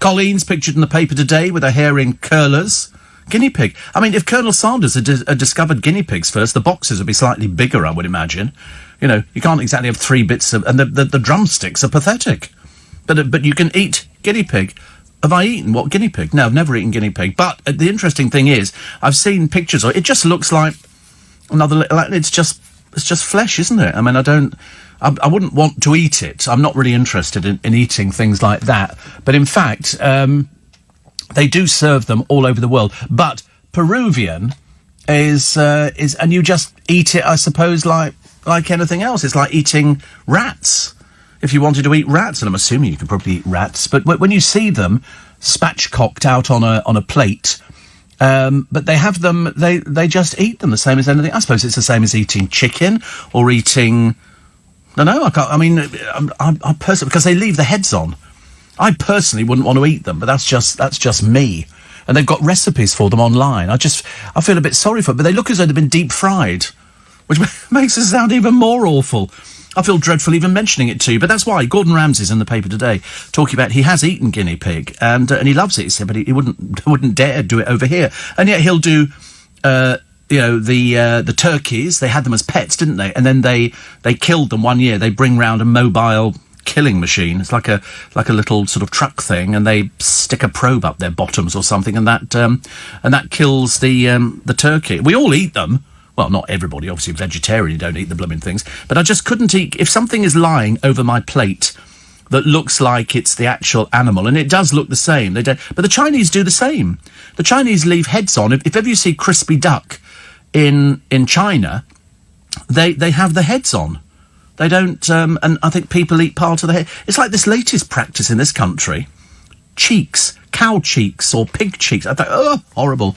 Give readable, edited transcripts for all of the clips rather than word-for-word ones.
Colleen's pictured in the paper today with her hair in curlers. Guinea pig. I mean, if Colonel Sanders had discovered guinea pigs first, the boxes would be slightly bigger, I would imagine. You know, you can't exactly have 3 bits of... And the drumsticks are pathetic. But you can eat guinea pig. Have I eaten what, guinea pig? No, I've never eaten guinea pig. But the interesting thing is, I've seen pictures of it. It just looks like it's just flesh, isn't it? I mean, I wouldn't want to eat it. I'm not really interested in eating things like that. But in fact, they do serve them all over the world. But Peruvian is and you just eat it, I suppose, like anything else. It's like eating rats. If you wanted to eat rats, and I'm assuming you could probably eat rats, but when you see them spatchcocked out on a plate, but they have them, they just eat them the same as anything. I suppose it's the same as eating chicken or eating. No, I personally, because they leave the heads on. I personally wouldn't want to eat them, but that's just me. And they've got recipes for them online. I feel a bit sorry for it, but they look as though they've been deep fried, which makes it sound even more awful. I feel dreadful even mentioning it to you, but that's why Gordon Ramsay's in the paper today talking about he has eaten guinea pig and he loves it. He said, but he wouldn't dare do it over here, and yet he'll do. The turkeys. They had them as pets, didn't they? And then they killed them one year. They bring round a mobile killing machine. It's like a little sort of truck thing, and they stick a probe up their bottoms or something, and that kills the turkey. We all eat them. Well, not everybody, obviously vegetarian, you don't eat the blooming things. But I just couldn't eat... If something is lying over my plate that looks like it's the actual animal, and it does look the same, they don't... But the Chinese do the same. The Chinese leave heads on. If ever you see crispy duck in China, they have the heads on. They don't... and I think people eat part of the head. It's like this latest practice in this country. Cheeks. Cow cheeks or pig cheeks. I thought, oh, horrible.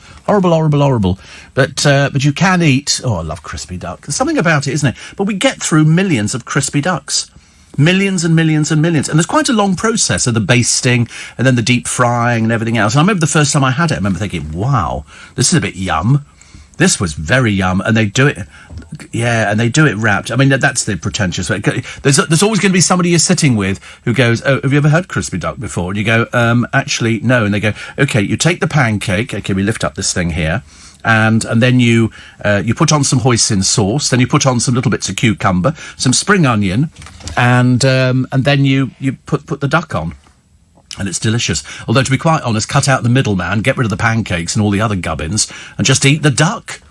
But you can eat... Oh, I love crispy duck. There's something about it, isn't it? But we get through millions of crispy ducks. Millions and millions and millions. And there's quite a long process of the basting and then the deep frying and everything else. And I remember the first time I had it, I remember thinking, wow, this is a bit yum. This was very yum, and they do it... Yeah, and they do it wrapped. I mean, that's the pretentious way. There's always going to be somebody you're sitting with who goes, oh, have you ever had crispy duck before? And you go, actually, no. And they go, okay, you take the pancake. Okay, we lift up this thing here. And then you put on some hoisin sauce. Then you put on some little bits of cucumber, some spring onion, and then you put the duck on. And it's delicious. Although, to be quite honest, cut out the middleman, get rid of the pancakes and all the other gubbins, and just eat the duck.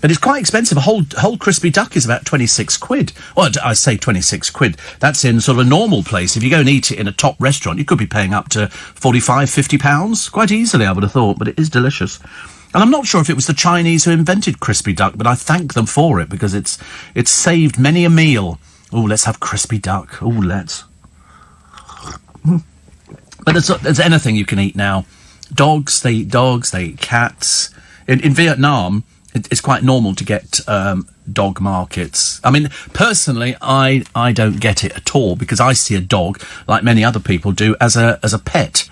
But it's quite expensive. A whole crispy duck is about 26 quid. Well, I say 26 quid. That's in sort of a normal place. If you go and eat it in a top restaurant, you could be paying up to 45, 50 pounds. Quite easily, I would have thought, but it is delicious. And I'm not sure if it was the Chinese who invented crispy duck, but I thank them for it, because it's saved many a meal. Oh, let's have crispy duck. Oh, let's... But there's anything you can eat now. Dogs, they eat cats. In Vietnam, it's quite normal to get dog markets. I mean, personally, I don't get it at all, because I see a dog, like many other people do, as a pet.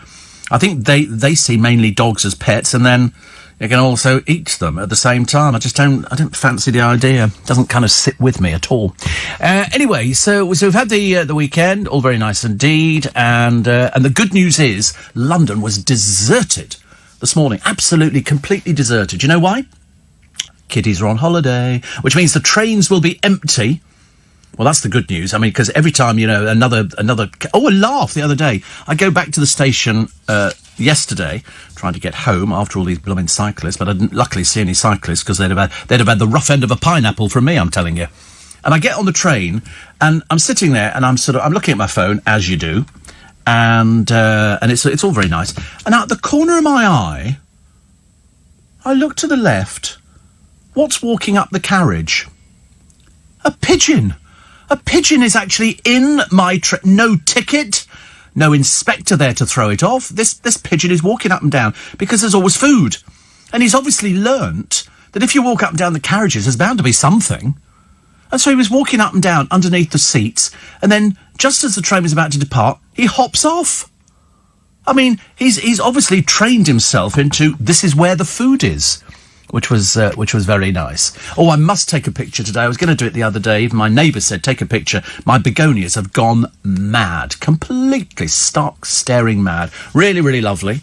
I think they see mainly dogs as pets, and then you can also eat them at the same time. I don't fancy the idea. It doesn't kind of sit with me at all. Anyway, so we've had the weekend, all very nice indeed, and the good news is London was deserted this morning. Absolutely, completely deserted. You know why? Kiddies are on holiday, which means the trains will be empty. Well, that's the good news. I mean, because every time, another... Oh, a laugh the other day. I go back to the station yesterday, trying to get home after all these blooming cyclists, but I didn't luckily see any cyclists, because they'd have had the rough end of a pineapple from me, I'm telling you. And I get on the train, and I'm sitting there, and I'm looking at my phone, as you do, and it's all very nice. And out the corner of my eye, I look to the left. What's walking up the carriage? A pigeon. A pigeon is actually in my train. No ticket, no inspector there to throw it off. This pigeon is walking up and down because there's always food. And he's obviously learnt that if you walk up and down the carriages, there's bound to be something. And so he was walking up and down underneath the seats, and then, just as the train was about to depart, he hops off. I mean, he's obviously trained himself into, this is where the food is. which was very nice. Oh, I must take a picture today. I was going to do it the other day. Even my neighbour said, take a picture. My begonias have gone mad, completely stark, staring mad. Really, really lovely.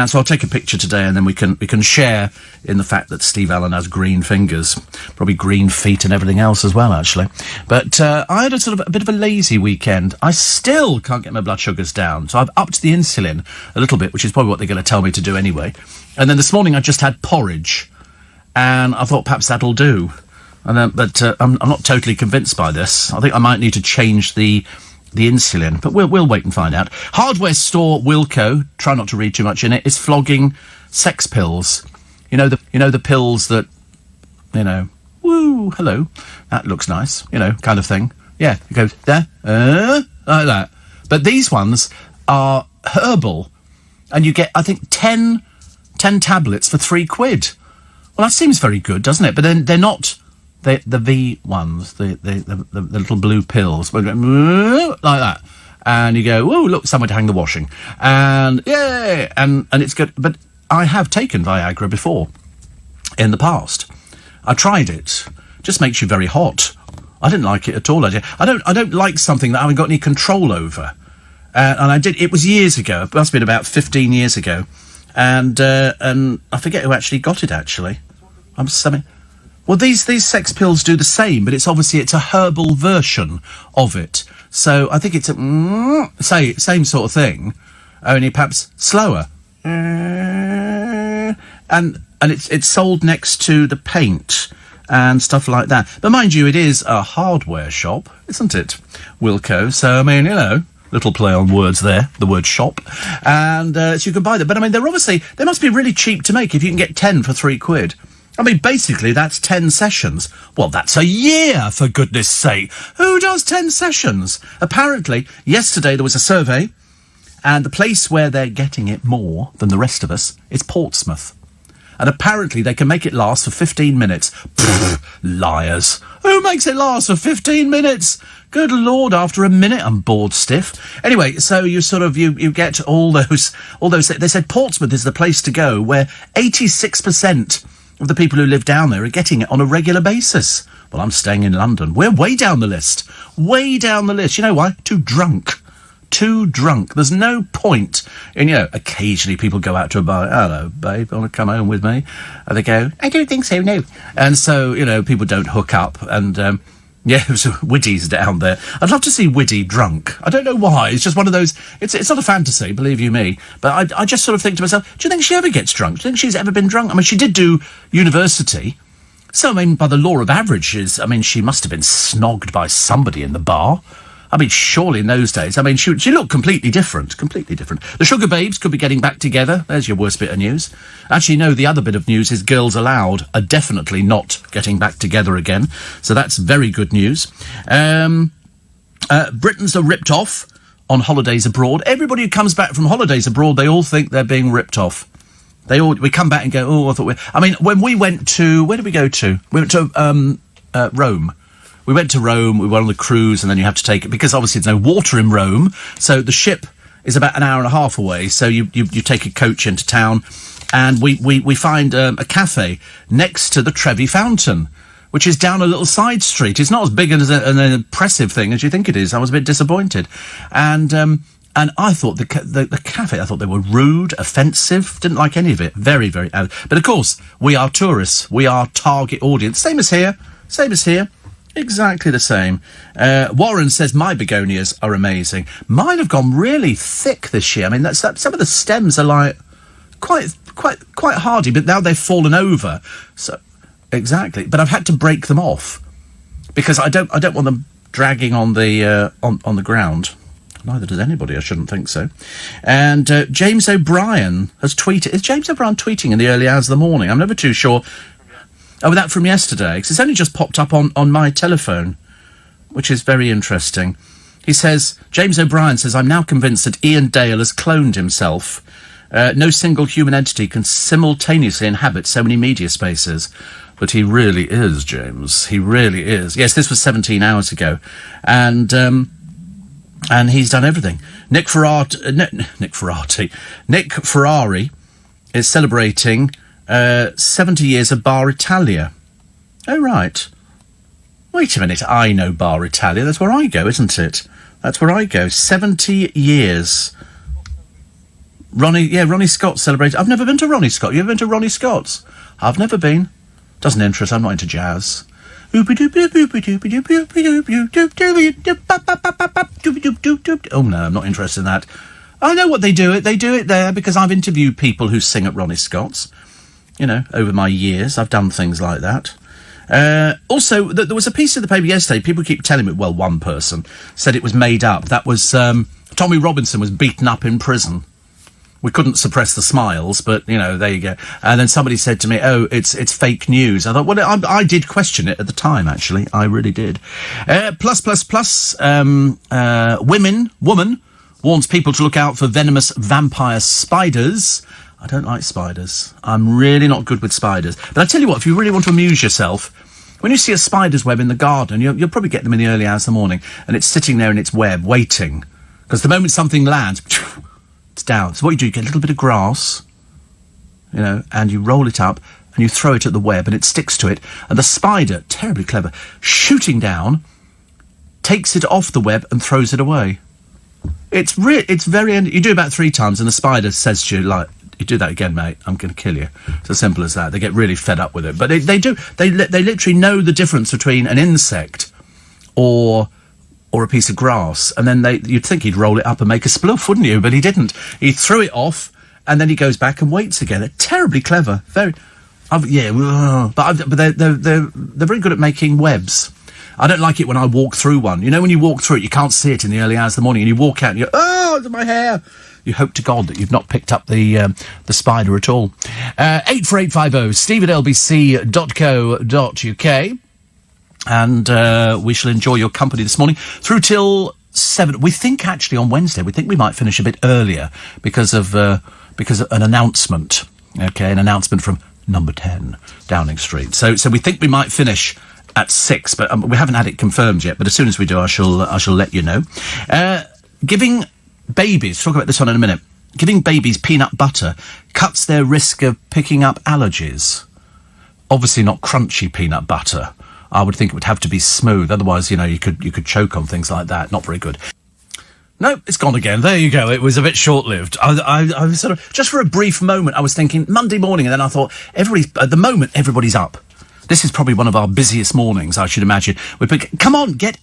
So I'll take a picture today, and then we can share in the fact that Steve Allen has green fingers, probably green feet and everything else as well, actually. But I had a bit of a lazy weekend. I still can't get my blood sugars down, so I've upped the insulin a little bit, which is probably what they're going to tell me to do anyway. And then this morning I just had porridge, and I thought perhaps that'll do. But I'm not totally convinced by this. I think I might need to change the insulin, but we'll wait and find out. Hardware store Wilko, try not to read too much in it, is flogging sex pills. You know the pills that, woo, hello, that looks nice, kind of thing. Yeah, it goes there, like that. But these ones are herbal, and you get, I think, 10 tablets for £3. Well, that seems very good, doesn't it? But then they're not the V ones, the little blue pills, like that. And you go, oh, look, somewhere to hang the washing. And, yeah, and it's good. But I have taken Viagra before, in the past. I tried it. Just makes you very hot. I didn't like it at all. I don't like something that I haven't got any control over. And I did. It was years ago. It must have been about 15 years ago. And I forget who actually got it, actually. Well, these sex pills do the same, but it's a herbal version of it. So I think it's same sort of thing, only perhaps slower. And it's sold next to the paint and stuff like that. But mind you, it is a hardware shop, isn't it, Wilko? So, I mean, little play on words there, the word shop. And so you can buy them. But, I mean, they must be really cheap to make if you can get 10 for £3. I mean, basically, that's 10 sessions. Well, that's a year, for goodness sake. Who does 10 sessions? Apparently, yesterday there was a survey, and the place where they're getting it more than the rest of us is Portsmouth. And apparently they can make it last for 15 minutes. Pfft, liars. Who makes it last for 15 minutes? Good Lord, after a minute I'm bored stiff. Anyway, so you you get all those, they said Portsmouth is the place to go, where 86% of the people who live down there are getting it on a regular basis. Well, I'm staying in London. We're way down the list. Way down the list. You know why? Too drunk. There's no point in, occasionally people go out to a bar. Hello, babe, want to come home with me? And they go, I don't think so, no. And so, people don't hook up. And, so Widdy's down there. I'd love to see Widdy drunk. I don't know why. It's just one of those, it's not a fantasy, believe you me. But I just sort of think to myself, do you think she ever gets drunk? Do you think she's ever been drunk? I mean, she did do university. So, I mean, by the law of averages, I mean, she must have been snogged by somebody in the bar. I mean, surely in those days, I mean, she looked completely different. The Sugar Babes could be getting back together. There's your worst bit of news. Actually, no, the other bit of news is Girls Aloud are definitely not getting back together again. So that's very good news. Britons are ripped off on holidays abroad. Everybody who comes back from holidays abroad, they all think they're being ripped off. We come back and go, oh, I thought when we went to, where did we go to? We went to Rome. We went to Rome, we went on the cruise, and then you have to take it, because obviously there's no water in Rome, so the ship is about an hour and a half away, so you take a coach into town, and we find a cafe next to the Trevi Fountain, which is down a little side street. It's not as big as an impressive thing as you think it is. I was a bit disappointed. And I thought the cafe, I thought they were rude, offensive, didn't like any of it. Very, very... But of course, we are tourists. We are target audience. Same as here. Exactly the same. Warren says, my begonias are amazing. Mine have gone really thick this year. I mean, some of the stems are like quite hardy, but now they've fallen over. So, exactly. But I've had to break them off because I don't want them dragging on the on the ground. Neither does anybody, I shouldn't think so. And James O'Brien has tweeted. Is James O'Brien tweeting in the early hours of the morning? I'm never too sure. Oh, that from yesterday, because it's only just popped up on my telephone, which is very interesting. He says, James O'Brien says, I'm now convinced that Ian Dale has cloned himself. No single human entity can simultaneously inhabit so many media spaces. But he really is, James. He really is. Yes, this was 17 hours ago. And he's done everything. Nick Ferrari is celebrating 70 years of Bar Italia. Oh, right. Wait a minute, I know Bar Italia. That's where I go, isn't it? That's where I go. 70 years. Ronnie Scott celebrated. I've never been to Ronnie Scott. You ever been to Ronnie Scott's? I've never been. Doesn't interest. I'm not into jazz. Oh no, I'm not interested in that. I know what they do it. They do it there because I've interviewed people who sing at Ronnie Scott's. You know, over my years, I've done things like that. Also, there was a piece of the paper yesterday. People keep telling me, well, one person said it was made up. That was Tommy Robinson was beaten up in prison. We couldn't suppress the smiles, but, you know, there you go. And then somebody said to me, oh, it's fake news. I thought, well, I did question it at the time, actually. I really did. Woman warns people to look out for venomous vampire spiders. I don't like spiders. I'm really not good with spiders. But I tell you what, if you really want to amuse yourself, when you see a spider's web in the garden, you'll probably get them in the early hours of the morning, and it's sitting there in its web, waiting. Because the moment something lands, it's down. So what you do, you get a little bit of grass, you know, and you roll it up, and you throw it at the web, and it sticks to it. And the spider, terribly clever, shooting down, takes it off the web and throws it away. It's very... You do about 3 times, and the spider says to you, like, you do that again, mate, I'm going to kill you. It's as simple as that. They get really fed up with it. But they do. They literally know the difference between an insect or a piece of grass. And then you'd think he'd roll it up and make a spluff, wouldn't you? But he didn't. He threw it off, and then he goes back and waits again. They're terribly clever. Very... but they're very good at making webs. I don't like it when I walk through one. You know, when you walk through it, you can't see it in the early hours of the morning, and you walk out and you go, oh, it's my hair. You hope to God that you've not picked up the spider at all. 84850 steve@lbc.co.uk. And we shall enjoy your company this morning through till 7. We think, actually, on Wednesday, we might finish a bit earlier because of an announcement. Okay, an announcement from number 10, Downing Street. So we think we might finish at 6, but we haven't had it confirmed yet. But as soon as we do, I shall let you know. Giving babies, talk about this one in a minute, giving babies peanut butter cuts their risk of picking up allergies. Obviously not crunchy peanut butter. I would think it would have to be smooth, otherwise, you know, you could choke on things like that. Not very good. No, it's gone again. There you go. It was a bit short-lived. I was sort of, just for a brief moment, I was thinking Monday morning, and then I thought, at the moment, everybody's up. This is probably one of our busiest mornings, I should imagine. Come on, get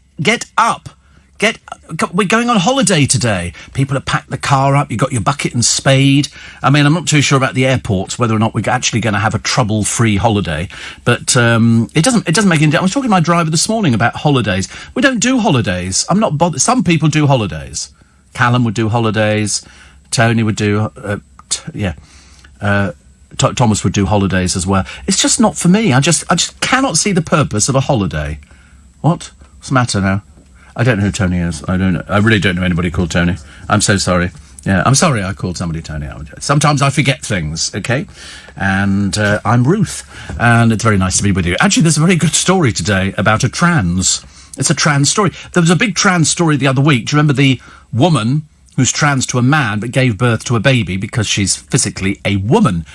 up. We're going on holiday today. People have packed the car up. You've got your bucket and spade. I mean, I'm not too sure about the airports, whether or not we're actually going to have a trouble-free holiday. But it doesn't make any difference. I was talking to my driver this morning about holidays. We don't do holidays. I'm not bothered. Some people do holidays. Callum would do holidays. Tony would do... Thomas would do holidays as well. It's just not for me. I just cannot see the purpose of a holiday. What's the matter now? I don't know who Tony is. I really don't know anybody called Tony. I'm so sorry. Yeah, I'm sorry I called somebody Tony. Sometimes I forget things, okay? And I'm Ruth, and it's very nice to be with you. Actually, there's a very good story today about a trans. It's a trans story. There was a big trans story the other week. Do you remember the woman who's trans to a man but gave birth to a baby because she's physically a woman?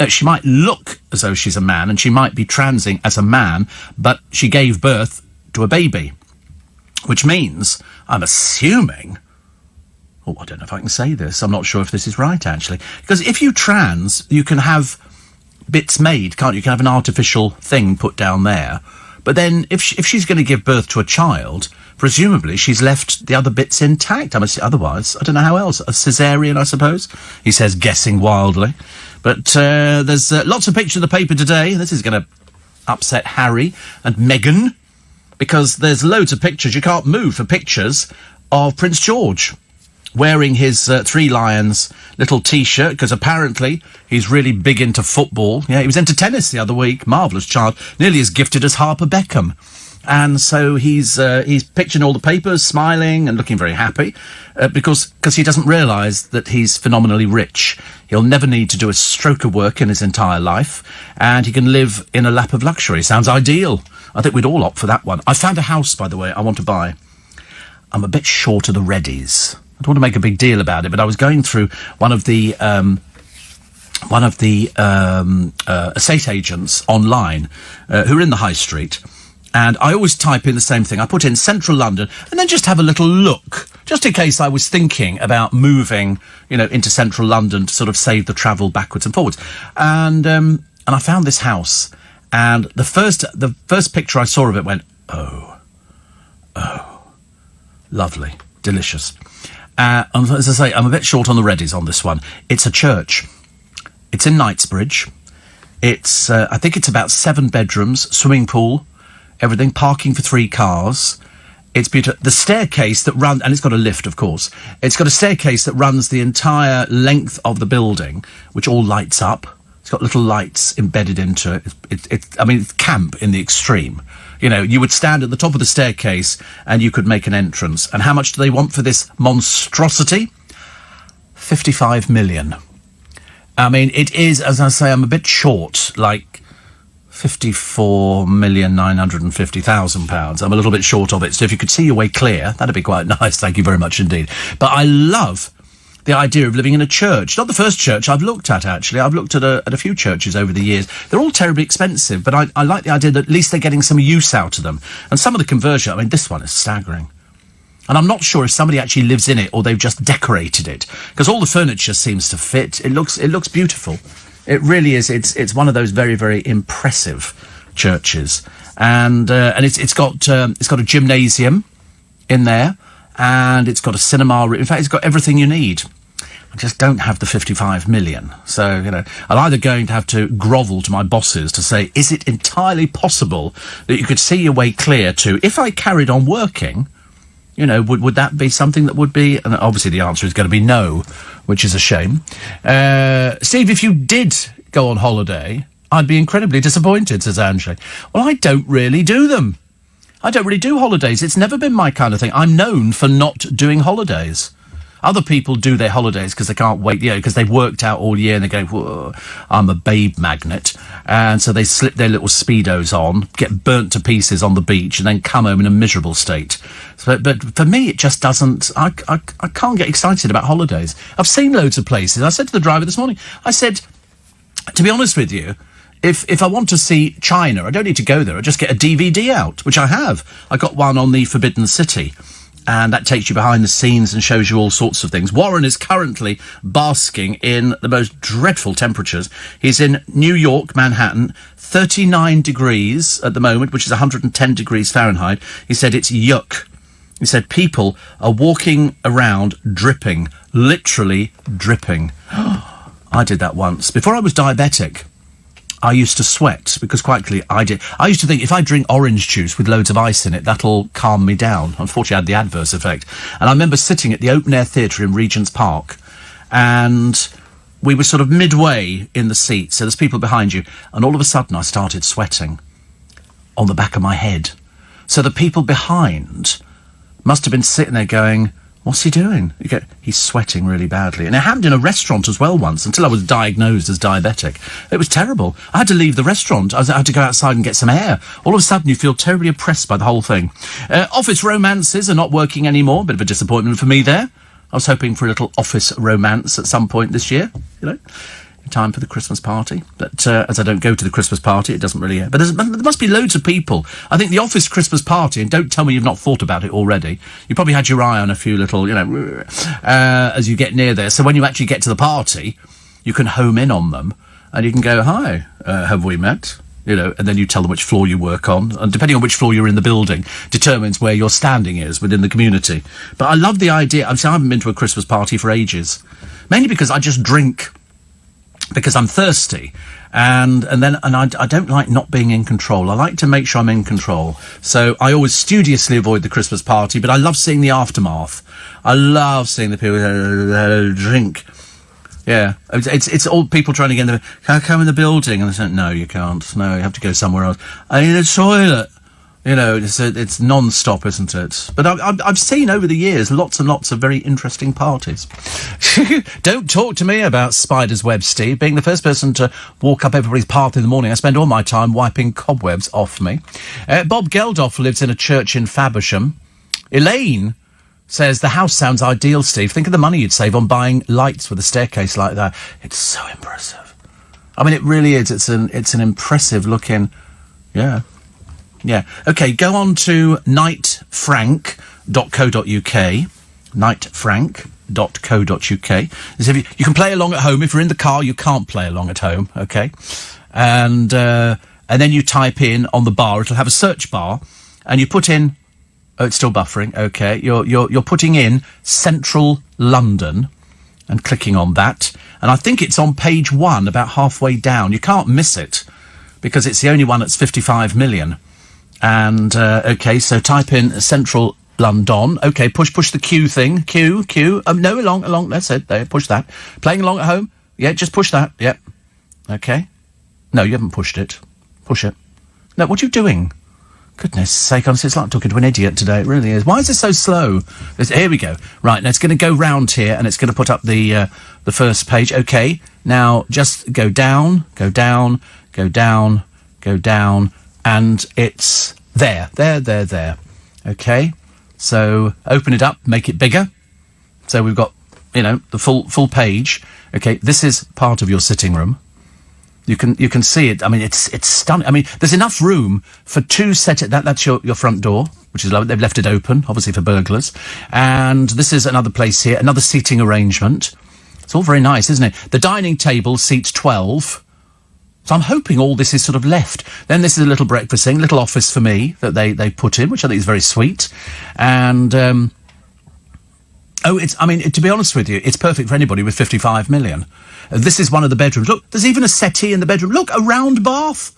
She might look as though she's a man, and she might be transing as a man, but she gave birth to a baby. Which means, I'm assuming... Oh, I don't know if I can say this. I'm not sure if this is right, actually. Because if you trans, you can have bits made, can't you? You can have an artificial thing put down there. But then, if she's going to give birth to a child, presumably she's left the other bits intact. Otherwise, I don't know how else. A caesarean, I suppose? He says, guessing wildly. But there's lots of pictures in the paper today. This is going to upset Harry and Meghan, because there's loads of pictures. You can't move for pictures of Prince George wearing his Three Lions little T-shirt, because apparently he's really big into football. Yeah, he was into tennis the other week. Marvellous child. Nearly as gifted as Harper Beckham. And so he's picturing all the papers, smiling and looking very happy, because he doesn't realise that he's phenomenally rich. He'll never need to do a stroke of work in his entire life, and he can live in a lap of luxury. Sounds ideal. I think we'd all opt for that one. I found a house, by the way, I want to buy. I'm a bit short of the readies. I don't want to make a big deal about it, but I was going through one of the one of the estate agents online who are in the high street, and I always type in the same thing. I put in central London and then just have a little look, just in case I was thinking about moving, into central London to sort of save the travel backwards and forwards. And I found this house, and the first picture I saw of it went, oh, lovely, delicious. And as I say, I'm a bit short on the readies on this one. It's a church. It's in Knightsbridge. It's, I think it's about 7 bedrooms, swimming pool, everything, parking for 3 cars. It's beautiful. The staircase that runs, and it's got a lift, of course. It's got a staircase that runs the entire length of the building, which all lights up. It's got little lights embedded into it. It's camp in the extreme. You would stand at the top of the staircase and you could make an entrance. And how much do they want for this monstrosity? 55 million. I mean, it is, as I say, I'm a bit short, like £54,950,000. I'm a little bit short of it. So if you could see your way clear, that'd be quite nice. Thank you very much indeed. But I love the idea of living in a church. Not the first church I've looked at, actually. I've looked at a few churches over the years. They're all terribly expensive, but I like the idea that at least they're getting some use out of them. And some of the conversion, I mean, this one is staggering. And I'm not sure if somebody actually lives in it or they've just decorated it, because all the furniture seems to fit. It looks beautiful. It really is. It's one of those very, very impressive churches, and it's got a gymnasium in there, and it's got a cinema. In fact, it's got everything you need. I just don't have the 55 million. So, I'm either going to have to grovel to my bosses to say, is it entirely possible that you could see your way clear to, if I carried on working, would that be something that would be... And obviously the answer is going to be no, which is a shame. Steve, if you did go on holiday, I'd be incredibly disappointed, says Angie. Well, I don't really do them. I don't really do holidays. It's never been my kind of thing. I'm known for not doing holidays. Other people do their holidays because they can't wait, because they've worked out all year and they go, whoa, I'm a babe magnet. And so they slip their little Speedos on, get burnt to pieces on the beach, and then come home in a miserable state. But for me, it just doesn't... I can't get excited about holidays. I've seen loads of places. I said to the driver this morning, I said, to be honest with you, if I want to see China, I don't need to go there. I just get a DVD out, which I have. I got one on the Forbidden City, and that takes you behind the scenes and shows you all sorts of things. Warren is currently basking in the most dreadful temperatures. He's in New York, Manhattan, 39 degrees at the moment, which is 110 degrees Fahrenheit. He said it's yuck. He said people are walking around dripping, literally dripping. I did that once. Before I was diabetic, I used to sweat, because quite clearly I did. I used to think if I drink orange juice with loads of ice in it, that'll calm me down. Unfortunately, I had the adverse effect. And I remember sitting at the open-air theatre in Regent's Park, and we were sort of midway in the seat, so there's people behind you, and all of a sudden I started sweating on the back of my head. So the people behind must have been sitting there going, what's he doing? He's sweating really badly. And it happened in a restaurant as well once, until I was diagnosed as diabetic. It was terrible. I had to leave the restaurant. I had to go outside and get some air. All of a sudden, you feel terribly oppressed by the whole thing. Office romances are not working anymore. Bit of a disappointment for me there. I was hoping for a little office romance at some point this year, in time for the Christmas party. But as I don't go to the Christmas party, it doesn't really... But there must be loads of people. I think the office Christmas party, and don't tell me you've not thought about it already, you probably had your eye on a few little, as you get near there. So when you actually get to the party, you can home in on them, and you can go, hi, have we met? And then you tell them which floor you work on, and depending on which floor you're in the building, determines where your standing is within the community. But I love the idea... I haven't been to a Christmas party for ages, mainly because I just drink... because I'm thirsty, and I don't like not being in control. I like to make sure I'm in control. So I always studiously avoid the Christmas party, but I love seeing the aftermath. I love seeing the people drink. Yeah, it's all people trying to get in the... Can I come in the building? And they say, no, you can't. No, you have to go somewhere else. I need a toilet. It's non-stop, isn't it? But I've seen over the years lots and lots of very interesting parties. Don't talk to me about spider's web, Steve. Being the first person to walk up everybody's path in the morning, I spend all my time wiping cobwebs off me. Bob Geldof lives in a church in Faversham. Elaine says, the house sounds ideal, Steve. Think of the money you'd save on buying lights with a staircase like that. It's so impressive. I mean, it really is. It's an impressive looking... Yeah. Yeah. OK, go on to knightfrank.co.uk. knightfrank.co.uk. As if you can play along at home. If you're in the car, you can't play along at home, OK? And then you type in on the bar, it'll have a search bar, and you put in... Oh, it's still buffering. OK, you're putting in Central London and clicking on that. And I think it's on page 1, about halfway down. You can't miss it because it's the only one that's 55 million. And, OK, so type in Central London. OK, push the Q thing. Q. No, along. That's it. There, push that. Playing along at home? Yeah, just push that. Yep. OK. No, you haven't pushed it. Push it. No, what are you doing? Goodness sake, honestly, it's like talking to an idiot today. It really is. Why is it so slow? Here we go. Right, now it's going to go round here, and it's going to put up the first page. OK, now just go down, and it's there. OK, so open it up, make it bigger. So we've got, the full page. OK, this is part of your sitting room. You can see it. I mean, it's stunning. I mean, there's enough room for two that's your front door, which is lovely. They've left it open, obviously for burglars. And this is another place here, another seating arrangement. It's all very nice, isn't it? The dining table seats 12. So I'm hoping all this is sort of left. Then this is a little breakfast thing, little office for me that they put in, which I think is very sweet. And, to be honest with you, it's perfect for anybody with 55 million. This is one of the bedrooms. Look, there's even a settee in the bedroom. Look, a round bath.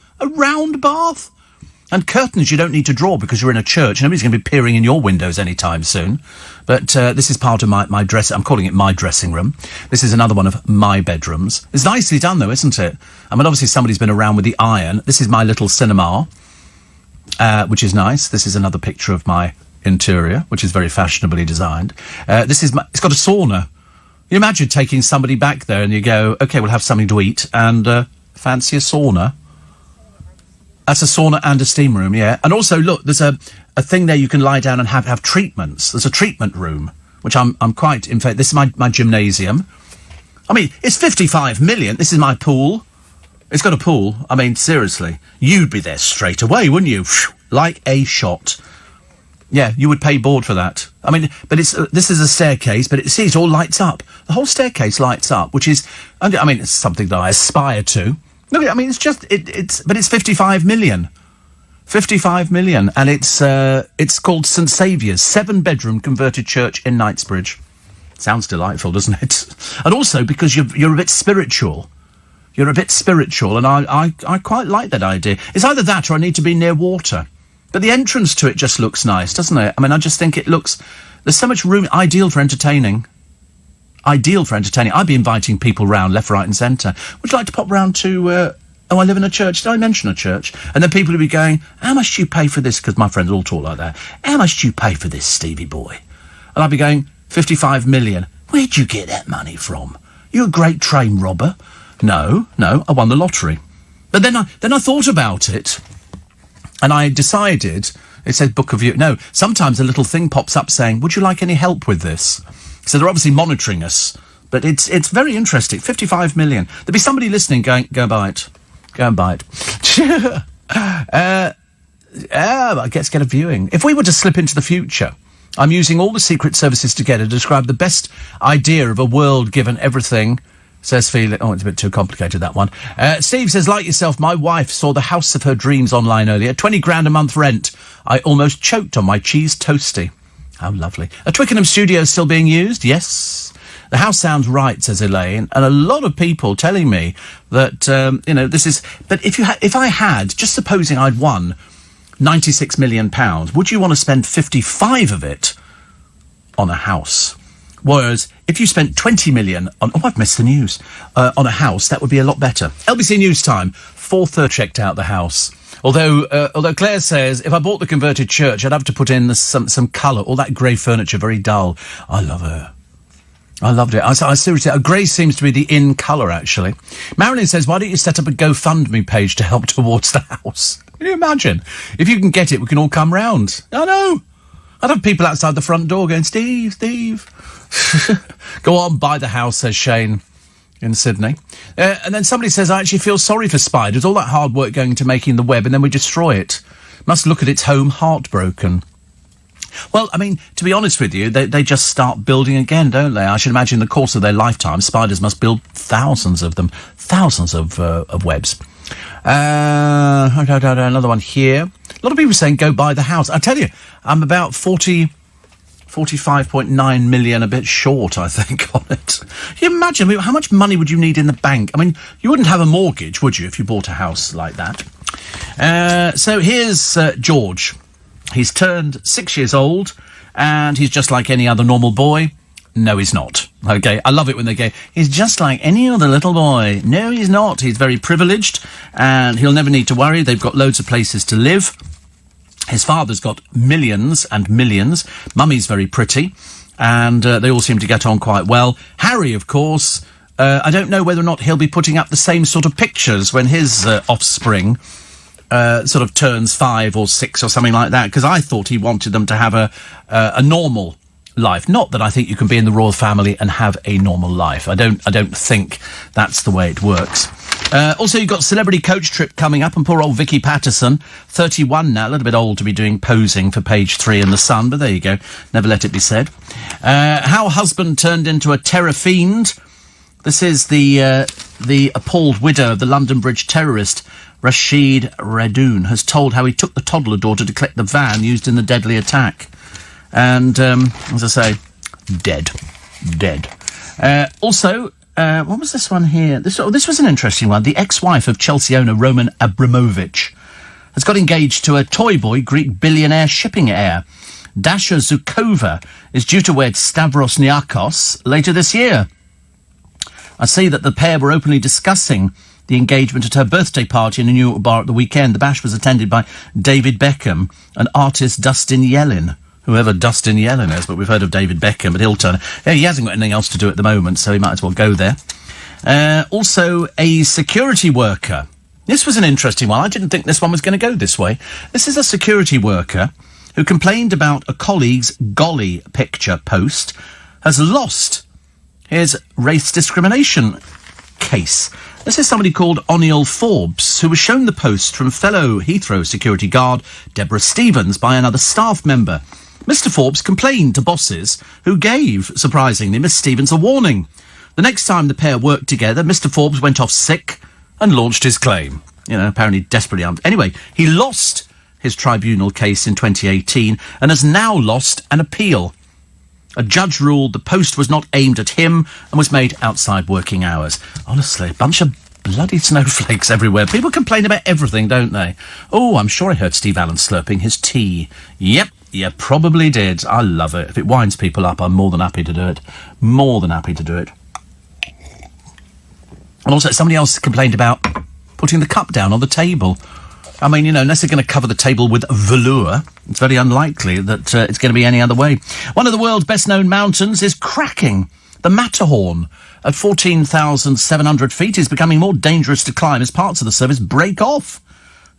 And curtains you don't need to draw because you're in a church. Nobody's going to be peering in your windows anytime soon. But this is part of my dress. I'm calling it my dressing room. This is another one of my bedrooms. It's nicely done, though, isn't it? I mean, obviously somebody's been around with the iron. This is my little cinema, which is nice. This is another picture of my interior, which is very fashionably designed. It's got a sauna. You imagine taking somebody back there and you go, OK, we'll have something to eat and fancy a sauna. That's a sauna and a steam room, yeah. And also, look, there's a thing there you can lie down and have treatments. There's a treatment room, which I'm quite... In fact, this is my gymnasium. I mean, it's 55 million. This is my pool. It's got a pool. I mean, seriously. You'd be there straight away, wouldn't you? Like a shot. Yeah, you would pay board for that. I mean, but this is a staircase, but it all lights up. The whole staircase lights up, which is, I mean, it's something that I aspire to. Look, I mean, but it's 55 million. 55 million, and it's called St Saviour's, 7-bedroom converted church in Knightsbridge. Sounds delightful, doesn't it? And also because you're a bit spiritual. You're a bit spiritual, and I quite like that idea. It's either that or I need to be near water. But the entrance to it just looks nice, doesn't it? I mean, I just think there's so much room, ideal for entertaining. I'd be inviting people round, left, right and centre. Would you like to pop round to, I live in a church. Did I mention a church? And then people would be going, how much do you pay for this? Because my friends all talk like that. How much do you pay for this, Stevie boy? And I'd be going, 55 million. Where'd you get that money from? You a great train robber? No, I won the lottery. But then I thought about it. And I decided, it said book of you. No, sometimes a little thing pops up saying, would you like any help with this? So they're obviously monitoring us. But it's very interesting. 55 million. There'd be somebody listening going, go and buy it. Go and buy it. I guess get a viewing. If we were to slip into the future, I'm using all the secret services together to describe the best idea of a world given everything... Says Felix. Oh, it's a bit too complicated, that one. Steve says, like yourself, my wife saw the house of her dreams online earlier. 20 grand a month rent. I almost choked on my cheese toasty. How lovely. A Twickenham studio still being used? Yes. The house sounds right, says Elaine. And a lot of people telling me that, this is... But if I had, just supposing I'd won £96 million, would you want to spend 55 of it on a house? Whereas if you spent 20 million on... Oh, I've missed the news. On a house, that would be a lot better. LBC News Time. 4:30 checked out the house. Although Claire says, if I bought the converted church, I'd have to put in some colour. All that grey furniture, very dull. I love her. I loved it. I seriously... grey seems to be the in colour, actually. Marilyn says, why don't you set up a GoFundMe page to help towards the house? Can you imagine? If you can get it, we can all come round. I know. I'd have people outside the front door going, Steve. Go on, buy the house, says Shane in Sydney. And then somebody says, I actually feel sorry for spiders. All that hard work going into making the web, and then we destroy it. Must look at its home heartbroken. Well, I mean, to be honest with you, they just start building again, don't they? I should imagine in the course of their lifetime, spiders must build thousands of them, thousands of webs. Another one here. A lot of people saying go buy the house. I tell you, I'm about 45.9 million, a bit short, I think, on it. Can you imagine, how much money would you need in the bank? I mean, you wouldn't have a mortgage, would you, if you bought a house like that? So here's George. He's turned 6 years old, and he's just like any other normal boy. No, he's not. Okay, I love it when they go, he's just like any other little boy. No, he's not. He's very privileged, and he'll never need to worry. They've got loads of places to live. His father's got millions and millions. Mummy's very pretty, and they all seem to get on quite well. Harry, of course, I don't know whether or not he'll be putting up the same sort of pictures when his offspring sort of turns 5 or 6 or something like that, because I thought he wanted them to have a normal life. Not that I think you can be in the royal family and have a normal life. I don't think that's the way it works. Also, you've got celebrity coach trip coming up, and poor old Vicky Patterson, 31 now, a little bit old to be doing posing for Page 3 in The Sun, but there you go. Never let it be said. How husband turned into a terror fiend. This is the appalled widow of the London Bridge terrorist Rashid Redoun has told how he took the toddler daughter to collect the van used in the deadly attack. And, as I say, dead. Also, what was this one here? This was an interesting one. The ex-wife of Chelsea owner Roman Abramovich has got engaged to a toy boy Greek billionaire shipping heir. Dasha Zukova is due to wed Stavros Niarchos later this year. I see that the pair were openly discussing the engagement at her birthday party in a New York bar at the weekend. The bash was attended by David Beckham and artist Dustin Yellin. Whoever Dustin Yellin is, but we've heard of David Beckham, but he'll turn... Yeah, he hasn't got anything else to do at the moment, so he might as well go there. Also, a security worker. This was an interesting one. I didn't think this one was going to go this way. This is a security worker who complained about a colleague's golly picture post, has lost his race discrimination case. This is somebody called O'Neill Forbes, who was shown the post from fellow Heathrow security guard Deborah Stevens by another staff member. Mr. Forbes complained to bosses who gave, surprisingly, Miss Stevens a warning. The next time the pair worked together, Mr. Forbes went off sick and launched his claim. Apparently desperately armed. Anyway, he lost his tribunal case in 2018 and has now lost an appeal. A judge ruled the post was not aimed at him and was made outside working hours. Honestly, a bunch of bloody snowflakes everywhere. People complain about everything, don't they? Oh, I'm sure I heard Steve Allen slurping his tea. Yep, you probably did. I love it. If it winds people up, I'm more than happy to do it. More than happy to do it. And also, somebody else complained about putting the cup down on the table. I mean, unless they're going to cover the table with velour, it's very unlikely that it's going to be any other way. One of the world's best-known mountains is cracking. The Matterhorn, at 14,700 feet, is becoming more dangerous to climb as parts of the surface break off.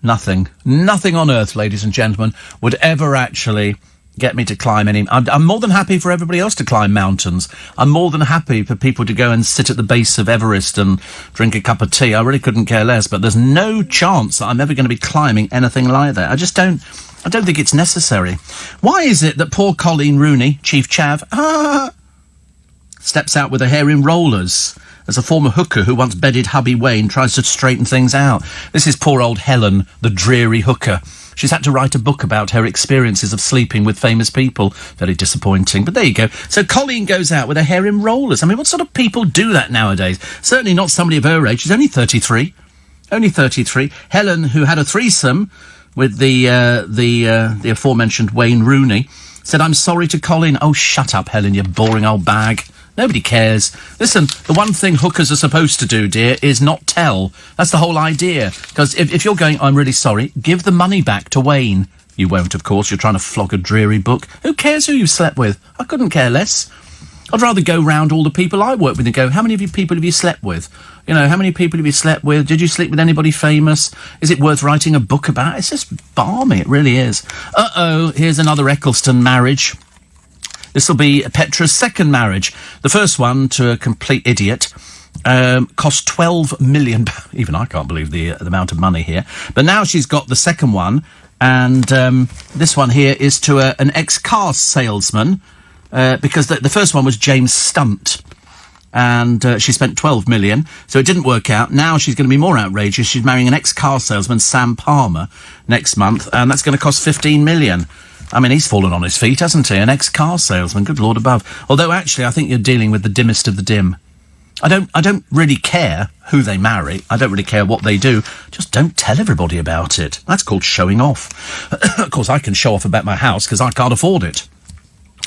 Nothing on earth, ladies and gentlemen, would ever actually get me to climb any... I'm more than happy for everybody else to climb mountains. I'm more than happy for people to go and sit at the base of Everest and drink a cup of tea. I really couldn't care less, but there's no chance that I'm ever going to be climbing anything like that. I don't think it's necessary. Why is it that poor Colleen Rooney, Chief Chav, steps out with her hair in rollers as a former hooker who once bedded hubby Wayne tries to straighten things out? This is poor old Helen, the dreary hooker. She's had to write a book about her experiences of sleeping with famous people. Very disappointing, but there you go. So Colleen goes out with her hair in rollers. I mean, what sort of people do that nowadays? Certainly not somebody of her age. She's only 33. Only 33. Helen, who had a threesome with the aforementioned Wayne Rooney, said, "I'm sorry to Colleen." Oh, shut up, Helen, you boring old bag. Nobody cares. Listen, the one thing hookers are supposed to do, dear, is not tell. That's the whole idea. Because if you're going, "I'm really sorry," give the money back to Wayne. You won't, of course. You're trying to flog a dreary book. Who cares who you slept with? I couldn't care less. I'd rather go round all the people I work with and go, how many of you people have you slept with? You know, how many people have you slept with? Did you sleep with anybody famous? Is it worth writing a book about? It's just balmy, it really is. Here's another Eccleston marriage. This will be Petra's second marriage. The first one, to a complete idiot, cost £12 million. Even I can't believe the amount of money here. But now she's got the second one, and this one here is to an ex-car salesman, because the first one was James Stunt, and she spent £12 million, so it didn't work out. Now she's going to be more outrageous. She's marrying an ex-car salesman, Sam Palmer, next month, and that's going to cost £15 million. I mean, he's fallen on his feet, hasn't he? An ex-car salesman, good Lord above. Although, actually, I think you're dealing with the dimmest of the dim. I don't really care who they marry. I don't really care what they do. Just don't tell everybody about it. That's called showing off. Of course, I can show off about my house because I can't afford it.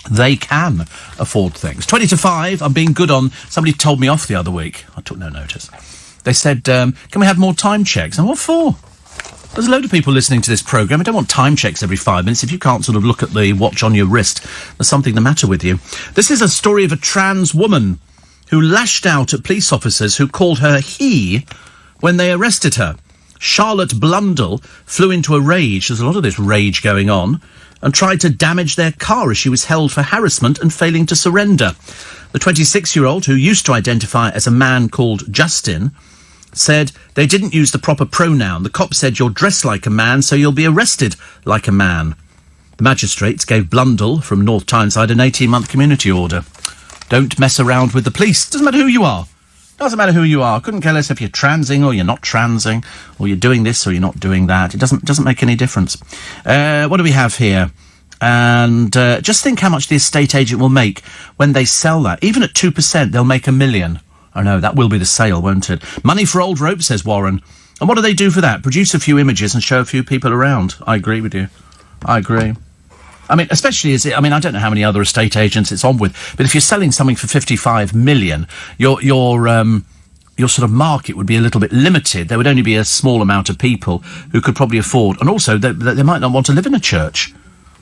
They can afford things. 20 to 5, I'm being good on... Somebody told me off the other week. I took no notice. They said, can we have more time checks? And what for? There's a load of people listening to this programme. I don't want time checks every 5 minutes. If you can't sort of look at the watch on your wrist, there's something the matter with you. This is a story of a trans woman who lashed out at police officers who called her he when they arrested her. Charlotte Blundell flew into a rage. There's a lot of this rage going on. And tried to damage their car as she was held for harassment and failing to surrender. The 26-year-old, who used to identify as a man called Justin, said they didn't use the proper pronoun. The cop said, you're dressed like a man, so you'll be arrested like a man. The magistrates gave Blundell from North Tyneside an 18-month community order. Don't mess around with the police. Doesn't matter who you are. Doesn't matter who you are. Couldn't care less if you're transing or you're not transing, or you're doing this or you're not doing that. It doesn't make any difference. What do we have here? And just think how much the estate agent will make when they sell that. Even at 2%, they'll make $1 million. I know, that will be the sale, won't it? Money for old rope, says Warren. And what do they do for that? Produce a few images and show a few people around. I agree with you. I agree. I mean, especially I don't know how many other estate agents it's on with, but if you're selling something for 55 million, your sort of market would be a little bit limited. There would only be a small amount of people who could probably afford, and also they might not want to live in a church.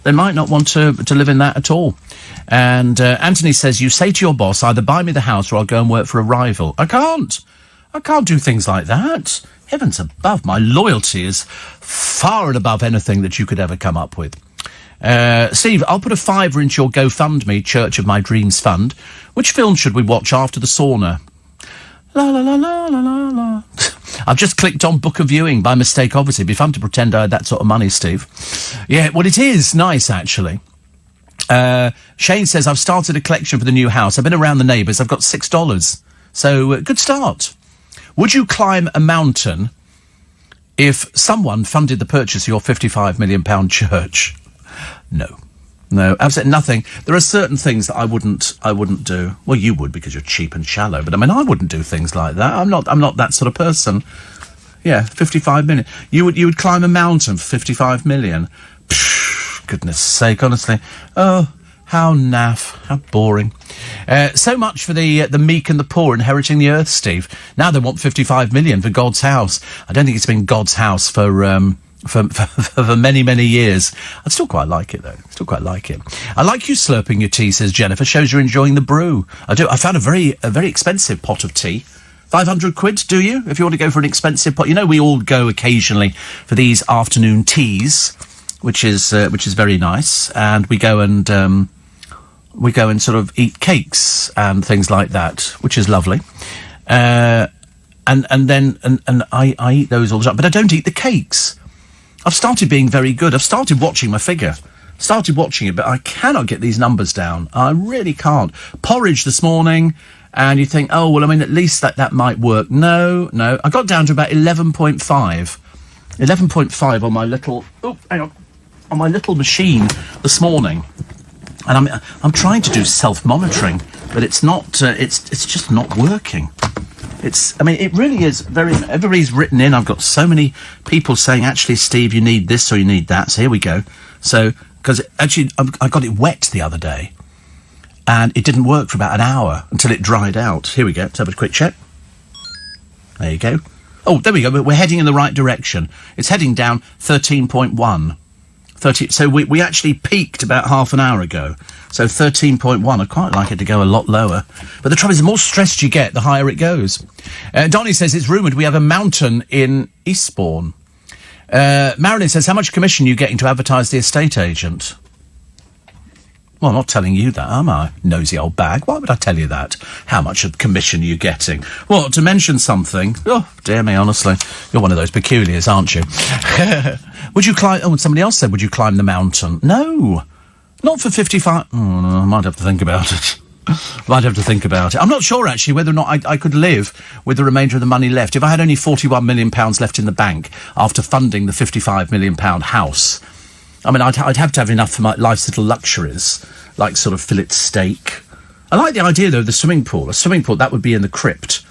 They might not want to live in that at all. And Anthony says, you say to your boss, either buy me the house or I'll go and work for a rival. I can't do things like that. Heavens above, my loyalty is far and above anything that you could ever come up with. Steve, I'll put a £5 into your GoFundMe, Church of My Dreams Fund. Which film should we watch after the sauna? La la la la la la la. I've just clicked on book a viewing by mistake, obviously. It'd be fun to pretend I had that sort of money, Steve. Yeah, well, it is nice, actually. Shane says, I've started a collection for the new house. I've been around the neighbours. I've got $6. So, good start. Would you climb a mountain if someone funded the purchase of your £55 million church? No, absolutely nothing. There are certain things that I wouldn't do. Well, you would because you're cheap and shallow, but I mean, I wouldn't do things like that. I'm not that sort of person. Yeah, 55 million. You would climb a mountain for 55 million. Psh, goodness sake, honestly. Oh, how naff, how boring. So much for the meek and the poor inheriting the earth, Steve. Now they want 55 million for God's house. I don't think it's been God's house for many, many years. I'd still quite like it, though. Still quite like it. I like you slurping your tea, says Jennifer. Shows you're enjoying the brew. I do. I found a very expensive pot of tea. 500 quid, do you? If you want to go for an expensive pot. You know, we all go occasionally for these afternoon teas, which is very nice. And we go and sort of eat cakes and things like that, which is lovely. And then I eat those all the time. But I don't eat the cakes. I've started being very good. I've started watching my figure. Started watching it, but I cannot get these numbers down. I really can't. Porridge this morning, and you think, oh, well, I mean, at least that might work. No. I got down to about 11.5. 11.5 on my little... Oh, hang on. On my little machine this morning. And I'm trying to do self-monitoring, but it's not... It's just not working. It really is everybody's written in. I've got so many people saying, actually, Steve, you need this or you need that. So here we go. So, because actually, I got it wet the other day and it didn't work for about an hour until it dried out. Here we go. Let's have a quick check. There you go. Oh, there we go. We're heading in the right direction. It's heading down 13.1. So we actually peaked about half an hour ago. So 13.1. I'd quite like it to go a lot lower. But the trouble is, the more stressed you get, the higher it goes. Donnie says it's rumoured we have a mountain in Eastbourne. Marilyn says, how much commission are you getting to advertise the estate agent? Well, I'm not telling you that, am I? Nosy old bag. Why would I tell you that? How much of commission are you getting? Well, to mention something... Oh, dear me, honestly. You're one of those peculiars, aren't you? Would you climb... Oh, somebody else said, would you climb the mountain? No. Not for 55... Oh, no, I might have to think about it. I'm not sure, actually, whether or not I could live with the remainder of the money left. If I had only £41 million left in the bank after funding the £55 million house... I mean, I'd have to have enough for my life's little luxuries, like sort of fillet steak. I like the idea, though, of the swimming pool. A swimming pool, that would be in the crypt.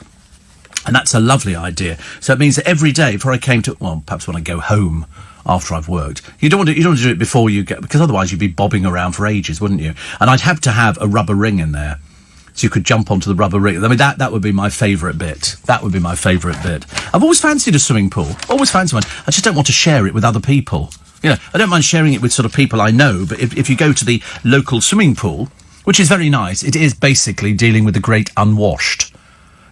And that's a lovely idea. So it means that every day before I came to... Well, perhaps when I go home after I've worked. You don't want to do it before you get... Because otherwise you'd be bobbing around for ages, wouldn't you? And I'd have to have a rubber ring in there. So you could jump onto the rubber ring. I mean, that would be my favourite bit. That would be my favourite bit. I've always fancied a swimming pool. Always fancied one. I just don't want to share it with other people. You know, I don't mind sharing it with sort of people I know, but if you go to the local swimming pool, which is very nice, it is basically dealing with the great unwashed.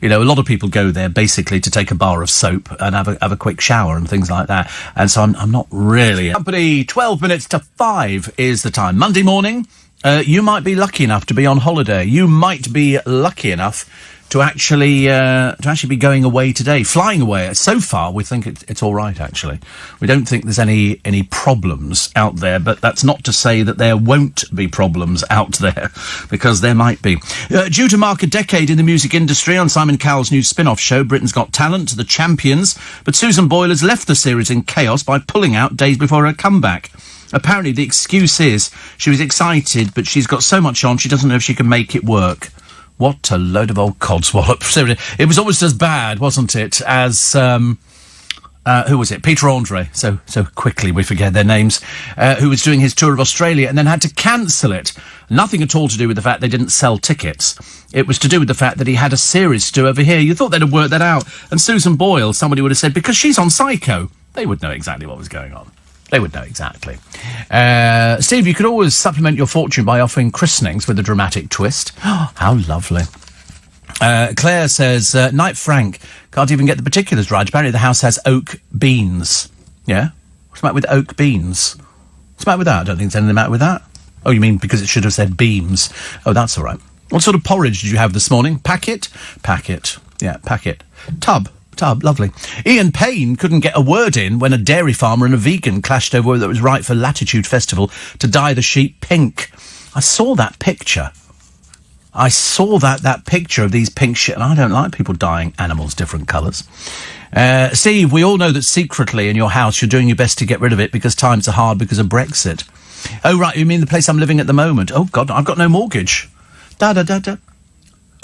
You know, a lot of people go there basically to take a bar of soap and have a quick shower and things like that. And so I'm not really... Company, 12 minutes to 5 is the time. Monday morning, you might be lucky enough to be on holiday. You might be lucky enough to actually be going away today, flying away. So far, we think it's all right, actually. We don't think there's any problems out there, but that's not to say that there won't be problems out there, because there might be. Due to mark a decade in the music industry on Simon Cowell's new spin-off show, Britain's Got Talent, The Champions, but Susan Boyle has left the series in chaos by pulling out days before her comeback. Apparently, the excuse is she was excited, but she's got so much on, she doesn't know if she can make it work. What a load of old codswallop. It was almost as bad, wasn't it, as, who was it? Peter Andre. So quickly we forget their names. Who was doing his tour of Australia and then had to cancel it. Nothing at all to do with the fact they didn't sell tickets. It was to do with the fact that he had a series to do over here. You thought they'd have worked that out. And Susan Boyle, somebody would have said, because she's on Psycho, they would know exactly what was going on. They would know exactly. Steve, you could always supplement your fortune by offering christenings with a dramatic twist. Oh, how lovely. Claire says, Night Frank, can't even get the particulars right. Apparently the house has oak beans. Yeah? What's the matter with oak beans? What's the matter with that? I don't think there's anything the matter with that. Oh, you mean because it should have said beams. Oh, that's all right. What sort of porridge did you have this morning? Packet? Packet. Yeah, packet. Tub, lovely. Ian Payne couldn't get a word in when a dairy farmer and a vegan clashed over whether it was right for Latitude Festival to dye the sheep pink. I saw that picture. That picture of these pink shit, and I don't like people dyeing animals different colours. Steve, we all know that secretly in your house you're doing your best to get rid of it because times are hard because of Brexit. Oh, right, you mean the place I'm living at the moment? Oh, God, I've got no mortgage. Da-da-da-da.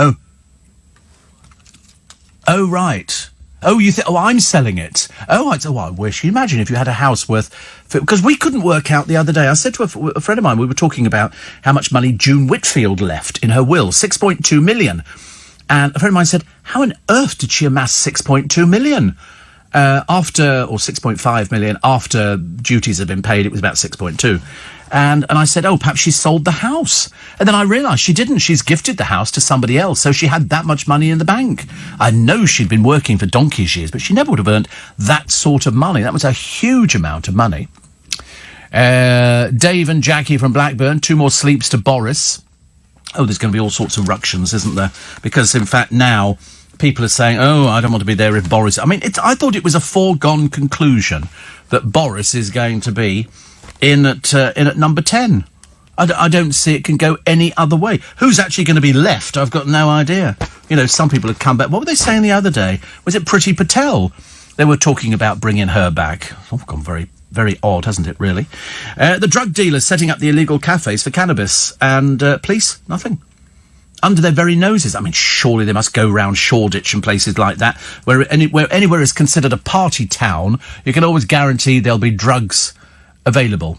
Oh. Oh, right. Oh, I'm selling it. Oh, I wish. You imagine if you had a house worth... Because we couldn't work out the other day. I said to a friend of mine, we were talking about how much money June Whitfield left in her will, 6.2 million. And a friend of mine said, how on earth did she amass 6.2 million? Or 6.5 million after duties had been paid, it was about 6.2. And I said, oh, perhaps she sold the house. And then I realised she didn't. She's gifted the house to somebody else, so she had that much money in the bank. I know she'd been working for donkey's years, but she never would have earned that sort of money. That was a huge amount of money. Dave and Jackie from Blackburn, 2 more sleeps to Boris. Oh, there's going to be all sorts of ructions, isn't there? Because, in fact, now people are saying, oh, I don't want to be there if Boris... I mean, I thought it was a foregone conclusion that Boris is going to be in at number 10. I don't see it can go any other way. Who's actually going to be left? I've got no idea. You know, some people have come back. What were they saying the other day? Was it Priti Patel? They were talking about bringing her back. Oh, gone very, very odd, hasn't it, really? The drug dealers setting up the illegal cafes for cannabis. And police, nothing. Under their very noses. I mean, surely they must go round Shoreditch and places like that, where anywhere is considered a party town, you can always guarantee there'll be drugs available.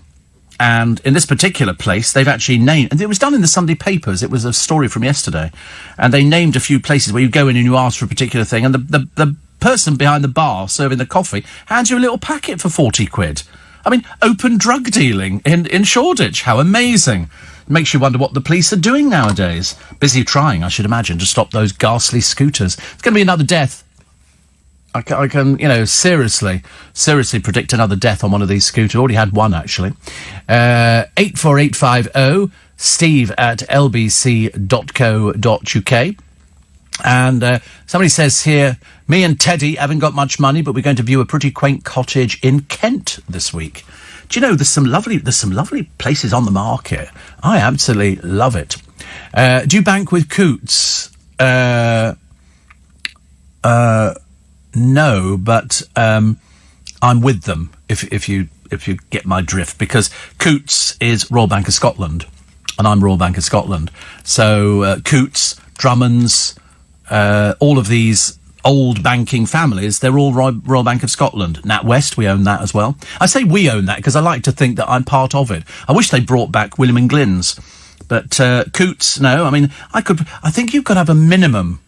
And in this particular place, they've actually named... And it was done in the Sunday papers. It was a story from yesterday. And they named a few places where you go in and you ask for a particular thing, and the person behind the bar serving the coffee hands you a little packet for 40 quid. I mean, open drug dealing in Shoreditch. How amazing. Makes you wonder what the police are doing nowadays. Busy trying, I should imagine, to stop those ghastly scooters. It's going to be another death. I can, seriously predict another death on one of these scooters. Already had one, actually. 84850, steve@lbc.co.uk. And somebody says here, me and Teddy haven't got much money, but we're going to view a pretty quaint cottage in Kent this week. Do you know, there's some lovely places on the market. I absolutely love it. Do you bank with Coutts? No, but I'm with them if you get my drift, because Coutts is Royal Bank of Scotland, and I'm Royal Bank of Scotland. So Coutts, Drummonds, all of these old banking families, they're all Royal Bank of Scotland. NatWest, we own that as well. I say we own that because I like to think that I'm part of it. I wish they brought back William and Glyn's, but Coutts, no. I mean, I think you've got to have a minimum.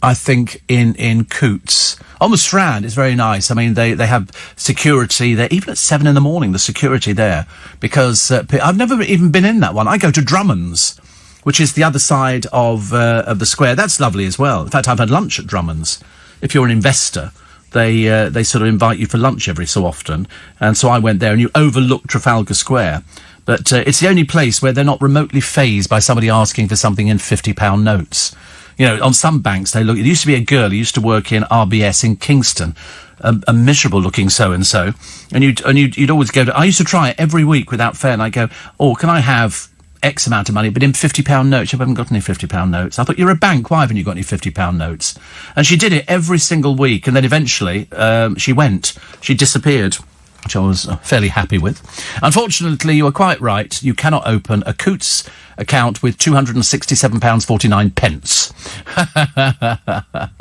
I think in Coutts on the Strand is very nice. I mean, they have security there even at 7 a.m. The security there, because I've never even been in that one. I go to Drummonds, which is the other side of the square. That's lovely as well. In fact, I've had lunch at Drummonds. If you're an investor, they sort of invite you for lunch every so often, and so I went there, and you overlook Trafalgar Square. But it's the only place where they're not remotely fazed by somebody asking for something in £50 notes. On some banks, they look. It used to be a girl who used to work in RBS in Kingston, a miserable-looking so-and-so, and you'd always go to. I used to try it every week without fail, and I go, "Oh, can I have X amount of money, but in £50 notes?" "You haven't got any £50 notes." I thought, "You're a bank. Why haven't you got any £50 notes?" And she did it every single week, and then eventually she went. She disappeared, which I was fairly happy with. Unfortunately, you are quite right. You cannot open a Coutts account with £267.49.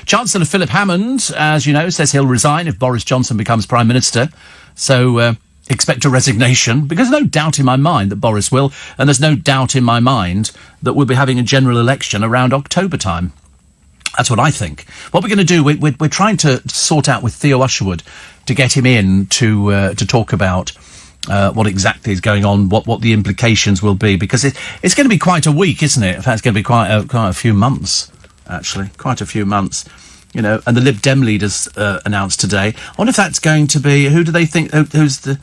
Chancellor Philip Hammond, as you know, says he'll resign if Boris Johnson becomes Prime Minister. So expect a resignation, because there's no doubt in my mind that Boris will, and there's no doubt in my mind that we'll be having a general election around October time. That's what I think. What we're going to do, we're trying to sort out with Theo Usherwood to get him in to talk about what exactly is going on, what the implications will be, because it's going to be quite a week, isn't it? In fact, it's going to be quite a few months, actually, quite a few months. And the Lib Dem leaders announced today. I wonder if that's going to be, who do they think, who's the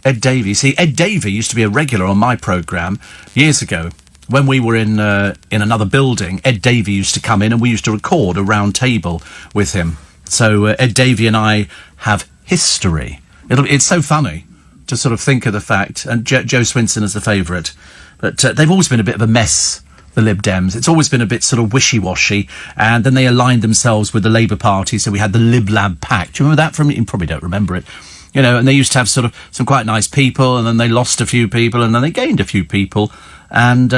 Ed Davey? See, Ed Davey used to be a regular on my programme years ago. When we were in another building, Ed Davey used to come in, and we used to record a round table with him. So Ed Davey and I have history. It's so funny to sort of think of the fact, and Joe Swinson is the favourite, but they've always been a bit of a mess, the Lib Dems. It's always been a bit sort of wishy-washy, and then they aligned themselves with the Labour Party, so we had the Lib Lab Pact. Do you remember that from? You probably don't remember it. And they used to have sort of some quite nice people, and then they lost a few people, and then they gained a few people, and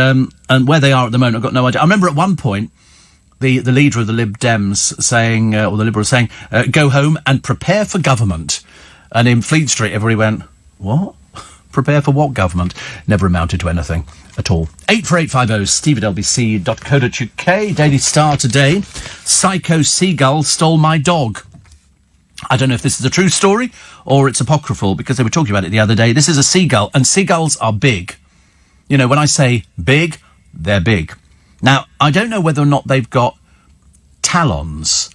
where they are at the moment, I've got no idea. I remember at one point, the leader of the Lib Dems saying, or the Liberals saying, go home and prepare for government. And in Fleet Street, everybody went, what? Prepare for what government? Never amounted to anything at all. 84850 steve@lbc.co.uk. Daily Star today. Psycho seagull stole my dog. I don't know if this is a true story or it's apocryphal, because they were talking about it the other day. This is a seagull, and seagulls are big. When I say big, they're big. Now, I don't know whether or not they've got talons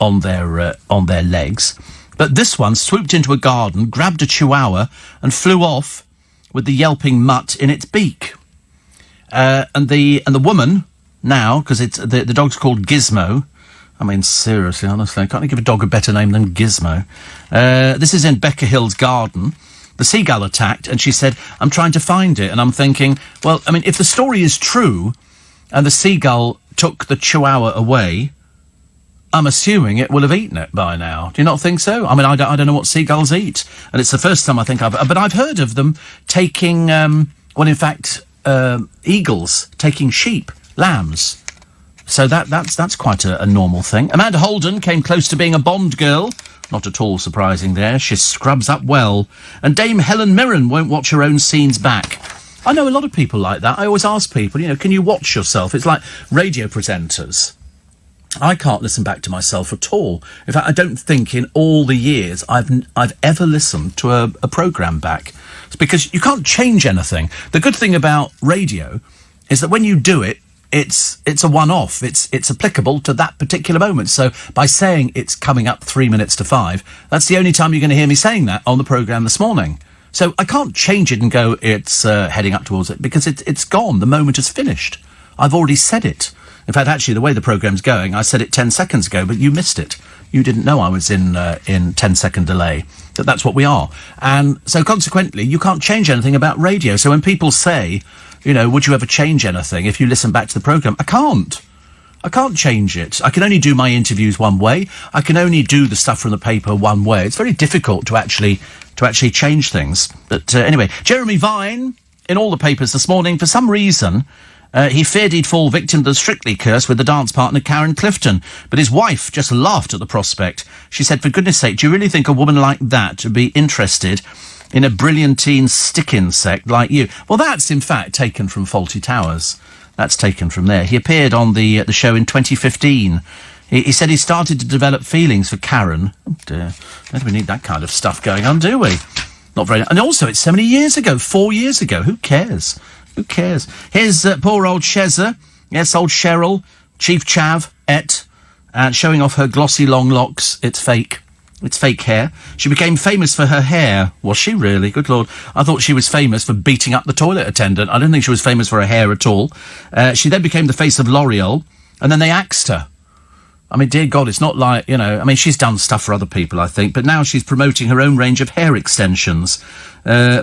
on their legs, but this one swooped into a garden, grabbed a chihuahua, and flew off with the yelping mutt in its beak. And the woman now, because the dog's called Gizmo. I mean, seriously, honestly, can't you give a dog a better name than Gizmo? This is in Becca Hill's garden. The seagull attacked, and she said, I'm trying to find it. And I'm thinking, well, I mean, if the story is true, and the seagull took the chihuahua away, I'm assuming it will have eaten it by now. Do you not think so? I mean, I don't know what seagulls eat, and it's the first time I think but I've heard of them taking, eagles taking sheep, lambs. So that's quite a normal thing. Amanda Holden came close to being a Bond girl. Not at all surprising there. She scrubs up well. And Dame Helen Mirren won't watch her own scenes back. I know a lot of people like that. I always ask people, can you watch yourself? It's like radio presenters. I can't listen back to myself at all. In fact, I don't think in all the years I've ever listened to a programme back. It's because you can't change anything. The good thing about radio is that when you do it, it's a one-off. It's applicable to that particular moment. So by saying it's coming up 3 minutes to 5, that's the only time you're going to hear me saying that on the programme this morning. So I can't change it and go, it's heading up towards it, because it's gone. The moment is finished. I've already said it. In fact, actually, the way the programme's going, I said it 10 seconds ago, but you missed it. You didn't know I was in 10-second delay. That's what we are. And so consequently, you can't change anything about radio. So when people say, you know, would you ever change anything if you listen back to the programme? I can't. I can't change it. I can only do my interviews one way. I can only do the stuff from the paper one way. It's very difficult to actually change things. But anyway, Jeremy Vine, in all the papers this morning, for some reason, he feared he'd fall victim to the Strictly curse with the dance partner Karen Clifton, but his wife just laughed at the prospect. She said, for goodness sake, do you really think a woman like that would be interested in a brilliantine stick insect like you? Well, that's, in fact, taken from Fawlty Towers. That's taken from there. He appeared on the show in 2015. He said he started to develop feelings for Karen. Oh, dear. Don't we need that kind of stuff going on, do we? Not very... And also, it's so many years ago, 4 years ago. Who cares? Who cares? Here's poor old Shezza. Yes, old Cheryl, Chief Chav, showing off her glossy long locks. It's fake. It's fake hair. She became famous for her hair. Was she really? Good Lord. I thought she was famous for beating up the toilet attendant. I didn't think she was famous for her hair at all. She then became the face of L'Oreal, and then they axed her. I mean, dear God, it's not like, you know, I mean, she's done stuff for other people, I think, but now she's promoting her own range of hair extensions,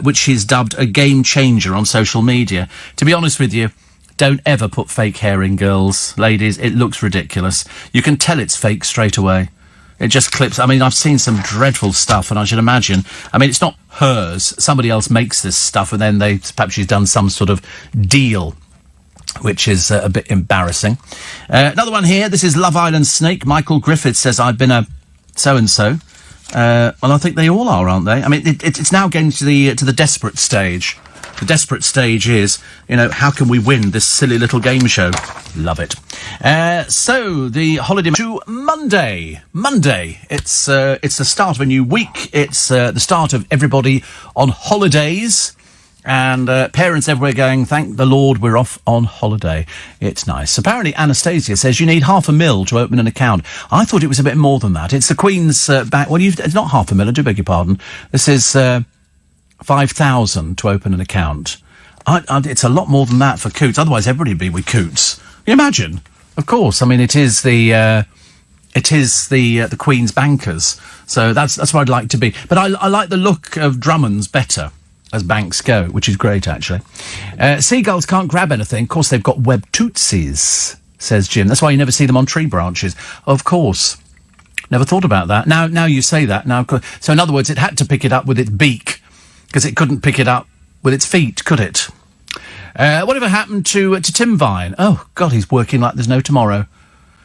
which she's dubbed a game changer on social media. To be honest with you, don't ever put fake hair in, girls. Ladies, it looks ridiculous. You can tell it's fake straight away. It just clips. I mean, I've seen some dreadful stuff, and I should imagine, I mean, it's not hers. Somebody else makes this stuff, and then perhaps she's done some sort of deal, which is a bit embarrassing. Another one here. This is Love Island Snake. Michael Griffith says, I've been a so-and-so. Well, I think they all are, aren't they? I mean, it's now getting to the desperate stage. The desperate stage is, you know, how can we win this silly little game show? Love it. So, the holiday to Monday. Monday. It's the start of a new week. It's the start of everybody on holidays. And parents everywhere going, thank the Lord we're off on holiday. It's nice. Apparently, Anastasia says you need £500,000 to open an account. I thought it was a bit more than that. It's the Queen's back... Well, it's not £500,000, I do beg your pardon. This is 5,000 to open an account. It's a lot more than that for Coots. Otherwise, everybody would be with Coots. Can you imagine? Of course. I mean, it is the Queen's bankers. So that's where I'd like to be. But I like the look of Drummond's better, as banks go, which is great, actually. Seagulls can't grab anything. Of course, they've got web tootsies, says Jim. That's why you never see them on tree branches. Of course. Never thought about that. Now you say that. So in other words, it had to pick it up with its beak, because it couldn't pick it up with its feet, could it? Whatever happened to Tim Vine? Oh, God, he's working like there's no tomorrow.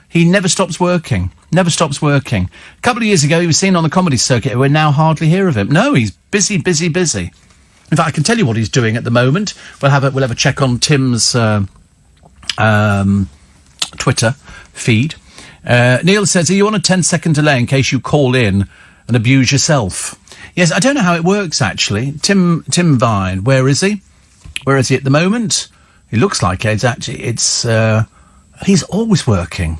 He never stops working. Never stops working. A couple of years ago, he was seen on the comedy circuit. We now hardly hear of him. No, he's busy. In fact, I can tell you what he's doing at the moment. We'll have a check on Tim's Twitter feed. Neil says, are you on a 10-second delay in case you call in and abuse yourself? Yes, I don't know how it works, actually. Tim Vine, where is he? Where is he at the moment? He looks like he's always working.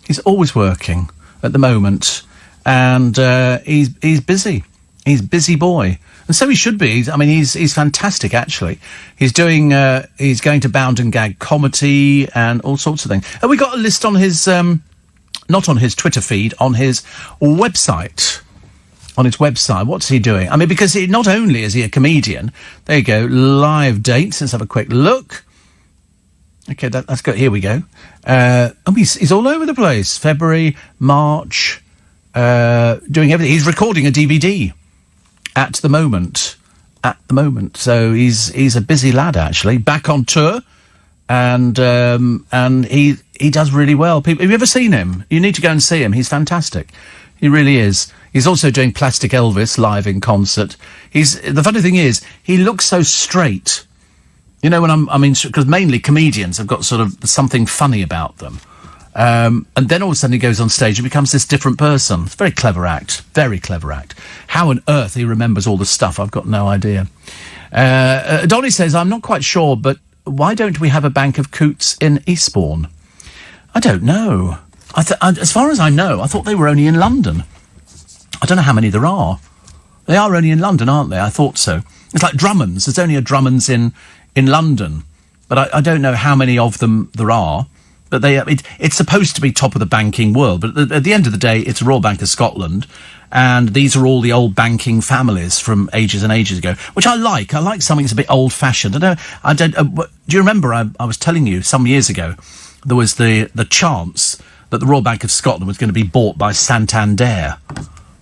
He's always working at the moment. And he's busy. He's a busy boy. And so he should be. He's fantastic, actually. He's going to Bound and Gag comedy and all sorts of things. And we got a list on his, not on his Twitter feed, on his website. On his website. What's he doing? I mean, because not only is he a comedian, there you go, live dates. Let's have a quick look. Okay, that's good. Here we go. He's all over the place. February, March, doing everything. He's recording a DVD. At the moment. So he's a busy lad, actually. Back on tour, and he does really well. People, have you ever seen him? You need to go and see him. He's fantastic. He really is. He's also doing Plastic Elvis live in concert. The funny thing is, he looks so straight. You know, because mainly comedians have got sort of something funny about them. And then all of a sudden he goes on stage and becomes this different person. It's a very clever act. Very clever act. How on earth he remembers all the stuff, I've got no idea. Donny says, I'm not quite sure, but why don't we have a bank of Coots in Eastbourne? I don't know. As far as I know, I thought they were only in London. I don't know how many there are. They are only in London, aren't they? I thought so. It's like Drummonds. There's only a Drummonds in London. But I don't know how many of them there are. But it's supposed to be top of the banking world. But at the end of the day, it's Royal Bank of Scotland. And these are all the old banking families from ages and ages ago, which I like. I like something that's a bit old-fashioned. Do you remember I was telling you some years ago there was the chance that the Royal Bank of Scotland was going to be bought by Santander?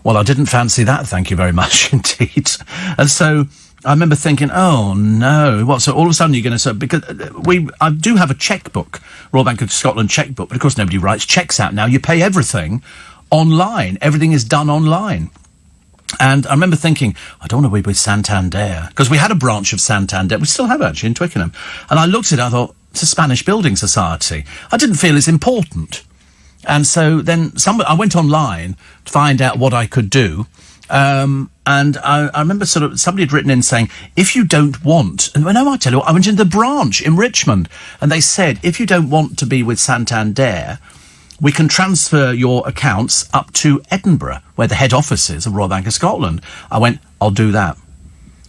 Well, I didn't fancy that, thank you very much indeed. And so I remember thinking, oh no, what? So all of a sudden you're going to because I do have a chequebook, Royal Bank of Scotland chequebook, but of course nobody writes cheques out now. You pay everything online. Everything is done online. And I remember thinking, I don't want to be with Santander, because we had a branch of Santander. We still have, actually, in Twickenham. And I looked at it, I thought, it's a Spanish building society. I didn't feel as important. And so then I went online to find out what I could do. And I remember somebody had written in saying, if you don't want, and no, I tell you what, I went into the branch in Richmond, and they said, if you don't want to be with Santander, we can transfer your accounts up to Edinburgh, where the head office is of Royal Bank of Scotland. I went, I'll do that.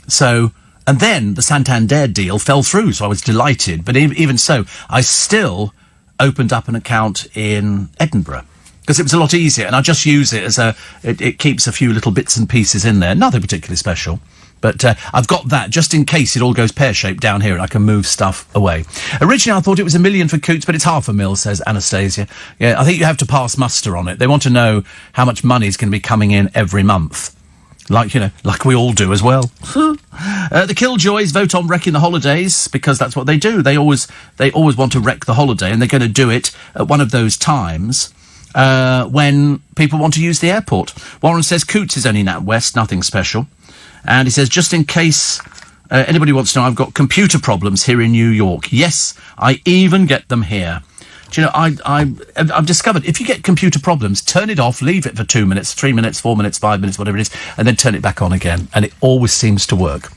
So, and then the Santander deal fell through, so I was delighted. But even so, I still opened up an account in Edinburgh, because it was a lot easier, and I just use it as it keeps a few little bits and pieces in there. Nothing particularly special. But I've got that just in case it all goes pear-shaped down here and I can move stuff away. Originally, I thought it was $1 million for Coots, but it's $500,000, says Anastasia. Yeah, I think you have to pass muster on it. They want to know how much money is going to be coming in every month. Like we all do as well. The Killjoys vote on wrecking the holidays, because that's what they do. They always want to wreck the holiday, and they're going to do it at one of those times when people want to use the airport. Warren says Coots is only NatWest, nothing special. And he says, just in case anybody wants to know, I've got computer problems here in New York. Yes, I even get them here. Do you know, I've discovered if you get computer problems, turn it off, leave it for 2 minutes, 3 minutes, 4 minutes, 5 minutes, whatever it is, and then turn it back on again. And it always seems to work.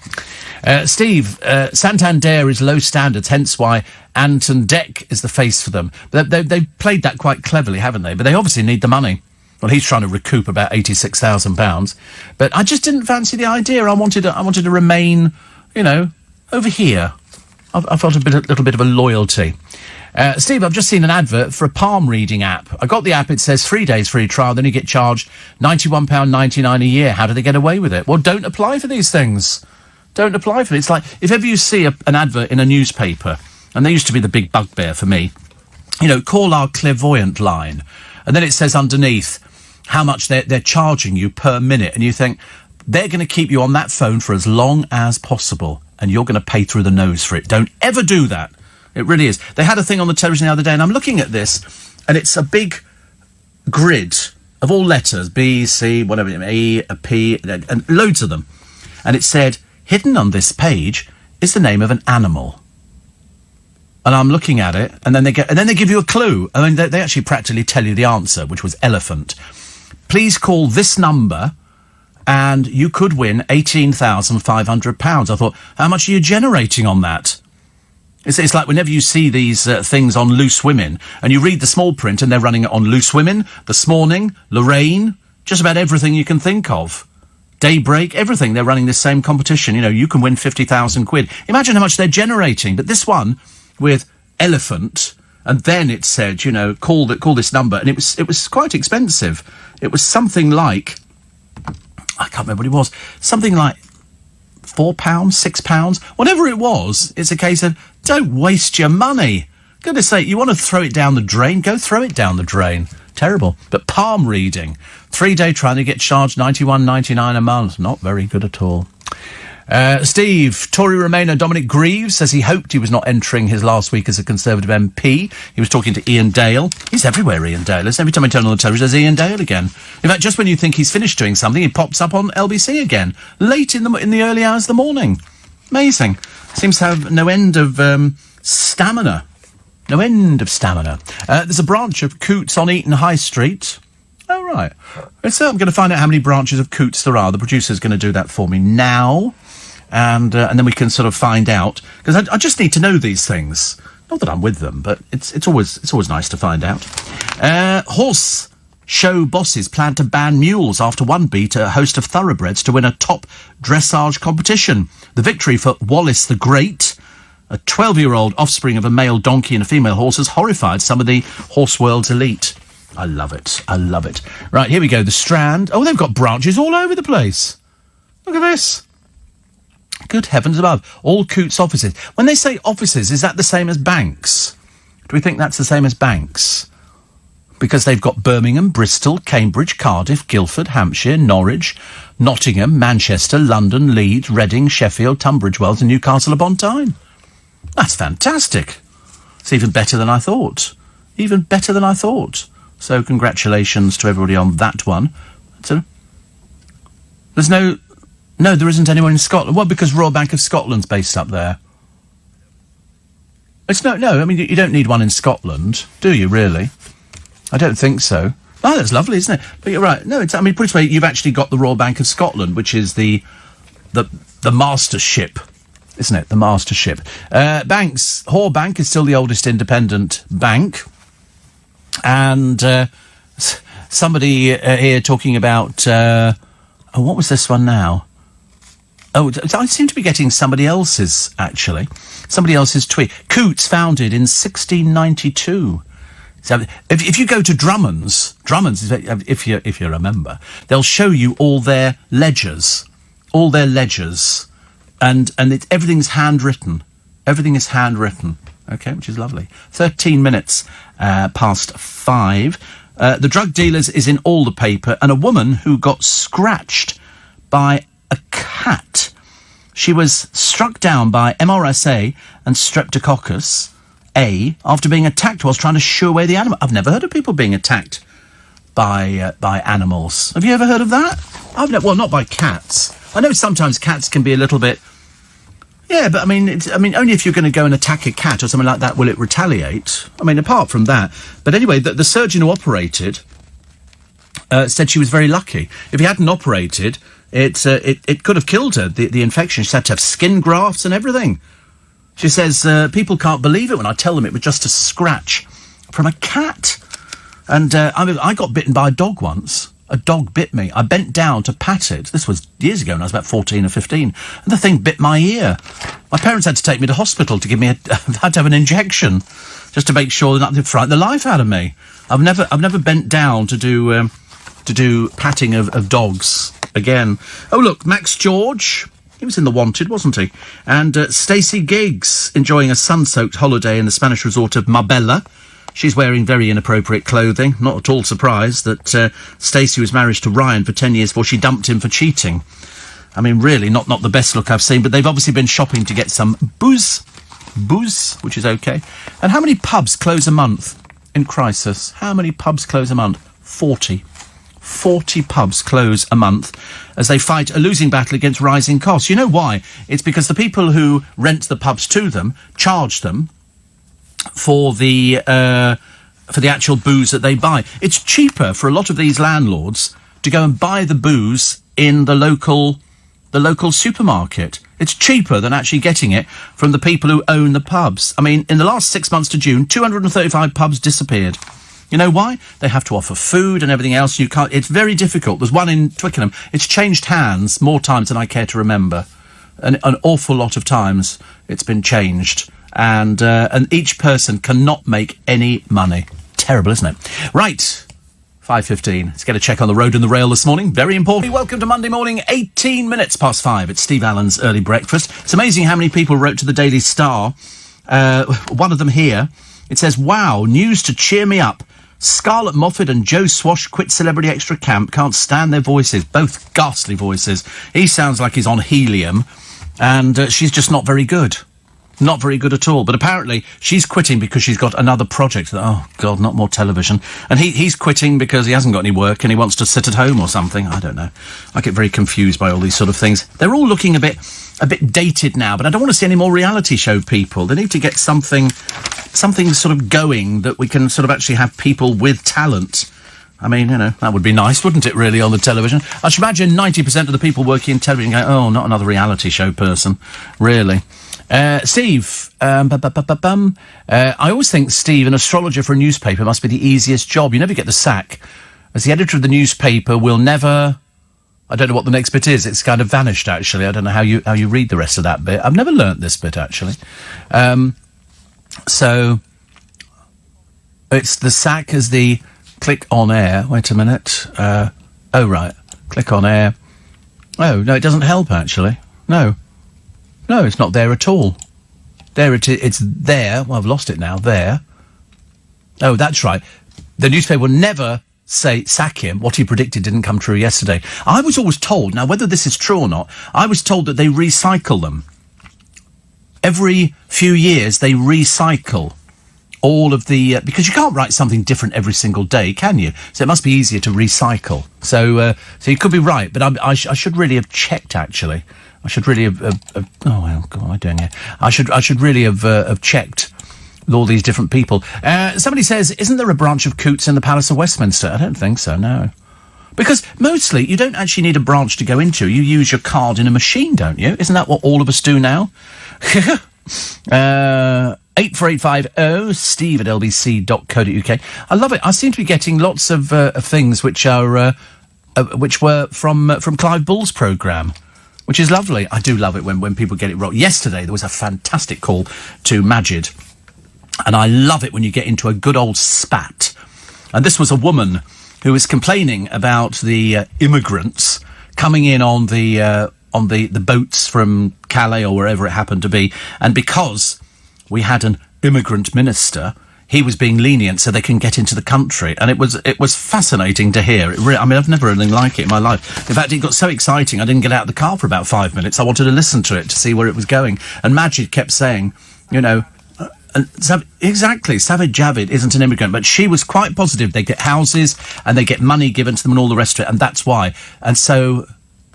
Steve, Santander is low standards, hence why Anton Deck is the face for them. They've played that quite cleverly, haven't they? But they obviously need the money. Well, he's trying to recoup about £86,000, but I just didn't fancy the idea. I wanted to remain, over here. I felt a little bit of a loyalty. Steve, I've just seen an advert for a palm reading app. I got the app. It says 3 days free trial. Then you get charged £91.99 a year. How do they get away with it? Well, don't apply for these things. Don't apply for it. It's like if ever you see an advert in a newspaper, and they used to be the big bugbear for me. Call our clairvoyant line, and then it says underneath how much they're charging you per minute, and you think they're going to keep you on that phone for as long as possible, and you're going to pay through the nose for it. Don't ever do that. It really is. They had a thing on the television the other day, and I'm looking at this, and it's a big grid of all letters, B, C, whatever, E, a P, and loads of them. And it said, hidden on this page is the name of an animal. And I'm looking at it, and then they give you a clue. I mean, they actually practically tell you the answer, which was elephant. Please call this number, and you could win £18,500. I thought, how much are you generating on that? It's like whenever you see these things on Loose Women, and you read the small print, and they're running it on Loose Women, This Morning, Lorraine, just about everything you can think of. Daybreak, everything. They're running this same competition. You can win 50,000 quid. Imagine how much they're generating. But this one with elephant, and then it said, call this number, and it was quite expensive. It was something like, I can't remember what it was, something like £4, £6, whatever it was. It's a case of, don't waste your money. Goodness sake, you want to throw it down the drain? Go throw it down the drain. Terrible. But palm reading, 3-day trial, you get charged $91.99 a month. Not very good at all. Steve, Tory Remainer Dominic Greaves says he hoped he was not entering his last week as a Conservative MP. He was talking to Ian Dale. He's everywhere, Ian Dale. Every time I turn on the television, there's Ian Dale again. In fact, just when you think he's finished doing something, he pops up on LBC again, late in the early hours of the morning. Amazing. Seems to have no end of stamina. No end of stamina. There's a branch of Coots on Eaton High Street. Oh, right. So I'm going to find out how many branches of Coots there are. The producer's going to do that for me now. And then we can sort of find out. Because I just need to know these things. Not that I'm with them, but it's always nice to find out. Horse show bosses plan to ban mules after one beat a host of thoroughbreds to win a top dressage competition. The victory for Wallace the Great, a 12-year-old offspring of a male donkey and a female horse, has horrified some of the horse world's elite. I love it. I love it. Right, here we go. The Strand. Oh, they've got branches all over the place. Look at this. Good heavens above. All Coots offices. When they say offices, is that the same as banks? Do we think that's the same as banks? Because they've got Birmingham, Bristol, Cambridge, Cardiff, Guildford, Hampshire, Norwich, Nottingham, Manchester, London, Leeds, Reading, Sheffield, Tunbridge Wells and Newcastle upon Tyne. That's fantastic. It's even better than I thought. Even better than I thought. So congratulations to everybody on that one. So, there's no, there isn't anyone in Scotland. Well, because Royal Bank of Scotland's based up there. It's no, I mean, you don't need one in Scotland, do you, really? I don't think so. Oh, that's lovely, isn't it? But you're right. No, I mean, put it this way, you've actually got the Royal Bank of Scotland, which is the mastership, isn't it? The mastership. Banks. Hoare Bank is still the oldest independent bank. And somebody here talking about... what was this one now? Oh, I seem to be getting somebody else's, actually. Somebody else's tweet. Coots founded in 1692. So if you go to Drummond's, if you remember, they'll show you all their ledgers. And everything's handwritten. Everything is handwritten. Okay, which is lovely. 13 minutes past 5. The drug dealers is in all the paper, and a woman who got scratched by a cat. She was struck down by MRSA and Streptococcus A after being attacked whilst trying to shoo away the animal. I've never heard of people being attacked by animals. Have you ever heard of that? Well, not by cats. I know sometimes cats can be a little bit... Yeah, but I mean, only if you're going to go and attack a cat or something like that will it retaliate. I mean, apart from that. But anyway, the surgeon who operated said she was very lucky. If he hadn't operated, it could have killed her, the infection. She had to have skin grafts and everything. She says, people can't believe it when I tell them it was just a scratch from a cat. And I got bitten by a dog once. A dog bit me. I bent down to pat it. This was years ago when I was about 14 or 15. And the thing bit my ear. My parents had to take me to hospital to give me had to have an injection just to make sure that nothing frightened the life out of me. I've never bent down to do patting of dogs again. Oh, look, Max George. He was in The Wanted, wasn't he? And Stacey Giggs enjoying a sun-soaked holiday in the Spanish resort of Marbella. She's wearing very inappropriate clothing. Not at all surprised that Stacey was married to Ryan for 10 years before she dumped him for cheating. I mean, really, not the best look I've seen, but they've obviously been shopping to get some booze, which is okay. And how many pubs close a month in crisis? How many pubs close a month? 40. 40 pubs close a month as they fight a losing battle against rising costs. You know why? It's because the people who rent the pubs to them charge them for the actual booze that they buy. It's cheaper for a lot of these landlords to go and buy the booze in the local supermarket. It's cheaper than actually getting it from the people who own the pubs. I mean, in the last 6 months to June, 235 pubs disappeared. You know why? They have to offer food and everything else. You can't. It's very difficult. There's one in Twickenham. It's changed hands more times than I care to remember. An awful lot of times it's been changed. And each person cannot make any money. Terrible, isn't it? Right, 5:15. Let's get a check on the road and the rail this morning. Very important. Welcome to Monday morning, 18 minutes past 5. It's Steve Allen's Early Breakfast. It's amazing how many people wrote to the Daily Star. One of them here. It says, wow, news to cheer me up. Scarlett Moffat and Joe Swash quit Celebrity Extra Camp. Can't stand their voices. Both ghastly voices. He sounds like he's on helium. And she's just not very good. Not very good at all. But apparently she's quitting because she's got another project. Oh, God, not more television. And he's quitting because he hasn't got any work and he wants to sit at home or something. I don't know. I get very confused by all these sort of things. They're all looking a bit dated now, but I don't want to see any more reality show people. They need to get something something sort of going that we can sort of actually have people with talent. I mean, that would be nice, wouldn't it, really, on the television? I should imagine 90% of the people working in television go, oh, not another reality show person, really. Steve, I always think, Steve, an astrologer for a newspaper must be the easiest job. You never get the sack. As the editor of the newspaper, will never... I don't know what the next bit is. It's kind of vanished, actually. I don't know how you read the rest of that bit. I've never learnt this bit, actually. So, it's the sack as the... Click on air. Wait a minute. Oh, right. Click on air. Oh, no, it doesn't help, actually. No, it's not there at all. There it's there. Well, I've lost it now. There. Oh, that's right. The newspaper will never say sack him. What he predicted didn't come true yesterday. I was always told, now whether this is true or not, I was told that they recycle them. Every few years they recycle all of the... because you can't write something different every single day, can you? So it must be easier to recycle. So you could be right, but I should really have checked, actually. I should really have... oh, well, what am I doing here? I should really have checked with all these different people. Somebody says, isn't there a branch of Coots in the Palace of Westminster? I don't think so, no. Because mostly, you don't actually need a branch to go into. You use your card in a machine, don't you? Isn't that what all of us do now? 84850 steve at lbc.co.uk. I love it. I seem to be getting lots of things which are which were from Clive Bull's programme, which is lovely. I do love it when people get it wrong. Yesterday there was a fantastic call to Majid, and I love it when you get into a good old spat. And this was a woman who was complaining about the immigrants coming in on the boats from Calais or wherever it happened to be, and because we had an immigrant minister, he was being lenient so they can get into the country. And it was fascinating to hear. I've never heard anything like it in my life. In fact, it got so exciting I didn't get out of the car for about 5 minutes. I wanted to listen to it to see where it was going. And Majid kept saying, exactly, Sajid Javid isn't an immigrant, but she was quite positive they get houses and they get money given to them and all the rest of it, and that's why. And so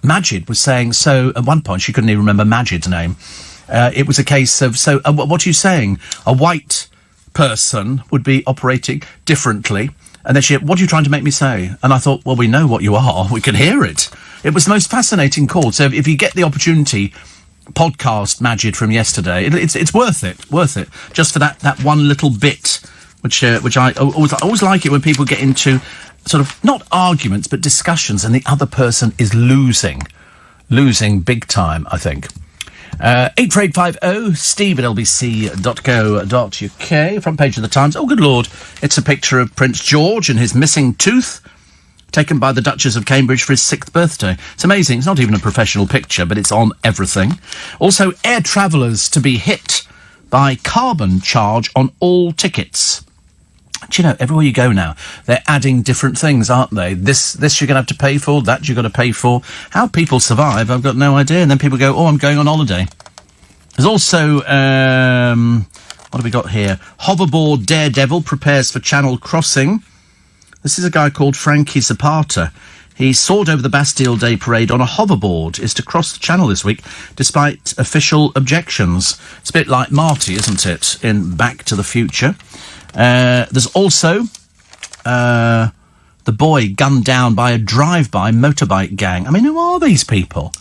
Majid was saying, so at one point she couldn't even remember Majid's name. It was a case of, what are you saying? A white person would be operating differently. And then what are you trying to make me say? And I thought, well, we know what you are. We can hear it. It was the most fascinating call. So if you get the opportunity, podcast Majid from yesterday, it's worth it. Just for that one little bit, which I always like it when people get into sort of, not arguments, but discussions, and the other person is losing big time, I think. 84850 steve at lbc.co.uk. Front page of the Times. Oh, good Lord. It's a picture of Prince George and his missing tooth, taken by the Duchess of Cambridge for his 6th birthday. It's amazing. It's not even a professional picture, but it's on everything. Also, air travellers to be hit by carbon charge on all tickets. Do you know, everywhere you go now, they're adding different things, aren't they? This you're going to have to pay for, that you're going to pay for. How people survive, I've got no idea. And then people go, oh, I'm going on holiday. There's also, what have we got here? Hoverboard daredevil prepares for Channel crossing. This is a guy called Frankie Zapata. He soared over the Bastille Day parade on a hoverboard, is to cross the Channel this week, despite official objections. It's a bit like Marty, isn't it, in Back to the Future. There's also the boy gunned down by a drive-by motorbike gang. I mean, who are these people?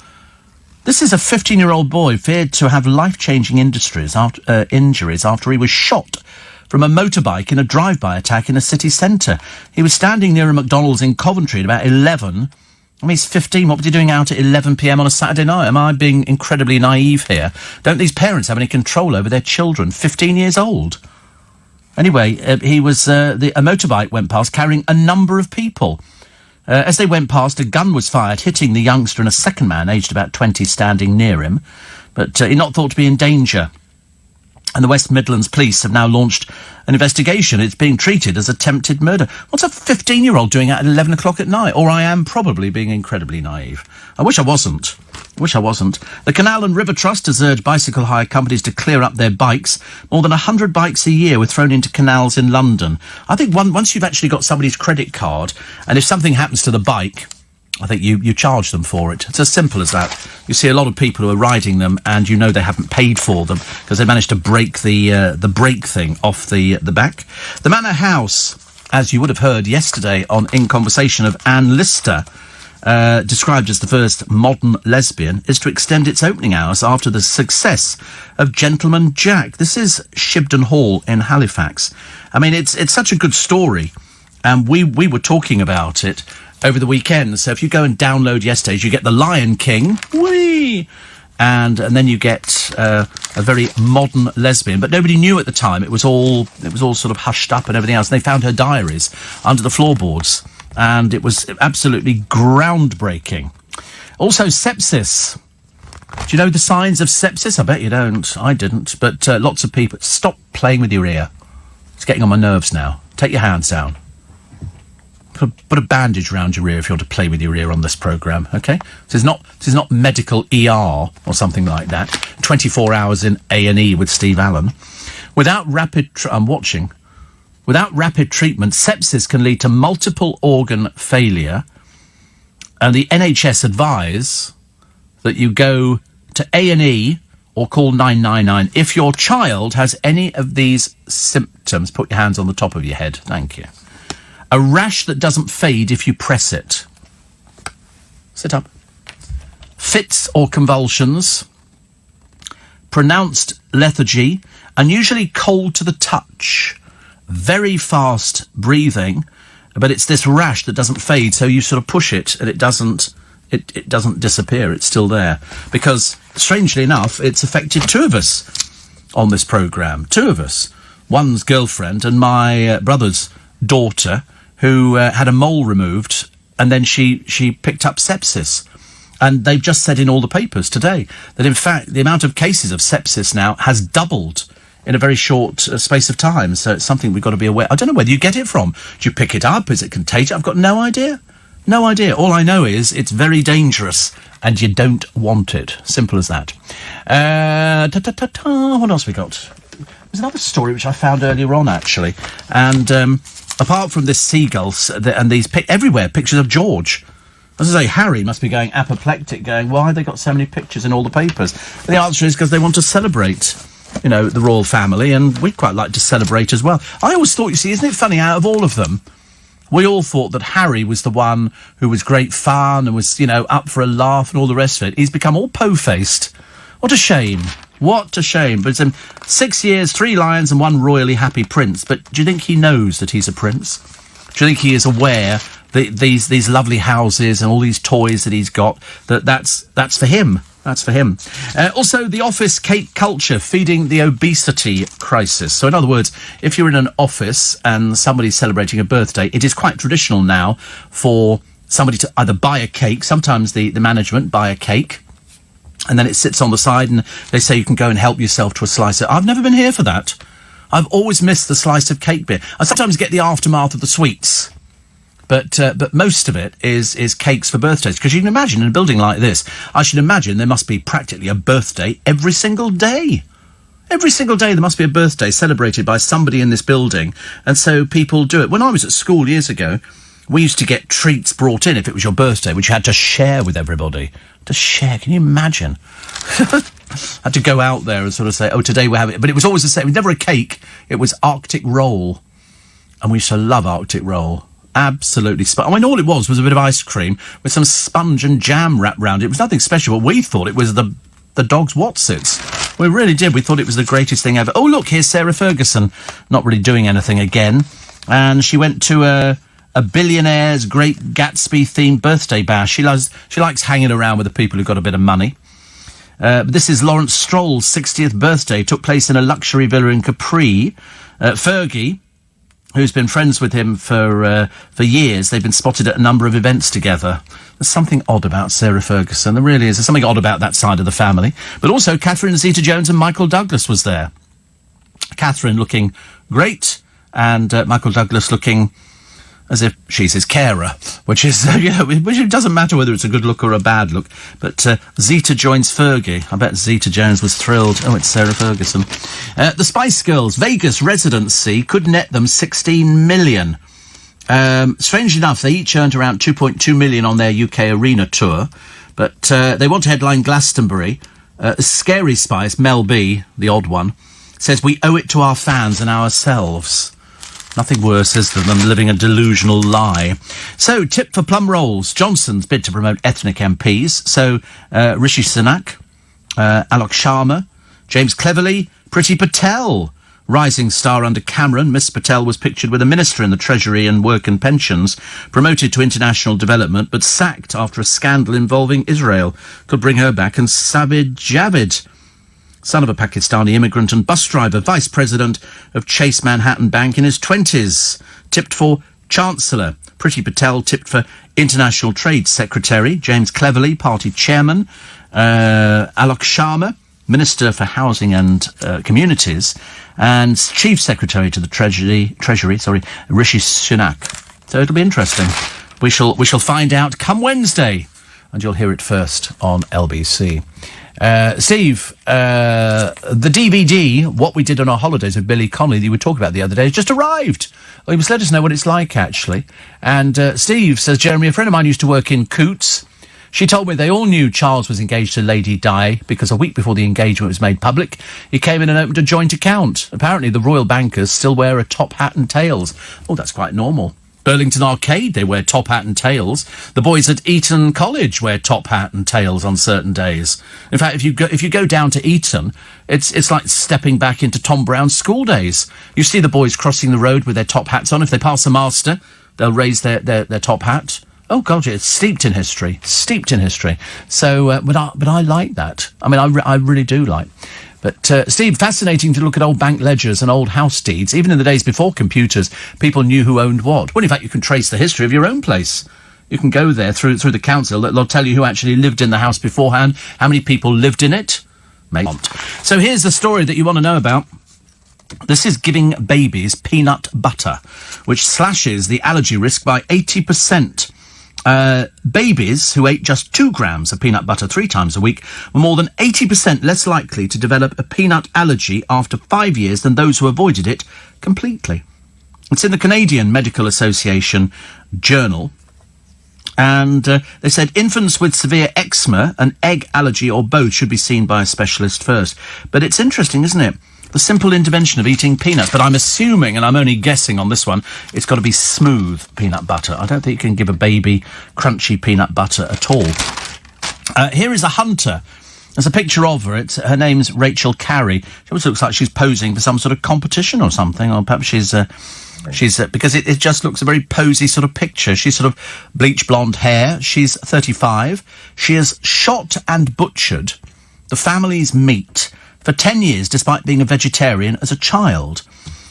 This is a 15-year-old boy feared to have life-changing injuries after he was shot from a motorbike in a drive-by attack in a city centre. He was standing near a McDonald's in Coventry at about 11. I mean, he's 15. What was he doing out at 11 p.m. on a Saturday night? Am I being incredibly naive here? Don't these parents have any control over their children? 15 years old. Anyway, a motorbike went past carrying a number of people. As they went past, a gun was fired, hitting the youngster and a second man, aged about 20, standing near him. But he's not thought to be in danger. And the West Midlands Police have now launched an investigation. It's being treated as attempted murder. What's a 15-year-old doing at 11 o'clock at night? Or I am probably being incredibly naive. I wish I wasn't. The Canal and River Trust has urged bicycle hire companies to clear up their bikes. More than 100 bikes a year were thrown into canals in London. I think once you've actually got somebody's credit card, and if something happens to the bike, I think you charge them for it. It's as simple as that. You see a lot of people who are riding them, and you know they haven't paid for them because they managed to break the brake thing off the back. The Manor House, as you would have heard yesterday on In Conversation, of Anne Lister, described as the first modern lesbian, is to extend its opening hours after the success of Gentleman Jack. This is Shibden Hall in Halifax. I mean, it's such a good story, and we were talking about it over the weekend. So if you go and download yesterday's, you get The Lion King, whee, and then you get a very modern lesbian. But nobody knew at the time. It was all sort of hushed up and everything else. And they found her diaries under the floorboards, and it was absolutely groundbreaking. Also, sepsis. Do you know the signs of sepsis? I bet you don't. I didn't. But lots of people. Stop playing with your ear. It's getting on my nerves now. Take your hands down. Put a bandage around your ear if you want to play with your ear on this programme, OK? This is not medical ER or something like that. 24 hours in A&E with Steve Allen. Without rapid treatment, sepsis can lead to multiple organ failure, and the NHS advise that you go to A&E or call 999 if your child has any of these symptoms. Put your hands on the top of your head. Thank you. A rash that doesn't fade if you press it. Sit up. Fits or convulsions. Pronounced lethargy. Unusually cold to the touch. Very fast breathing. But it's this rash that doesn't fade, so you sort of push it and it doesn't disappear. It's still there. Because, strangely enough, it's affected two of us on this programme. Two of us. One's girlfriend and my brother's daughter, who had a mole removed, and then she picked up sepsis. And they've just said in all the papers today that, in fact, the amount of cases of sepsis now has doubled in a very short space of time. So it's something we've got to be aware. I don't know where you get it from. Do you pick it up? Is it contagious? I've got no idea. No idea. All I know is it's very dangerous and you don't want it. Simple as that. What else we got? There's another story which I found earlier on, actually. And apart from this seagulls and these everywhere pictures of George. As I say, Harry must be going apoplectic, going, why have they got so many pictures in all the papers? And the answer is because they want to celebrate, the royal family, and we'd quite like to celebrate as well. I always thought, you see, isn't it funny, out of all of them, we all thought that Harry was the one who was great fun and was, up for a laugh and all the rest of it. He's become all po-faced. What a shame. What a shame. But it's 6 years, 3 lions and 1 royally happy prince. But do you think he knows that he's a prince? Do you think he is aware that these lovely houses and all these toys that he's got, that's for him? That's for him. Also, the office cake culture feeding the obesity crisis. So in other words, if you're in an office and somebody's celebrating a birthday, it is quite traditional now for somebody to either buy a cake, sometimes the management buy a cake, and then it sits on the side and they say you can go and help yourself to a slice. I've never been here for that. I've always missed the slice of cake bit. I sometimes get the aftermath of the sweets. But most of it is cakes for birthdays. Because you can imagine, in a building like this, I should imagine there must be practically a birthday every single day. Every single day there must be a birthday celebrated by somebody in this building. And so people do it. When I was at school years ago, we used to get treats brought in if it was your birthday, which you had to share with everybody. To share, can you imagine? Had to go out there and sort of say, oh, today we're having it. But it was always the same. It was never a cake. It was Arctic roll. And we used to love Arctic roll. Absolutely. I mean, all it was a bit of ice cream with some sponge and jam wrapped around it. It was nothing special, but we thought it was the dog's Wotsits. We really did. We thought it was the greatest thing ever. Oh, look, here's Sarah Ferguson. Not really doing anything again. And she went to a billionaire's Great Gatsby-themed birthday bash. She likes hanging around with the people who've got a bit of money. But this is Lawrence Stroll's 60th birthday. It took place in a luxury villa in Capri. Fergie, who's been friends with him for years, they've been spotted at a number of events together. There's something odd about Sarah Ferguson. There really is. There's something odd about that side of the family. But also, Catherine Zeta-Jones and Michael Douglas was there. Catherine looking great, and Michael Douglas looking as if she's his carer, which is, which it doesn't matter whether it's a good look or a bad look. But Zeta joins Fergie. I bet Zeta-Jones was thrilled. Oh, it's Sarah Ferguson. The Spice Girls' Vegas residency could net them $16 million. Strangely enough, they each earned around 2.2 million on their UK arena tour, but they want to headline Glastonbury. Scary Spice, Mel B, the odd one, says we owe it to our fans and ourselves. Nothing worse, is there, than living a delusional lie. So, tip for plum rolls. Johnson's bid to promote ethnic MPs. So, Rishi Sunak, Alok Sharma, James Cleverly, Priti Patel. Rising star under Cameron, Miss Patel was pictured with a minister in the Treasury and Work and Pensions, promoted to international development, but sacked after a scandal involving Israel. Could bring her back. And Sabid Javid, son of a Pakistani immigrant and bus driver, vice president of Chase Manhattan Bank in his 20s, tipped for Chancellor. Priti Patel tipped for International Trade Secretary. James Cleverly, party chairman. Alok Sharma, Minister for Housing and Communities, and Chief Secretary to the Treasury, Rishi Sunak. So it'll be interesting. We shall find out come Wednesday, and you'll hear it first on LBC. Steve, the DVD, What We Did on Our Holidays with Billy Connolly, that you were talking about the other day, has just arrived. Well, he must let us know what it's like, actually. And Steve says, Jeremy, a friend of mine used to work in Coots. She told me they all knew Charles was engaged to Lady Di because a week before the engagement was made public, he came in and opened a joint account. Apparently the royal bankers still wear a top hat and tails. Oh, that's quite normal. Burlington Arcade, they wear top hat and tails. The boys at Eton College wear top hat and tails on certain days. In fact, if you go down to Eton, it's like stepping back into Tom Brown's school days. You see the boys crossing the road with their top hats on. If they pass a master, they'll raise their top hat. Oh God, it's steeped in history. So, but I like that. I mean, I really do like. But Steve, fascinating to look at old bank ledgers and old house deeds. Even in the days before computers, people knew who owned what. Well, in fact, you can trace the history of your own place. You can go there through the council. They'll tell you who actually lived in the house beforehand, how many people lived in it. Maybe. So here's the story that you want to know about. This is giving babies peanut butter, which slashes the allergy risk by 80%. Babies who ate just 2 grams of peanut butter 3 times a week were more than 80% less likely to develop a peanut allergy after 5 years than those who avoided it completely. It's in the Canadian Medical Association journal. And they said infants with severe eczema, an egg allergy or both should be seen by a specialist first. But it's interesting, isn't it? The simple intervention of eating peanuts. But I'm assuming, and I'm only guessing on this one, it's got to be smooth peanut butter. I don't think you can give a baby crunchy peanut butter at all. Here is a hunter. There's a picture of her. Her name's Rachel Carey. She always looks like she's posing for some sort of competition or something, or perhaps she's because it just looks a very posy sort of picture. She's sort of bleach blonde hair. She's 35. She has shot and butchered the family's meat for 10 years, despite being a vegetarian as a child.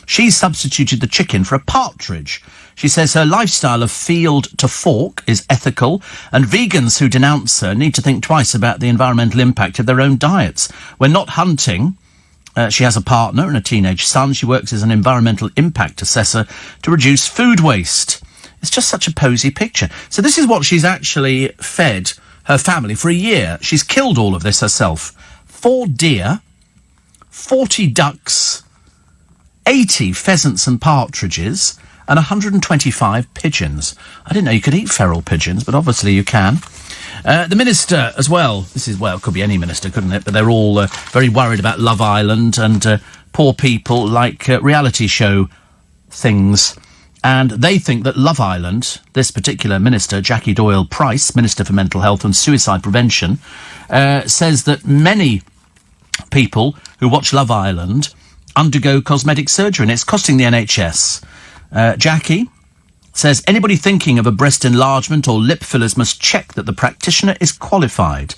She substituted the chicken for a partridge. She says her lifestyle of field to fork is ethical, and vegans who denounce her need to think twice about the environmental impact of their own diets. When not hunting, she has a partner and a teenage son. She works as an environmental impact assessor to reduce food waste. It's just such a posy picture. So this is what she's actually fed her family for a year. She's killed all of this herself. 4 deer, 40 ducks, 80 pheasants and partridges, and 125 pigeons. I didn't know you could eat feral pigeons, but obviously you can. The minister as well. It could be any minister, couldn't it? But they're all very worried about Love Island, and poor people like reality show things. And they think that Love Island, this particular minister, Jackie Doyle-Price, Minister for Mental Health and Suicide Prevention, says that many people who watch Love Island undergo cosmetic surgery, and it's costing the NHS. Jackie says anybody thinking of a breast enlargement or lip fillers must check that the practitioner is qualified,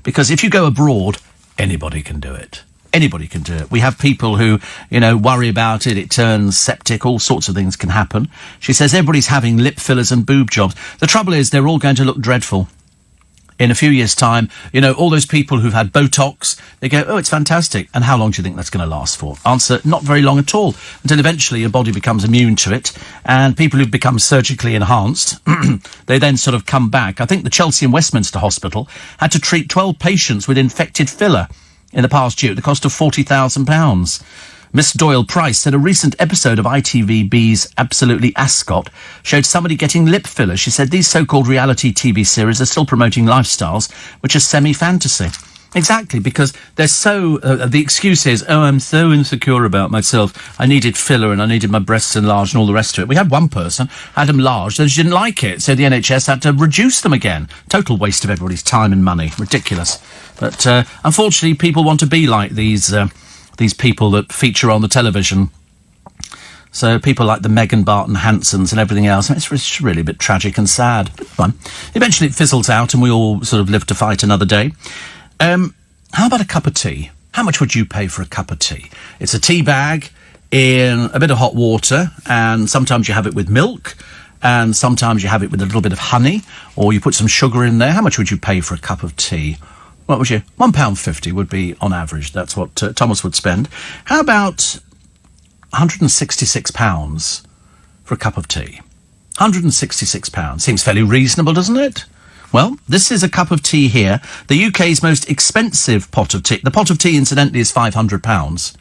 because if you go abroad, anybody can do it. Anybody can do it. We have people who, worry about it. It turns septic. All sorts of things can happen. She says everybody's having lip fillers and boob jobs. The trouble is they're all going to look dreadful. In a few years' time, all those people who've had Botox, they go, oh, it's fantastic. And how long do you think that's going to last for? Answer, not very long at all, until eventually your body becomes immune to it. And people who've become surgically enhanced, they then sort of come back. I think the Chelsea and Westminster Hospital had to treat 12 patients with infected filler in the past year at the cost of £40,000. Miss Doyle Price said a recent episode of ITVB's Absolutely Ascot showed somebody getting lip fillers. She said these so-called reality TV series are still promoting lifestyles which are semi-fantasy. Exactly, because they're so... the excuse is, oh, I'm so insecure about myself. I needed filler and I needed my breasts enlarged and all the rest of it. We had one person, had them enlarged, and she didn't like it, so the NHS had to reduce them again. Total waste of everybody's time and money. Ridiculous. But unfortunately, people want to be like these people that feature on the television. So people like the Megan Barton Hansons and everything else. It's really a bit tragic and sad, but fun. Eventually it fizzles out and we all sort of live to fight another day. How about a cup of tea? How much would you pay for a cup of tea? It's a tea bag in a bit of hot water, and sometimes you have it with milk, and sometimes you have it with a little bit of honey, or you put some sugar in there. How much would you pay for a cup of tea? What would you... £1.50 would be on average. That's what Thomas would spend. How about £166 for a cup of tea? £166. Seems fairly reasonable, doesn't it? Well, this is a cup of tea here. The UK's most expensive pot of tea. The pot of tea, incidentally, is £500.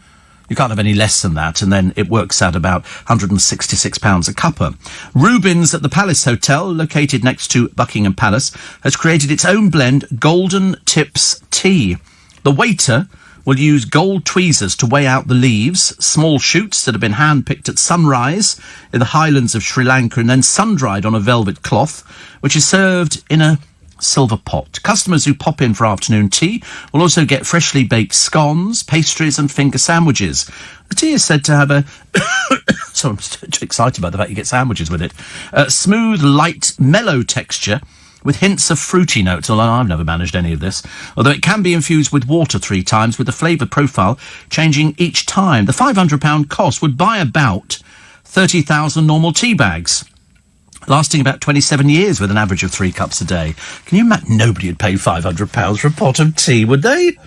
You can't have any less than that, and then it works out about £166 a cuppa. Rubens at the Palace Hotel, located next to Buckingham Palace, has created its own blend, Golden Tips Tea. The waiter will use gold tweezers to weigh out the leaves, small shoots that have been hand-picked at sunrise in the highlands of Sri Lanka and then sun-dried on a velvet cloth, which is served in a silver pot. Customers who pop in for afternoon tea will also get freshly baked scones, pastries and finger sandwiches. The tea is said to have a... Sorry, I'm too excited about the fact you get sandwiches with it. A smooth, light, mellow texture with hints of fruity notes, although I've never managed any of this. Although it can be infused with water 3 times, with the flavour profile changing each time. The £500 cost would buy about 30,000 normal tea bags, lasting about 27 years with an average of 3 cups a day. Can you imagine? Nobody would pay £500 for a pot of tea, would they?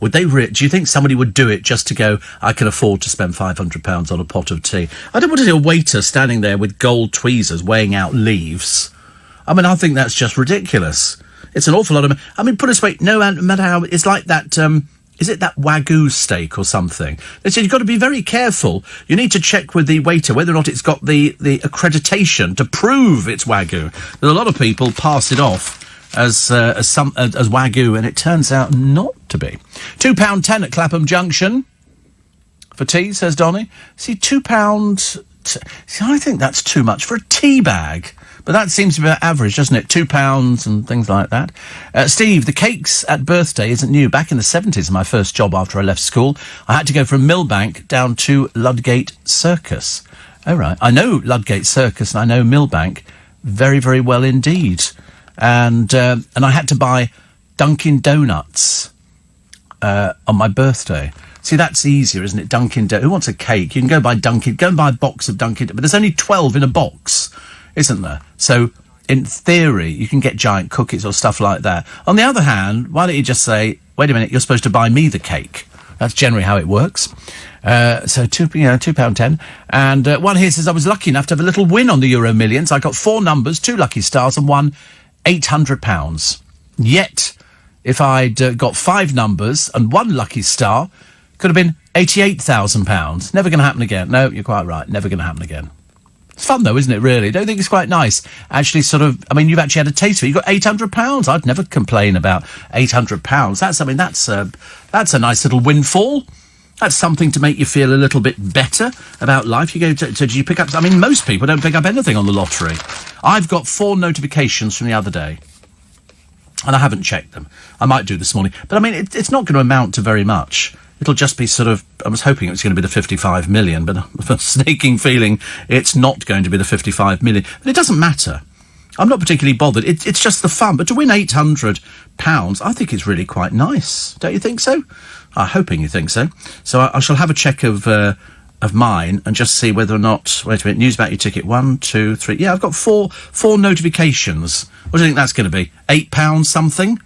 Would they? Do you think somebody would do it just to go, I can afford to spend £500 on a pot of tea? I don't want to see a waiter standing there with gold tweezers weighing out leaves. I mean, I think that's just ridiculous. It's an awful lot of... I mean, put it this way, no matter how... It's like that... is it that Wagyu steak or something? They said you've got to be very careful. You need to check with the waiter whether or not it's got the accreditation to prove it's Wagyu. There's a lot of people pass it off as Wagyu, and it turns out not to be. £2.10 at Clapham Junction for tea, says Donny. See, £2... See, I think that's too much for a tea bag. But that seems to be about average, doesn't it? £2 and things like that. Steve, the cakes at birthday isn't new. Back in the 70s, my first job after I left school, I had to go from Millbank down to Ludgate Circus. Oh, right. I know Ludgate Circus and I know Millbank very, very well indeed. And I had to buy Dunkin' Donuts on my birthday. See, that's easier, isn't it? Dunkin' Donuts. Who wants a cake? You can go buy Dunkin'. Go and buy a box of Dunkin'. But there's only 12 in a box, isn't there? So, in theory, you can get giant cookies or stuff like that. On the other hand, why don't you just say, wait a minute, you're supposed to buy me the cake? That's generally how it works. So £2.10. And one here says, I was lucky enough to have a little win on the Euro Millions. I got 4 numbers, 2 lucky stars, and won £800. Yet, if I'd got 5 numbers and 1 lucky star, could have been £88,000. Never going to happen again. No, you're quite right. Never going to happen again. It's fun, though, isn't it, really? Don't you think it's quite nice? Actually, sort of, I mean, you've actually had a taste of it. You've got £800. I'd never complain about £800. That's a nice little windfall. That's something to make you feel a little bit better about life. You go to do you pick up... I mean, most people don't pick up anything on the lottery. I've got 4 notifications from the other day, and I haven't checked them. I might do this morning. But, I mean, it's not going to amount to very much. It'll just be sort of... I was hoping it was going to be the 55 million, but I've a sneaking feeling it's not going to be the 55 million. But it doesn't matter. I'm not particularly bothered. It's just the fun. But to win £800, I think it's really quite nice. Don't you think so? I'm hoping you think so. So I shall have a check of mine and just see whether or not... Wait a minute. News about your ticket. 1, 2, 3... Yeah, I've got four notifications. What do you think that's going to be? £8 something?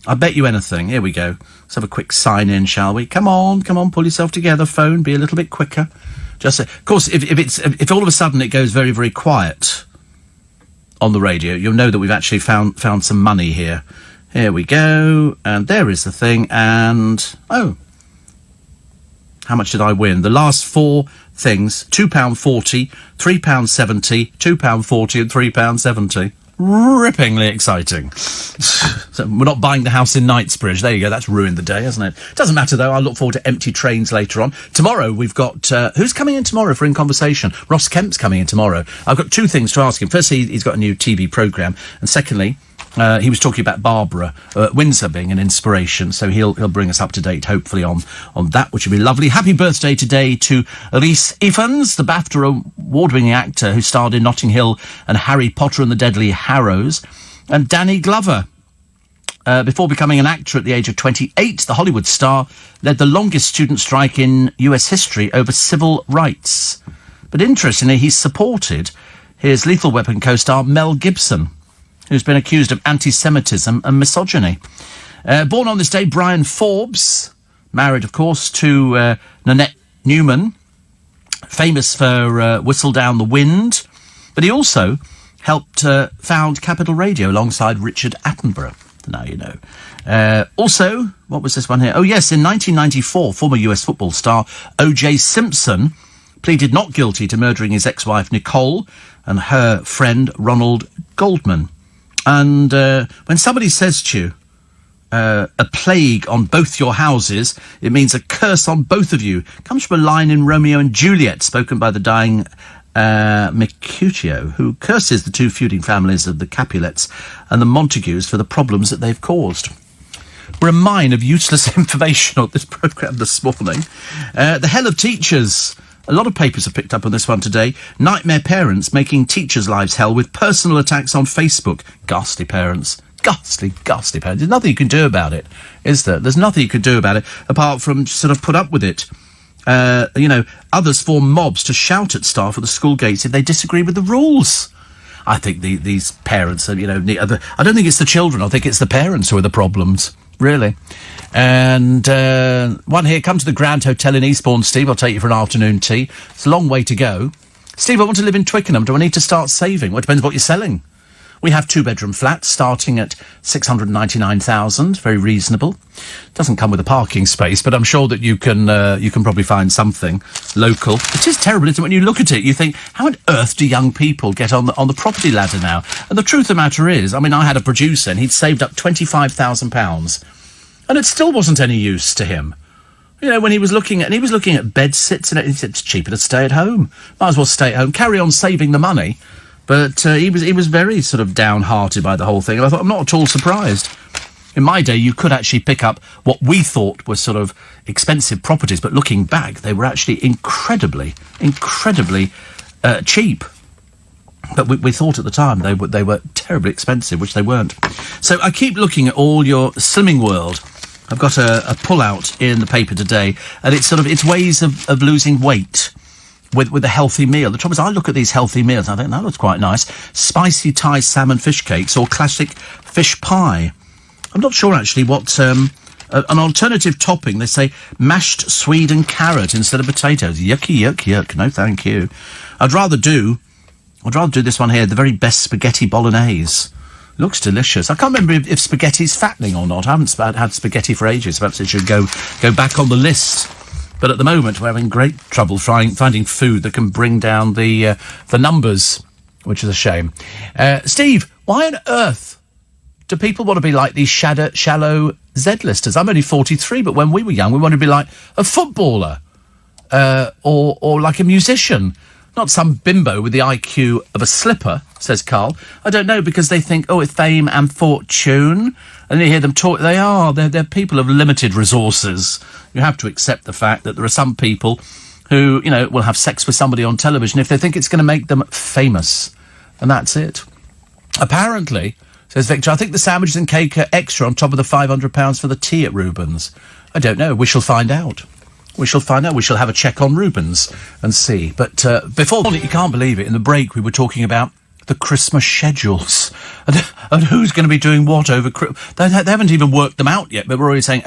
I bet you anything. Here we go. Let's have a quick sign-in, shall we? Come on, pull yourself together, phone. Be a little bit quicker. Just, of course, if all of a sudden it goes very, very quiet on the radio, you'll know that we've actually found some money here. Here we go, and there is the thing, and... Oh. How much did I win? The last four things, £2.40, £3.70, £2.40 and £3.70. Ripplingly exciting. So we're not buying the house in Knightsbridge. There you go. That's ruined the day, hasn't it? Doesn't matter, though. I look forward to empty trains later on. Tomorrow, we've got... who's coming in tomorrow for In Conversation? Ross Kemp's coming in tomorrow. I've got two things to ask him. Firstly, he's got a new TV programme. And secondly... he was talking about Barbara Windsor being an inspiration, so he'll bring us up to date, hopefully, on that, which would be lovely. Happy birthday today to Rhys Ifans, the BAFTA award-winning actor who starred in Notting Hill and Harry Potter and the Deadly Hallows, and Danny Glover. Before becoming an actor at the age of 28, the Hollywood star led the longest student strike in US history over civil rights. But interestingly, he supported his Lethal Weapon co-star Mel Gibson, who's been accused of anti-Semitism and misogyny. Born on this day, Brian Forbes, married, of course, to Nanette Newman, famous for Whistle Down the Wind, but he also helped found Capital Radio alongside Richard Attenborough. Now you know. Also, what was this one here? Oh, yes, in 1994, former US football star O.J. Simpson pleaded not guilty to murdering his ex-wife Nicole and her friend Ronald Goldman. And when somebody says to you, a plague on both your houses, it means a curse on both of you. It comes from a line in Romeo and Juliet, spoken by the dying Mercutio, who curses the two feuding families of the Capulets and the Montagues for the problems that they've caused. We're a mine of useless information on this programme this morning. The hell of teachers. A lot of papers have picked up on this one today. Nightmare parents making teachers' lives hell with personal attacks on Facebook. Ghastly parents. Ghastly parents. There's nothing you can do about it, is there? There's nothing you can do about it apart from sort of put up with it. Others form mobs to shout at staff at the school gates if they disagree with the rules. I think these parents are, I don't think it's the children. I think it's the parents who are the problems, really. And one here, come to the Grand Hotel in Eastbourne, Steve. I'll take you for an afternoon tea. It's a long way to go. Steve, I want to live in Twickenham. Do I need to start saving? Well, it depends what you're selling. We have two-bedroom flats starting at $699,000, very reasonable. Doesn't come with a parking space, but I'm sure that you can probably find something local. It is terrible, isn't it? When you look at it, you think, how on earth do young people get on the property ladder now? And the truth of the matter is, I mean, I had a producer and he'd saved up £25,000, and it still wasn't any use to him. When he was looking at bed sits, and he said it's cheaper to stay at home. Might as well stay at home, carry on saving the money. But he was very sort of downhearted by the whole thing, and I thought, I'm not at all surprised. In my day, you could actually pick up what we thought were sort of expensive properties, but looking back, they were actually incredibly cheap. But we thought at the time they were terribly expensive, which they weren't. So I keep looking at all your Slimming World. I've got a pull-out in the paper today, and it's ways of losing weight with a healthy meal. The trouble is, I look at these healthy meals, and I think, that looks quite nice. Spicy Thai salmon fish cakes or classic fish pie. I'm not sure, actually, what... an alternative topping, they say mashed swede and carrot instead of potatoes. Yucky, yuck, yuck. No, thank you. I'd rather do this one here, the very best spaghetti bolognese. Looks delicious. I can't remember if spaghetti's fattening or not. I haven't had spaghetti for ages. Perhaps it should go back on the list. But at the moment, we're having great trouble finding food that can bring down the numbers, which is a shame. Steve, why on earth do people want to be like these shallow Z-listers? I'm only 43, but when we were young, we wanted to be like a footballer or like a musician. Not some bimbo with the IQ of a slipper, says Carl. I don't know, because they think, it's fame and fortune. And you hear them talk, they're people of limited resources. You have to accept the fact that there are some people who, will have sex with somebody on television if they think it's going to make them famous. And that's it. Apparently, says Victor, I think the sandwiches and cake are extra on top of the £500 for the tea at Reuben's. I don't know. We shall find out. We shall have a check on Reuben's and see. But before, you can't believe it, in the break we were talking about the Christmas schedules and who's going to be doing what over Christmas. They haven't even worked them out yet, but we're already saying,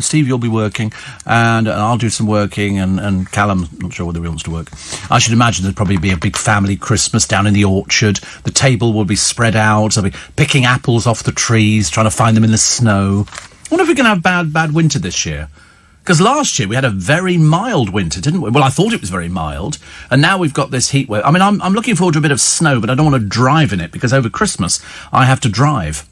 Steve, you'll be working, and I'll do some working, and Callum, not sure whether he wants to work. I should imagine there'll probably be a big family Christmas down in the orchard. The table will be spread out. They'll be picking apples off the trees, trying to find them in the snow. I wonder if we're going to have bad winter this year. Because last year we had a very mild winter, didn't we? Well, I thought it was very mild, and now we've got this heat wave. I mean, I'm looking forward to a bit of snow, but I don't want to drive in it, because over Christmas I have to drive.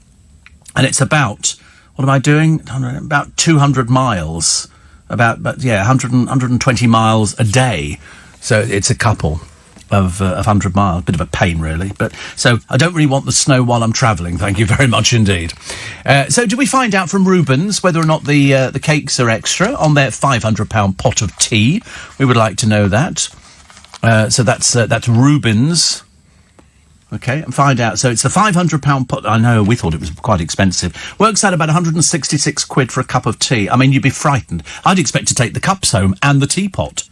And it's about, what am I doing? About 200 miles. About 120 miles a day. So it's a couple of 100 miles. Bit of a pain, really. But so I don't really want the snow while I'm travelling. Thank you very much indeed. So did we find out from Rubens whether or not the cakes are extra on their £500 pot of tea? We would like to know that. So that's Rubens. Okay, and find out. So it's the £500 pot. I know, we thought it was quite expensive. Works out about 166 quid for a cup of tea. I mean, you'd be frightened. I'd expect to take the cups home and the teapot,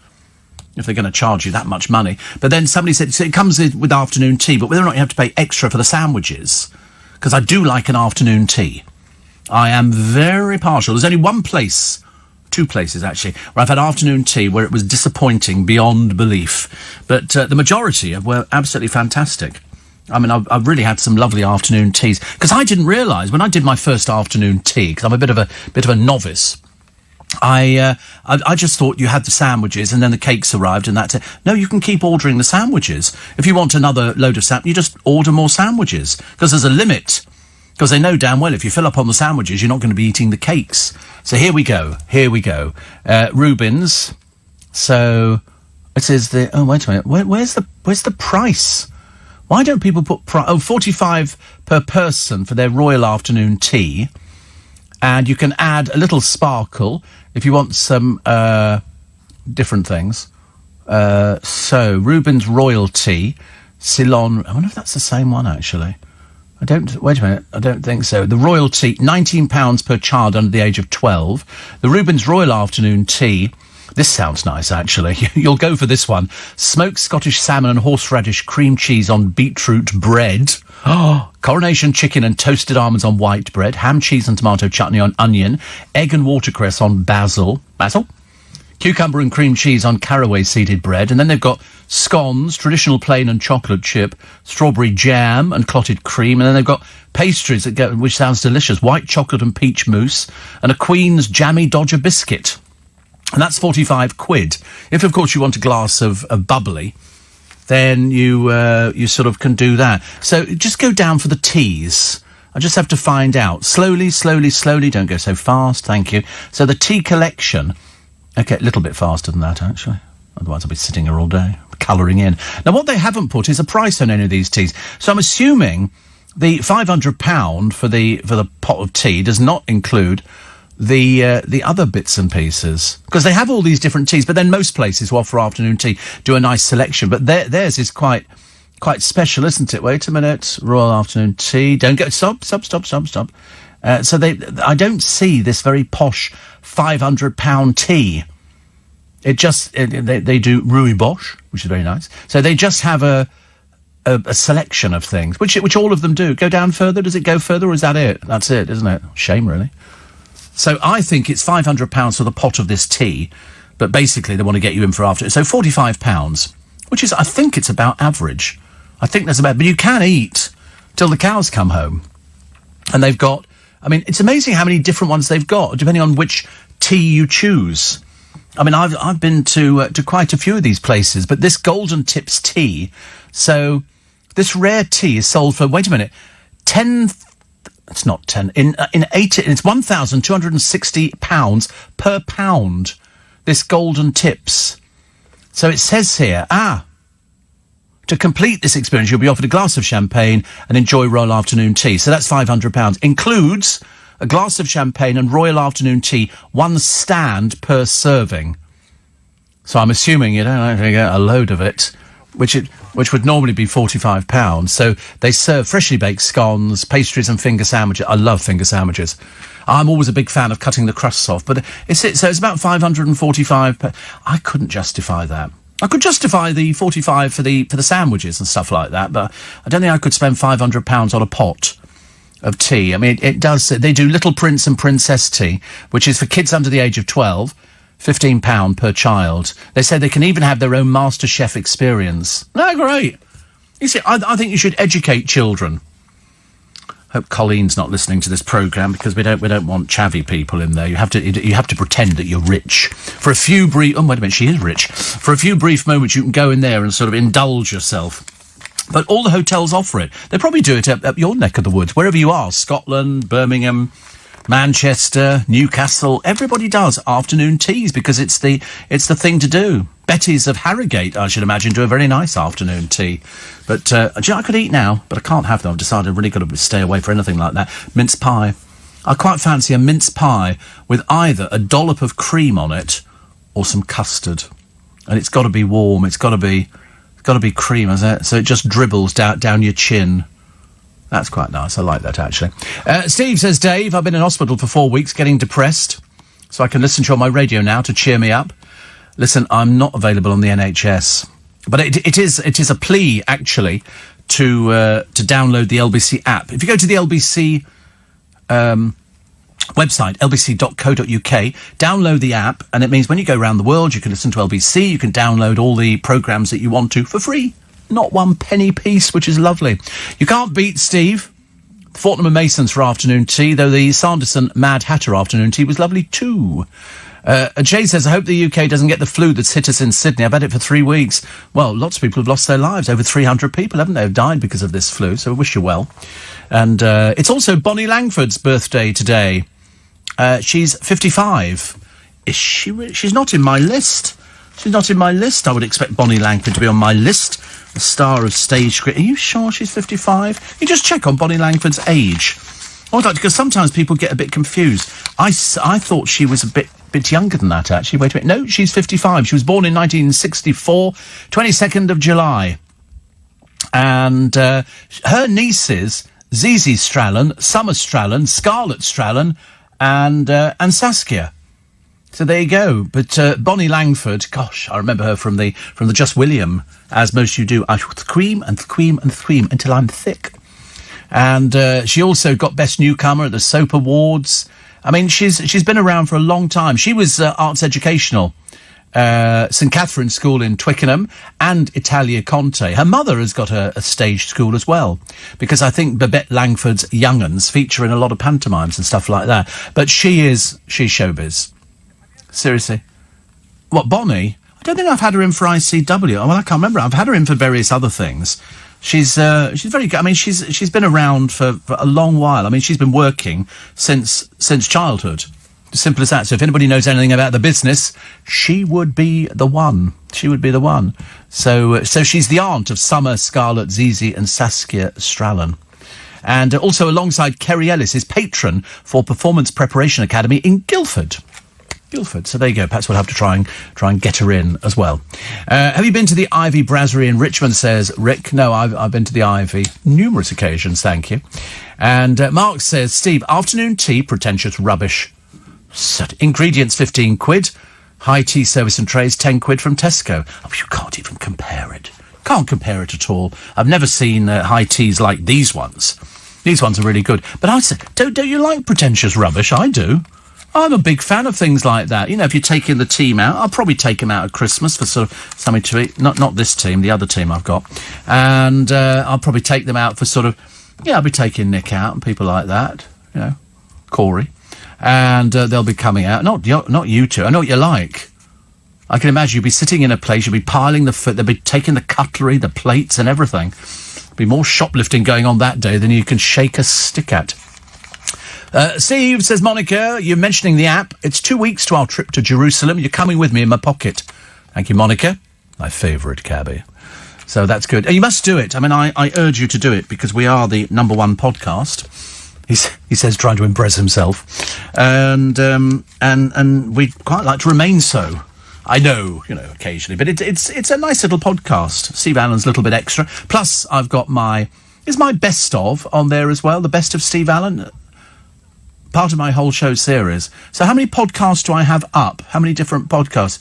if they're going to charge you that much money. But then somebody said, so it comes with afternoon tea, but whether or not you have to pay extra for the sandwiches, because I do like an afternoon tea. I am very partial. There's only two places actually, where I've had afternoon tea where it was disappointing beyond belief. But the majority were absolutely fantastic. I mean, I've really had some lovely afternoon teas, because I didn't realise when I did my first afternoon tea, because I'm a bit of a novice. I just thought you had the sandwiches and then the cakes arrived and that's it. No, you can keep ordering the sandwiches. If you want another load of you just order more sandwiches, because there's a limit. Because they know damn well if you fill up on the sandwiches, you're not going to be eating the cakes. So here we go. Rubens. So it is the. Oh, wait a minute. Where's the price? Why don't people put 45 per person for their royal afternoon tea, and you can add a little sparkle if you want some different things. So Rubens Royal Tea, Ceylon. I wonder if that's the same one actually. Wait a minute. I don't think so. The Royal Tea, £19 per child under the age of 12. The Rubens Royal Afternoon Tea. This sounds nice, actually. You'll go for this one. Smoked Scottish salmon and horseradish cream cheese on beetroot bread. Oh, coronation chicken and toasted almonds on white bread. Ham, cheese and tomato chutney on onion. Egg and watercress on basil. Basil? Cucumber and cream cheese on caraway seeded bread. And then they've got scones, traditional plain and chocolate chip, strawberry jam and clotted cream. And then they've got pastries, which sounds delicious. White chocolate and peach mousse. And a Queen's jammy Dodger biscuit. And that's 45 quid. If, of course, you want a glass of bubbly, then you sort of can do that. So just go down for the teas. I just have to find out. Slowly. Don't go so fast. Thank you. So the tea collection. Okay, a little bit faster than that, actually. Otherwise I'll be sitting here all day, colouring in. Now, what they haven't put is a price on any of these teas. So I'm assuming the £500 for the pot of tea does not include the other bits and pieces, because they have all these different teas, but then most places who offer afternoon tea do a nice selection, but theirs is quite special, isn't it? Wait a minute. Royal Afternoon Tea. Don't go. Stop. So I don't see this very posh £500 tea. It just they do rooibos, which is very nice. So they just have a selection of things, which all of them do. Go down further. Does it go further, or is that it? That's it, isn't it? Shame, really. So I think it's £500 for the pot of this tea, but basically they want to get you in for after. So £45, which is, I think it's about average. I think that's about, but you can eat till the cows come home. And they've got, I mean, it's amazing how many different ones they've got, depending on which tea you choose. I mean, I've been to quite a few of these places, but this Golden Tips tea, so this rare tea is sold for, wait a minute, it's not 10. It's £1,260 per pound. This Golden Tips. So it says here, to complete this experience, you'll be offered a glass of champagne and enjoy royal afternoon tea. So that's £500. Includes a glass of champagne and royal afternoon tea, one stand per serving. So I'm assuming you don't actually get a load of it, which would normally be £45. So they serve freshly baked scones, pastries and finger sandwiches. I love finger sandwiches. I'm always a big fan of cutting the crusts off, but it's about £545. I couldn't justify that. I could justify the 45 for the sandwiches and stuff like that, but I don't think I could spend £500 on a pot of tea. I mean, it does. They do Little Prince and Princess tea, which is for kids under the age of 12. £15 per child. They say they can even have their own MasterChef experience. No, great. You see, I think you should educate children. Hope Colleen's not listening to this programme, because we don't want chavvy people in there. You have to pretend that you're rich for a few brief. Oh, wait a minute, she is rich. For a few brief moments, you can go in there and sort of indulge yourself. But all the hotels offer it. They probably do it up your neck of the woods, wherever you are. Scotland, Birmingham, Manchester, Newcastle. Everybody does afternoon teas because it's the thing to do. Betty's of Harrogate, I should imagine, do a very nice afternoon tea. But, do you know, I could eat now, but I can't have them. I've decided I've really got to stay away for anything like that. Mince pie. I quite fancy a mince pie with either a dollop of cream on it or some custard. And it's got to be warm. It's got to be cream, hasn't it? So it just dribbles down your chin. That's quite nice. I like that, actually. Steve says, Dave, I've been in hospital for 4 weeks getting depressed, so I can listen to you on my radio now to cheer me up. Listen, I'm not available on the NHS, but it is a plea, actually, to download the LBC app. If you go to the LBC website, lbc.co.uk, download the app, and it means when you go around the world, you can listen to LBC, you can download all the programmes that you want to for free. Not one penny piece, which is lovely. You can't beat Steve, Fortnum and Masons for afternoon tea, though the Sanderson Mad Hatter afternoon tea was lovely too. Jay says, I hope the UK doesn't get the flu that's hit us in Sydney. I've had it for 3 weeks. Well, lots of people have lost their lives. Over 300 people, haven't they, have died because of this flu, so I wish you well. And it's also Bonnie Langford's birthday today. She's 55. Is she? She's not in my list. She's not in my list. I would expect Bonnie Langford to be on my list. A star of stage cricket. Are you sure she's 55? You just check on Bonnie Langford's age. Because sometimes people get a bit confused. I thought she was a bit younger than that, actually. Wait a minute. No, she's 55. She was born in 1964, 22nd of July. And her nieces, Zizi Strallen, Summer Strallen, Scarlett Strallen, and Saskia. So there you go. But Bonnie Langford, gosh, I remember her from the Just William, as most you do. I shall scream and scream and scream until I'm thick. And she also got Best Newcomer at the Soap Awards. I mean, she's been around for a long time. She was arts educational, St Catherine's School in Twickenham and Italia Conte. Her mother has got a stage school as well, because I think Babette Langford's Young 'Uns feature in a lot of pantomimes and stuff like that. But she's showbiz. Seriously. What, Bonnie? I don't think I've had her in for ICW. Well, I can't remember. I've had her in for various other things. She's very good. I mean, she's been around for a long while. I mean, she's been working since childhood. Simple as that. So if anybody knows anything about the business, she would be the one. She would be the one. So she's the aunt of Summer, Scarlett, Zizi and Saskia Strallen. And also alongside Kerry Ellis, is patron for Performance Preparation Academy in Guildford. So there you go. Perhaps we'll have to try and get her in as well. Have you been to the Ivy Brasserie in Richmond, says Rick? No, I've been to the Ivy numerous occasions, thank you. And Mark says, Steve, afternoon tea, pretentious rubbish. Ingredients, 15 quid. High tea service and trays, 10 quid from Tesco. Oh, you can't even compare it. Can't compare it at all. I've never seen high teas like these ones. These ones are really good. But I say, don't you like pretentious rubbish? I do. I'm a big fan of things like that. You know, if you're taking the team out, I'll probably take them out at Christmas for sort of something to eat. Not this team, the other team I've got. And I'll probably take them out for sort of, I'll be taking Nick out and people like that, you know, Corey. And they'll be coming out. Not you two. I know what you like. I can imagine you'd be sitting in a place, you'd be piling the food, they'll be taking the cutlery, the plates and everything. There'll be more shoplifting going on that day than you can shake a stick at. Steve says, Monica, you're mentioning the app. It's 2 weeks to our trip to Jerusalem. You're coming with me in my pocket. Thank you, Monica. My favourite cabbie. So that's good. You must do it. I mean, I urge you to do it because we are the #1 podcast. He says, trying to impress himself. And we'd quite like to remain so. I know, occasionally. But it's a nice little podcast. Steve Allen's a little bit extra. Plus, I've got my best of on there as well. The best of Steve Allen. Part of my whole show series. So how many podcasts do I have up? How many different podcasts?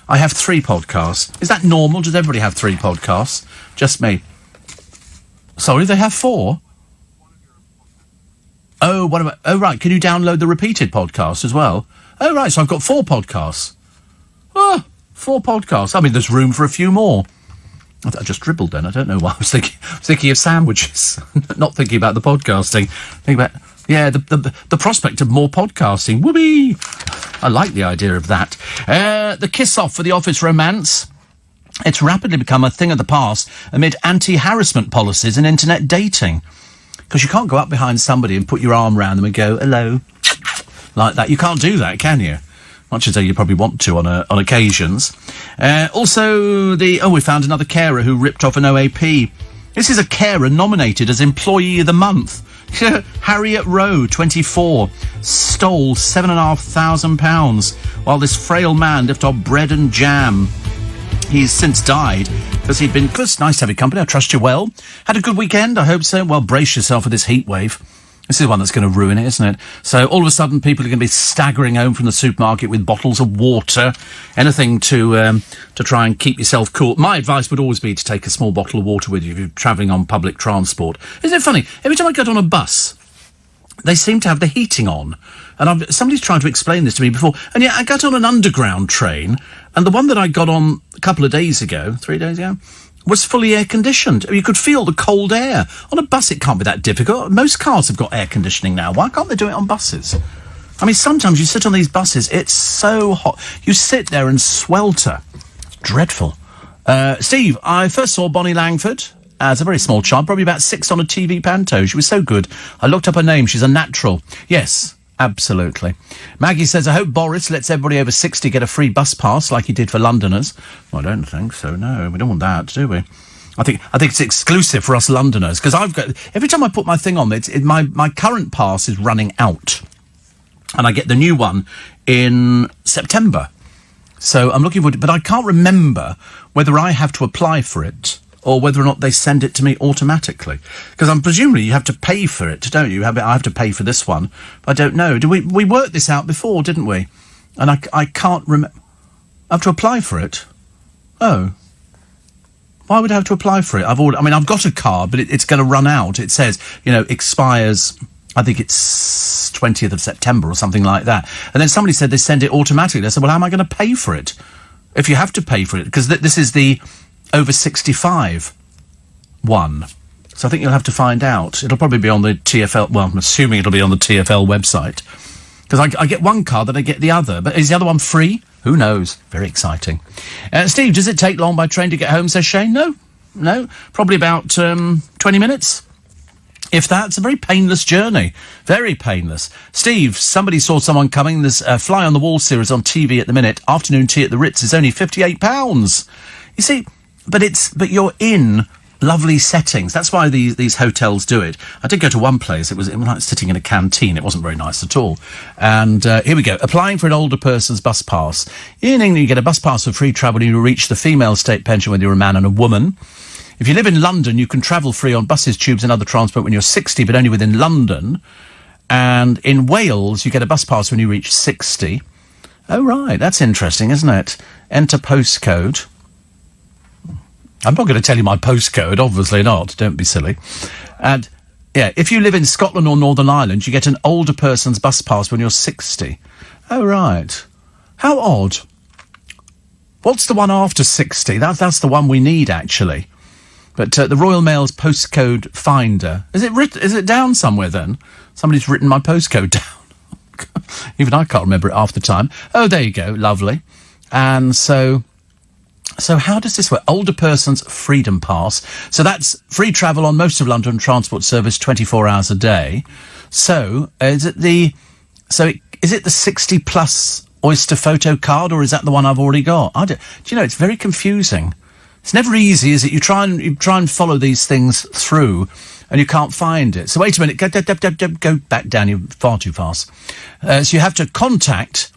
I have 3 podcasts. Is that normal? Does everybody have 3 podcasts? Just me. Sorry, they have 4? Oh, what about... Oh, right. Can you download the repeated podcast as well? Oh, right. So I've got 4 podcasts. Oh, 4 podcasts. I mean, there's room for a few more. I just dribbled then. I don't know why. I was thinking of sandwiches, not thinking about the podcasting. Thinking about, the prospect of more podcasting. Whoopee! I like the idea of that. The kiss-off for the office romance. It's rapidly become a thing of the past amid anti-harassment policies and internet dating. Because you can't go up behind somebody and put your arm around them and go, hello, like that. You can't do that, can you? Much as though you probably want to on occasions. Also, we found another carer who ripped off an OAP. This is a carer nominated as Employee of the Month. Harriet Rowe, 24, stole £7,500 while this frail man lifted off bread and jam. He's since died because he'd been... It's nice to have your company. I trust you well. Had a good weekend, I hope so. Well, brace yourself for this heat wave. This is the one that's going to ruin it, isn't it? So all of a sudden, people are going to be staggering home from the supermarket with bottles of water, anything to try and keep yourself cool. My advice would always be to take a small bottle of water with you if you're travelling on public transport. Isn't it funny? Every time I get on a bus, they seem to have the heating on. And somebody's trying to explain this to me before. And yet I got on an underground train, and the one that I got on a couple of days ago, 3 days ago, was fully air-conditioned. You could feel the cold air. On a bus, it can't be that difficult. Most cars have got air conditioning now. Why can't they do it on buses? I mean, sometimes you sit on these buses, it's so hot. You sit there and swelter. It's dreadful. Steve, I first saw Bonnie Langford as a very small child, probably about 6 on a TV panto. She was so good. I looked up her name. She's a natural. Yes, absolutely. Maggie says, I hope Boris lets everybody over 60 get a free bus pass like he did for Londoners. Well, I don't think so, no. We don't want that, do we? I think it's exclusive for us Londoners, because I've got... Every time I put my thing on, my current pass is running out. And I get the new one in September. So I'm looking forward to... But I can't remember whether I have to apply for it or whether or not they send it to me automatically. Because I'm presumably you have to pay for it, don't you? I have to pay for this one. I don't know. We worked this out before, didn't we? And I can't remember. I have to apply for it? Oh. Why would I have to apply for it? I've got a card, but it's going to run out. It says, expires, I think it's 20th of September or something like that. And then somebody said they send it automatically. I said, well, how am I going to pay for it? If you have to pay for it, because this is the over 65 one. So I think you'll have to find out. It'll probably be on the TfL... Well, I'm assuming it'll be on the TfL website. Because I get one card, then I get the other. But is the other one free? Who knows? Very exciting. Steve, does it take long by train to get home, says Shane? No. Probably about 20 minutes. If that, it's a very painless journey. Very painless. Steve, somebody saw someone coming. There's a Fly on the Wall series on TV at the minute. Afternoon tea at the Ritz is only £58. You see... But you're in lovely settings. That's why these hotels do it. I did go to one place. It was like sitting in a canteen. It wasn't very nice at all. And here we go. Applying for an older person's bus pass. In England, you get a bus pass for free travel and you reach the female state pension whether you're a man and a woman. If you live in London, you can travel free on buses, tubes and other transport when you're 60, but only within London. And in Wales, you get a bus pass when you reach 60. Oh, right. That's interesting, isn't it? Enter postcode. I'm not going to tell you my postcode, obviously not. Don't be silly. And, if you live in Scotland or Northern Ireland, you get an older person's bus pass when you're 60. Oh, right. How odd. What's the one after 60? That's the one we need, actually. But the Royal Mail's postcode finder... Is it down somewhere, then? Somebody's written my postcode down. Even I can't remember it half the time. Oh, there you go. Lovely. And So how does this work? Older person's freedom pass. So that's free travel on most of London Transport Service 24 hours a day. So is it the 60 plus Oyster photo card, or is that the one I've already got? Do you know, it's very confusing. It's never easy, is it? You try and follow these things through and you can't find it. So wait a minute, go back down, you're far too fast. So you have to contact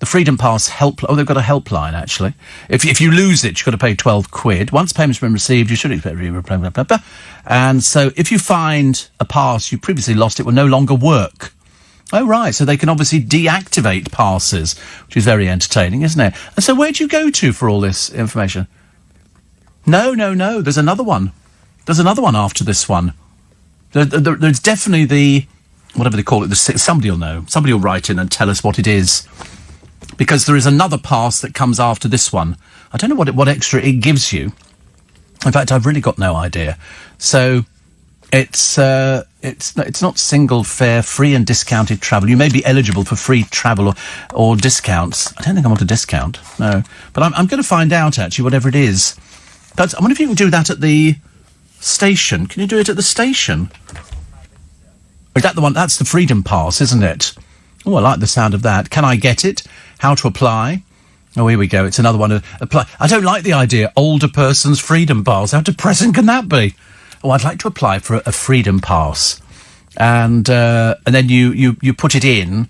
the Freedom Pass helpline. Oh, they've got a helpline, actually. If you lose it, you've got to pay £12. Once payment's been received, you should expect blah, blah, blah, blah. And so if you find a pass you previously lost, it will no longer work. Oh, right. So they can obviously deactivate passes, which is very entertaining, isn't it? And so where do you go to for all this information? No. There's another one. There's another one after this one. There's definitely the... Whatever they call it. Somebody will know. Somebody will write in and tell us what it is. Because there is another pass that comes after this one. I don't know what extra it gives you. In fact, I've really got no idea. So it's not single fare, free and discounted travel. You may be eligible for free travel or discounts. I don't think I want a discount, no. But I'm going to find out, actually, whatever it is. But I wonder if you can do that at the station. Can you do it at the station? Is that the one? That's the Freedom Pass, isn't it? Oh, I like the sound of that. Can I get it? How to apply? Oh, here we go. It's another one. Apply. I don't like the idea. Older person's Freedom Pass. How depressing can that be? Oh, I'd like to apply for a Freedom Pass, and then you put it in.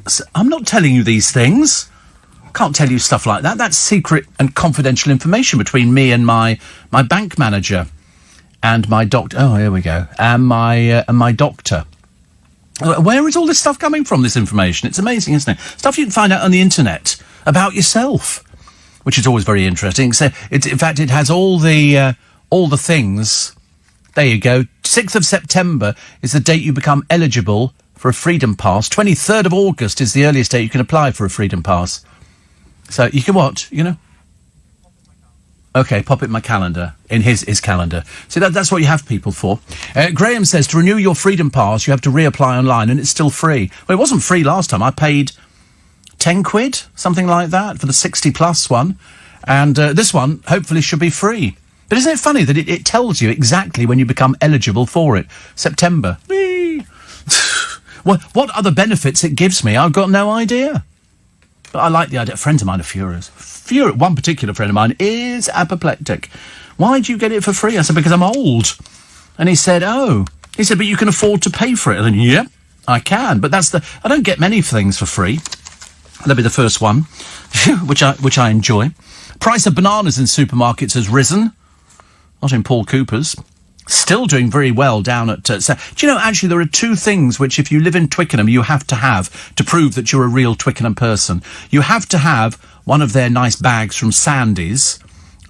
So I'm not telling you these things. Can't tell you stuff like that. That's secret and confidential information between me and my bank manager and my doctor. Oh, here we go. And my doctor. Where is all this stuff coming from, this information? It's amazing, isn't it? Stuff you can find out on the internet about yourself, which is always very interesting. So in fact, it has all the things. There you go. 6th of September is the date you become eligible for a Freedom Pass. 23rd of August is the earliest date you can apply for a Freedom Pass. So you can what? You know? OK, pop it in my calendar, in his calendar. See, that's what you have people for. Graham says, to renew your Freedom Pass, you have to reapply online, and it's still free. Well, it wasn't free last time. I paid 10 quid, something like that, for the 60-plus one. And this one, hopefully, should be free. But isn't it funny that it tells you exactly when you become eligible for it? September. Whee! What other benefits it gives me, I've got no idea. But I like the idea. Friends of mine are furious. One particular friend of mine is apoplectic. Why do you get it for free? I said, because I'm old. And he said, but you can afford to pay for it. And then, yep, I can. But I don't get many things for free. That'll be the first one, which I enjoy. Price of bananas in supermarkets has risen. Not in Paul Cooper's. Still doing very well down at... do you know, actually, there are two things which, if you live in Twickenham, you have to prove that you're a real Twickenham person. You have to have one of their nice bags from Sandy's,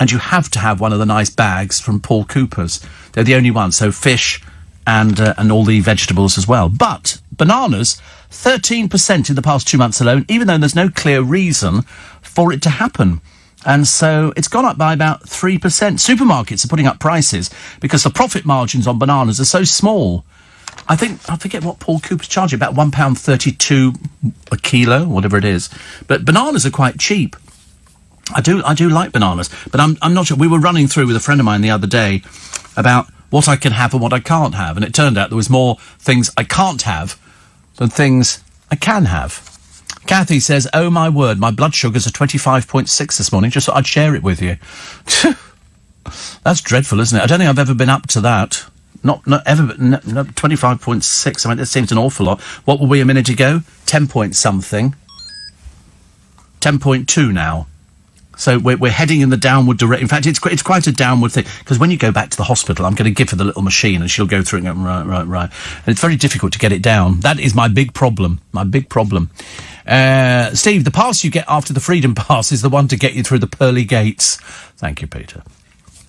and you have to have one of the nice bags from Paul Cooper's. They're the only ones, so fish and all the vegetables as well. But bananas, 13% in the past 2 months alone, even though there's no clear reason for it to happen. And so it's gone up by about 3%. Supermarkets are putting up prices because the profit margins on bananas are so small. I forget what Paul Cooper's charging, about £1.32 a kilo, whatever it is. But bananas are quite cheap. I do like bananas, but I'm not sure. We were running through with a friend of mine the other day about what I can have and what I can't have, and it turned out there was more things I can't have than things I can have. Kathy says, oh my word, my blood sugars are 25.6 this morning. Just thought I'd share it with you. That's dreadful, isn't it? I don't think I've ever been up to that. Not ever, but 25.6. I mean, that seems an awful lot. What were we a minute ago? 10 point something. 10.2 now. So we're heading in the downward direction. In fact, it's quite a downward thing. Because when you go back to the hospital, I'm going to give her the little machine and she'll go through and go, right. And it's very difficult to get it down. That is my big problem. Steve, the pass you get after the Freedom Pass is the one to get you through the pearly gates. Thank you, Peter.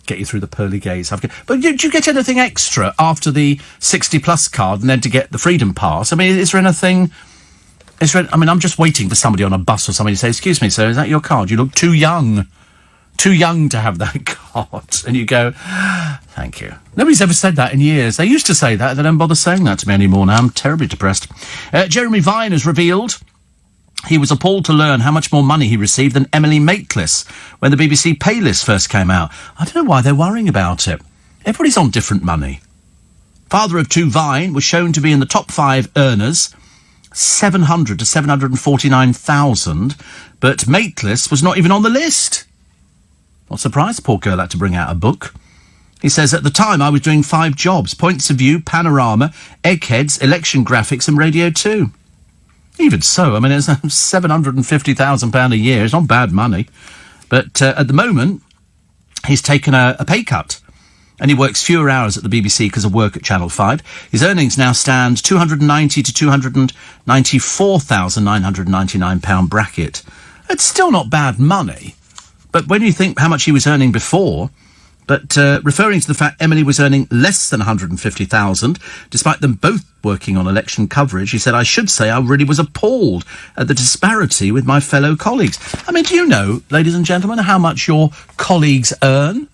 Get you through the pearly gates. But do you get anything extra after the 60-plus card and then to get the Freedom Pass? I mean, is there anything... I'm just waiting for somebody on a bus or somebody to say, excuse me, sir, is that your card? You look too young. Too young to have that card. And you go, thank you. Nobody's ever said that in years. They used to say that. They don't bother saying that to me anymore now. I'm terribly depressed. Jeremy Vine has revealed he was appalled to learn how much more money he received than Emily Maitlis when the BBC pay list first came out. I don't know why they're worrying about it. Everybody's on different money. Father of two, Vine was shown to be in the top 5 earners, 700 to 749,000, but Maitlis was not even on the list. Not surprised, poor girl had to bring out a book. He says, at the time I was doing 5 jobs, Points of View, Panorama, Eggheads, Election Graphics and Radio 2. Even so, I mean, it's £750,000 a year. It's not bad money. But at the moment, he's taken a pay cut. And he works fewer hours at the BBC because of work at Channel 5. His earnings now stand £290 to £294,999 bracket. It's still not bad money. But when you think how much he was earning before, But referring to the fact Emily was earning less than 150,000, despite them both working on election coverage, he said, I should say I really was appalled at the disparity with my fellow colleagues. I mean, do you know, ladies and gentlemen, how much your colleagues earn?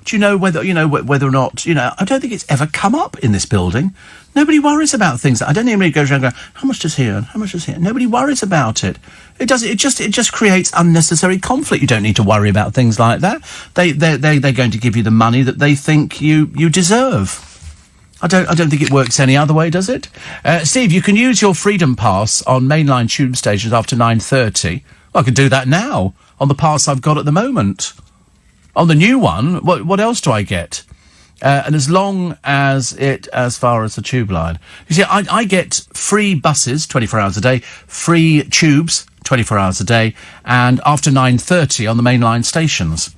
Do you know whether or not, I don't think it's ever come up in this building. Nobody worries about things. I don't think anybody goes around going, how much does he earn? How much does he earn? Nobody worries about it. It just creates unnecessary conflict. You don't need to worry about things like that. They're going to give you the money that they think you deserve. I don't think it works any other way, does it? Steve, you can use your Freedom Pass on mainline tube stations after 9:30. Well, I could do that now on the pass I've got at the moment. On the new one, what else do I get? And as long as far as the tube line. You see, I get free buses 24 hours a day, free tubes 24 hours a day, and after 9:30 on the mainline stations.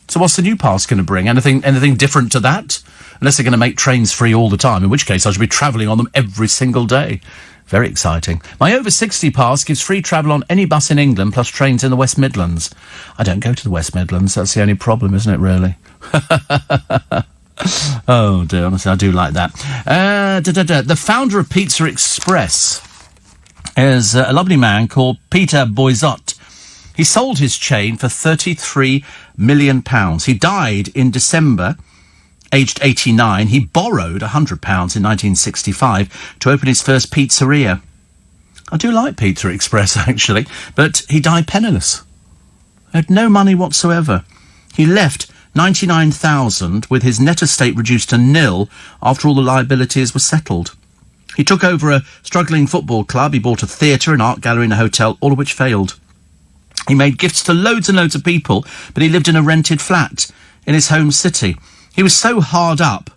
So what's the new pass going to bring? Anything different to that? Unless they're going to make trains free all the time, in which case I should be travelling on them every single day. Very exciting. My over 60 pass gives free travel on any bus in England, plus trains in the West Midlands. I don't go to the West Midlands. That's the only problem, isn't it, really? Oh, dear, honestly, I do like that. The founder of Pizza Express is a lovely man called Peter Boisot. He sold his chain for £33 million. He died in December, aged 89. He borrowed £100 in 1965 to open his first pizzeria. I do like Pizza Express, actually, but he died penniless. He had no money whatsoever. He left 99,000 with his net estate reduced to nil after all the liabilities were settled. He took over a struggling football club. He bought a theatre, an art gallery and a hotel, all of which failed. He made gifts to loads and loads of people, but he lived in a rented flat in his home city. He was so hard up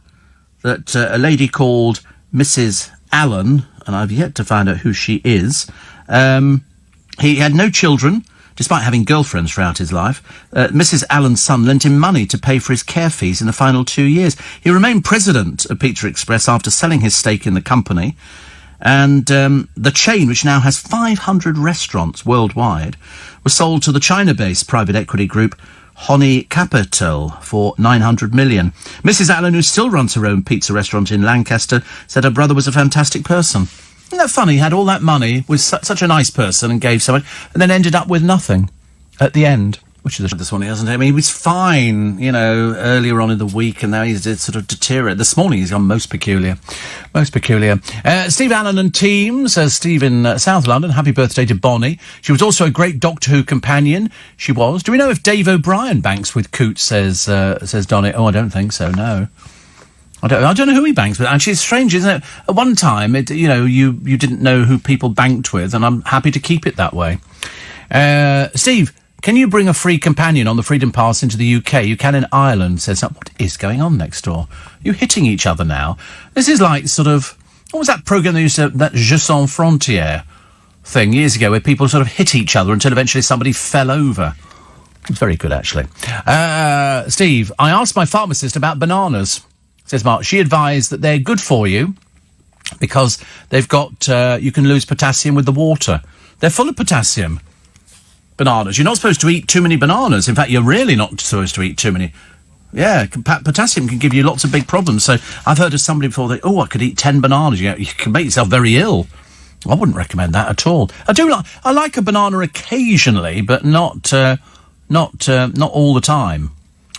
that a lady called Mrs. Allen, and I've yet to find out who she is, he had no children, despite having girlfriends throughout his life. Mrs. Allen's son lent him money to pay for his care fees in the final 2 years. He remained president of Pizza Express after selling his stake in the company. And the chain, which now has 500 restaurants worldwide, was sold to the China-based private equity group Honi Capital for $900 million. Mrs. Allen, who still runs her own pizza restaurant in Lancaster, said her brother was a fantastic person. Isn't that funny? He had all that money, was such a nice person and gave so much, and then ended up with nothing at the end. Which is this morning, hasn't it? I mean, he was fine, earlier on in the week, and now he's sort of deteriorated. This morning he's gone most peculiar. Most peculiar. Steve Allen and team, says Steve in South London. Happy birthday to Bonnie. She was also a great Doctor Who companion. She was. Do we know if Dave O'Brien banks with Coots, says Donny? Oh, I don't think so, no. I don't know who he banks with. Actually, it's strange, isn't it? At one time, you didn't know who people banked with, and I'm happy to keep it that way. Steve, can you bring a free companion on the Freedom Pass into the UK? You can in Ireland, says, what is going on next door? You're hitting each other now. This is like sort of, what was that programme they used to, that Je Sans Frontières thing years ago, where people sort of hit each other until eventually somebody fell over. It's very good, actually. Steve, I asked my pharmacist about bananas, says Mark. She advised that they're good for you because they've got, you can lose potassium with the water. They're full of potassium. Bananas. You're not supposed to eat too many bananas. In fact, you're really not supposed to eat too many. Yeah, potassium can give you lots of big problems. So I've heard of somebody before that, I could eat 10 bananas. You can make yourself very ill. I wouldn't recommend that at all. I like a banana occasionally, but not all the time.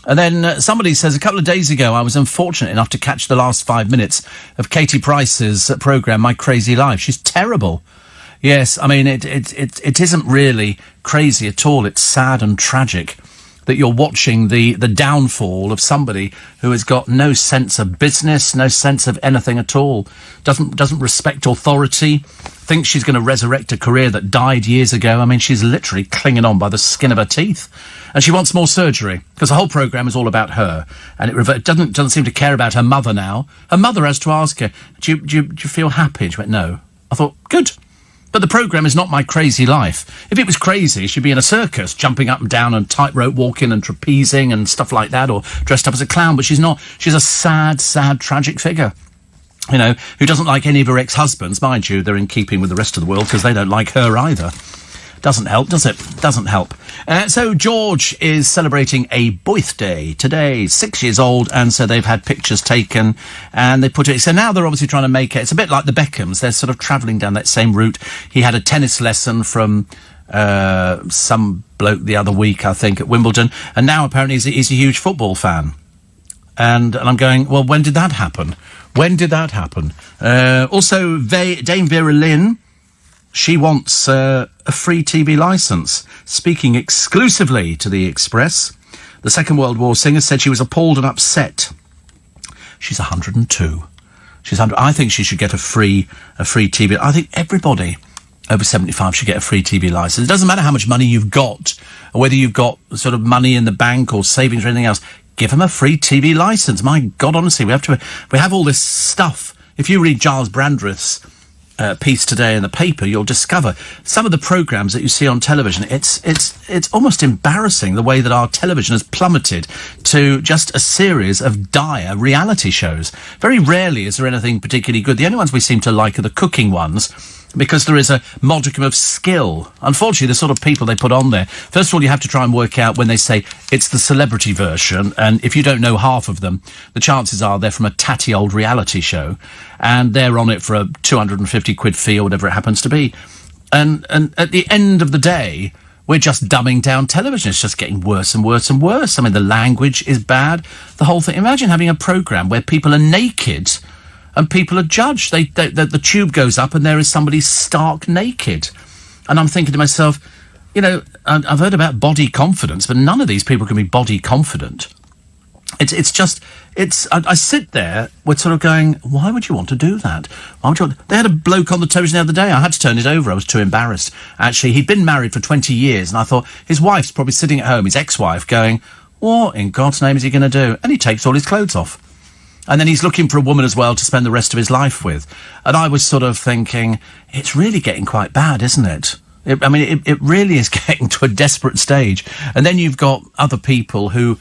And then somebody says, a couple of days ago, I was unfortunate enough to catch the last 5 minutes of Katie Price's programme, My Crazy Life. She's terrible. Yes, I mean, it isn't really crazy at all. It's sad and tragic that you're watching the downfall of somebody who has got no sense of business, no sense of anything at all, doesn't respect authority, thinks she's going to resurrect a career that died years ago. I mean, she's literally clinging on by the skin of her teeth. And she wants more surgery, because the whole programme is all about her. And it doesn't seem to care about her mother now. Her mother has to ask her, do you feel happy? She went, no. I thought, good. But the programme is not My Crazy Life. If it was crazy, she'd be in a circus, jumping up and down and tightrope walking and trapezing and stuff like that, or dressed up as a clown. But she's not. She's a sad, sad, tragic figure, who doesn't like any of her ex-husbands. Mind you, they're in keeping with the rest of the world because they don't like her either. Doesn't help, does it? Doesn't help. So George is celebrating a birthday today, 6 years old, and so they've had pictures taken, and they put it... So now they're obviously trying to make it... It's a bit like the Beckhams. They're sort of travelling down that same route. He had a tennis lesson from... some bloke the other week, I think, at Wimbledon, and now apparently he's a huge football fan. And I'm going, well, when did that happen? When did that happen? Also, Dame Vera Lynn, she wants a free TV licence. Speaking exclusively to The Express, the Second World War singer said she was appalled and upset. She's 102. She's 100. I think she should get a free TV. I think everybody over 75 should get a free TV licence. It doesn't matter how much money you've got, or whether you've got sort of money in the bank or savings or anything else. Give them a free TV licence. My God, honestly, we have all this stuff. If you read Giles Brandreth's piece today in the paper, you'll discover some of the programmes that you see on television. It's almost embarrassing the way that our television has plummeted to just a series of dire reality shows. Very rarely is there anything particularly good. The only ones we seem to like are the cooking ones, because there is a modicum of skill. Unfortunately, the sort of people they put on there, first of all, you have to try and work out when they say it's the celebrity version, and if you don't know half of them, the chances are they're from a tatty old reality show, and they're on it for a 250 quid fee or whatever it happens to be. And at the end of the day, we're just dumbing down television. It's just getting worse and worse and worse. I mean, the language is bad. The whole thing. Imagine having a programme where people are naked and people are judged. The tube goes up and there is somebody stark naked. And I'm thinking to myself, you know, I've heard about body confidence, but none of these people can be body confident. I sit there with sort of going, why would you want to do that? They had a bloke on the television the other day. I had to turn it over. I was too embarrassed. Actually, he'd been married for 20 years, and I thought his wife's probably sitting at home, his ex-wife, going, what in God's name is he going to do? And he takes all his clothes off. And then he's looking for a woman as well to spend the rest of his life with. And I was sort of thinking, it's really getting quite bad, isn't it? It really is getting to a desperate stage. And then you've got other people who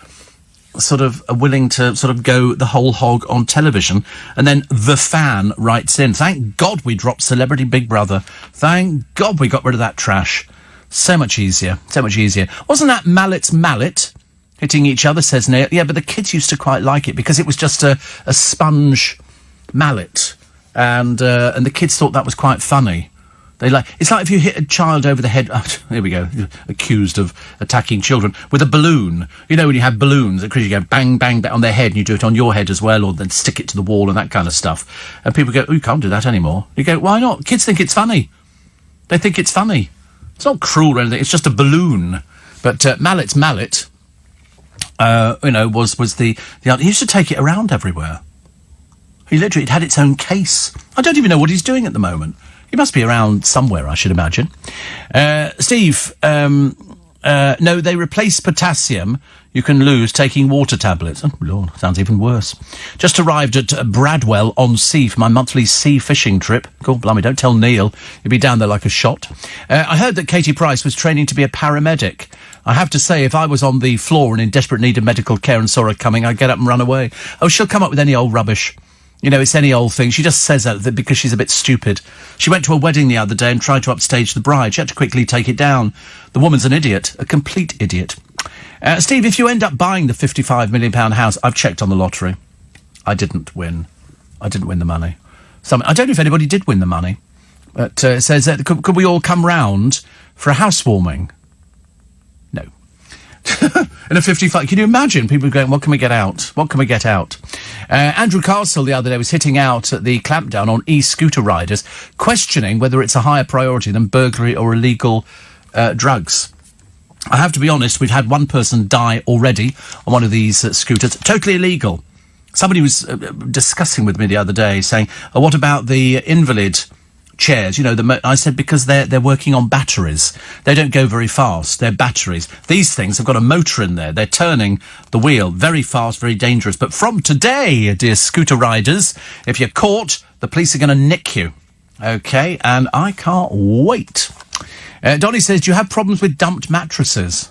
sort of are willing to sort of go the whole hog on television. And then The Fan writes in, thank God we dropped Celebrity Big Brother. Thank God we got rid of that trash. So much easier. So much easier. Wasn't that Mallet's mallet hitting each other, says Neil? Yeah, but the kids used to quite like it because it was just a sponge mallet. And the kids thought that was quite funny. It's like if you hit a child over the head. Oh, here we go, accused of attacking children with a balloon. You know when you have balloons, because you go bang, bang, bang on their head, and you do it on your head as well, or then stick it to the wall and that kind of stuff. And people go, oh, you can't do that anymore. You go, why not? Kids think it's funny. They think it's funny. It's not cruel or anything. It's just a balloon. But Mallet's mallet, was the he used to take it around everywhere. He literally, it had its own case. I don't even know what he's doing at the moment. He must be around somewhere, I should imagine. Steve, no, they replace potassium you can lose taking water tablets. Oh, Lord, sounds even worse. Just arrived at Bradwell on Sea for my monthly sea fishing trip. God, blimey, don't tell Neil. You'll be down there like a shot. I heard that Katie Price was training to be a paramedic. I have to say, if I was on the floor and in desperate need of medical care and saw her coming, I'd get up and run away. Oh, she'll come up with any old rubbish. You know, it's any old thing. She just says that because she's a bit stupid. She went to a wedding the other day and tried to upstage the bride. She had to quickly take it down. The woman's an idiot, a complete idiot. Steve, if you end up buying the £55 million house, I've checked on the lottery. I didn't win. I didn't win the money. I don't know if anybody did win the money. But it says, could we all come round for a housewarming? No. In a 55, can you imagine people going, what can we get out? What can we get out? Andrew Castle the other day was hitting out at the clampdown on e-scooter riders, questioning whether it's a higher priority than burglary or illegal drugs. I have to be honest, we've had one person die already on one of these scooters. Totally illegal. Somebody was discussing with me the other day, saying, what about the invalid chairs? You know, I said, because they're working on batteries. They don't go very fast. They're batteries. These things have got a motor in there. They're turning the wheel very fast, very dangerous. But from today, dear scooter riders, if you're caught, the police are going to nick you. OK, and I can't wait. Donnie says, do you have problems with dumped mattresses?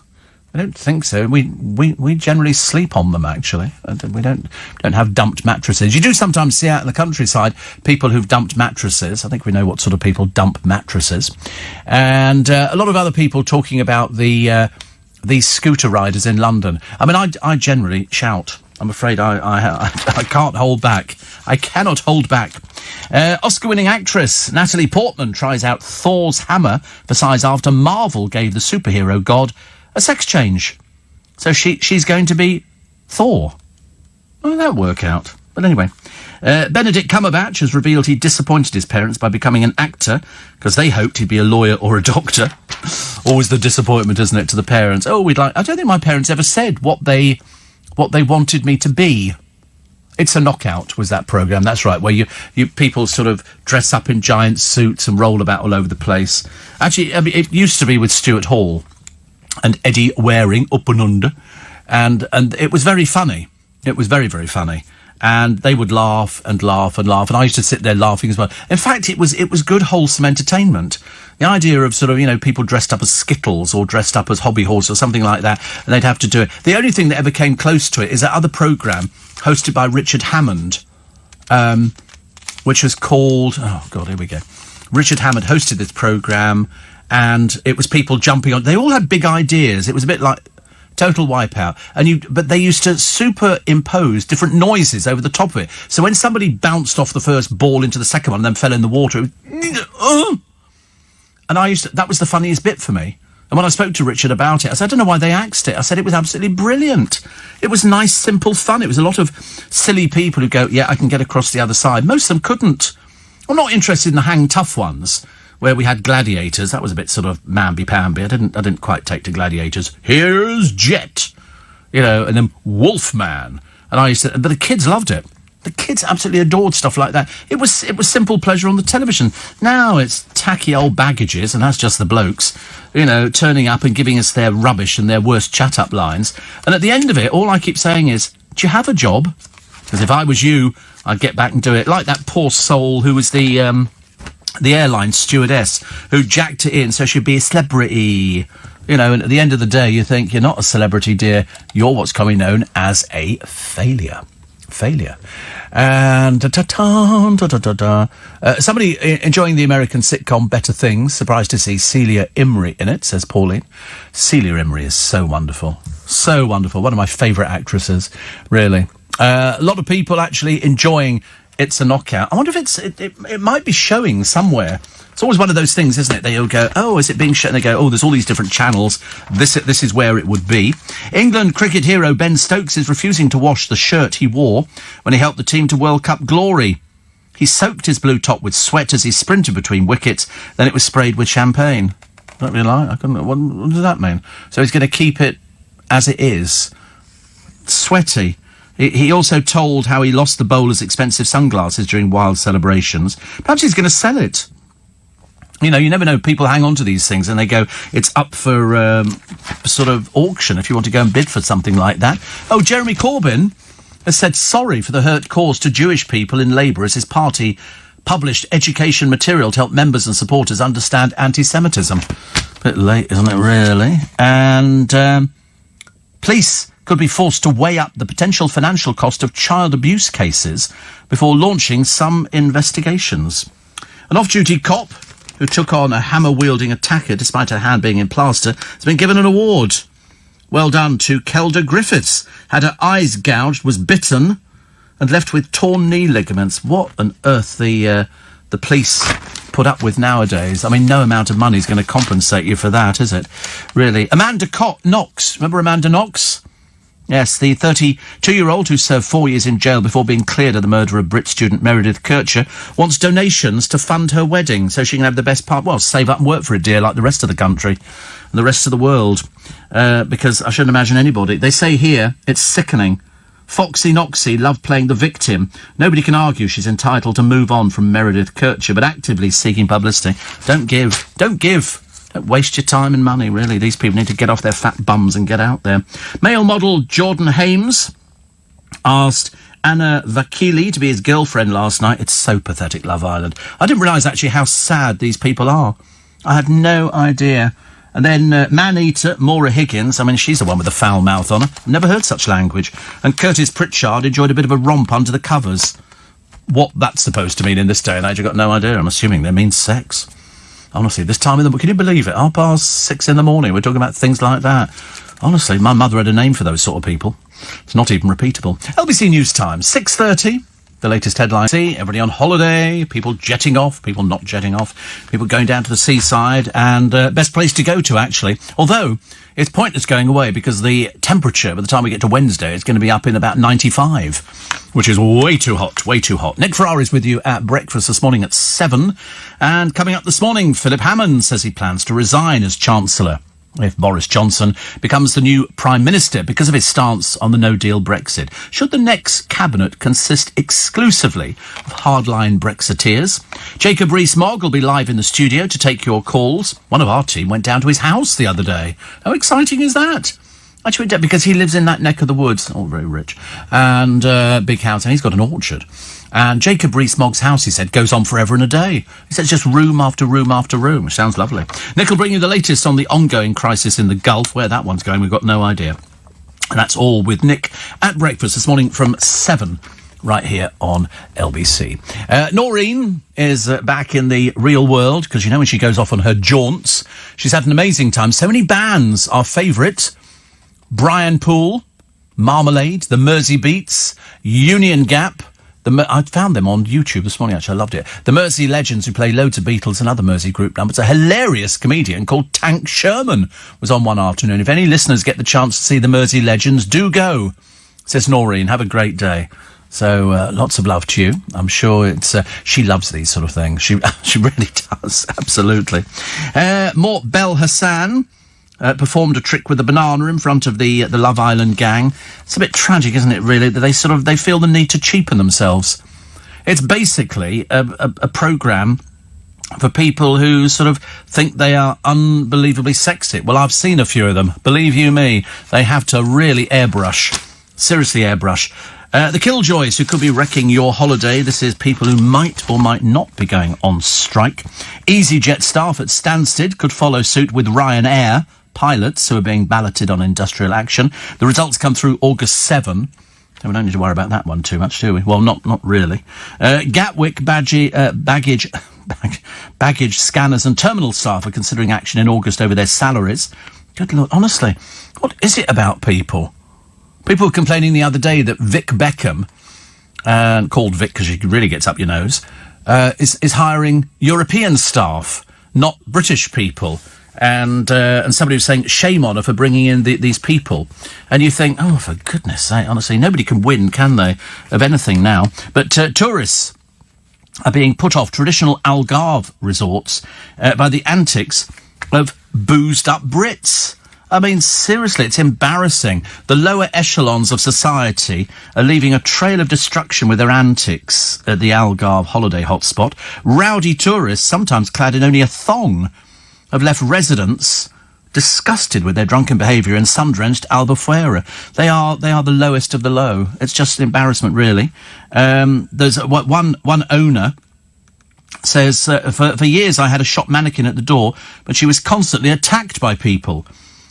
I don't think so. We generally sleep on them, actually. We don't have dumped mattresses. You do sometimes see out in the countryside people who've dumped mattresses. I think we know what sort of people dump mattresses. And a lot of other people talking about these scooter riders in London. I mean, I generally shout. I'm afraid I can't hold back. I cannot hold back. Oscar-winning actress Natalie Portman tries out Thor's hammer for size after Marvel gave the superhero god a sex change. So she's going to be Thor. Well, that'll work out. But anyway, Benedict Cumberbatch has revealed he disappointed his parents by becoming an actor because they hoped he'd be a lawyer or a doctor. Always the disappointment, isn't it, to the parents? Oh, I don't think my parents ever said what they wanted me to be. It's a Knockout was that programme, that's right, where you people sort of dress up in giant suits and roll about all over the place. Actually, I mean, it used to be with Stuart Hall and Eddie Waring, up and under, and it was very funny. It was very, very funny. And they would laugh and laugh and laugh, and I used to sit there laughing as well. In fact, it was good, wholesome entertainment. The idea of sort of, people dressed up as Skittles or dressed up as Hobby Horse or something like that, and they'd have to do it. The only thing that ever came close to it is that other programme hosted by Richard Hammond, which was called... Oh, God, here we go. Richard Hammond hosted this programme, and it was people jumping on... They all had big ideas. It was a bit like Total Wipeout. But they used to superimpose different noises over the top of it. So when somebody bounced off the first ball into the second one and then fell in the water, it was... And that was the funniest bit for me. And when I spoke to Richard about it, I said, I don't know why they axed it. I said, it was absolutely brilliant. It was nice, simple fun. It was a lot of silly people who go, yeah, I can get across the other side. Most of them couldn't. I'm not interested in the hang tough ones, where we had gladiators. That was a bit sort of mamby-pamby. I didn't quite take to gladiators. Here's Jet, and then Wolfman. And but the kids loved it. The kids absolutely adored stuff like that. It was simple pleasure on the television. Now it's tacky old baggages, and that's just the blokes, turning up and giving us their rubbish and their worst chat-up lines. And at the end of it, all I keep saying is, do you have a job? Because if I was you, I'd get back and do it. Like that poor soul who was the airline stewardess who jacked it in so she'd be a celebrity. And at the end of the day, you think, you're not a celebrity, dear. You're what's commonly known as a failure. And somebody enjoying the American sitcom Better Things. Surprised to see Celia Imrie in it, says Pauline. Celia Imrie is so wonderful. So wonderful. One of my favourite actresses, really. A lot of people actually enjoying It's a Knockout. I wonder if it might be showing somewhere. It's always one of those things, isn't it? They'll go, oh, is it being shown? They go, oh, there's all these different channels. This is where it would be. England cricket hero Ben Stokes is refusing to wash the shirt he wore when he helped the team to World Cup glory. He soaked his blue top with sweat as he sprinted between wickets. Then it was sprayed with champagne. Don't really like. What does that mean? So he's going to keep it as it is. Sweaty. He also told how he lost the bowler's expensive sunglasses during wild celebrations. Perhaps he's going to sell it. You never know. People hang on to these things and they go, it's up for sort of auction if you want to go and bid for something like that. Oh, Jeremy Corbyn has said sorry for the hurt caused to Jewish people in Labour as his party published education material to help members and supporters understand anti-Semitism. Bit late, isn't it, really? And police could be forced to weigh up the potential financial cost of child abuse cases before launching some investigations. An off-duty cop who took on a hammer-wielding attacker despite her hand being in plaster, has been given an award. Well done to Kelda Griffiths. Had her eyes gouged, was bitten, and left with torn knee ligaments. What on earth the police put up with nowadays? I mean, no amount of money is going to compensate you for that, is it? Really. Amanda Knox. Remember Amanda Knox? Yes, the 32-year-old who served 4 years in jail before being cleared of the murder of Brit student Meredith Kircher wants donations to fund her wedding so she can have the best part. Well, save up and work for a dear like the rest of the country and the rest of the world. Because I shouldn't imagine anybody. They say here, it's sickening. Foxy Noxy loved playing the victim. Nobody can argue she's entitled to move on from Meredith Kircher, but actively seeking publicity. Don't give. Don't waste your time and money, really. These people need to get off their fat bums and get out there. Male model Jordan Hames asked Anna Vakili to be his girlfriend last night. It's so pathetic, Love Island. I didn't realise actually how sad these people are. I had no idea And then man-eater Maura Higgins, I mean, she's the one with the foul mouth on her. Never heard such language. And Curtis Pritchard enjoyed a bit of a romp under the covers. What that's supposed to mean in this day and age, I've got no idea. I'm assuming that means sex. Honestly, this time of the... Can you believe it? 6:30 in the morning, we're talking about things like that. Honestly, my mother had a name for those sort of people. It's not even repeatable. LBC News Time, 6:30. The latest headline. See, everybody on holiday, people jetting off, people not jetting off, people going down to the seaside, and best place to go to, actually. Although, it's pointless going away because the temperature, by the time we get to Wednesday, is going to be up in about 95, which is way too hot, way too hot. Nick Ferrari's with you at breakfast this morning at 7. And coming up this morning, Philip Hammond says he plans to resign as Chancellor if Boris Johnson becomes the new Prime Minister because of his stance on the no-deal Brexit. Should the next cabinet consist exclusively of hardline Brexiteers? Jacob Rees-Mogg will be live in the studio to take your calls. One of our team went down to his house the other day. How exciting is that? Actually, because he lives in that neck of the woods, all very rich, and big house, and he's got an orchard. And Jacob Rees-Mogg's house, he said, goes on forever and a day. He said it's just room after room after room, which sounds lovely. Nick will bring you the latest on the ongoing crisis in the Gulf. Where that one's going, we've got no idea. And that's all with Nick at breakfast this morning from 7, right here on LBC. Noreen is back in the real world, because, you know, when she goes off on her jaunts, she's had an amazing time. So many bands. Our favourite, Brian Poole, Marmalade, the Mersey Beats, Union Gap. I found them on YouTube this morning, actually. I loved it. The Mersey Legends, who play loads of Beatles and other Mersey group numbers. A hilarious comedian called Tank Sherman was on one afternoon. If any listeners get the chance to see the Mersey Legends, do go, says Noreen. Have a great day. So, lots of love to you. I'm sure it's... she loves these sort of things. She really does. Absolutely. More Bel Hassan performed a trick with a banana in front of the Love Island gang. It's a bit tragic, isn't it, really, that they feel the need to cheapen themselves. It's basically a programme for people who sort of think they are unbelievably sexy. Well, I've seen a few of them. Believe you me, they have to really airbrush. Seriously airbrush. The Killjoys, who could be wrecking your holiday. This is people who might or might not be going on strike. EasyJet staff at Stansted could follow suit with Ryanair pilots who are being balloted on industrial action. The results come through August 7. So we don't need to worry about that one too much, do we? Well, not really. Gatwick baggage scanners and terminal staff are considering action in August over their salaries. Good Lord, honestly, what is it about people? People were complaining the other day that Vic Beckham, called Vic because she really gets up your nose, is hiring European staff, not British people. And somebody was saying, shame on her for bringing in these people. And you think, oh, for goodness sake, honestly, nobody can win, can they, of anything now? But tourists are being put off traditional Algarve resorts by the antics of boozed-up Brits. I mean, seriously, it's embarrassing. The lower echelons of society are leaving a trail of destruction with their antics at the Algarve holiday hotspot. Rowdy tourists, sometimes clad in only a thong, have left residents disgusted with their drunken behaviour in sun-drenched Albufeira. They are the lowest of the low. It's just an embarrassment, really. There's one owner says, for years I had a shop mannequin at the door, but she was constantly attacked by people.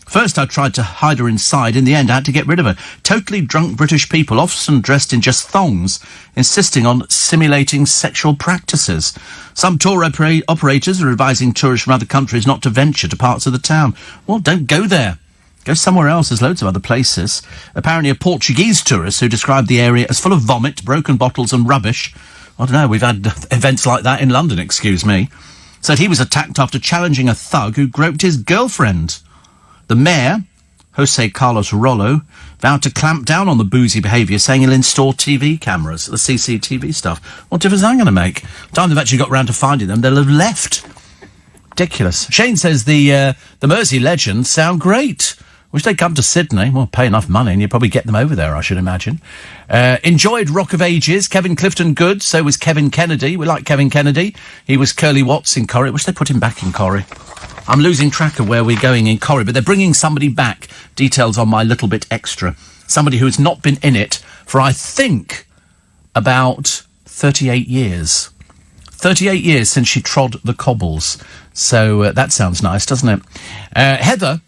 First I tried to hide her inside. In the end I had to get rid of her. Totally drunk British people, often dressed in just thongs, insisting on simulating sexual practices. Some tour operators are advising tourists from other countries not to venture to parts of the town. Well, don't go there. Go somewhere else. There's loads of other places. Apparently a Portuguese tourist who described the area as full of vomit, broken bottles and rubbish. I don't know, we've had events like that in London, excuse me. Said he was attacked after challenging a thug who groped his girlfriend. The mayor, Jose Carlos Rollo, vowed to clamp down on the boozy behaviour, saying he'll install TV cameras, the CCTV stuff. What difference is that going to make? By the time they've actually got round to finding them, they'll have left. Ridiculous. Shane says the Mersey Legends sound great. Wish they'd come to Sydney. Well, pay enough money and you'd probably get them over there, I should imagine. Enjoyed Rock of Ages. Kevin Clifton good. So was Kevin Kennedy. We like Kevin Kennedy. He was Curly Watts in Corrie. Wish they put him back in Corrie. I'm losing track of where we're going in Corrie, but they're bringing somebody back. Details on my little bit extra. Somebody who has not been in it for, I think, about 38 years. 38 years since she trod the cobbles. So that sounds nice, doesn't it? Heather,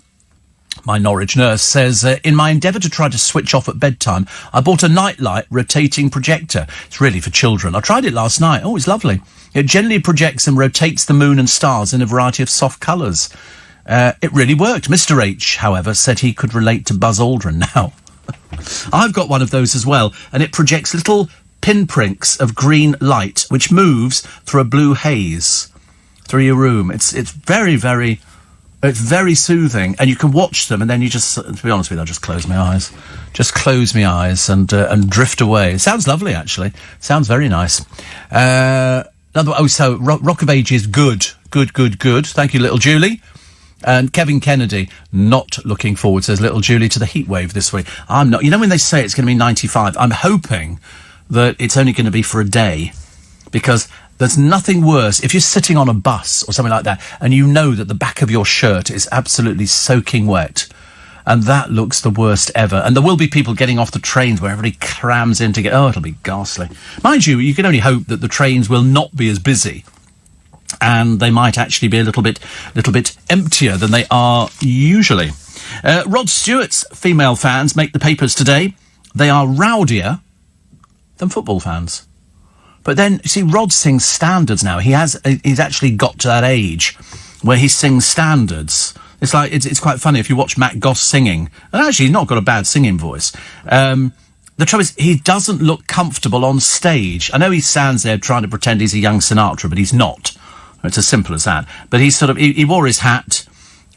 my Norwich nurse, says, in my endeavour to try to switch off at bedtime, I bought a nightlight rotating projector. It's really for children. I tried it last night. Oh, it's lovely. It generally projects and rotates the moon and stars in a variety of soft colours. It really worked. Mr. H, however, said he could relate to Buzz Aldrin now. I've got one of those as well, and it projects little pinpricks of green light, which moves through a blue haze through your room. It's very, very... It's very soothing, and you can watch them, and then you just, to be honest with you, I'll just close my eyes. Just close my eyes and drift away. It sounds lovely, actually. Sounds very nice. So Rock of Ages, good. Thank you, little Julie. And Kevin Kennedy, not looking forward, says little Julie, to the heat wave this week. I'm not. You know when they say it's going to be 95, I'm hoping that it's only going to be for a day, because there's nothing worse if you're sitting on a bus or something like that and you know that the back of your shirt is absolutely soaking wet, and that looks the worst ever. And there will be people getting off the trains where everybody crams in to get... Oh, it'll be ghastly. Mind you, you can only hope that the trains will not be as busy, and they might actually be a little bit emptier than they are usually. Rod Stewart's female fans make the papers today. They are rowdier than football fans. But then, you see, Rod sings standards now. He's actually got to that age where he sings standards. It's like, it's quite funny if you watch Matt Goss singing. And actually, he's not got a bad singing voice. The trouble is, he doesn't look comfortable on stage. I know he stands there trying to pretend he's a young Sinatra, but he's not. It's as simple as that. But he's sort of, he wore his hat,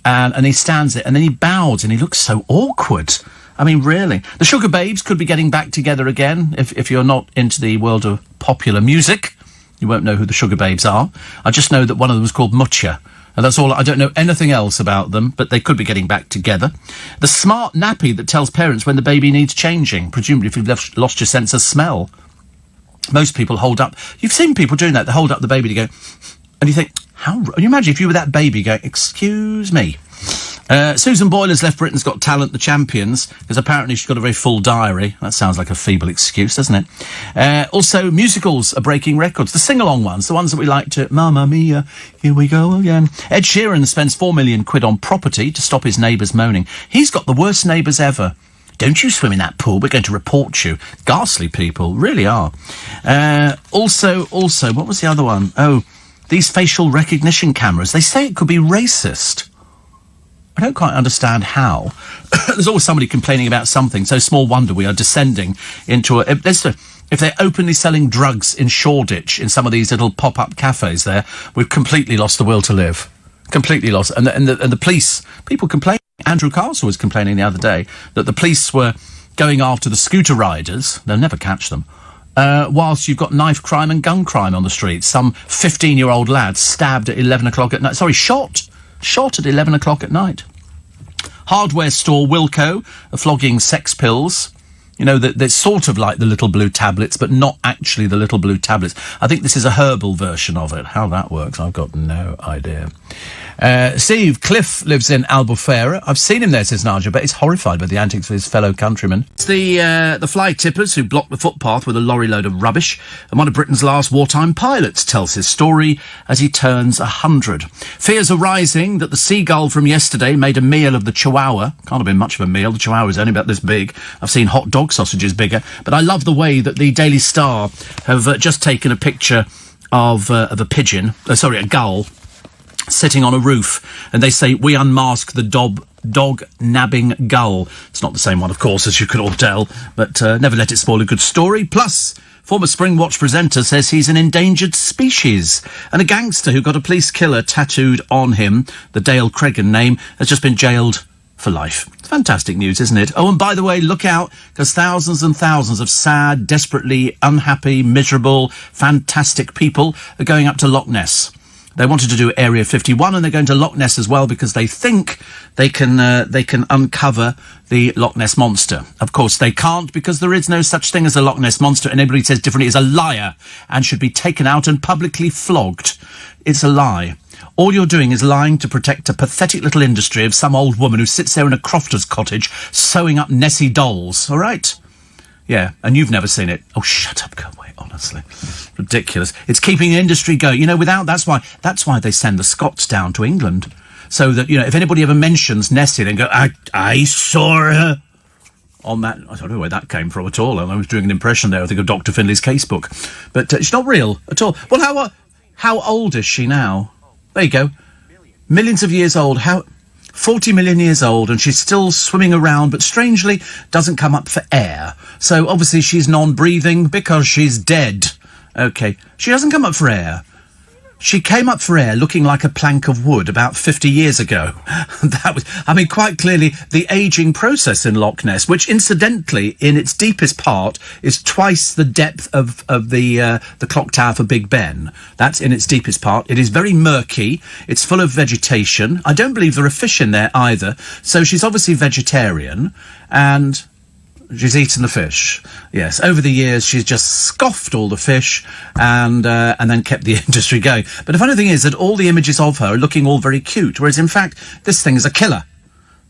and he stands there, and then he bows, and he looks so awkward. I mean, really. The Sugar Babes could be getting back together again. If you're not into the world of popular music, you won't know who the Sugar Babes are. I just know that one of them was called Mucha. And that's all. I don't know anything else about them, but they could be getting back together. The smart nappy that tells parents when the baby needs changing, presumably if you've lost your sense of smell. Most people hold up. You've seen people doing that. They hold up the baby to go, and you think, can you imagine if you were that baby going, excuse me. Susan Boyler's left Britain's Got Talent, the champions, because apparently she's got a very full diary. That sounds like a feeble excuse, doesn't it? Also, musicals are breaking records. The sing-along ones, the ones that we like to... Mamma Mia, here we go again. Ed Sheeran spends £4 million on property to stop his neighbours moaning. He's got the worst neighbours ever. Don't you swim in that pool, we're going to report you. Ghastly people, really are. Also, what was the other one? Oh, these facial recognition cameras. They say it could be racist. I don't quite understand how. There's always somebody complaining about something, so small wonder we are descending into if they're openly selling drugs in Shoreditch, in some of these little pop-up cafes there, we've completely lost the will to live. Completely lost. And the police, people complain. Andrew Castle was complaining the other day that the police were going after the scooter riders. They'll never catch them. Whilst you've got knife crime and gun crime on the streets. Some 15-year-old lad stabbed at 11 o'clock at night. Sorry, shot at 11 o'clock at night. Hardware store Wilko are flogging sex pills. You know, they're sort of like the little blue tablets, but not actually the little blue tablets. I think this is a herbal version of it. How that works, I've got no idea. Steve Cliff lives in Albufeira. I've seen him there, says Nigel, but he's horrified by the antics of his fellow countrymen. It's the fly tippers who blocked the footpath with a lorry load of rubbish, and one of Britain's last wartime pilots tells his story as he turns 100. Fears are rising that the seagull from yesterday made a meal of the chihuahua. Can't have been much of a meal. The chihuahua is only about this big. I've seen hot dog sausages bigger, but I love the way that the Daily Star have just taken a picture of a pigeon, a gull, sitting on a roof, and they say, we unmask the dog nabbing gull. It's not the same one, of course, as you could all tell, but never let it spoil a good story. Plus, former Spring Watch presenter says he's an endangered species, and a gangster who got a police killer tattooed on him, the Dale Cregan name, has just been jailed for life. Fantastic news, isn't it? Oh, and by the way, look out, because thousands and thousands of sad, desperately unhappy, miserable, fantastic people are going up to Loch Ness. They wanted to do Area 51, and they're going to Loch Ness as well because they think they can uncover the Loch Ness Monster. Of course, they can't, because there is no such thing as a Loch Ness Monster, and anybody who says differently is a liar and should be taken out and publicly flogged. It's a lie. All you're doing is lying to protect a pathetic little industry of some old woman who sits there in a crofter's cottage sewing up Nessie dolls, all right? Yeah, and you've never seen it. Oh, shut up, go away, honestly. Ridiculous. It's keeping the industry going. You know, that's why they send the Scots down to England. So that, you know, if anybody ever mentions Nessie, then go, I saw her on that. I don't know where that came from at all. I was doing an impression there, I think, of Dr. Finley's casebook. But she's not real at all. Well, how old is she now? There you go. Millions of years old. 40 million years old, and she's still swimming around, but strangely doesn't come up for air. So obviously she's non-breathing because she's dead. Okay, she doesn't come up for air. She came up for air looking like a plank of wood about 50 years ago. That was, I mean, quite clearly the ageing process in Loch Ness, which incidentally, in its deepest part, is twice the depth of the clock tower for Big Ben. That's in its deepest part. It is very murky. It's full of vegetation. I don't believe there are fish in there either. So she's obviously vegetarian, and she's eaten the fish. Yes, over the years she's just scoffed all the fish and then kept the industry going. But the funny thing is that all the images of her are looking all very cute, whereas in fact this thing is a killer.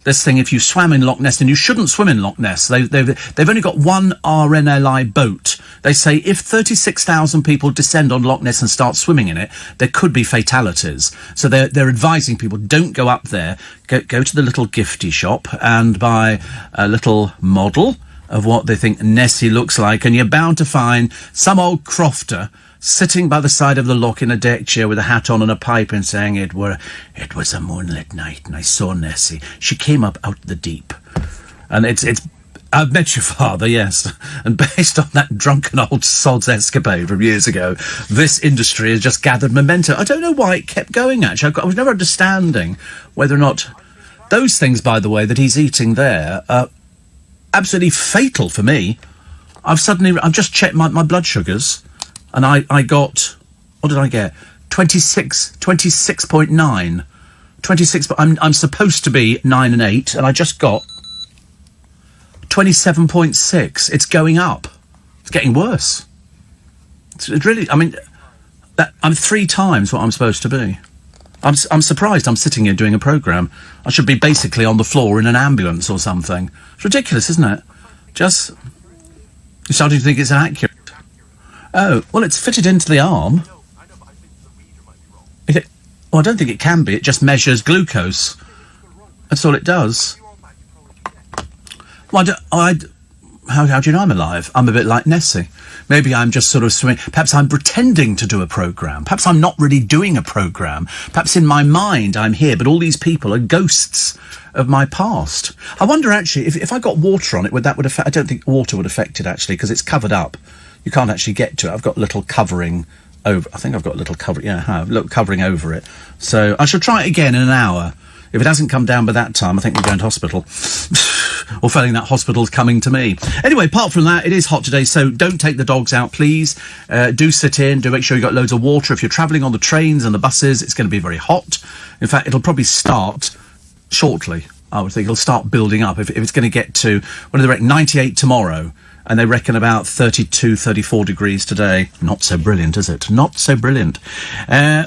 This thing, if you swam in Loch Ness, and you shouldn't swim in Loch Ness, they've only got one RNLI boat. They say if 36,000 people descend on Loch Ness and start swimming in it, there could be fatalities. So they're advising people, don't go up there. Go to the little gifty shop and buy a little model of what they think Nessie looks like, and you're bound to find some old crofter sitting by the side of the loch in a deck chair with a hat on and a pipe and saying it was a moonlit night and I saw Nessie. She came up out the deep. And it's I've met your father, yes. And based on that drunken old sod's escapade from years ago, this industry has just gathered momentum. I don't know why it kept going, actually. I was never understanding whether or not those things, by the way, that he's eating there are absolutely fatal for me. I've just checked my blood sugars, and I got, what did I get? 26.9. 26, but I'm supposed to be 9 and 8, and I just got 27.6. It's going up. It's getting worse. It's really, I mean, I'm 3 times what I'm supposed to be. I'm surprised I'm sitting here doing a programme. I should be basically on the floor in an ambulance or something. It's ridiculous, isn't it? You're starting to think it's accurate. Oh, well, it's fitted into the arm. Well, I don't think it can be. It just measures glucose. That's all it does. Well, how do you know I'm alive? I'm a bit like Nessie. Maybe I'm just sort of swimming. Perhaps I'm pretending to do a programme. Perhaps I'm not really doing a programme. Perhaps in my mind I'm here, but all these people are ghosts of my past. I wonder, actually, if I got water on it, would affect... I don't think water would affect it, actually, because it's covered up. You can't actually get to it. I've got a little covering over... I think I've got a little cover... Yeah, I have. Look, covering over it. So I shall try it again in an hour. If it hasn't come down by that time, I think we're going to hospital. Or failing that, hospital's coming to me. Anyway, apart from that, it is hot today, so don't take the dogs out, please. Do sit in, do make sure you've got loads of water. If you're travelling on the trains and the buses, it's going to be very hot. In fact, it'll probably start shortly. I would think it'll start building up. If it's going to get to, what do they reckon, 98 tomorrow, and they reckon about 32, 34 degrees today. Not so brilliant, is it? Not so brilliant.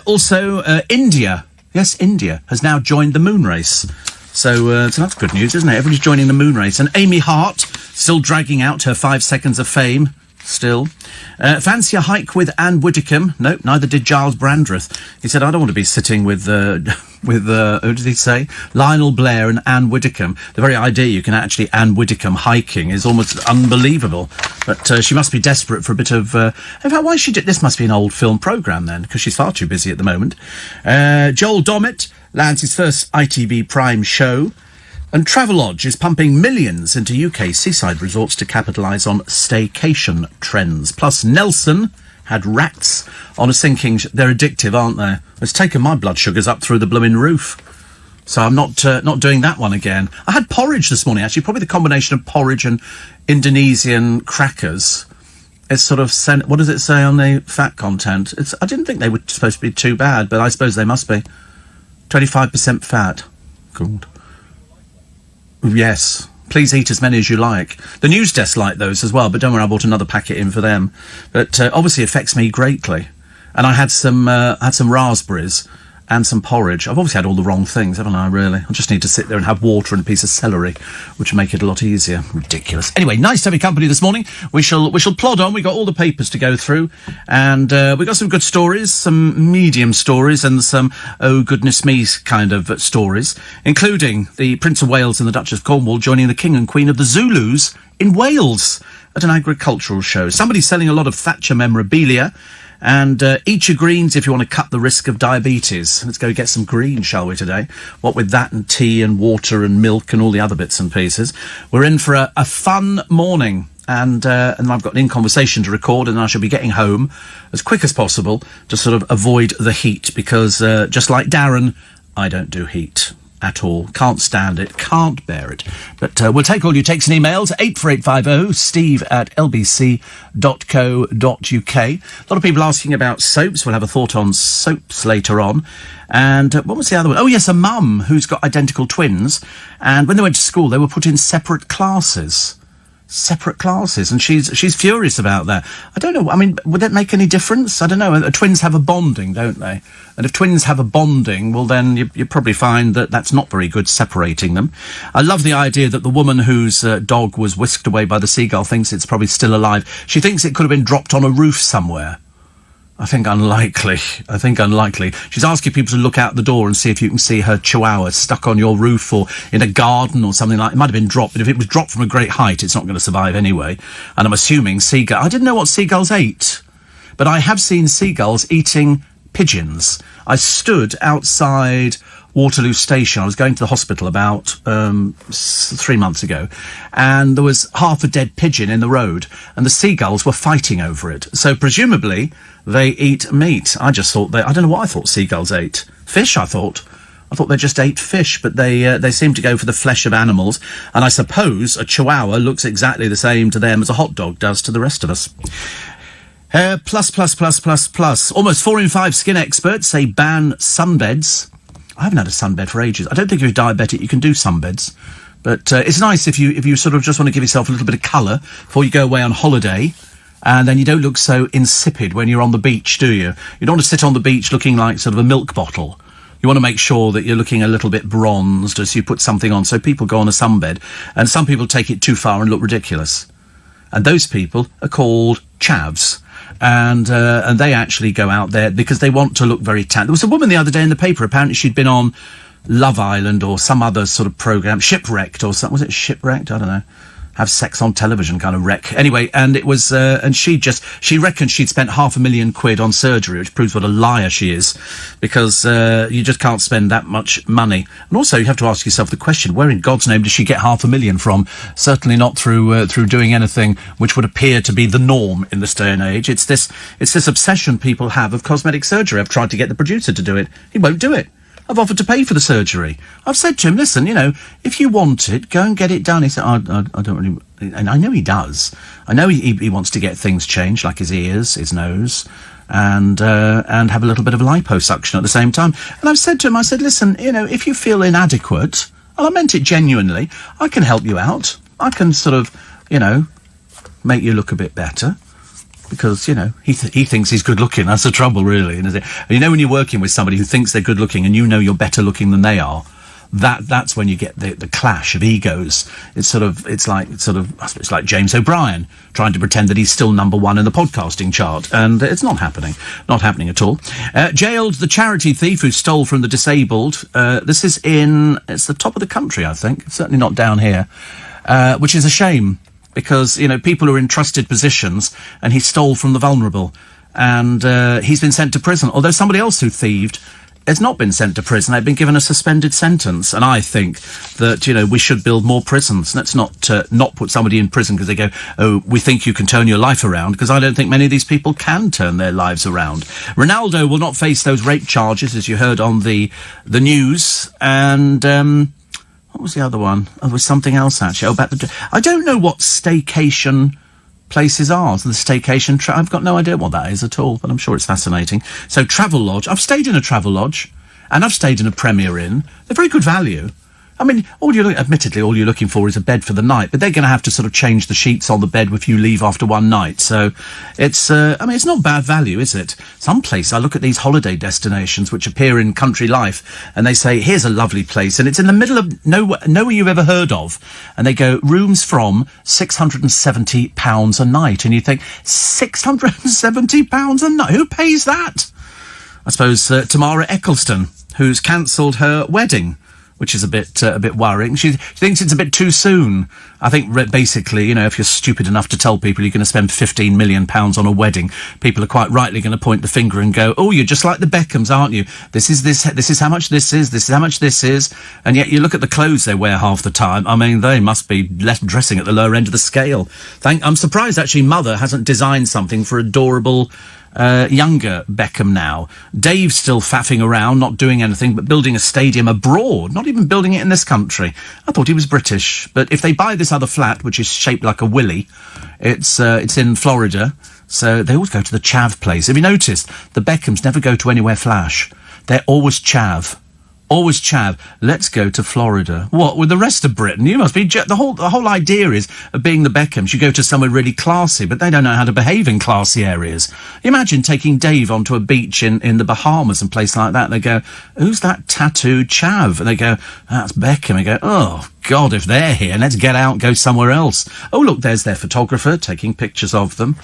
Also, India. Yes, India has now joined the moon race. So that's good news, isn't it? Everybody's joining the moon race. And Amy Hart, still dragging out her 5 seconds of fame. Still. Fancy a hike with Anne Widdecombe? Nope, neither did Giles Brandreth. He said, I don't want to be sitting with who did he say? Lionel Blair and Anne Widdecombe. The very idea you can actually Anne Widdecombe hiking is almost unbelievable. But she must be desperate for a bit of... in fact, why she did... This must be an old film programme then, because she's far too busy at the moment. Joel Dommett lands his first ITV Prime show. And Travelodge is pumping millions into UK seaside resorts to capitalise on staycation trends. Plus, Nelson had rats on a sinking... They're addictive, aren't they? It's taken my blood sugars up through the blooming roof. So I'm not doing that one again. I had porridge this morning, actually. Probably the combination of porridge and Indonesian crackers. It's sort of... What does it say on the fat content? I didn't think they were supposed to be too bad, but I suppose they must be. 25% fat. Good. Yes, please eat as many as you like. The news desk like those as well, but don't worry, I bought another packet in for them. But obviously affects me greatly. And I had some raspberries, and some porridge. I've obviously had all the wrong things, haven't I, really? I just need to sit there and have water and a piece of celery, which will make it a lot easier. Ridiculous. Anyway, nice to have your company this morning. We shall plod on. We've got all the papers to go through, and we've got some good stories, some medium stories, and some, oh goodness me, kind of stories, including the Prince of Wales and the Duchess of Cornwall joining the King and Queen of the Zulus in Wales at an agricultural show. Somebody's selling a lot of Thatcher memorabilia. And eat your greens if you want to cut the risk of diabetes. Let's go get some greens, shall we, today? What with that and tea and water and milk and all the other bits and pieces. We're in for a fun morning. And I've got an in-conversation to record, and I shall be getting home as quick as possible to sort of avoid the heat, because just like Darren, I don't do heat at all. Can't stand it, can't bear it. But we'll take all your takes and emails. 84850 steve@lbc.co.uk. A lot of people asking about soaps. We'll have a thought on soaps later on. And what was the other one? Oh yes, a mum who's got identical twins, and when they went to school they were put in separate classes, and she's furious about that. I don't know, I mean, would that make any difference? I don't know. Twins have a bonding, don't they? And if twins have a bonding, well then you probably find that that's not very good, separating them. I love the idea that the woman whose dog was whisked away by the seagull thinks it's probably still alive. She thinks it could have been dropped on a roof somewhere. I think unlikely. She's asking people to look out the door and see if you can see her chihuahua stuck on your roof or in a garden or something like that. It might have been dropped, but if it was dropped from a great height, it's not going to survive anyway. And I'm assuming seagull. I didn't know what seagulls ate, but I have seen seagulls eating pigeons. I stood outside Waterloo Station. I was going to the hospital about 3 months ago, and there was half a dead pigeon in the road, and the seagulls were fighting over it. So presumably they eat meat. I just thought I don't know what I thought seagulls ate. Fish, I thought they just ate fish, but they seem to go for the flesh of animals. And I suppose a chihuahua looks exactly the same to them as a hot dog does to the rest of us. Plus. Almost 4 in 5 skin experts say ban sunbeds. I haven't had a sunbed for ages. I don't think if you're diabetic you can do sunbeds. But it's nice if you sort of just want to give yourself a little bit of colour before you go away on holiday. And then you don't look so insipid when you're on the beach, do you? You don't want to sit on the beach looking like sort of a milk bottle. You want to make sure that you're looking a little bit bronzed as you put something on. So people go on a sunbed, and some people take it too far and look ridiculous. And those people are called chavs. And they actually go out there because they want to look very tan. There was a woman the other day in the paper, apparently she'd been on Love Island or some other sort of programme, Shipwrecked or something. Was it Shipwrecked? I don't know. Have sex on television kind of wreck. Anyway, and it was, and she reckoned she'd spent £500,000 on surgery, which proves what a liar she is, because you just can't spend that much money. And also you have to ask yourself the question, where in God's name does she get £500,000 from? Certainly not through doing anything which would appear to be the norm in this day and age. It's this obsession people have of cosmetic surgery. I've tried to get the producer to do it. He won't do it. I've offered to pay for the surgery. I've said to him, listen, if you want it, go and get it done. He said, I don't really... And I know he does. I know he wants to get things changed, like his ears, his nose, and have a little bit of liposuction at the same time. And I've said to him, listen, if you feel inadequate, and I meant it genuinely, I can help you out. I can sort of, make you look a bit better. Because, he thinks he's good looking. That's the trouble, really. Isn't it? And when you're working with somebody who thinks they're good looking and you're better looking than they are, that's when you get the clash of egos. It's like James O'Brien trying to pretend that he's still number one in the podcasting chart. And it's not happening. Not happening at all. Jailed the charity thief who stole from the disabled. This is it's the top of the country, I think. It's certainly not down here. Which is a shame. Because, people are in trusted positions, and he stole from the vulnerable. And he's been sent to prison. Although somebody else who thieved has not been sent to prison. They've been given a suspended sentence. And I think that, we should build more prisons. Let's not put somebody in prison because they go, oh, we think you can turn your life around. Because I don't think many of these people can turn their lives around. Ronaldo will not face those rape charges, as you heard on the news. And... what was the other one? Oh, there was something else, actually. I don't know what staycation places are. The staycation... I've got no idea what that is at all, but I'm sure it's fascinating. So, Travelodge. I've stayed in a Travelodge, and I've stayed in a Premier Inn. They're very good value. I mean, admittedly, all you're looking for is a bed for the night, but they're going to have to sort of change the sheets on the bed if you leave after one night. So it's, it's not bad value, is it? Some place, I look at these holiday destinations which appear in Country Life, and they say, here's a lovely place, and it's in the middle of nowhere you've ever heard of, and they go, rooms from £670 a night, and you think, £670 a night? Who pays that? I suppose Tamara Eccleston, who's cancelled her wedding, which is a bit worrying. She thinks it's a bit too soon. I think basically, if you're stupid enough to tell people you're going to spend £15 million on a wedding, people are quite rightly going to point the finger and go, "Oh, you're just like the Beckhams, aren't you? This is how much this is. This is how much this is." And yet you look at the clothes they wear half the time. I mean, they must be dressing at the lower end of the scale. I'm surprised actually Mother hasn't designed something for adorable younger Beckham now. Dave's still faffing around, not doing anything but building a stadium abroad, not even building it in this country. I thought he was British. But if they buy this other flat, which is shaped like a willy, it's in Florida, so they always go to the chav place. Have you noticed? The Beckhams never go to anywhere flash. They're always chav. Always chav. Let's go to Florida. What, with the rest of Britain? You must be... The whole idea is, of being the Beckhams, you go to somewhere really classy, but they don't know how to behave in classy areas. Imagine taking Dave onto a beach in the Bahamas and place like that, and they go, "Who's that tattooed chav?" And they go, "That's Beckham." And they go, "Oh, God, if they're here, let's get out and go somewhere else." Oh, look, there's their photographer taking pictures of them.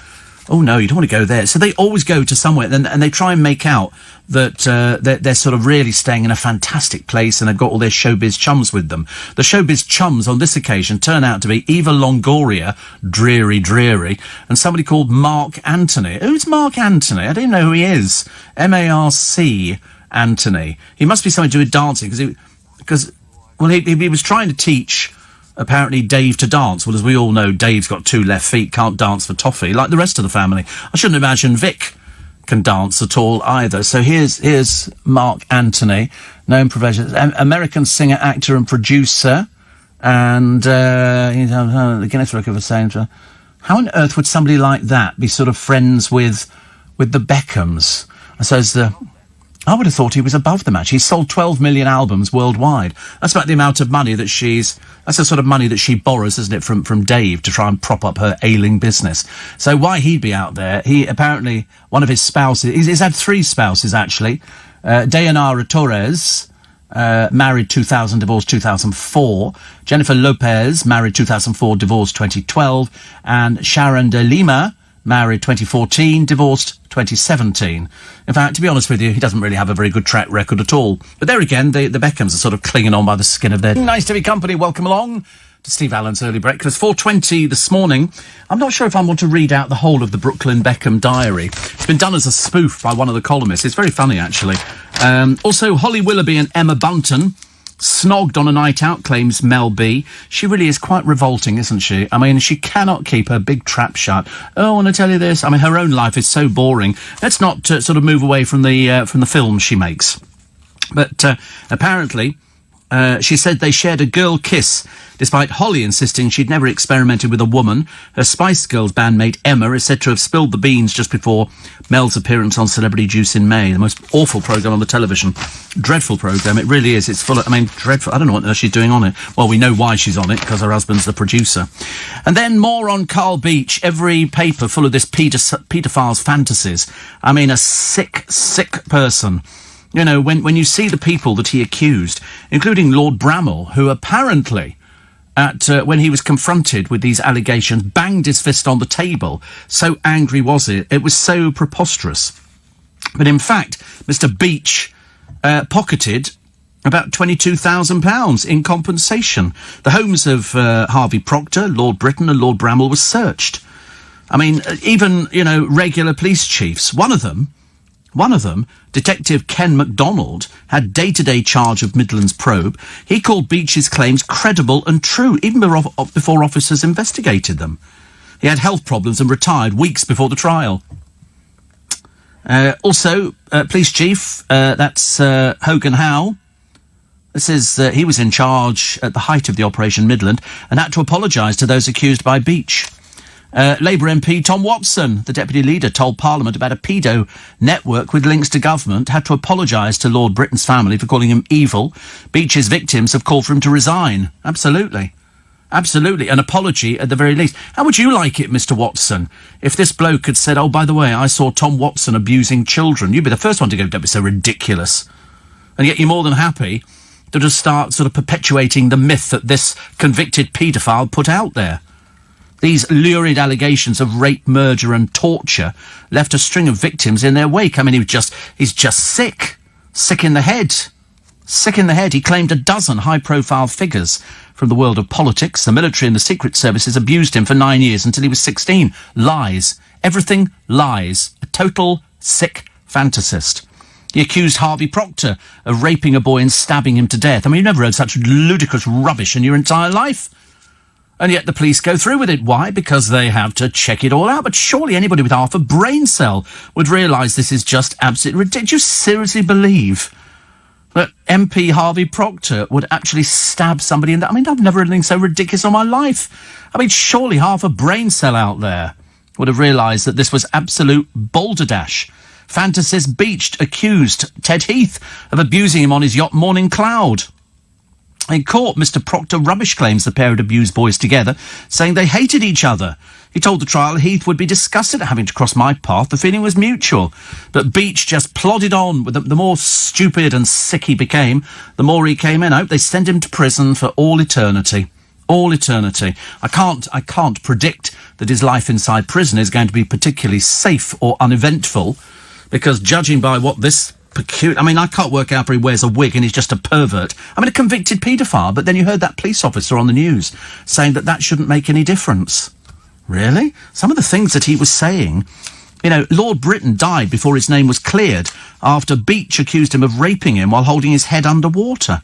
Oh, no, you don't want to go there. So they always go to somewhere, and they try and make out that they're sort of really staying in a fantastic place, and they've got all their showbiz chums with them. The showbiz chums on this occasion turn out to be Eva Longoria, dreary, and somebody called Mark Anthony. Who's Mark Anthony? I don't know who he is. M-A-R-C Anthony. He must be something to do with dancing, because he was trying to teach... apparently Dave to dance. Well, as we all know, Dave's got two left feet, can't dance for toffee, like the rest of the family. I shouldn't imagine Vic can dance at all either. So here's Mark Anthony, known professional, American singer, actor and producer, and the Guinness Record for saying, how on earth would somebody like that be sort of friends with the Beckhams? I suppose I would have thought he was above them, actually. He's sold 12 million albums worldwide. That's about the amount of money that that's the sort of money that she borrows, isn't it, from Dave to try and prop up her ailing business. So why he'd be out there, he apparently, one of his spouses, he's had three spouses, actually. Dayanara Torres, married 2000, divorced 2004. Jennifer Lopez, married 2004, divorced 2012. And Sharon de Lima, married 2014, divorced 2017. In fact, to be honest with you, he doesn't really have a very good track record at all. But there again, the Beckhams are sort of clinging on by the skin of their... Nice to be company. Welcome along to Steve Allen's Early Breakfast. 4:20 this morning. I'm not sure if I want to read out the whole of the Brooklyn Beckham diary. It's been done as a spoof by one of the columnists. It's very funny, actually. Also, Holly Willoughby and Emma Bunton snogged on a night out, claims Mel B. She really is quite revolting, isn't she? I mean, she cannot keep her big trap shut. Oh, I want to tell you this. I mean, her own life is so boring. Let's not sort of move away from the films she makes. But apparently, she said they shared a girl kiss, despite Holly insisting she'd never experimented with a woman. Her Spice Girls bandmate Emma is said to have spilled the beans just before Mel's appearance on Celebrity Juice in May. The most awful programme on the television. Dreadful programme, it really is. It's full of, dreadful. I don't know what on earth she's doing on it. Well, we know why she's on it, because her husband's the producer. And then more on Carl Beach. Every paper full of this paedophile's fantasies. I mean, a sick person. You know, when you see the people that he accused, including Lord Bramall, who apparently, when he was confronted with these allegations, banged his fist on the table. So angry was it. It was so preposterous. But in fact, Mr. Beach pocketed about £22,000 in compensation. The homes of Harvey Proctor, Lord Britton and Lord Bramall were searched. I mean, even, regular police chiefs, one of them, Detective Ken MacDonald, had day-to-day charge of Midlands probe. He called Beach's claims credible and true, even before officers investigated them. He had health problems and retired weeks before the trial. Also, police chief, that's Hogan Howe. This is, he was in charge at the height of the Operation Midland and had to apologise to those accused by Beach. Labour MP Tom Watson, the deputy leader, told Parliament about a pedo network with links to government, had to apologise to Lord Britain's family for calling him evil. Beach's victims have called for him to resign. Absolutely. Absolutely. An apology at the very least. How would you like it, Mr. Watson, if this bloke had said, oh, by the way, I saw Tom Watson abusing children? You'd be the first one to go, don't be so ridiculous. And yet you're more than happy to just start sort of perpetuating the myth that this convicted paedophile put out there. These lurid allegations of rape, murder and torture left a string of victims in their wake. I mean, he's just sick. Sick in the head. Sick in the head. He claimed a dozen high-profile figures from the world of politics. The military and the secret services abused him for 9 years until he was 16. Lies. Everything lies. A total sick fantasist. He accused Harvey Procter of raping a boy and stabbing him to death. I mean, you've never heard such ludicrous rubbish in your entire life. And yet the police go through with it. Why? Because they have to check it all out. But surely anybody with half a brain cell would realise this is just absolutely ridiculous. Do you seriously believe that MP Harvey Procter would actually stab somebody in that? I mean, I've never heard anything so ridiculous in my life. I mean, surely half a brain cell out there would have realised that this was absolute balderdash. Fantasist Beach accused Ted Heath of abusing him on his yacht Morning Cloud. In court, Mr. Procter rubbish claims the pair had abused boys together, saying they hated each other. He told the trial Heath would be disgusted at having to cross my path. The feeling was mutual. But Beach just plodded on. With the more stupid and sick he became, the more he came in. I hope they send him to prison for all eternity. All eternity. I can't predict that his life inside prison is going to be particularly safe or uneventful, because judging by what this I mean, I can't work out if he wears a wig and he's just a pervert. I mean, a convicted paedophile, but then you heard that police officer on the news saying that that shouldn't make any difference. Really? Some of the things that he was saying, you know, Lord Britain died before his name was cleared after Beach accused him of raping him while holding his head underwater.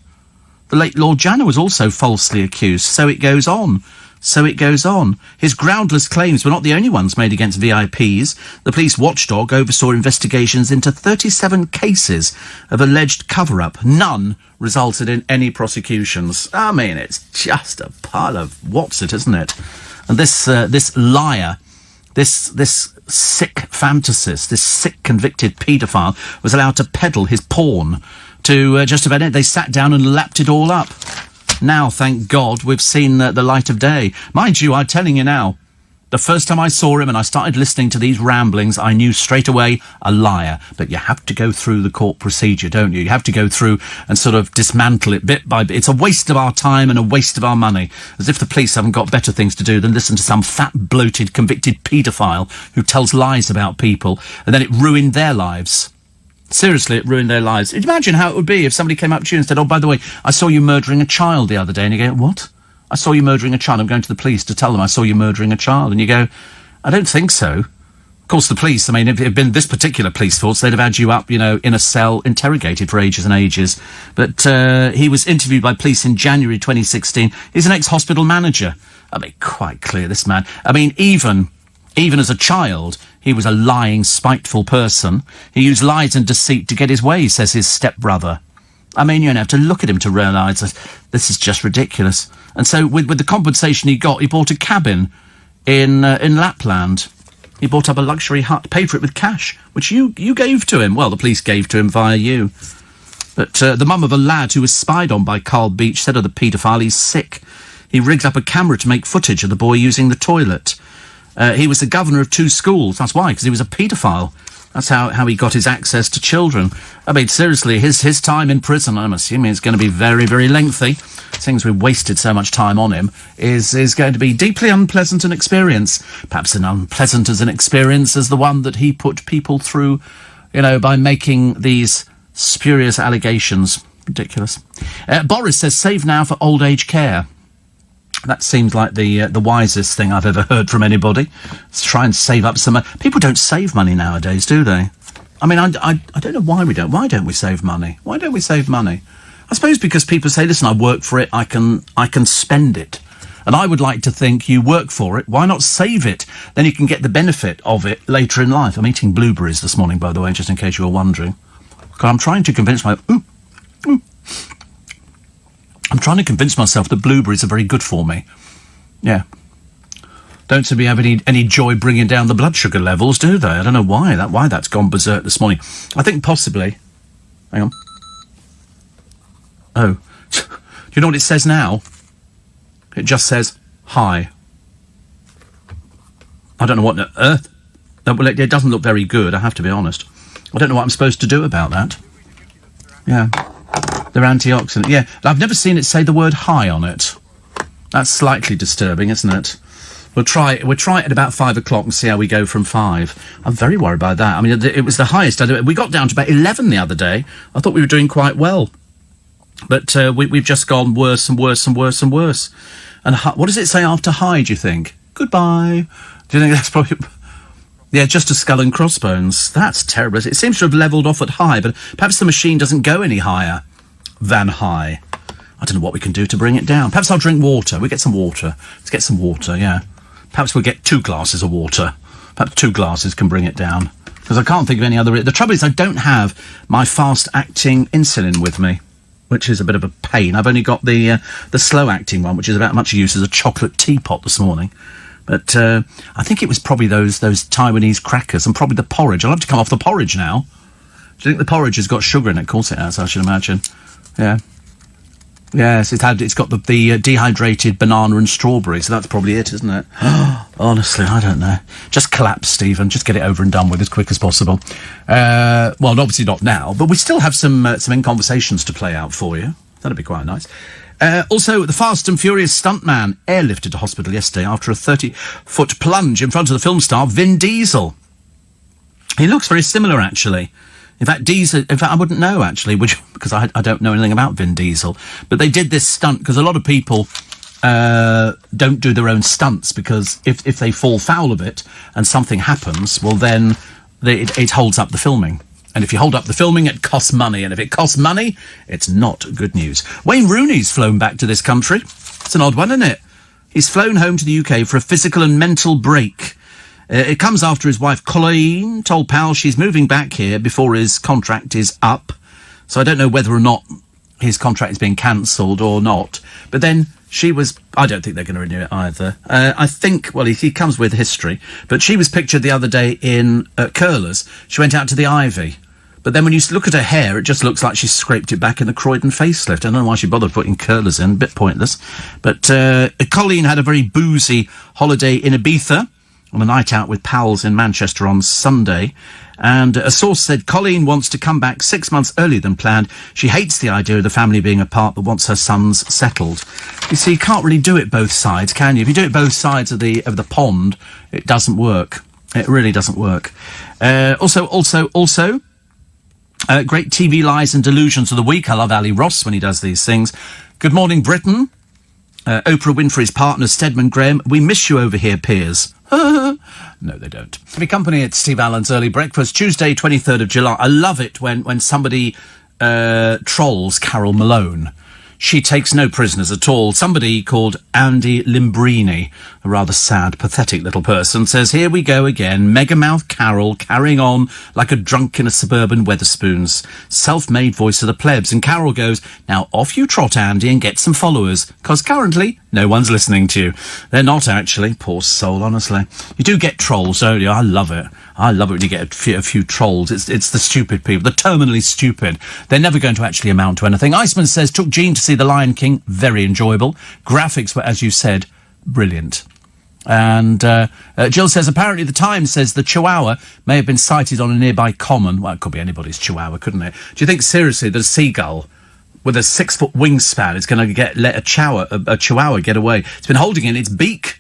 The late Lord Janner was also falsely accused. So it goes on. So it goes on. His groundless claims were not the only ones made against VIPs. The police watchdog oversaw investigations into 37 cases of alleged cover-up. None resulted in any prosecutions. I mean, it's just a pile of what's it, isn't it? And this liar, this sick fantasist, this sick convicted paedophile was allowed to peddle his porn to just about it. They sat down and lapped it all up. Now, thank God, we've seen the light of day. Mind you, I'm telling you now, the first time I saw him and I started listening to these ramblings, I knew straight away a liar. But you have to go through the court procedure, don't you? You have to go through and sort of dismantle it bit by bit. It's a waste of our time and a waste of our money. As if the police haven't got better things to do than listen to some fat, bloated, convicted paedophile who tells lies about people, and then it ruined their lives. Seriously, it ruined their lives. Imagine how it would be if somebody came up to you and said, oh, by the way, I saw you murdering a child the other day. And you go, what? I saw you murdering a child. I'm going to the police to tell them I saw you murdering a child. And you go, I don't think so. Of course, the police, I mean, if it had been this particular police force, they'd have had you up, you know, in a cell, interrogated for ages and ages. But he was interviewed by police in January 2016. He's an ex-hospital manager. I mean, quite clear, this man. I mean, even as a child, he was a lying, spiteful person. He used lies and deceit to get his way, says his stepbrother. I mean, you don't have to look at him to realise that this is just ridiculous. And so with the compensation he got, he bought a cabin in Lapland. He bought up a luxury hut, paid for it with cash, which you gave to him. Well, the police gave to him via you. But the mum of a lad who was spied on by Carl Beach said of the paedophile, he's sick. He rigged up a camera to make footage of the boy using the toilet. He was the governor of 2 schools. That's why, because he was a paedophile. That's how he got his access to children. I mean, seriously, his time in prison, I'm assuming it's going to be very, very lengthy, since we wasted so much time on him, is going to be deeply unpleasant an experience. Perhaps as unpleasant as an experience as the one that he put people through, you know, by making these spurious allegations. Ridiculous. Boris says, save now for old age care. That seems like the wisest thing I've ever heard from anybody. Let's try and save up some money. People don't save money nowadays, do they? I mean, I don't know why we don't. Why don't we save money? Why don't we save money? I suppose because people say, listen, I work for it, I can spend it. And I would like to think you work for it, why not save it? Then you can get the benefit of it later in life. I'm eating blueberries this morning, by the way, just in case you were wondering. I'm trying to convince I'm trying to convince myself that blueberries are very good for me. Yeah. don't seem to have any joy bringing down the blood sugar levels, do they? I don't know why that's gone berserk this morning. I think possibly. Hang on. Oh, do you know what it says now? It just says hi. I don't know what on earth. Well, it doesn't look very good, I have to be honest. I don't know what I'm supposed to do about that. Yeah. They're antioxidant. Yeah. I've never seen it say the word hi on it. That's slightly disturbing, isn't it? We'll try it at about 5 o'clock and see how we go from 5. I'm very worried about that. I mean, it was the highest. We got down to about 11 the other day. I thought we were doing quite well. But we've just gone worse and worse and worse and worse. And what does it say after hi, do you think? Goodbye. Do you think that's probably... Yeah, just a skull and crossbones. That's terrible. It seems to have levelled off at high, but perhaps the machine doesn't go any higher than high. I don't know what we can do to bring it down. Perhaps I'll drink water. We'll get some water. Let's get some water, yeah. Perhaps we'll get 2 glasses of water. Perhaps 2 glasses can bring it down. Because I can't think of any other... The trouble is I don't have my fast-acting insulin with me, which is a bit of a pain. I've only got the slow-acting one, which is about much use as a chocolate teapot this morning. But I think it was probably those Taiwanese crackers and probably the porridge. I'll have to come off the porridge now. Do you think the porridge has got sugar in it? Of course it has, I should imagine. Yeah. Yes, it's got the dehydrated banana and strawberry, so that's probably it, isn't it? Honestly, I don't know. Just collapse, Stephen. Just get it over and done with as quick as possible. Well, obviously not now, but we still have some in-conversations to play out for you. That'd be quite nice. Also, the Fast and Furious stuntman airlifted to hospital yesterday after a 30-foot plunge in front of the film star Vin Diesel. He looks very similar, actually. In fact, I wouldn't know, actually, because I don't know anything about Vin Diesel. But they did this stunt because a lot of people don't do their own stunts, because if they fall foul of it and something happens, well, then it holds up the filming. And if you hold up the filming, it costs money. And if it costs money, it's not good news. Wayne Rooney's flown back to this country. It's an odd one, isn't it? He's flown home to the UK for a physical and mental break. It comes after his wife, Colleen, told Pal she's moving back here before his contract is up. So I don't know whether or not his contract is being cancelled or not. But then she was... I don't think they're going to renew it either. I think... Well, he comes with history. But she was pictured the other day in Curlers. She went out to the Ivy. But then when you look at her hair, it just looks like she scraped it back in the Croydon facelift. I don't know why she bothered putting curlers in. A bit pointless. But Colleen had a very boozy holiday in Ibiza on a night out with pals in Manchester on Sunday. And a source said Colleen wants to come back 6 months earlier than planned. She hates the idea of the family being apart, but wants her sons settled. You see, you can't really do it both sides, can you? If you do it both sides of the pond, it doesn't work. It really doesn't work. Also, great TV lies and delusions of the week. I love Ali Ross when he does these things. Good morning, Britain. Oprah Winfrey's partner, Stedman Graham. We miss you over here, Piers. No, they don't. Happy company at Steve Allen's Early Breakfast, Tuesday, 23rd of July. I love it when somebody trolls Carol Malone. She takes no prisoners at all. Somebody called Andy Limbrini, a rather sad, pathetic little person, says, here we go again, Megamouth Carol carrying on like a drunk in a suburban Wetherspoons. Self-made voice of the plebs. And Carol goes, now off you trot, Andy, and get some followers, because currently no one's listening to you. They're not, actually. Poor soul, honestly. You do get trolls, don't you? I love it. I love it when you get a few trolls. It's the stupid people, the terminally stupid. They're never going to actually amount to anything. Iceman says, took Jean to see The Lion King. Very enjoyable. Graphics were, as you said, brilliant. And Jill says, apparently the Times says the Chihuahua may have been sighted on a nearby common. Well, it could be anybody's Chihuahua, couldn't it? Do you think, seriously, that a seagull with a 6-foot wingspan is going to let a Chihuahua get away? It's been holding in its beak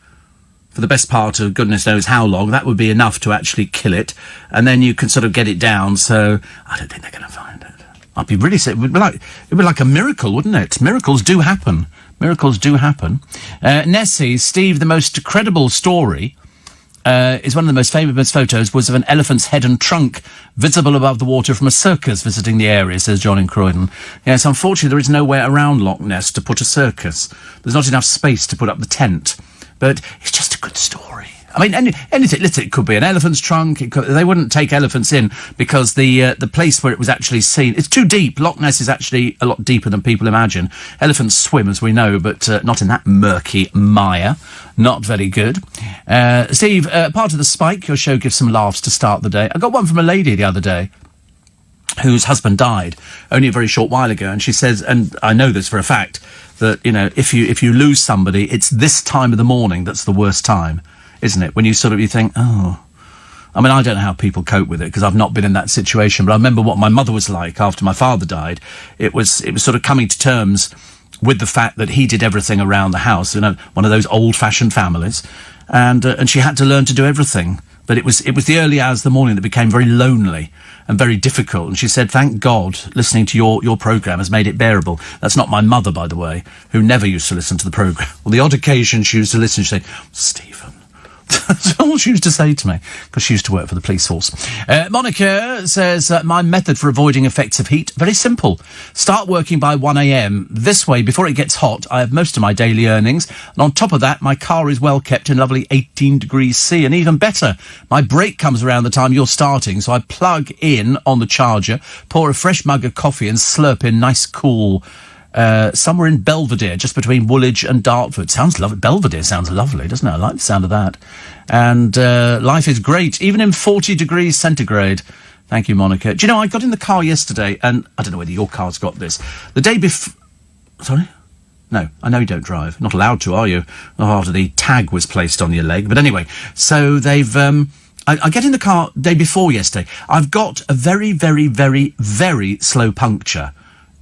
for the best part of goodness knows how long. That would be enough to actually kill it. And then you can sort of get it down. So I don't think they're going to find it. I'd be really sick. It would be like a miracle, wouldn't it? Miracles do happen. Miracles do happen. Nessie, Steve, the most credible story is one of the most famous photos was of an elephant's head and trunk visible above the water from a circus visiting the area, says John in Croydon. Yes, unfortunately, there is nowhere around Loch Ness to put a circus. There's not enough space to put up the tent. But it's just a good story. I mean, anything. Listen, it could be an elephant's trunk. They wouldn't take elephants in because the place where it was actually seen, it's too deep. Loch Ness is actually a lot deeper than people imagine. Elephants swim, as we know, but not in that murky mire. Not very good. Steve, part of the Spike, your show gives some laughs to start the day. I got one from a lady the other day whose husband died only a very short while ago, and she says, and I know this for a fact, that, you know, if you lose somebody, it's this time of the morning that's the worst time, isn't it? When you think, oh... I mean, I don't know how people cope with it, because I've not been in that situation, but I remember what my mother was like after my father died. It was sort of coming to terms with the fact that he did everything around the house, you know, one of those old-fashioned families, and she had to learn to do everything. But it was the early hours of the morning that became very lonely and very difficult. And she said, thank God, listening to your programme has made it bearable. That's not my mother, by the way, who never used to listen to the programme. On the odd occasion she used to listen, she'd say, Stephen. That's all she used to say to me, because she used to work for the police force. Monica says, my method for avoiding effects of heat, very simple. Start working by 1 a.m. This way, before it gets hot, I have most of my daily earnings. And on top of that, my car is well kept in lovely 18 degrees C. And even better, my break comes around the time you're starting. So I plug in on the charger, pour a fresh mug of coffee and slurp in nice cool... somewhere in Belvedere, just between Woolwich and Dartford. Sounds lovely. Belvedere sounds lovely, doesn't it? I like the sound of that. And life is great, even in 40 degrees centigrade. Thank you, Monica. Do you know, I got in the car yesterday, and I don't know whether your car's got this. The day before... Sorry? No, I know you don't drive. Not allowed to, are you? After the tag was placed on your leg. But anyway, so they've... I get in the car day before yesterday. I've got a very, very, very, very slow puncture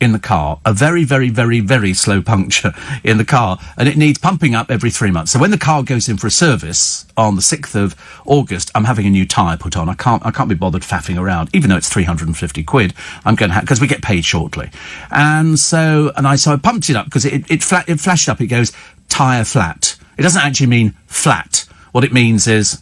in the car, a very, very, very, very slow puncture in the car, and it needs pumping up every 3 months. So when the car goes in for a service on the 6th of August, I'm having a new tyre put on. I can't be bothered faffing around, even though it's 350 quid. I'm going to have, because we get paid shortly. And so I pumped it up because it flashed up. It goes tyre flat. It doesn't actually mean flat. What it means is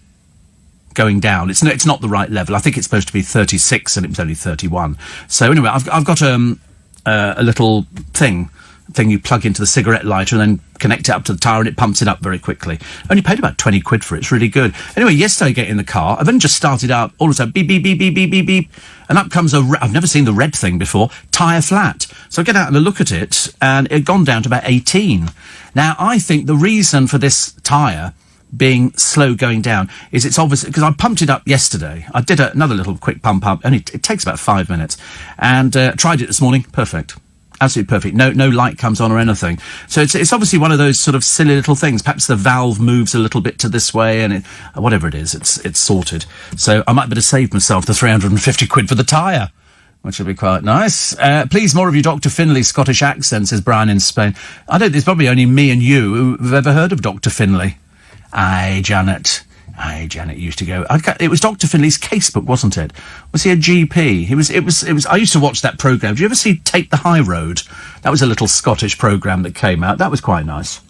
going down. It's not the right level. I think it's supposed to be 36 and it was only 31. So anyway, I've got a little thing you plug into the cigarette lighter and then connect it up to the tyre and it pumps it up very quickly. Only paid about 20 quid for it. It's really good. Anyway, yesterday I get in the car. I've only just started out. All of a sudden, beep, beep, beep, beep, beep, beep, beep. And up comes I've never seen the red thing before, tyre flat. So I get out and I look at it and it had gone down to about 18. Now, I think the reason for this tyre being slow going down is it's obvious because I pumped it up yesterday. I did another little quick pump up, and it takes about 5 minutes, and tried it this morning. Perfect, absolutely perfect. No light comes on or anything. So it's obviously one of those sort of silly little things. Perhaps the valve moves a little bit to this way, and whatever it is, it's sorted. So I might better save myself the 350 quid for the tyre, which will be quite nice. Please, more of your Dr. Finlay Scottish accent, says Brian in Spain. There's probably only me and you who've ever heard of Dr. Finlay. Aye, Janet used to go. It was Dr. Finlay's Casebook, wasn't it? Was he a GP? It was. I used to watch that programme. Did you ever see Take the High Road? That was a little Scottish programme that came out. That was quite nice.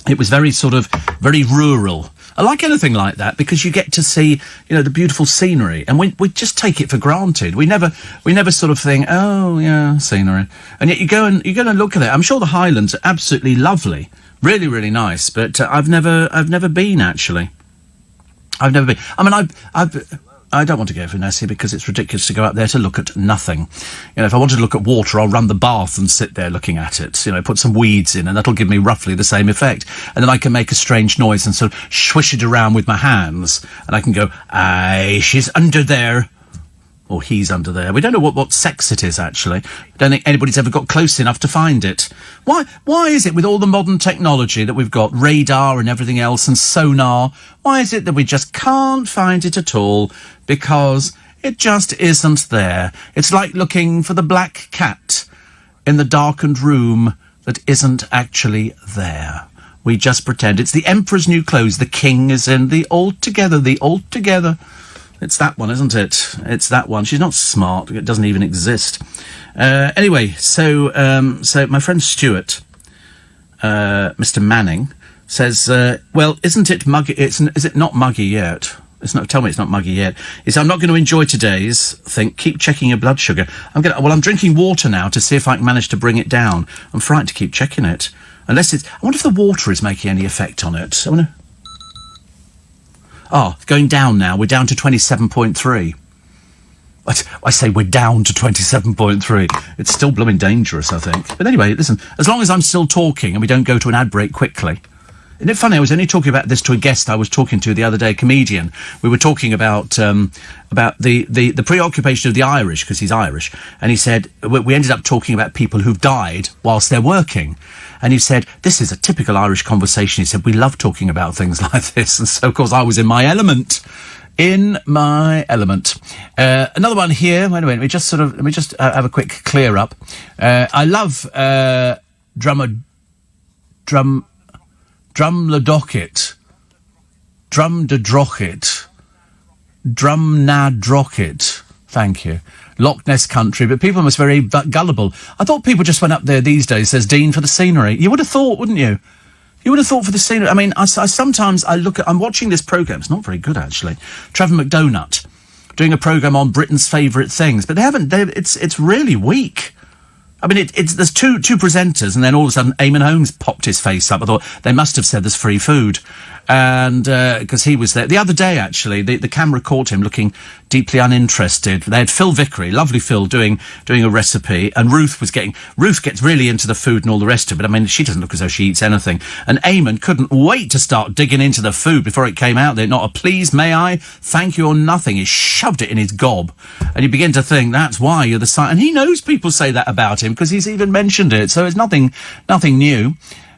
It was very very rural. I like anything like that because you get to see, the beautiful scenery, and we just take it for granted. We never sort of think, oh yeah, scenery, and yet you go and look at it. I'm sure the Highlands are absolutely lovely. Really, really nice, but I've never been, actually. I've never been. I mean, I don't want to go for Nessie because it's ridiculous to go out there to look at nothing. If I wanted to look at water, I'll run the bath and sit there looking at it. Put some weeds in, and that'll give me roughly the same effect. And then I can make a strange noise and sort of swish it around with my hands, and I can go, aye, she's under there. Or he's under there. We don't know what sex it is, actually. I don't think anybody's ever got close enough to find it. Why is it, with all the modern technology that we've got, radar and everything else, and sonar, why is it that we just can't find it at all? Because it just isn't there. It's like looking for the black cat in the darkened room that isn't actually there. We just pretend. It's the Emperor's New Clothes. The king is in the altogether. It's that one, isn't it? It's that one. She's not smart. It doesn't even exist. Anyway, so my friend Stuart, Mr. Manning, says, well, isn't it muggy? Is it not muggy yet? Tell me it's not muggy yet. I'm not going to enjoy today's thing. Keep checking your blood sugar. I'm drinking water now to see if I can manage to bring it down. I'm frightened to keep checking it. Unless it's... I wonder if the water is making any effect on it. I wonder... Oh, going down now. We're down to 27.3. I say we're down to 27.3. It's still blooming dangerous, I think. But anyway, listen, as long as I'm still talking and we don't go to an ad break quickly... Isn't it funny? I was only talking about this to a guest I was talking to the other day, a comedian. We were talking about the preoccupation of the Irish, because he's Irish. And he said, we ended up talking about people who've died whilst they're working. And he said, this is a typical Irish conversation. He said, we love talking about things like this. And so, of course, I was in my element. In my element. Another one here. Wait a minute. Let me just have a quick clear up. I love Drum le docket, drum de drocket, drum na drocket. Thank you. Loch Ness country, but people must be very gullible. I thought people just went up there these days, says Dean, for the scenery. You would have thought, wouldn't you? You would have thought for the scenery. I mean, I sometimes I'm watching this programme. It's not very good, actually. Trevor McDonagh doing a programme on Britain's favourite things, but it's really weak. I mean, there's two presenters, and then all of a sudden Eamon Holmes popped his face up. I thought they must have said there's free food, and because he was there the other day. Actually, the camera caught him looking deeply uninterested. They had Phil Vickery, lovely Phil, doing a recipe, and Ruth gets really into the food and all the rest of it. I mean, she doesn't look as though she eats anything. And Eamon couldn't wait to start digging into the food before it came out there. Not a please, may I, thank you, or nothing. He shoved it in his gob, and you begin to think that's why you're the science. And he knows people say that about him because he's even mentioned it. So it's nothing new.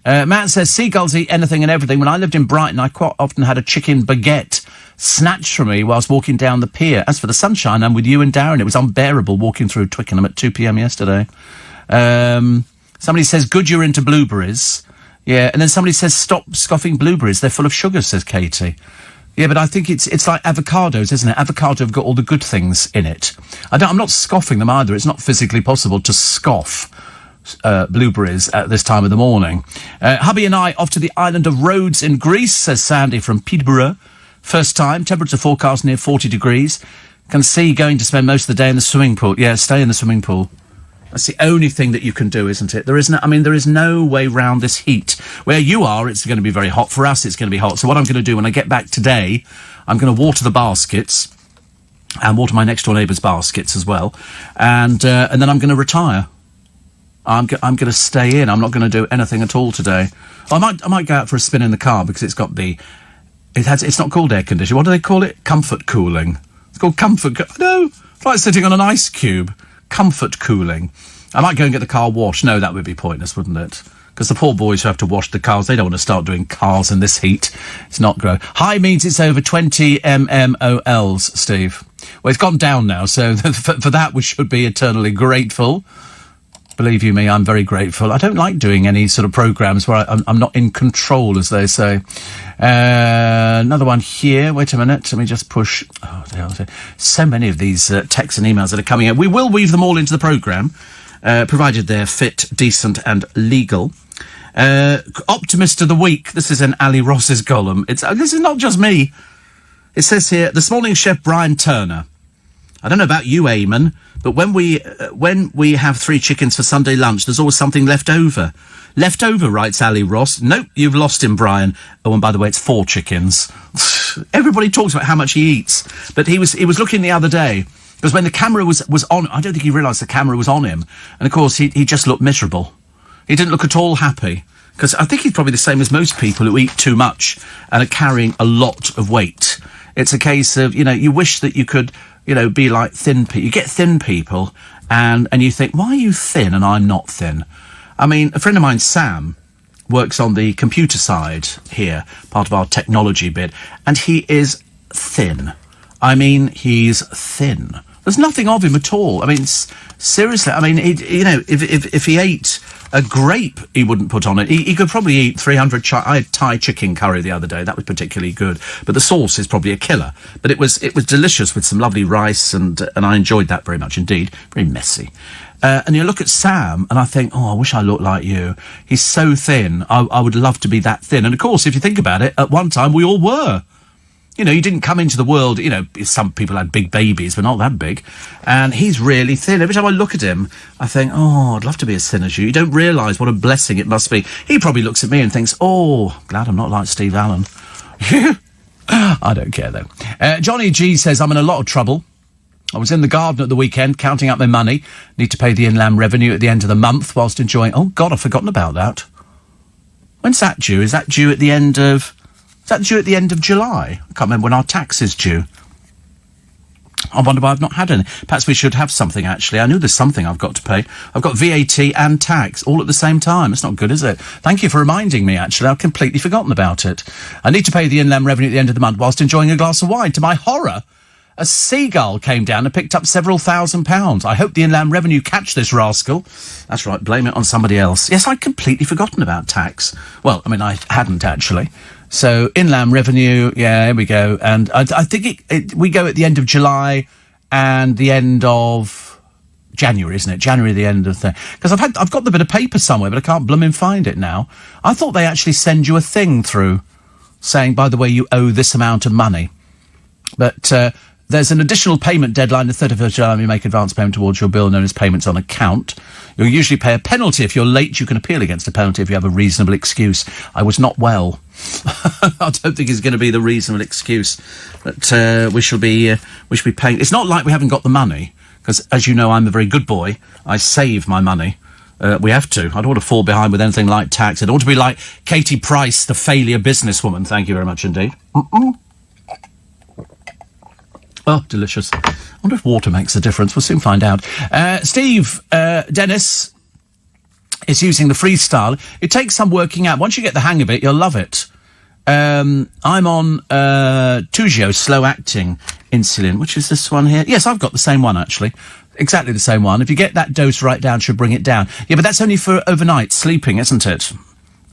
Matt says, seagulls eat anything and everything. When I lived in Brighton, I quite often had a chicken baguette snatched from me whilst walking down the pier. As for the sunshine, I'm with you and Darren. It was unbearable walking through Twickenham at 2 p.m. yesterday. Somebody says, good you're into blueberries. Yeah, and then somebody says, stop scoffing blueberries. They're full of sugar, says Katie. Yeah, but I think it's like avocados, isn't it? Avocado have got all the good things in it. I'm not scoffing them either. It's not physically possible to scoff blueberries at this time of the morning. Hubby and I off to the island of Rhodes in Greece, says Sandy from Peterborough. First time, temperature forecast near 40 degrees. Can see going to spend most of the day in the swimming pool. Yeah, stay in the swimming pool. That's the only thing that you can do, isn't it? There is no way round this heat. Where you are, it's going to be very hot. For us, it's going to be hot. So what I'm going to do when I get back today, I'm going to water the baskets and water my next door neighbour's baskets as well. And then I'm going to retire. I'm going to stay in. I'm not going to do anything at all today. I might go out for a spin in the car because it's got it's not called air conditioning. What do they call it? Comfort cooling. It's called comfort. No, it's like sitting on an ice cube. Comfort cooling. I might go and get the car washed. No, that would be pointless, wouldn't it? Because the poor boys who have to wash the cars, they don't want to start doing cars in this heat. It's not great. High means it's over 20 mmOLs, Steve. Well, it's gone down now, so for that we should be eternally grateful. Believe you me, I'm very grateful. I don't like doing any sort of programmes where I'm not in control, as they say. Another one here. Wait a minute. Let me just push. Oh, so many of these texts and emails that are coming in. We will weave them all into the programme, provided they're fit, decent and legal. Optimist of the week. This is in Ali Ross's column. This is not just me. It says here, this morning chef Brian Turner. I don't know about you, Eamon, but when we have 3 chickens for Sunday lunch, there's always something left over. Left over, writes Ali Ross. Nope, you've lost him, Brian. Oh, and by the way, it's 4 chickens. Everybody talks about how much he eats, but he was looking the other day because when the camera was on, I don't think he realised the camera was on him, and of course he just looked miserable. He didn't look at all happy because I think he's probably the same as most people who eat too much and are carrying a lot of weight. It's a case of you wish that you could. Be like thin people. You get thin people and you think, why are you thin and I'm not thin? I mean, a friend of mine, Sam, works on the computer side here, part of our technology bit, and he is thin. I mean, he's thin. There's nothing of him at all. I mean, seriously, I mean, if he ate a grape, he wouldn't put on it. He could probably eat 300... I had Thai chicken curry the other day. That was particularly good. But the sauce is probably a killer. But it was delicious with some lovely rice, and I enjoyed that very much indeed. Very messy. And you look at Sam, and I think, oh, I wish I looked like you. He's so thin. I would love to be that thin. And, of course, if you think about it, at one time we all were. You know, he didn't come into the world, you know, some people had big babies, but not that big. And he's really thin. Every time I look at him, I think, oh, I'd love to be as thin as you. You don't realise what a blessing it must be. He probably looks at me and thinks, oh, glad I'm not like Steve Allen. I don't care, though. Johnny G says, I'm in a lot of trouble. I was in the garden at the weekend, counting up my money. Need to pay the Inland Revenue at the end of the month whilst enjoying... Oh, God, I've forgotten about that. When's that due? Is that due at the end of... Is that due at the end of July? I can't remember when our tax is due. I wonder why I've not had any. Perhaps we should have something, actually. I knew there's something I've got to pay. I've got VAT and tax all at the same time. It's not good, is it? Thank you for reminding me, actually. I've completely forgotten about it. I need to pay the Inland Revenue at the end of the month whilst enjoying a glass of wine. To my horror, a seagull came down and picked up several £1,000s. I hope the Inland Revenue catch this rascal. That's right, blame it on somebody else. Yes, I'd completely forgotten about tax. Well, I mean, I hadn't, actually. So, Inland Revenue, yeah, here we go. And I think we go at the end of July and the end of January, isn't it? January, the end of the... Because I've got the bit of paper somewhere, but I can't blooming find it now. I thought they actually send you a thing through saying, by the way, you owe this amount of money. But there's an additional payment deadline, the 30th of July, when you make advance payment towards your bill known as payments on account. You'll usually pay a penalty. If you're late, you can appeal against a penalty if you have a reasonable excuse. I was not well. I don't think it's going to be the reasonable excuse. But we shall be paying. It's not like we haven't got the money, because, as you know, I'm a very good boy. I save my money. We have to. I don't want to fall behind with anything like tax. I don't want to be like Katie Price, the failure businesswoman. Thank you very much indeed. Oh, delicious. I wonder if water makes a difference. We'll soon find out. Steve Dennis is using the freestyle. It takes some working out. Once you get the hang of it, you'll love it. I'm on Toujeo slow-acting insulin, which is this one here. Yes, I've got the same one, actually. Exactly the same one. If you get that dose right down, should bring it down. Yeah, but that's only for overnight sleeping, isn't it?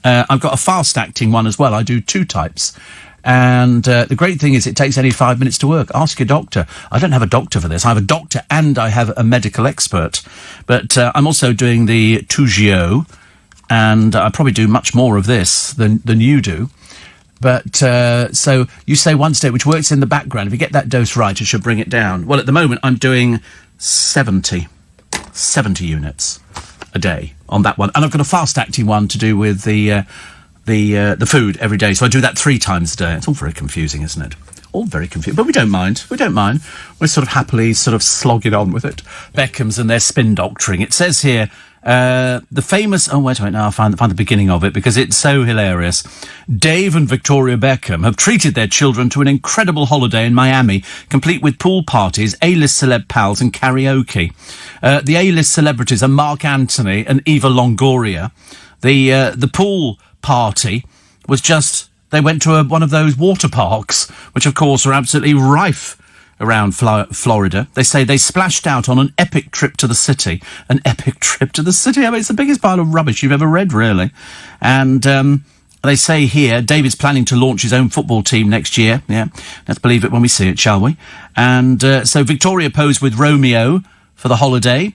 I've got a fast-acting one as well. I do 2 types. And the great thing is it takes only 5 minutes to work. Ask your doctor. I don't have a doctor for this. I have a doctor and I have a medical expert. But I'm also doing the Toujeo, and I probably do much more of this than you do. But so you say once a day, which works in the background. If you get that dose right, it should bring it down. Well, at the moment, I'm doing 70 units a day on that one. And I've got a fast-acting one to do with the food every day. So I do that 3 times a day. It's all very confusing, isn't it? All very confusing. But we don't mind. We don't mind. We're sort of happily sort of slogging on with it. Beckham's and their spin doctoring. It says here, the famous... Oh, wait a minute. Now I'll find the beginning of it because it's so hilarious. Dave and Victoria Beckham have treated their children to an incredible holiday in Miami, complete with pool parties, A-list celeb pals and karaoke. The A-list celebrities are Mark Antony and Eva Longoria. The pool party was just... They went to one of those water parks, which, of course, are absolutely rife around Florida. They say they splashed out on an epic trip to the city. An epic trip to the city? I mean, it's the biggest pile of rubbish you've ever read, really. And they say here, David's planning to launch his own football team next year. Yeah, let's believe it when we see it, shall we? And so Victoria posed with Romeo for the holiday.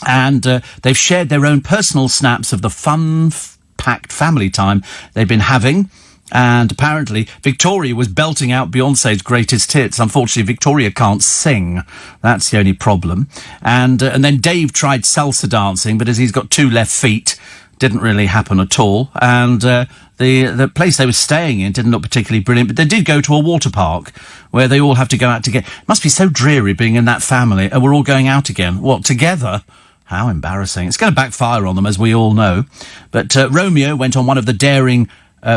And they've shared their own personal snaps of the fun-packed family time they've been having. And apparently Victoria was belting out Beyonce's greatest hits. Unfortunately, Victoria can't sing. That's the only problem. And then Dave tried salsa dancing, but as he's got 2 left feet, didn't really happen at all. And the place they were staying in didn't look particularly brilliant, but they did go to a water park where they all have to go out together. It must be so dreary being in that family, and we're all going out again. What, together? How embarrassing. It's going to backfire on them, as we all know. But Romeo went on one of the daring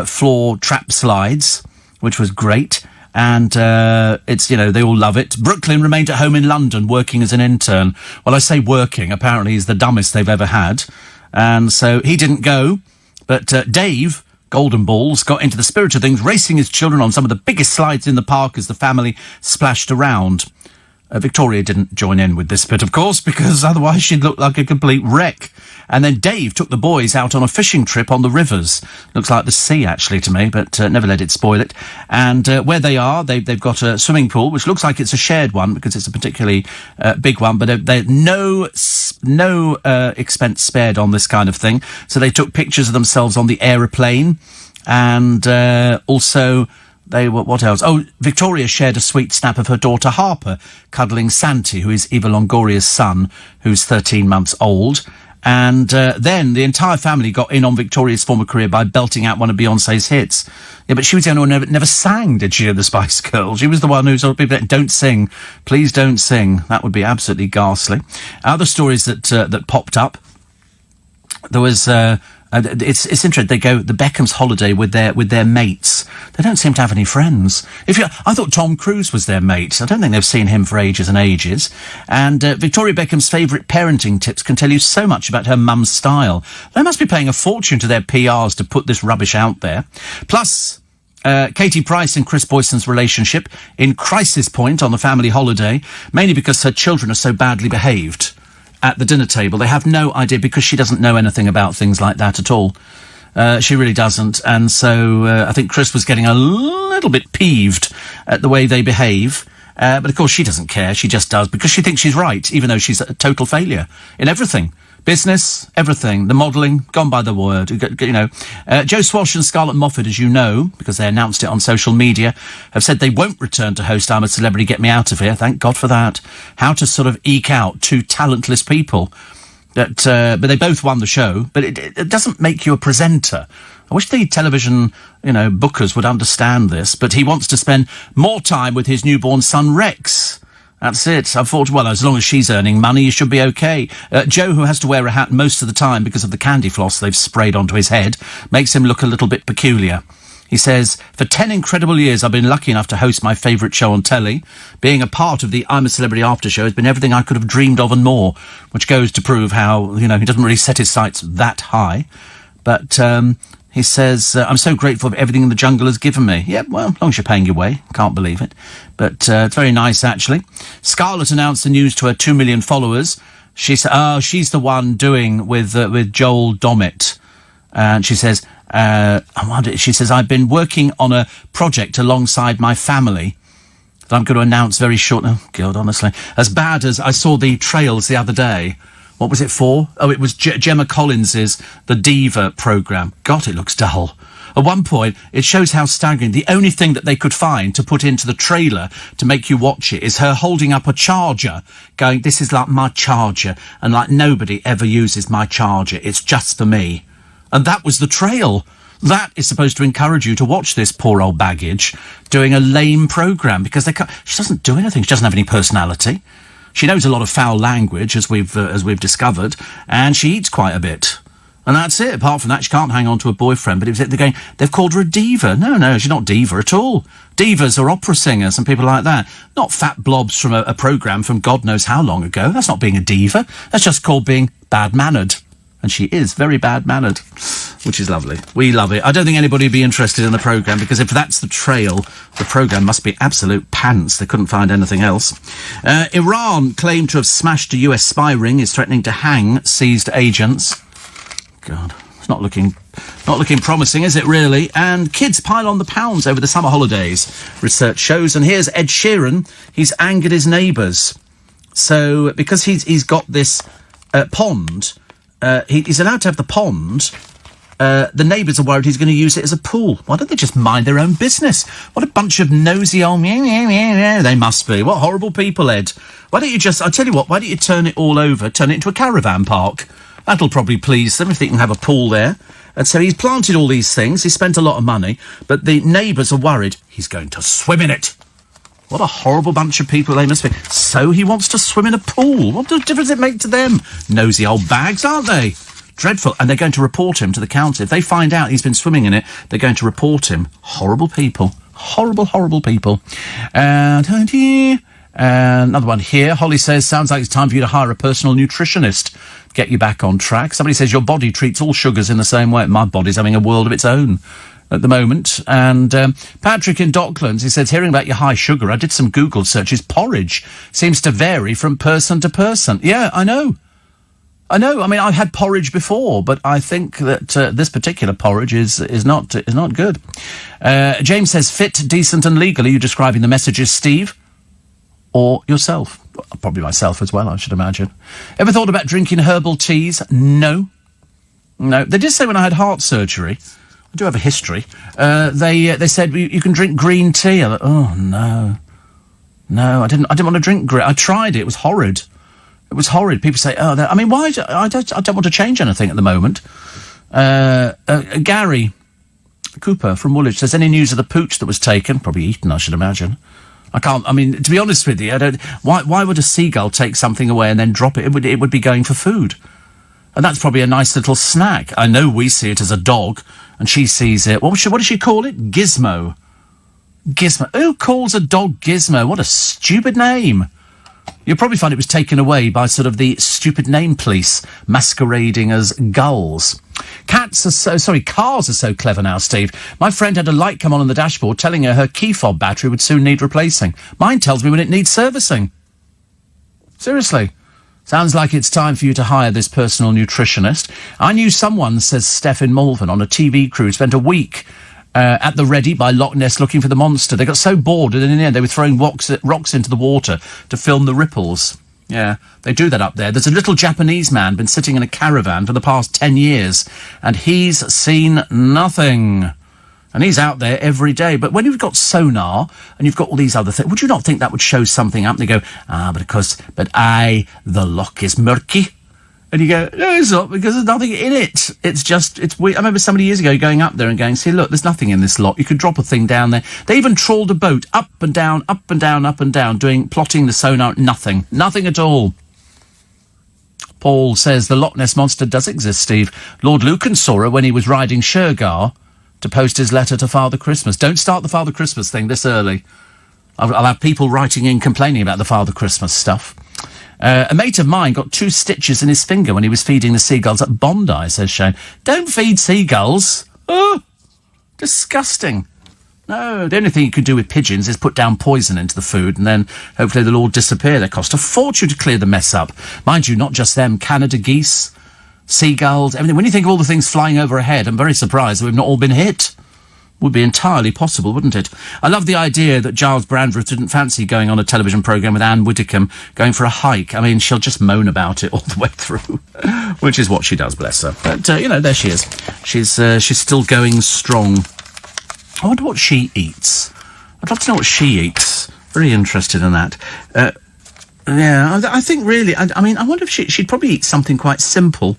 floor trap slides, which was great. And it's, you know, they all love it. Brooklyn remained at home in London, working as an intern. Well, I say working. Apparently he's the dumbest they've ever had. And so he didn't go. But Dave, Golden Balls, got into the spirit of things, racing his children on some of the biggest slides in the park as the family splashed around. Victoria didn't join in with this bit, of course, because otherwise she'd look like a complete wreck. And then Dave took the boys out on a fishing trip on the rivers. Looks like the sea, actually, to me, but never let it spoil it. And where they are, they've got a swimming pool, which looks like it's a shared one because it's a particularly big one, but there's no expense spared on this kind of thing. So they took pictures of themselves on the aeroplane, and also They were, what else? Oh, Victoria shared a sweet snap of her daughter Harper cuddling Santi, who is Eva Longoria's son, who's 13 months old. And then the entire family got in on Victoria's former career by belting out one of Beyonce's hits. Yeah, but she was the only one who never sang, did she, in the Spice Girls? She was the one who sort of people don't sing. Please don't sing. That would be absolutely ghastly. Other stories that popped up. There was... it's interesting. They go the Beckham's holiday with their mates. They don't seem to have any friends. I thought Tom Cruise was their mate. I don't think they've seen him for ages and ages. And Victoria Beckham's favourite parenting tips can tell you so much about her mum's style. They must be paying a fortune to their PRs to put this rubbish out there. Plus, Katie Price and Chris Boyson's relationship in crisis point on the family holiday, mainly because her children are so badly behaved. At the dinner table, they have no idea because she doesn't know anything about things like that at all. She really doesn't, and so I think Chris was getting a little bit peeved at the way they behave. But of course, she doesn't care. She just does because she thinks she's right, even though she's a total failure in everything. Business, everything. The modelling, gone by the word. You know, Joe Swash and Scarlett Moffat, as you know, because they announced it on social media, have said they won't return to host I'm a Celebrity, Get Me Out of Here. Thank God for that. How to sort of eke out two talentless people. But they both won the show, but it doesn't make you a presenter. I wish the television, bookers would understand this, but he wants to spend more time with his newborn son, Rex. That's it. I thought, well, as long as she's earning money, you should be okay. Joe, who has to wear a hat most of the time because of the candy floss they've sprayed onto his head, makes him look a little bit peculiar. He says, for 10 incredible years, I've been lucky enough to host my favourite show on telly. Being a part of the I'm a Celebrity after show has been everything I could have dreamed of and more, which goes to prove how, he doesn't really set his sights that high. But, he says, I'm so grateful for everything the jungle has given me. Yeah, well, as long as you're paying your way. Can't believe it. But it's very nice, actually. Scarlett announced the news to her 2 million followers. She said, she's the one doing with Joel Dommett. And she says, I've been working on a project alongside my family that I'm going to announce very short. Oh, God, honestly. As bad as I saw the trails the other day. What was it for? Oh, it was Gemma Collins's The Diva programme. God, it looks dull. At one point, it shows how staggering. The only thing that they could find to put into the trailer to make you watch it is her holding up a charger, going, this is like my charger, and like nobody ever uses my charger. It's just for me. And that was the trail. That is supposed to encourage you to watch this poor old baggage doing a lame programme because she doesn't do anything. She doesn't have any personality. She knows a lot of foul language, as we've discovered, and she eats quite a bit. And that's it. Apart from that, she can't hang on to a boyfriend. But they've called her a diva. No, she's not diva at all. Divas are opera singers and people like that. Not fat blobs from a programme from God knows how long ago. That's not being a diva. That's just called being bad-mannered. And she is very bad-mannered, which is lovely. We love it. I don't think anybody would be interested in the programme, because if that's the trail, the programme must be absolute pants. They couldn't find anything else. Iran claimed to have smashed a US spy ring, is threatening to hang seized agents. God, it's not looking promising, is it really? And kids pile on the pounds over the summer holidays, research shows. And here's Ed Sheeran. He's angered his neighbours. So, because he's got this pond... he's allowed to have the pond. The neighbours are worried he's going to use it as a pool. Why don't they just mind their own business? What a bunch of nosy old... They must be. What horrible people, Ed. Why don't you just... I'll tell you what, why don't you turn it into a caravan park? That'll probably please them if they can have a pool there. And so he's planted all these things. He spent a lot of money. But the neighbours are worried he's going to swim in it. What a horrible bunch of people they must be. So he wants to swim in a pool. What difference does it make to them? Nosy old bags, aren't they? Dreadful. And they're going to report him to the council. If they find out he's been swimming in it, they're going to report him. Horrible people. Horrible, horrible people. Another one here. Holly says, sounds like it's time for you to hire a personal nutritionist. Get you back on track. Somebody says, your body treats all sugars in the same way. My body's having a world of its own at the moment. And Patrick in Docklands, he says, hearing about your high sugar, I did some Google searches. Porridge seems to vary from person to person. Yeah, I know. I mean, I've had porridge before, but I think that this particular porridge is not good. James says, fit, decent and legal. Are you describing the messages, Steve? Or yourself? Probably myself as well, I should imagine. Ever thought about drinking herbal teas? No. They did say when I had heart surgery, I do have a history. They said you can drink green tea. I'm like, oh no, I didn't want to drink green. I tried it. It was horrid. It was horrid. People say, oh, I mean, why? I don't want to change anything at the moment. Gary Cooper from Woolwich says, any news of the pooch that was taken? Probably eaten, I should imagine. I mean, to be honest with you, why would a seagull take something away and then drop it? It would be going for food. And that's probably a nice little snack. I know we see it as a dog, and she sees it. What does she call it? Gizmo. Gizmo. Who calls a dog Gizmo? What a stupid name. You'll probably find it was taken away by sort of the stupid name police masquerading as gulls. Cars are so clever now, Steve. My friend had a light come on the dashboard telling her key fob battery would soon need replacing. Mine tells me when it needs servicing. Seriously. Sounds like it's time for you to hire this personal nutritionist. I knew someone, says Steph in Malvern, on a TV crew, spent a week at the Ready by Loch Ness looking for the monster. They got so bored, and in the end they were throwing rocks into the water to film the ripples. Yeah, they do that up there. There's a little Japanese man been sitting in a caravan for the past 10 years, and he's seen nothing. And he's out there every day. But when you've got sonar and you've got all these other things, would you not think that would show something up? And they go, the loch is murky. And you go, no, it's not, because there's nothing in it. It's weird. I remember somebody years ago going up there and going, see, look, there's nothing in this loch. You could drop a thing down there. They even trawled a boat up and down, up and down, up and down, plotting the sonar. Nothing at all. Paul says the Loch Ness Monster does exist, Steve. Lord Lucan saw her when he was riding Shergar to post his letter to Father Christmas. Don't start the Father Christmas thing this early. I'll have people writing in complaining about the Father Christmas stuff. A mate of mine got 2 stitches in his finger when he was feeding the seagulls at Bondi, says Shane. Don't feed seagulls. Oh, disgusting. No, the only thing you could do with pigeons is put down poison into the food and then hopefully they'll all disappear. They cost a fortune to clear the mess up. Mind you, not just them, Canada geese, seagulls, everything. When you think of all the things flying overhead, I'm very surprised that we've not all been hit. Would be entirely possible, wouldn't it? I love the idea that Giles Brandreth didn't fancy going on a television programme with Anne Widdecombe going for a hike. I mean, she'll just moan about it all the way through, which is what she does, bless her. But, there she is. She's still going strong. I wonder what she eats. I'd love to know what she eats. Very interested in that. I think really, I wonder if she'd probably eat something quite simple.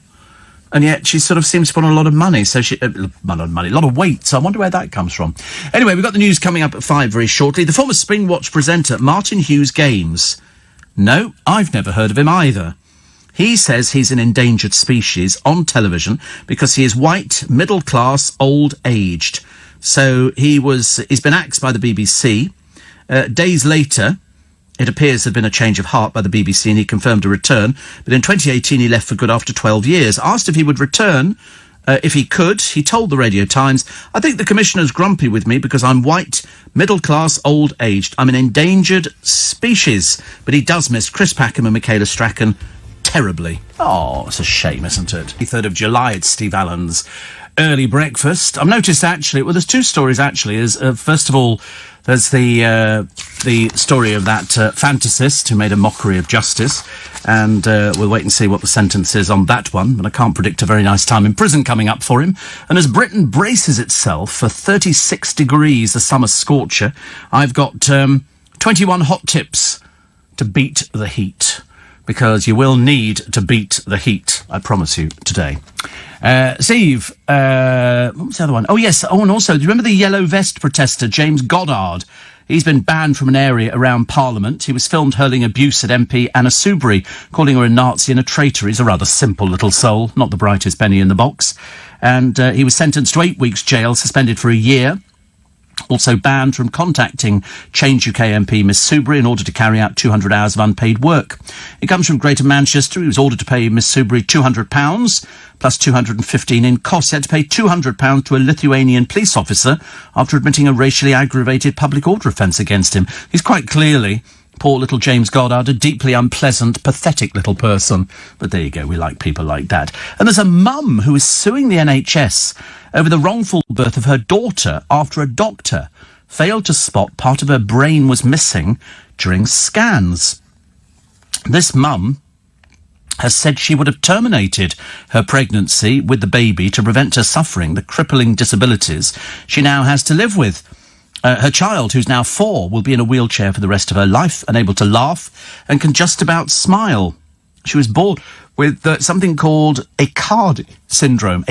And yet she sort of seems to put on a lot of money, a lot of weight, so I wonder where that comes from. Anyway, we've got the news coming up at 5 very shortly. The former Springwatch presenter, Martin Hughes Games. No, I've never heard of him either. He says he's an endangered species on television because he is white, middle class, old-aged. So he's been axed by the BBC. Days later, it appears there had been a change of heart by the BBC and he confirmed a return. But in 2018, he left for good after 12 years. Asked if he would return, if he could, he told the Radio Times, I think the Commissioner's grumpy with me because I'm white, middle-class, old-aged. I'm an endangered species. But he does miss Chris Packham and Michaela Strachan terribly. Oh, it's a shame, isn't it? The 3rd of July, it's Steve Allen's Early Breakfast. I've noticed, actually, there's 2 stories, actually. First of all, there's the story of that fantasist who made a mockery of justice, and we'll wait and see what the sentence is on that one, but I can't predict a very nice time in prison coming up for him. And as Britain braces itself for 36 degrees, the summer scorcher, I've got 21 hot tips to beat the heat, because you will need to beat the heat, I promise you, today. Steve, what was the other one? Oh, yes. Oh, and also, do you remember the yellow vest protester, James Goddard? He's been banned from an area around Parliament. He was filmed hurling abuse at MP Anna Soubry, calling her a Nazi and a traitor. He's a rather simple little soul, not the brightest penny in the box. And he was sentenced to 8 weeks jail, suspended for a year. Also banned from contacting Change UK MP Miss Soubry in order to carry out 200 hours of unpaid work. He comes from Greater Manchester. He was ordered to pay Miss Soubry £200 plus 215 in costs. He had to pay £200 to a Lithuanian police officer after admitting a racially aggravated public order offence against him. He's quite clearly, poor little James Goddard, a deeply unpleasant, pathetic little person. But there you go, we like people like that. And there's a mum who is suing the NHS over the wrongful birth of her daughter after a doctor failed to spot part of her brain was missing during scans. This mum has said she would have terminated her pregnancy with the baby to prevent her suffering the crippling disabilities she now has to live with. Her child, who's now 4, will be in a wheelchair for the rest of her life, unable to laugh, and can just about smile. She was born with something called Aicardi syndrome,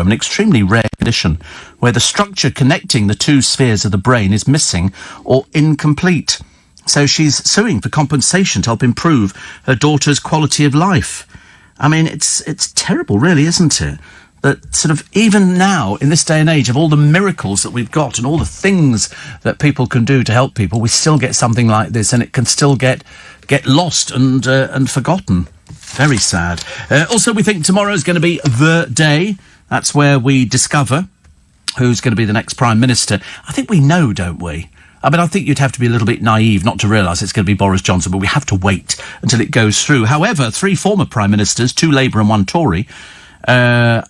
an extremely rare condition where the structure connecting the 2 spheres of the brain is missing or incomplete. So she's suing for compensation to help improve her daughter's quality of life. I mean, it's terrible, really, isn't it? That sort of, even now, in this day and age, of all the miracles that we've got and all the things that people can do to help people, we still get something like this, and it can still get lost and forgotten. Very sad. Also, we think tomorrow is going to be the day. That's where we discover who's going to be the next Prime Minister. I think we know, don't we? I mean, I think you'd have to be a little bit naive not to realise it's going to be Boris Johnson, but we have to wait until it goes through. However, 3 former Prime Ministers, 2 Labour and 1 Tory, are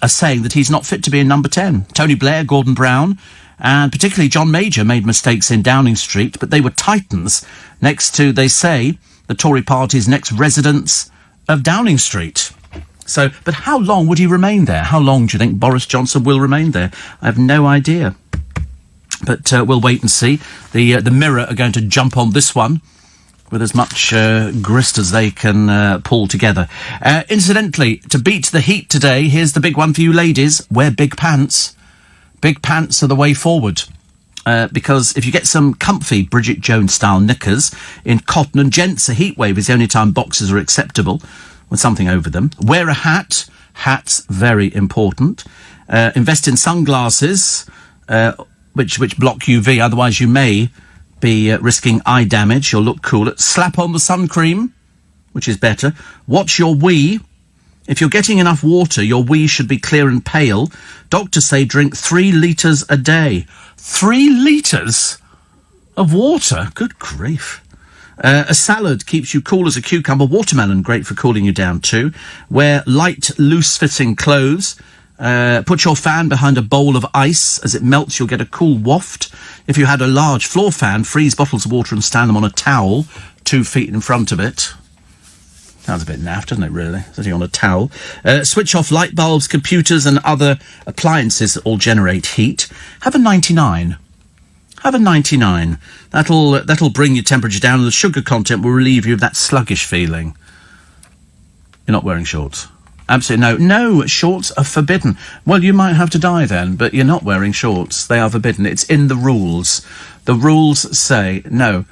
saying that he's not fit to be in number 10. Tony Blair, Gordon Brown, and particularly John Major made mistakes in Downing Street, but they were titans next to, they say, the Tory party's next residents of Downing Street. So, but how long would he remain there? How long do you think Boris Johnson will remain there? I have no idea. But we'll wait and see. The Mirror are going to jump on this one with as much grist as they can pull together. Incidentally, to beat the heat today, here's the big one for you ladies. Wear big pants. Big pants are the way forward. Because if you get some comfy Bridget Jones-style knickers in cotton, and gents, a heat wave is the only time boxers are acceptable with something over them. Wear a hat. Hats, very important. Invest in sunglasses, which block UV, otherwise you may be risking eye damage. You'll look cooler. Slap on the sun cream, which is better. Watch your wee. If you're getting enough water, your wee should be clear and pale. Doctors say drink 3 litres a day. 3 litres of water? Good grief. A salad keeps you cool as a cucumber. Watermelon, great for cooling you down too. Wear light, loose-fitting clothes. Put your fan behind a bowl of ice. As it melts, you'll get a cool waft. If you had a large floor fan, freeze bottles of water and stand them on a towel 2 feet in front of it. Sounds a bit naff, doesn't it, really? Sitting on a towel. Switch off light bulbs, computers and other appliances that all generate heat. Have a 99. Have a 99. That'll bring your temperature down, and the sugar content will relieve you of that sluggish feeling. You're not wearing shorts. Absolutely no. No, shorts are forbidden. Well, you might have to die then, but you're not wearing shorts. They are forbidden. It's in the rules. The rules say no.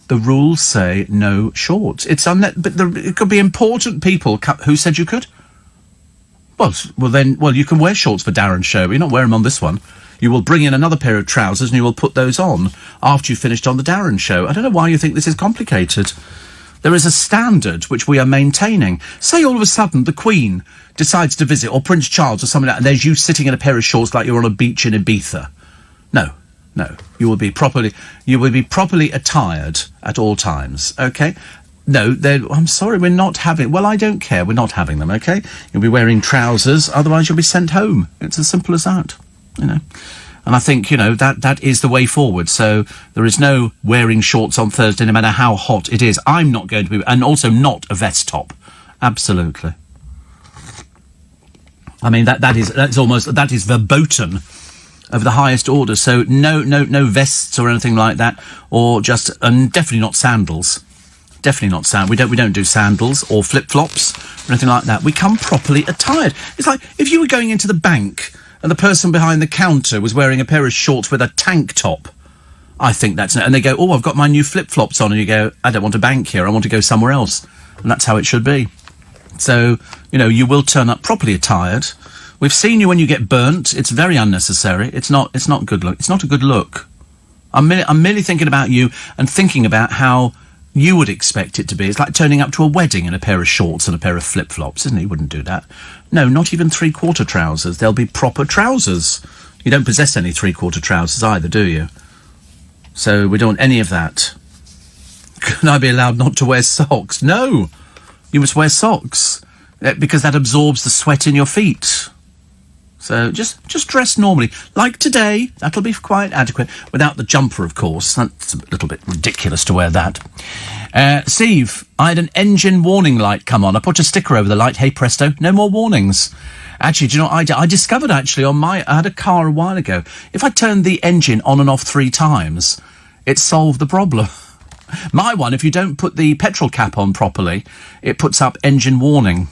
The rules say no shorts. It's but it could be important people who said you could. Well, you can wear shorts for Darren's show, but you're not wearing them on this one. You will bring in another pair of trousers and you will put those on after you've finished on the Darren show. I don't know why you think this is complicated. There is a standard which we are maintaining. Say all of a sudden the Queen decides to visit, or Prince Charles or something like that, and there's you sitting in a pair of shorts like you're on a beach in Ibiza. No. You will be properly attired at all times, okay? No, I'm sorry, we're not having... Well, I don't care, we're not having them, okay? You'll be wearing trousers, otherwise you'll be sent home. It's as simple as that, you know. And I think, that is the way forward. So there is no wearing shorts on Thursday, no matter how hot it is. I'm not going to be... And also not a vest top. Absolutely. I mean, that is verboten of the highest order. So no vests or anything like that, or and definitely not sandals. Definitely not sandals. We don't do sandals or flip-flops or anything like that. We come properly attired. It's like if you were going into the bank and the person behind the counter was wearing a pair of shorts with a tank top. I think that's... And they go, oh, I've got my new flip-flops on. And you go, I don't want to bank here. I want to go somewhere else. And that's how it should be. So, you will turn up properly attired. We've seen you when you get burnt. It's very unnecessary. It's not good look. It's not a good look. I'm merely thinking about you and thinking about how you would expect it to be. It's like turning up to a wedding in a pair of shorts and a pair of flip-flops, isn't it? You wouldn't do that. No, not even 3/4 trousers. They'll be proper trousers. You don't possess any 3/4 trousers either, do you? So we don't want any of that. Can I be allowed not to wear socks? No! You must wear socks. Because that absorbs the sweat in your feet. So just dress normally. Like today, that'll be quite adequate. Without the jumper, of course. That's a little bit ridiculous to wear that. Steve, I had an engine warning light come on. I put a sticker over the light. Hey, presto, no more warnings. Actually, do you know what I discovered, actually, I had a car a while ago. If I turned the engine on and off 3 times, it solved the problem. My one, if you don't put the petrol cap on properly, it puts up engine warning.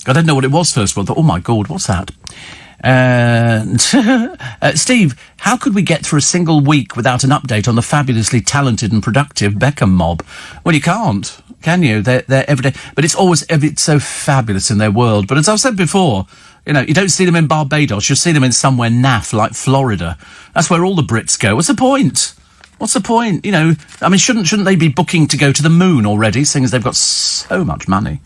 I didn't know what it was first of all. I thought, oh my God, what's that? Steve, how could we get through a single week without an update on the fabulously talented and productive Beckham mob? Well, you can't, can you? They're every day. But it's so fabulous in their world. But as I've said before, you know, you don't see them in Barbados. You'll see them in somewhere naff like Florida. That's where all the Brits go. What's the point? What's the point? You know, I mean, shouldn't they be booking to go to the moon already, seeing as they've got so much money?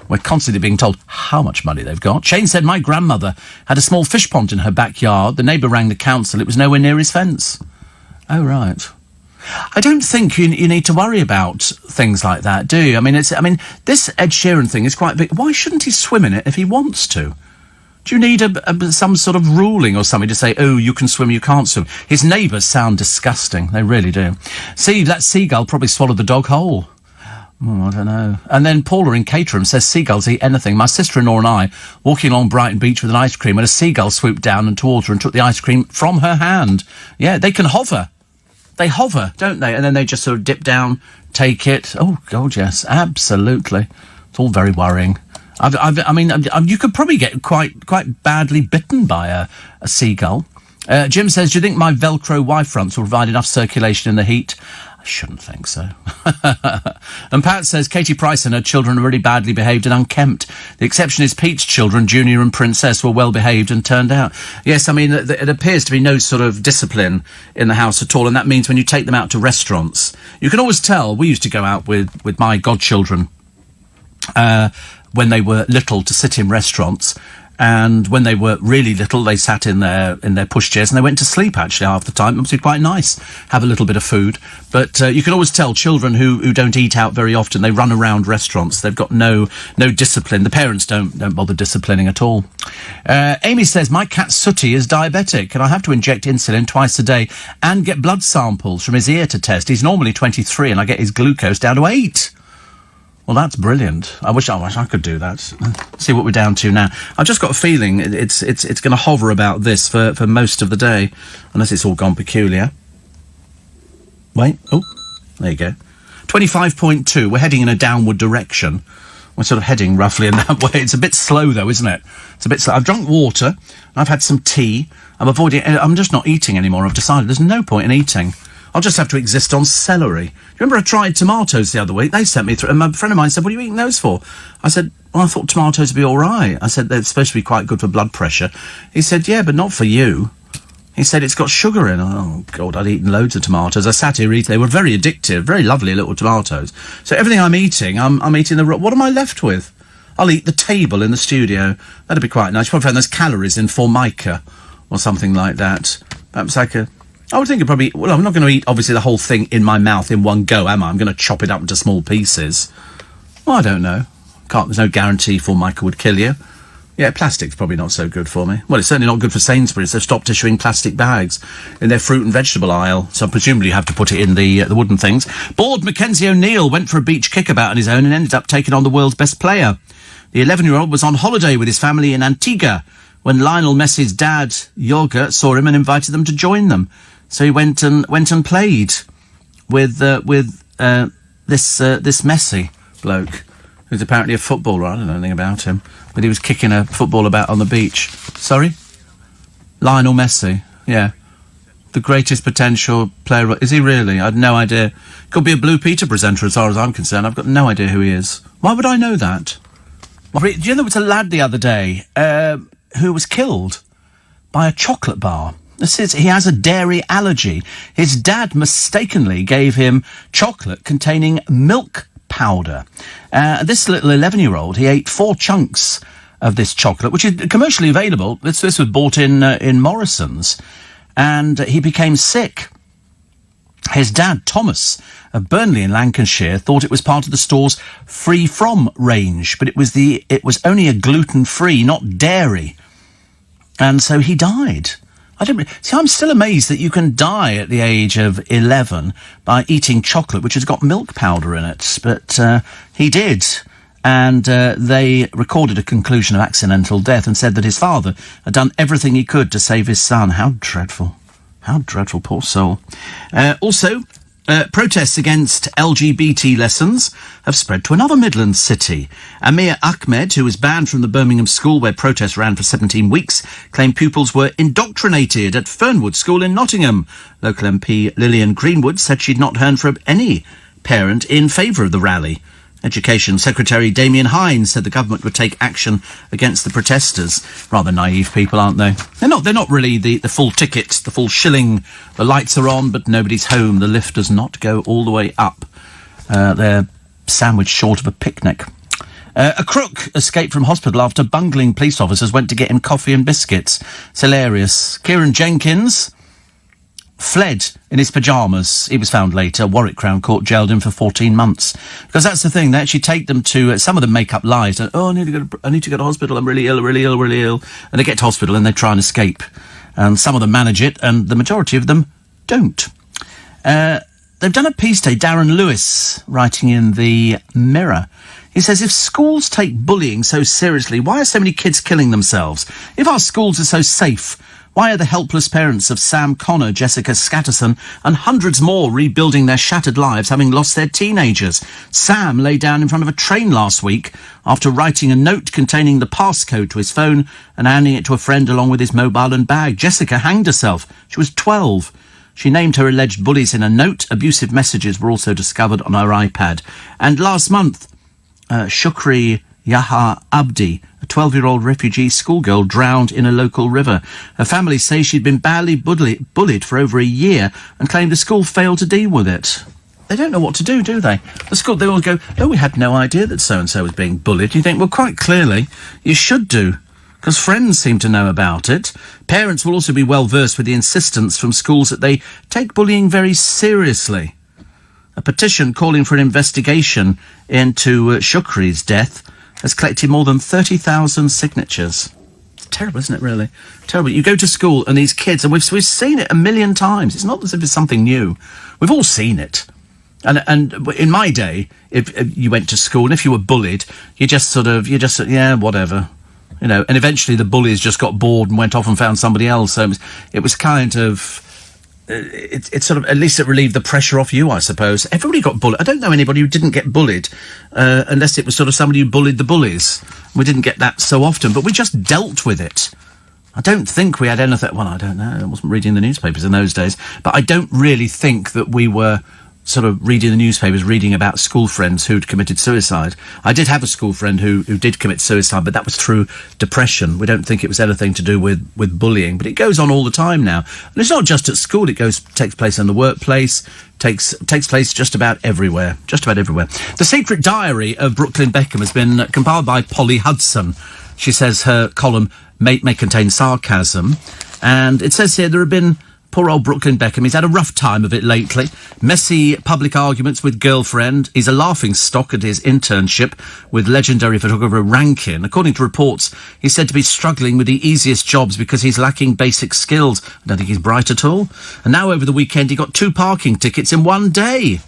We're constantly being told how much money they've got. Shane said, my grandmother had a small fish pond in her backyard. The neighbour rang the council. It was nowhere near his fence. Oh, right. I don't think you need to worry about things like that, do you? I mean, this Ed Sheeran thing is quite big. Why shouldn't he swim in it if he wants to? Do you need some sort of ruling or something to say, oh, you can swim, you can't swim? His neighbours sound disgusting. They really do. See, that seagull probably swallowed the dog whole. Oh, I don't know. And then Paula in Caterham says seagulls eat anything. My sister-in-law and I walking along Brighton Beach with an ice cream and a seagull swooped down and towards her and took the ice cream from her hand. Yeah, they can hover. They hover, don't they? And then they just sort of dip down, take it. Oh, God, yes, absolutely. It's all very worrying. I mean, you could probably get quite badly bitten by a seagull. Jim says, do you think my Velcro Y-fronts will provide enough circulation in the heat? I shouldn't think so. And Pat says, Katie Price and her children are really badly behaved and unkempt. The exception is Pete's children, Junior and Princess, were well behaved and turned out. Yes, I mean, it appears to be no sort of discipline in the house at all, and that means when you take them out to restaurants, you can always tell. We used to go out with my godchildren, when they were little, to sit in restaurants, and when they were really little, they sat in their pushchairs and they went to sleep. Actually, half the time, it must be quite nice, have a little bit of food. But you can always tell children who don't eat out very often. They run around restaurants. They've got no discipline. The parents don't bother disciplining at all. Amy says, my cat Sooty is diabetic and I have to inject insulin twice a day and get blood samples from his ear to test. He's normally 23 and I get his glucose down to 8. Well, that's brilliant. I wish I could do that. See what we're down to now. I've just got a feeling it's going to hover about this for most of the day, unless it's all gone peculiar. Wait. Oh, there you go. 25.2. We're heading in a downward direction. We're sort of heading roughly in that way. It's a bit slow, though, isn't it? It's a bit slow. I've drunk water. I've had some tea. I'm just not eating anymore. I've decided there's no point in eating. I'll just have to exist on celery. Do you remember I tried tomatoes the other week? They sent me through, and a friend of mine said, what are you eating those for? I said, well, I thought tomatoes would be all right. I said, they're supposed to be quite good for blood pressure. He said, yeah, but not for you. He said, it's got sugar in. Oh, God, I'd eaten loads of tomatoes. I sat here eating. They were very addictive, very lovely little tomatoes. So everything I'm eating, I'm eating what am I left with? I'll eat the table in the studio. That'd be quite nice. You probably find there's calories in Formica or something like that. Perhaps I would think well, I'm not going to eat, obviously, the whole thing in my mouth in one go, am I? I'm going to chop it up into small pieces. Well, I don't know. There's no guarantee Formica would kill you. Yeah, plastic's probably not so good for me. Well, it's certainly not good for Sainsbury's. They've stopped issuing plastic bags in their fruit and vegetable aisle, so presumably you have to put it in the wooden things. Bored Mackenzie O'Neill went for a beach kickabout on his own and ended up taking on the world's best player. The 11-year-old was on holiday with his family in Antigua when Lionel Messi's dad, Jorge, saw him and invited them to join them. So he went and played with this Messi bloke, who's apparently a footballer. I don't know anything about him, but he was kicking a football about on the beach. Sorry? Lionel Messi, yeah. The greatest potential player. Is he really? I had no idea. Could be a Blue Peter presenter as far as I'm concerned. I've got no idea who he is. Why would I know that? Do you know there was a lad the other day who was killed by a chocolate bar? He has a dairy allergy. His dad mistakenly gave him chocolate containing milk powder. This little 11-year-old, he ate 4 chunks of this chocolate, which is commercially available. This was bought in Morrison's, and he became sick. His dad, Thomas, of Burnley in Lancashire, thought it was part of the store's free from range, but it was only a gluten-free, not dairy. And so he died. I'm still amazed that you can die at the age of 11 by eating chocolate which has got milk powder in it. But he did. And they recorded a conclusion of accidental death and said that his father had done everything he could to save his son. How dreadful. How dreadful, poor soul. Also, protests against LGBT lessons have spread to another Midlands city. Amir Ahmed, who was banned from the Birmingham school where protests ran for 17 weeks, claimed pupils were indoctrinated at Fernwood School in Nottingham. Local MP Lillian Greenwood said she'd not heard from any parent in favour of the rally. Education Secretary Damien Hines said the government would take action against the protesters. Rather naive people, aren't they? They're not really the full ticket, the full shilling. The lights are on, but nobody's home. The lift does not go all the way up. They're sandwiched short of a picnic. A crook escaped from hospital after bungling police officers went to get him coffee and biscuits. It's hilarious. Kieran Jenkins fled in his pyjamas. He was found later. Warwick Crown Court jailed him for 14 months. Because that's the thing, they actually take them to, some of them make up lies. I need to go to hospital, I'm really ill. And they get to hospital and they try and escape. And some of them manage it, and the majority of them don't. They've done a piece today, Darren Lewis, writing in the Mirror. He says, if schools take bullying so seriously, why are so many kids killing themselves? If our schools are so safe, why are the helpless parents of Sam Connor, Jessica Scatterson, and hundreds more rebuilding their shattered lives, having lost their teenagers? Sam lay down in front of a train last week after writing a note containing the passcode to his phone and handing it to a friend along with his mobile and bag. Jessica hanged herself. She was 12. She named her alleged bullies in a note. Abusive messages were also discovered on her iPad. And last month, Shukri Yaha Abdi, a 12-year-old refugee schoolgirl, drowned in a local river. Her family say she'd been badly bullied for over a year and claimed the school failed to deal with it. They don't know what to do they? The school, they all go, oh, we had no idea that so-and-so was being bullied. You think, well, quite clearly, you should do, because friends seem to know about it. Parents will also be well-versed with the insistence from schools that they take bullying very seriously. A petition calling for an investigation into Shukri's death has collected more than 30,000 signatures. It's terrible, isn't it, really? Terrible. You go to school and these kids, and we've seen it a million times. It's not as if it's something new. We've all seen it. And in my day, if you went to school and if you were bullied, you just yeah, whatever. You know, and eventually the bullies just got bored and went off and found somebody else. So it was kind of... It's sort of, at least it relieved the pressure off you, I suppose. Everybody got bullied. I don't know anybody who didn't get bullied, unless it was sort of somebody who bullied the bullies. We didn't get that so often, but we just dealt with it. I don't think we had anything... Well, I don't know. I wasn't reading the newspapers in those days. But I don't really think that we were sort of reading the newspapers, reading about school friends who'd committed suicide. I did have a school friend who did commit suicide, but that was through depression. We don't think it was anything to do with bullying, but it goes on all the time now. And it's not just at school, takes place in the workplace, takes place just about everywhere. Just about everywhere. The Secret Diary of Brooklyn Beckham has been compiled by Polly Hudson. She says her column may contain sarcasm, and it says here there have been... Poor old Brooklyn Beckham, he's had a rough time of it lately. Messy public arguments with girlfriend. He's a laughing stock at his internship with legendary photographer Rankin. According to reports, he's said to be struggling with the easiest jobs because he's lacking basic skills. I don't think he's bright at all. And now over the weekend he got 2 parking tickets in one day.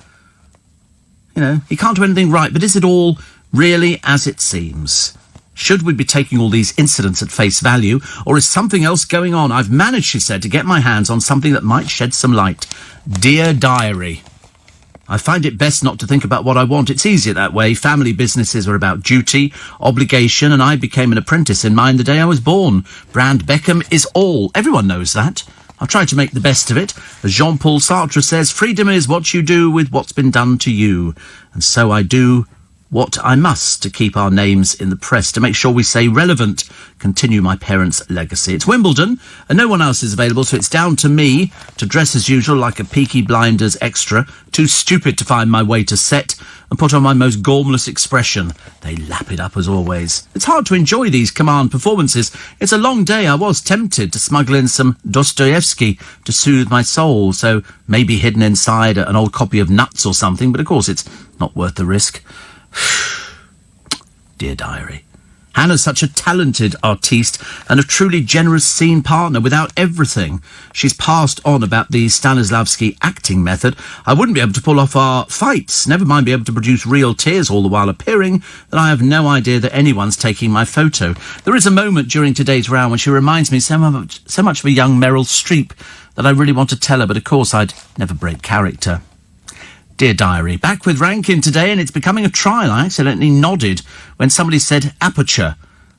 You know, he can't do anything right, but is it all really as it seems? Should we be taking all these incidents at face value, or is something else going on? I've managed, she said, to get my hands on something that might shed some light. Dear Diary, I find it best not to think about what I want. It's easier that way. Family businesses are about duty, obligation, and I became an apprentice in mine the day I was born. Brand Beckham is all. Everyone knows that. I'll try to make the best of it. As Jean-Paul Sartre says, freedom is what you do with what's been done to you. And so I do what I must to keep our names in the press, to make sure we stay relevant, continue my parents' legacy. It's Wimbledon, and no one else is available, so it's down to me to dress as usual like a Peaky Blinders extra, too stupid to find my way to set, and put on my most gormless expression. They lap it up as always. It's hard to enjoy these command performances. It's a long day. I was tempted to smuggle in some Dostoevsky to soothe my soul, so maybe hidden inside an old copy of Nuts or something, but of course it's not worth the risk. Dear Diary, Hannah's such a talented artiste and a truly generous scene partner without everything. She's passed on about the Stanislavski acting method. I wouldn't be able to pull off our fights, never mind be able to produce real tears all the while appearing, that I have no idea that anyone's taking my photo. There is a moment during today's round when she reminds me so much of a young Meryl Streep that I really want to tell her, but of course I'd never break character. Dear Diary, back with Rankin today, and it's becoming a trial. I accidentally nodded when somebody said aperture,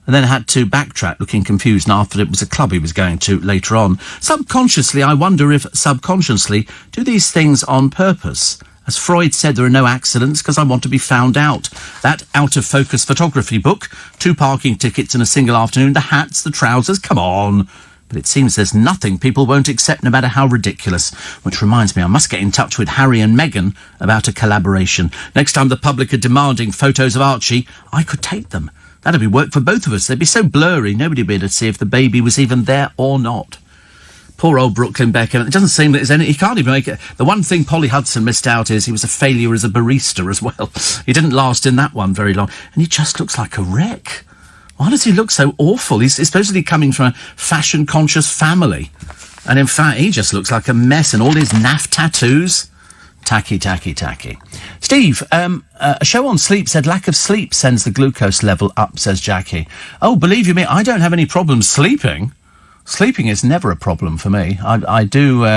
and then had to backtrack, looking confused, and after it was a club he was going to later on. Subconsciously, I wonder if subconsciously do these things on purpose. As Freud said, there are no accidents because I want to be found out. That out-of-focus photography book, 2 parking tickets in a single afternoon, the hats, the trousers, come on. But it seems there's nothing people won't accept, no matter how ridiculous. Which reminds me, I must get in touch with Harry and Meghan about a collaboration. Next time the public are demanding photos of Archie, I could take them. That'd be work for both of us. They'd be so blurry, nobody'd be able to see if the baby was even there or not. Poor old Brooklyn Beckham. It doesn't seem that there's any... He can't even make it... The one thing Polly Hudson missed out is he was a failure as a barista as well. He didn't last in that one very long. And he just looks like a wreck. Why does he look so awful? He's supposedly coming from a fashion-conscious family. And in fact, he just looks like a mess. And all his naff tattoos. Tacky, tacky, tacky. Steve, a show on sleep said lack of sleep sends the glucose level up, says Jackie. Oh, believe you me, I don't have any problems sleeping. Sleeping is never a problem for me. I do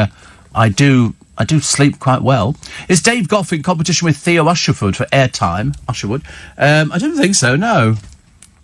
sleep quite well. Is Dave Goff in competition with Theo Usherwood for airtime? Usherwood? I don't think so, no.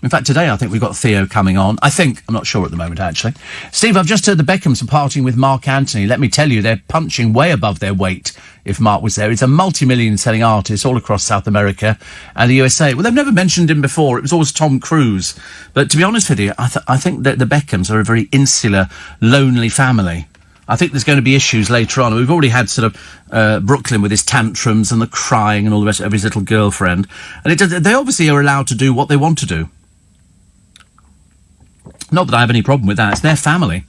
In fact, today I think we've got Theo coming on. I'm not sure at the moment, actually. Steve, I've just heard the Beckhams are parting with Mark Anthony. Let me tell you, they're punching way above their weight if Mark was there. He's a multi-million selling artist all across South America and the USA. Well, they've never mentioned him before. It was always Tom Cruise. But to be honest with you, I think that the Beckhams are a very insular, lonely family. I think there's going to be issues later on. We've already had sort of Brooklyn with his tantrums and the crying and all the rest of his little girlfriend. And they obviously are allowed to do what they want to do. Not that I have any problem with that. It's their family.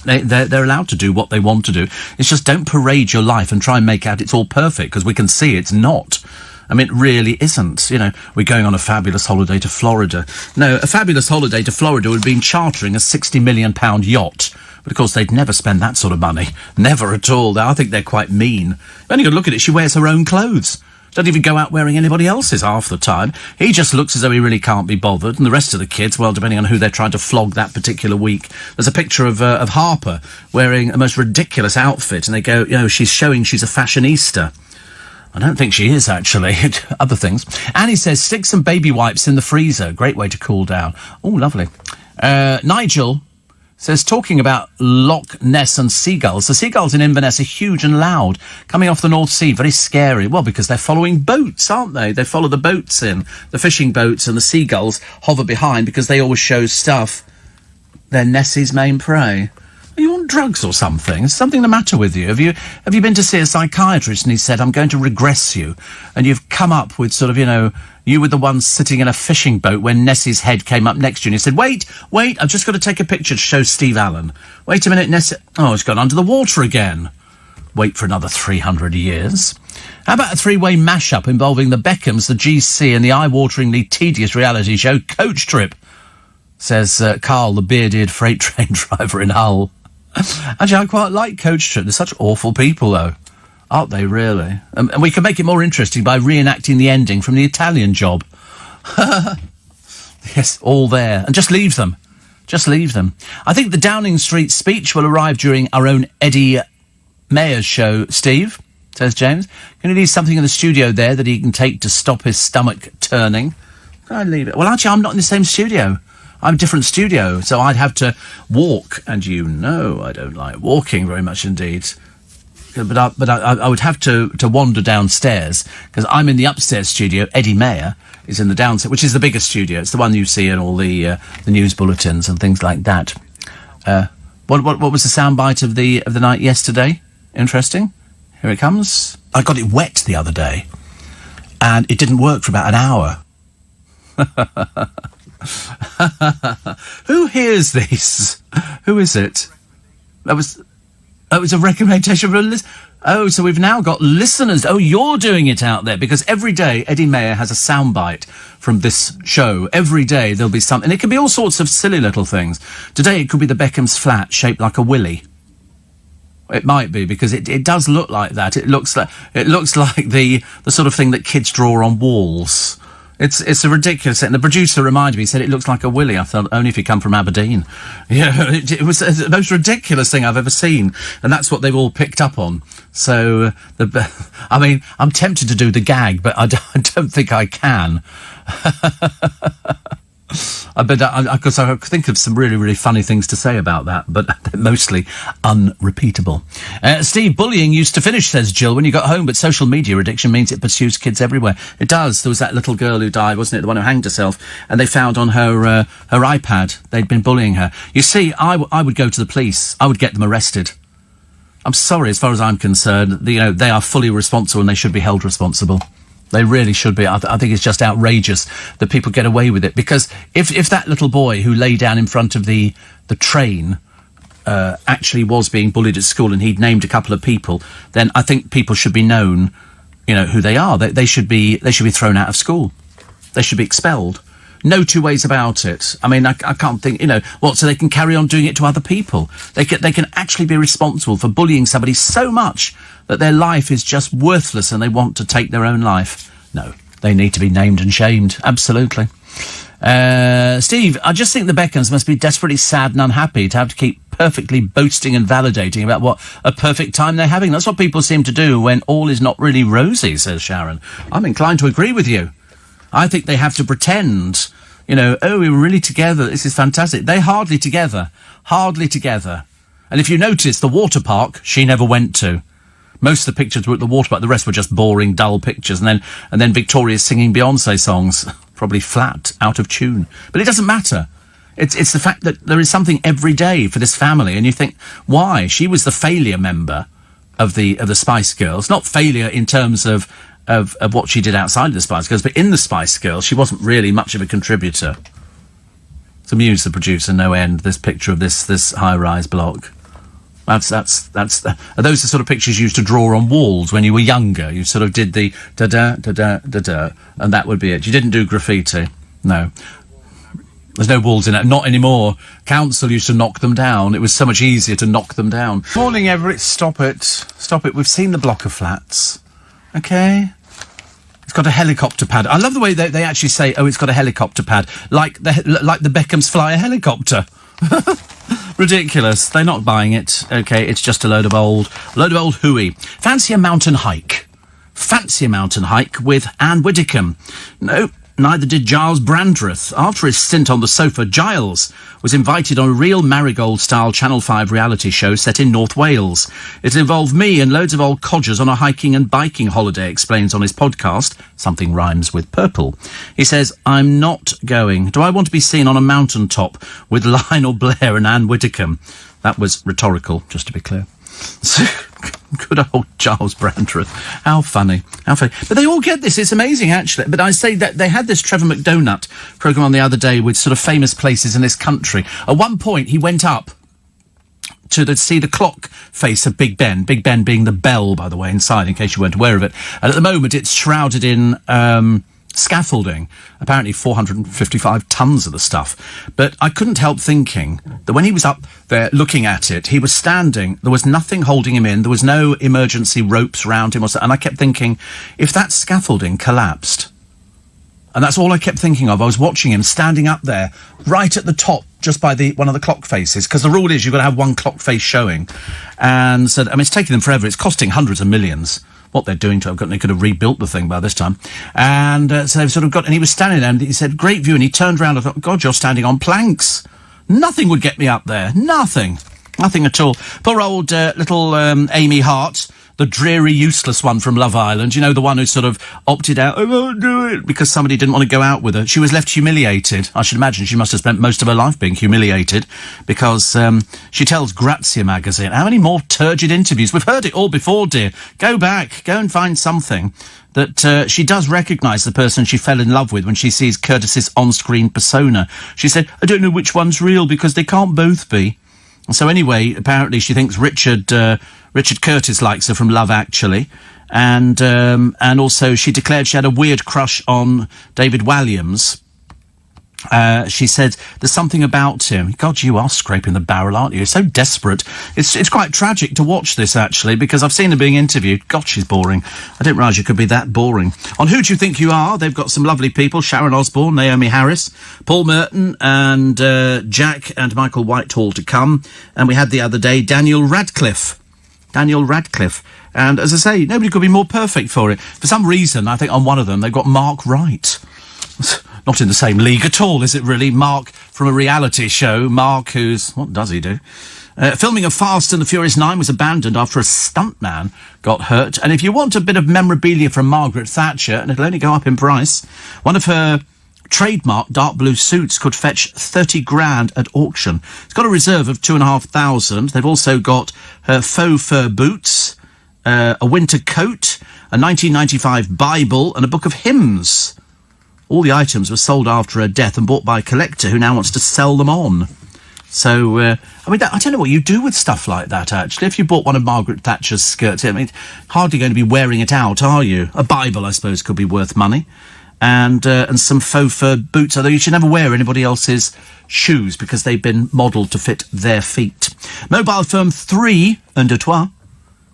They're allowed to do what they want to do. It's just don't parade your life and try and make out it's all perfect, because we can see it's not. I mean, it really isn't. You know, we're going on a fabulous holiday to Florida. No, a fabulous holiday to Florida would have been chartering a £60 million yacht. But, of course, they'd never spend that sort of money. Never at all. I think they're quite mean. You've only got to look at it. She wears her own clothes. Don't even go out wearing anybody else's half the time. He just looks as though he really can't be bothered. And the rest of the kids, well, depending on who they're trying to flog that particular week. There's a picture of Harper wearing a most ridiculous outfit. And they go, you know, she's showing she's a fashionista. I don't think she is, actually. Other things. Annie says, stick some baby wipes in the freezer. Great way to cool down. Oh, lovely. Nigel says, talking about Loch Ness and seagulls. The seagulls in Inverness are huge and loud, coming off the North Sea, very scary. Well, because they're following boats, aren't they? They follow the boats in, the fishing boats, and the seagulls hover behind because they always show stuff. They're Nessie's main prey. Are you on drugs or something? Is something the matter with you? Have you been to see a psychiatrist and he said, I'm going to regress you, and you've come up with sort of, you know, you were the one sitting in a fishing boat when Nessie's head came up next to you, and he said, wait, I've just got to take a picture to show Steve Allen. Wait a minute, Nessie... Oh, it's gone under the water again. Wait for another 300 years. How about a three-way mashup involving the Beckhams, the GC, and the eye-wateringly tedious reality show Coach Trip, says Carl, the bearded freight train driver in Hull. Actually, I quite like Coach Trip. They're such awful people, though. Aren't they, really? And we can make it more interesting by reenacting the ending from The Italian Job. Yes, all there. And just leave them. Just leave them. I think the Downing Street speech will arrive during our own Eddie Mayer's show, Steve, says James. Can he leave something in the studio there that he can take to stop his stomach turning? Can I leave it? Well, actually, I'm not in the same studio. I'm a different studio, so I'd have to walk. And you know I don't like walking very much indeed. But I would have to wander downstairs, because I'm in the upstairs studio. Eddie Mayer is in the downstairs, which is the biggest studio. It's the one you see in all the news bulletins and things like that. What was the soundbite of the night yesterday? Interesting. Here it comes. I got it wet the other day, and it didn't work for about an hour. Who hears this? Who is it? That was... Oh, it's a recommendation for a list. Oh, so we've now got listeners. Oh, you're doing it out there, because every day Eddie Mayer has a soundbite from this show. Every day there'll be something. It can be all sorts of silly little things. Today it could be the Beckham's flat shaped like a willy. It might be, because it does look like that. It looks like the sort of thing that kids draw on walls. It's a ridiculous thing. The producer reminded me, he said it looks like a willy. I thought, only if you come from Aberdeen. Yeah, it was the most ridiculous thing I've ever seen, and that's what they've all picked up on. So, I mean, I'm tempted to do the gag, but I don't think I can. But I think of some really, really funny things to say about that, but they're mostly unrepeatable. Steve, bullying used to finish, says Jill, when you got home, but social media addiction means it pursues kids everywhere. It does. There was that little girl who died, wasn't it? The one who hanged herself, and they found on her iPad they'd been bullying her. You see, I would go to the police. I would get them arrested. I'm sorry, as far as I'm concerned, they are fully responsible and they should be held responsible. They really should be. I think it's just outrageous that people get away with it, because if that little boy who lay down in front of the train actually was being bullied at school and he'd named a couple of people, then I think people should be known, who they are. They should be thrown out of school. They should be expelled. No two ways about it. I mean, I can't think, so they can carry on doing it to other people. They can actually be responsible for bullying somebody so much that their life is just worthless and they want to take their own life. No, they need to be named and shamed. Absolutely. Steve, I just think the Beckhams must be desperately sad and unhappy to have to keep perfectly boasting and validating about what a perfect time they're having. That's what people seem to do when all is not really rosy, says Sharon. I'm inclined to agree with you. I think they have to pretend, we were really together. This is fantastic. They're hardly together. And if you notice, the water park she never went to. Most of the pictures were at the water park. The rest were just boring, dull pictures. And then Victoria's singing Beyonce songs, probably flat, out of tune. But it doesn't matter. It's the fact that there is something every day for this family, and you think, why? She was the failure member of the Spice Girls. Not failure in terms of what she did outside of the Spice Girls, but in the Spice Girls, she wasn't really much of a contributor. It's amused the producer no end, this picture of this high-rise block. Are those the sort of pictures you used to draw on walls when you were younger? You sort of did the da-da, da-da, da-da, and that would be it. You didn't do graffiti. No. There's no walls in it. Not anymore. Council used to knock them down. It was so much easier to knock them down. Morning, Everett. Stop it. We've seen the block of flats. Okay? It's got a helicopter pad. I love the way they actually say, it's got a helicopter pad. Like the Beckhams fly a helicopter. Ridiculous. They're not buying it. Okay, it's just a load of old hooey. Fancy a mountain hike with Anne Widdecombe. No, neither did Giles Brandreth. After his stint on the sofa, Giles was invited on a real Marigold-style Channel 5 reality show set in North Wales. It involved me and loads of old codgers on a hiking and biking holiday, explains on his podcast, Something Rhymes with Purple. He says, I'm not going. Do I want to be seen on a mountaintop with Lionel Blair and Anne Widdecombe? That was rhetorical, just to be clear. Good old Giles Brandreth. How funny. But they all get this. It's amazing, actually. But I say that they had this Trevor McDonagh programme on the other day with sort of famous places in this country. At one point, he went up to see the clock face of Big Ben. Big Ben being the bell, by the way, inside, in case you weren't aware of it. And at the moment, it's shrouded in scaffolding. Apparently 455 tons of the stuff. But I couldn't help thinking that when he was up there looking at it, he was standing. There was nothing holding him in. There was no emergency ropes around him. And I kept thinking, if that scaffolding collapsed, and that's all I kept thinking of. I was watching him standing up there, right at the top, just by one of the clock faces, because the rule is you've got to have one clock face showing. And so, it's taking them forever. It's costing hundreds of millions. What they're doing to it, they could have rebuilt the thing by this time. And so they've sort of got, and he was standing there and he said, great view. And he turned around and thought, God, you're standing on planks. Nothing would get me up there. Nothing at all. Poor old little Amy Hart, the dreary, useless one from Love Island, the one who sort of opted out, I won't do it, because somebody didn't want to go out with her. She was left humiliated. I should imagine she must have spent most of her life being humiliated, because she tells Grazia magazine, how many more turgid interviews? We've heard it all before, dear. Go back, go and find something. That she does recognise the person she fell in love with when she sees Curtis's on-screen persona. She said, I don't know which one's real, because they can't both be. So anyway, apparently she thinks Richard Curtis likes her from Love Actually, and also she declared she had a weird crush on David Walliams. She said, there's something about him. God, you are scraping the barrel, aren't you? You're so desperate. It's quite tragic to watch this, actually, because I've seen her being interviewed. God, she's boring. I didn't realise you could be that boring. On Who Do You Think You Are, they've got some lovely people. Sharon Osbourne, Naomi Harris, Paul Merton, and Jack and Michael Whitehall to come. And we had the other day Daniel Radcliffe. And as I say, nobody could be more perfect for it. For some reason, I think on one of them, they've got Mark Wright. Not in the same league at all, is it really? Mark from a reality show. Mark, what does he do? Filming of Fast and the Furious 9 was abandoned after a stuntman got hurt. And if you want a bit of memorabilia from Margaret Thatcher, and it'll only go up in price, one of her trademark dark blue suits could fetch 30 grand at auction. It's got a reserve of 2,500. They've also got her faux fur boots, a winter coat, a 1995 Bible, and a book of hymns. All the items were sold after her death and bought by a collector who now wants to sell them on. So, I don't know what you do with stuff like that, actually. If you bought one of Margaret Thatcher's skirts, hardly going to be wearing it out, are you? A Bible, I suppose, could be worth money. And some faux fur boots, although you should never wear anybody else's shoes because they've been modelled to fit their feet. Mobile firm 3, Under Toi,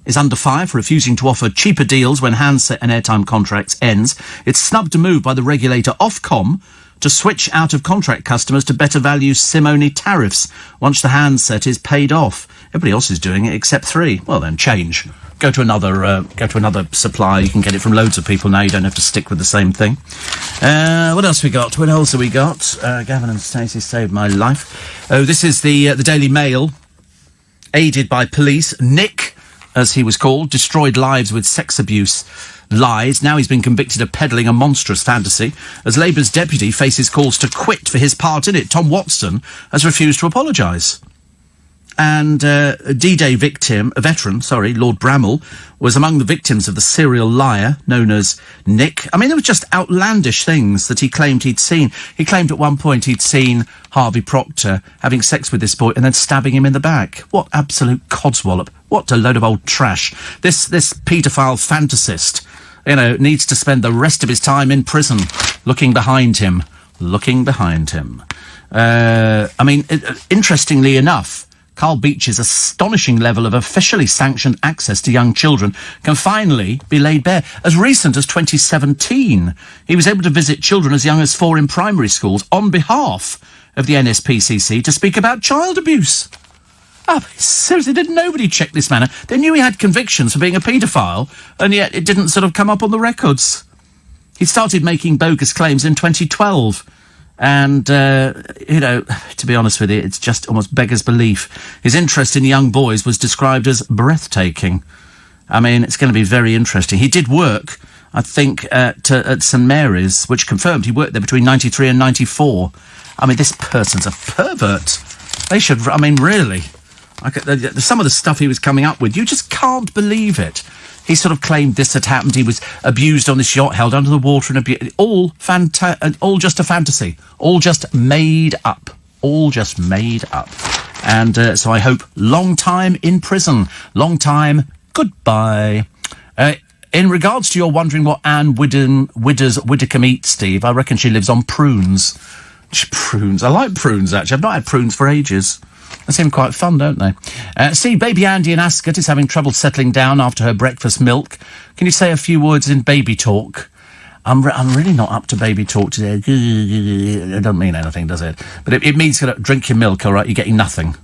is under fire for refusing to offer cheaper deals when handset and airtime contracts ends. It's snubbed a move by the regulator Ofcom to switch out-of-contract customers to better value SIM-only tariffs once the handset is paid off. Everybody else is doing it except 3. Well, then, change. Go to another supplier. You can get it from loads of people now. You don't have to stick with the same thing. What else we got? Gavin and Stacey saved my life. Oh, this is the Daily Mail. Aided by police, Nick, as he was called, destroyed lives with sex abuse lies. Now he's been convicted of peddling a monstrous fantasy. As Labour's deputy faces calls to quit for his part in it, Tom Watson has refused to apologise. And a D-Day veteran, Lord Bramall, was among the victims of the serial liar known as Nick. I mean, there were just outlandish things that he claimed he'd seen. He claimed at one point he'd seen Harvey Proctor having sex with this boy and then stabbing him in the back. What absolute codswallop. What a load of old trash. This paedophile fantasist, needs to spend the rest of his time in prison looking behind him. Interestingly enough, Carl Beech's astonishing level of officially sanctioned access to young children can finally be laid bare. As recent as 2017, he was able to visit children as young as 4 in primary schools on behalf of the NSPCC to speak about child abuse. Oh, seriously, did nobody check this man? They knew he had convictions for being a paedophile, and yet it didn't sort of come up on the records. He started making bogus claims in 2012. And, to be honest with you, it's just almost beggars belief. His interest in young boys was described as breathtaking. I mean, it's going to be very interesting. He did work, I think, at St Mary's, which confirmed he worked there between 93 and 94. I mean, this person's a pervert. They should, really. Some of the stuff he was coming up with, you just can't believe it. He sort of claimed this had happened. He was abused on this yacht, held under the water, and abused. All just a fantasy. All just made up. And so I hope long time in prison. Long time goodbye. In regards to your wondering what Anne Widdecombe eats, Steve, I reckon she lives on prunes. Prunes. I like prunes, actually. I've not had prunes for ages. They seem quite fun, don't they? See, baby Andy in Ascot is having trouble settling down after her breakfast milk. Can you say a few words in baby talk? I'm really not up to baby talk today. It doesn't mean anything, does it? But it means drink your milk, all right? You're getting nothing.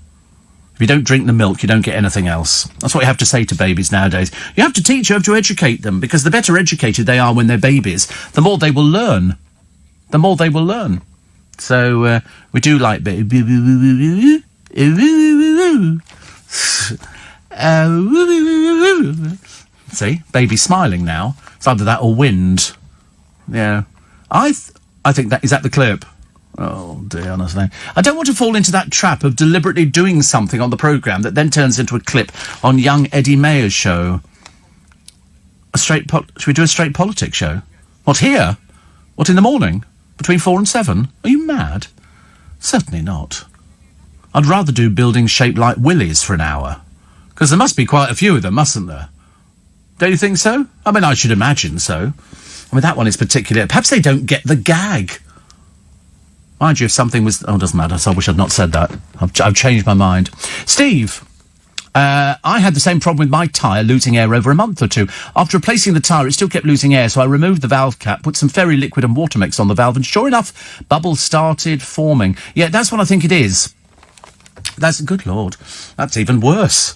If you don't drink the milk, you don't get anything else. That's what you have to say to babies nowadays. You have to educate them, because the better educated they are when they're babies, the more they will learn. So, we do like baby. See, baby smiling now. It's either that or wind. Yeah, I think that is that the clip. Oh dear, honestly, I don't want to fall into that trap of deliberately doing something on the programme that then turns into a clip on young Eddie Mayer's show. Should we do a straight politics show? What, here? What, in the morning? Between 4 and 7? Are you mad? Certainly not. I'd rather do buildings shaped like willies for an hour. Because there must be quite a few of them, mustn't there? Don't you think so? I mean, I should imagine so. I mean, that one is particular. Perhaps they don't get the gag. Mind you, if something was... Oh, it doesn't matter, so I wish I'd not said that. I've changed my mind. Steve, I had the same problem with my tyre losing air over a month or two. After replacing the tyre, it still kept losing air, so I removed the valve cap, put some fairy liquid and water mix on the valve, and sure enough, bubbles started forming. Yeah, that's what I think it is. That's... Good Lord. That's even worse.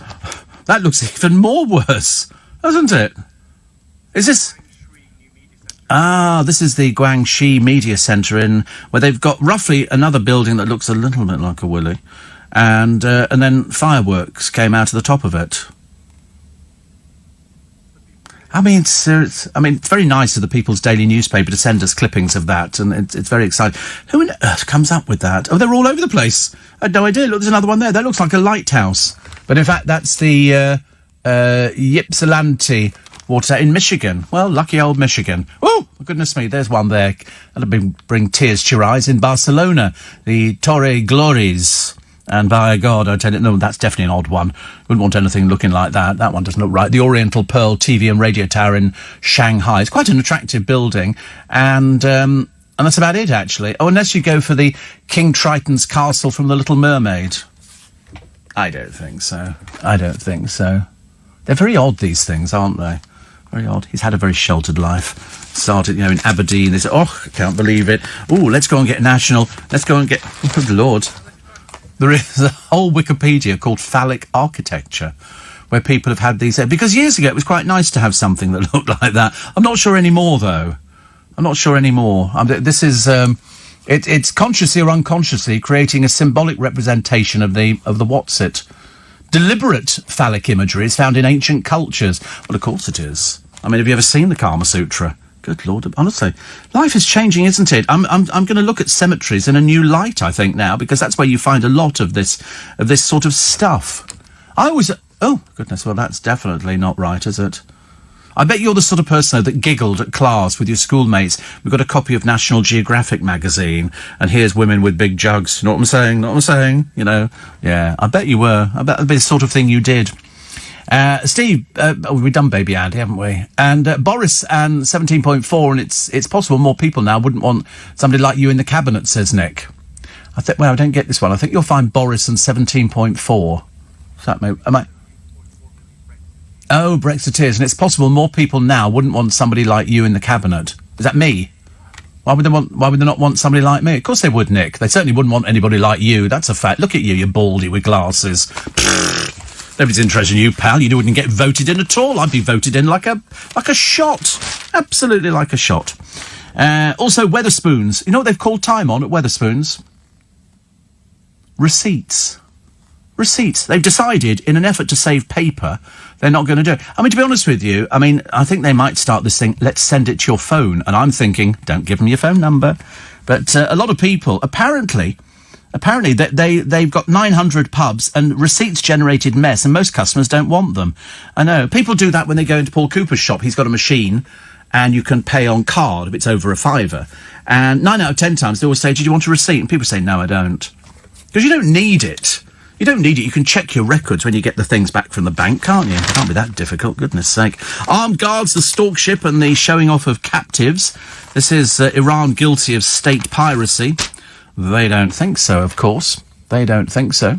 That looks even more worse, doesn't it? Is this... this is the Guangxi Media Centre where they've got roughly another building that looks a little bit like a willy, and then fireworks came out of the top of it. I mean, it's very nice of the People's Daily newspaper to send us clippings of that, and it's very exciting. Who on earth comes up with that? Oh, they're all over the place. I had no idea. Look, there's another one there. That looks like a lighthouse. But in fact, that's the Ypsilanti water in Michigan. Well, lucky old Michigan. Oh, goodness me, there's one there. That'll bring tears to your eyes. In Barcelona, the Torre Glories. And by God, I tell you, no, that's definitely an odd one. Wouldn't want anything looking like that. That one doesn't look right. The Oriental Pearl TV and Radio Tower in Shanghai. It's quite an attractive building. And that's about it, actually. Oh, unless you go for the King Triton's castle from The Little Mermaid. I don't think so. They're very odd, these things, aren't they? Very odd. He's had a very sheltered life. Started, in Aberdeen. They said, oh, I can't believe it. Oh, let's go and get national. Let's go and get... Oh, good Lord. There is a whole Wikipedia called Phallic Architecture, where people have had these... Because years ago, it was quite nice to have something that looked like that. I'm not sure anymore, though. This is... It's consciously or unconsciously creating a symbolic representation of the what's-it. Deliberate phallic imagery is found in ancient cultures. Well, of course it is. I mean, have you ever seen the Kama Sutra? Good Lord, honestly, life is changing, isn't it? I'm going to look at cemeteries in a new light, I think, now, because that's where you find a lot of this sort of stuff. Oh, goodness, well, that's definitely not right, is it? I bet you're the sort of person, though, that giggled at class with your schoolmates. We've got a copy of National Geographic magazine, and here's women with big jugs. You know what I'm saying? Yeah, I bet you were. I bet that'd be the sort of thing you did. Steve, we've done Baby Andy, haven't we? And Boris and 17.4, and it's possible more people now wouldn't want somebody like you in the cabinet, says Nick. I don't get this one. I think you'll find Boris and 17.4. Oh, Brexiteers, and it's possible more people now wouldn't want somebody like you in the cabinet. Is that me? Why would they not want somebody like me? Of course they would, Nick. They certainly wouldn't want anybody like you. That's a fact. Look at you, you're baldy with glasses. Nobody's interested in you, pal. You wouldn't get voted in at all. I'd be voted in like a shot. Absolutely like a shot. Also, Wetherspoons. You know what they've called time on at Wetherspoons? Receipts. They've decided, in an effort to save paper, they're not going to do it. I mean, to be honest with you, I think they might start this thing, let's send it to your phone. And I'm thinking, don't give them your phone number. But a lot of people, apparently they've got 900 pubs and receipts generated mess, and most customers don't want them. I know. People do that when they go into Paul Cooper's shop. He's got a machine, and you can pay on card if it's over a £5. And 9 out of 10 times they always say, did you want a receipt? And people say, no, I don't. Because you don't need it. You don't need it. You can check your records when you get the things back from the bank, can't you? It can't be that difficult, goodness sake. Armed guards, the stalk ship and the showing off of captives. This is Iran guilty of state piracy. They don't think so, of course. They don't think so.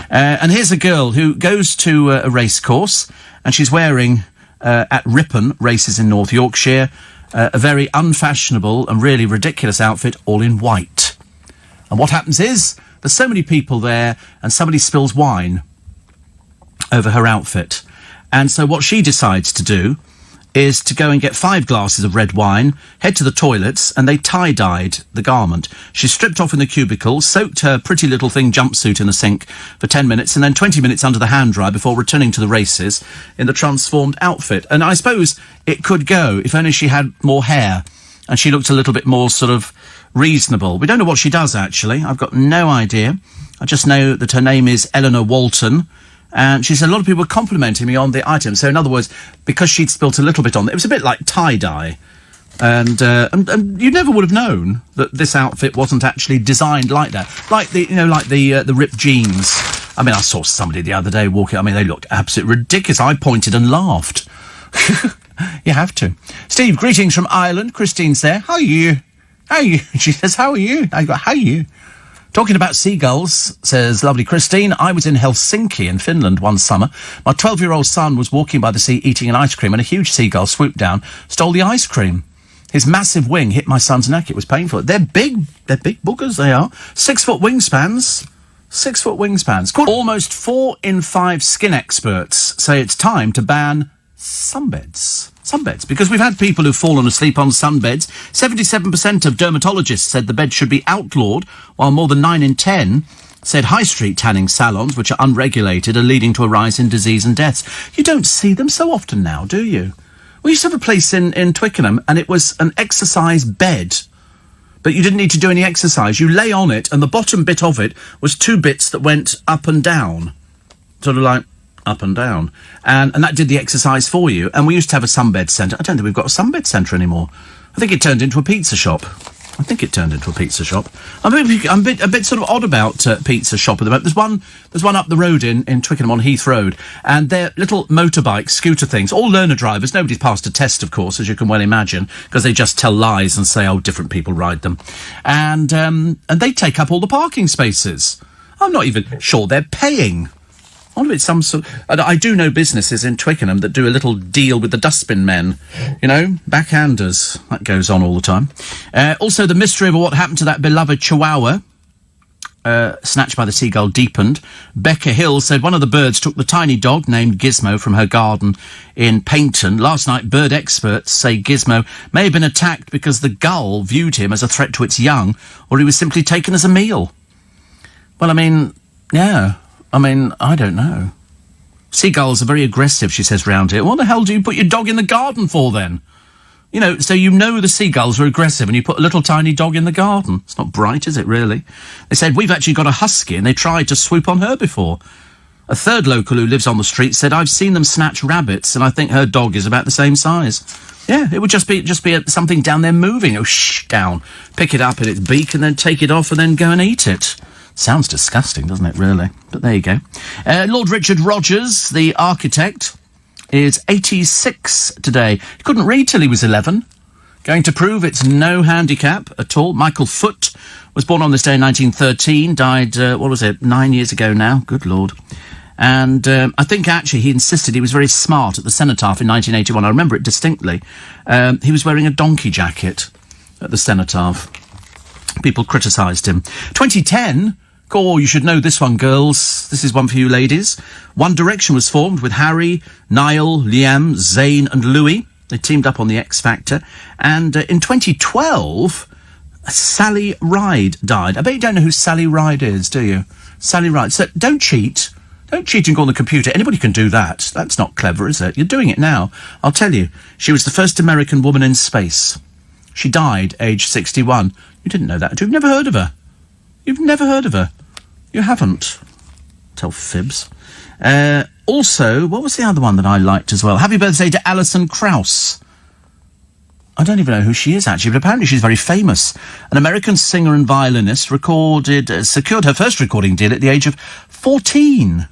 And here's a girl who goes to a race course, and she's wearing, at Ripon races in North Yorkshire, a very unfashionable and really ridiculous outfit, all in white. And what happens is, there's so many people there, and somebody spills wine over her outfit. And so what she decides to do is to go and get 5 glasses of red wine, head to the toilets, and they tie-dyed the garment. She stripped off in the cubicle, soaked her pretty little thing jumpsuit in the sink for 10 minutes, and then 20 minutes under the hand dryer before returning to the races in the transformed outfit. And I suppose it could go if only she had more hair, and she looked a little bit more sort of reasonable. We don't know what she does, actually. I've got no idea. I just know that her name is Eleanor Walton, and she said a lot of people were complimenting me on the item. So, in other words, because she'd spilt a little bit on it was a bit like tie-dye. And you never would have known that this outfit wasn't actually designed like that. Like the ripped jeans. I mean, I saw somebody the other day walking. I mean, they looked absolutely ridiculous. I pointed and laughed. You have to. Steve, greetings from Ireland. Christine's there. How are you? How are you? She says, how are you? I go, how are you? Talking about seagulls, says lovely Christine, I was in Helsinki in Finland one summer. My 12-year-old son was walking by the sea eating an ice cream and a huge seagull swooped down, stole the ice cream. His massive wing hit my son's neck. It was painful. They're big boogers, they are. 6-foot wingspans. 6-foot wingspans. Almost 4 in 5 skin experts say it's time to ban sunbeds. Sunbeds, because we've had people who've fallen asleep on sunbeds. 77% of dermatologists said the bed should be outlawed, while more than 9 in 10 said high street tanning salons, which are unregulated, are leading to a rise in disease and deaths. You don't see them so often now, do you? We used to have a place in Twickenham, and it was an exercise bed. But you didn't need to do any exercise. You lay on it, and the bottom bit of it was 2 bits that went up and down. Sort of like up and down. And that did the exercise for you. And we used to have a sunbed centre. I don't think we've got a sunbed centre anymore. I think it turned into a pizza shop. I'm a bit sort of odd about pizza shop at the moment. There's one up the road in Twickenham on Heath Road, and they're little motorbike, scooter things, all learner drivers. Nobody's passed a test, of course, as you can well imagine, because they just tell lies and say, oh, different people ride them. And they take up all the parking spaces. I'm not even sure they're paying. I wonder if it's some sort of... I do know businesses in Twickenham that do a little deal with the dustbin men. You know, backhanders. That goes on all the time. Also, the mystery of what happened to that beloved Chihuahua, snatched by the seagull, deepened. Becca Hill said one of the birds took the tiny dog named Gizmo from her garden in Paynton. Last night, bird experts say Gizmo may have been attacked because the gull viewed him as a threat to its young, or he was simply taken as a meal. Well, I mean, yeah... I don't know. Seagulls are very aggressive, she says round here. What the hell do you put your dog in the garden for, then? You know, so you know the seagulls are aggressive and you put a little tiny dog in the garden. It's not bright, is it, really? They said, we've actually got a husky, and they tried to swoop on her before. A third local who lives on the street said, I've seen them snatch rabbits, and I think her dog is about the same size. Yeah, it would just be something down there moving. Oh, down. Pick it up in its beak and then take it off and then go and eat it. Sounds disgusting, doesn't it, really? But there you go. Lord Richard Rogers, the architect, is 86 today. He couldn't read till he was 11. Going to prove it's no handicap at all. Michael Foot was born on this day in 1913, died, 9 years ago now. Good Lord. And I think, actually, he insisted he was very smart at the Cenotaph in 1981. I remember it distinctly. He was wearing a donkey jacket at the Cenotaph. People criticised him. 2010... Oh, you should know this one, girls. This is one for you ladies. One Direction was formed with Harry, Niall, Liam, Zayn and Louis. They teamed up on the X Factor. And in 2012, Sally Ride died. I bet you don't know who Sally Ride is, do you? Sally Ride. So don't cheat. Don't cheat and go on the computer. Anybody can do that. That's not clever, is it? You're doing it now. I'll tell you. She was the first American woman in space. She died aged 61. You didn't know that. You've never heard of her. You've never heard of her. You haven't. Tell fibs. Also, what was the other one that I liked as well? Happy birthday to Alison Krauss. I don't even know who she is, actually, but apparently she's very famous. An American singer and violinist secured her first recording deal at the age of 14.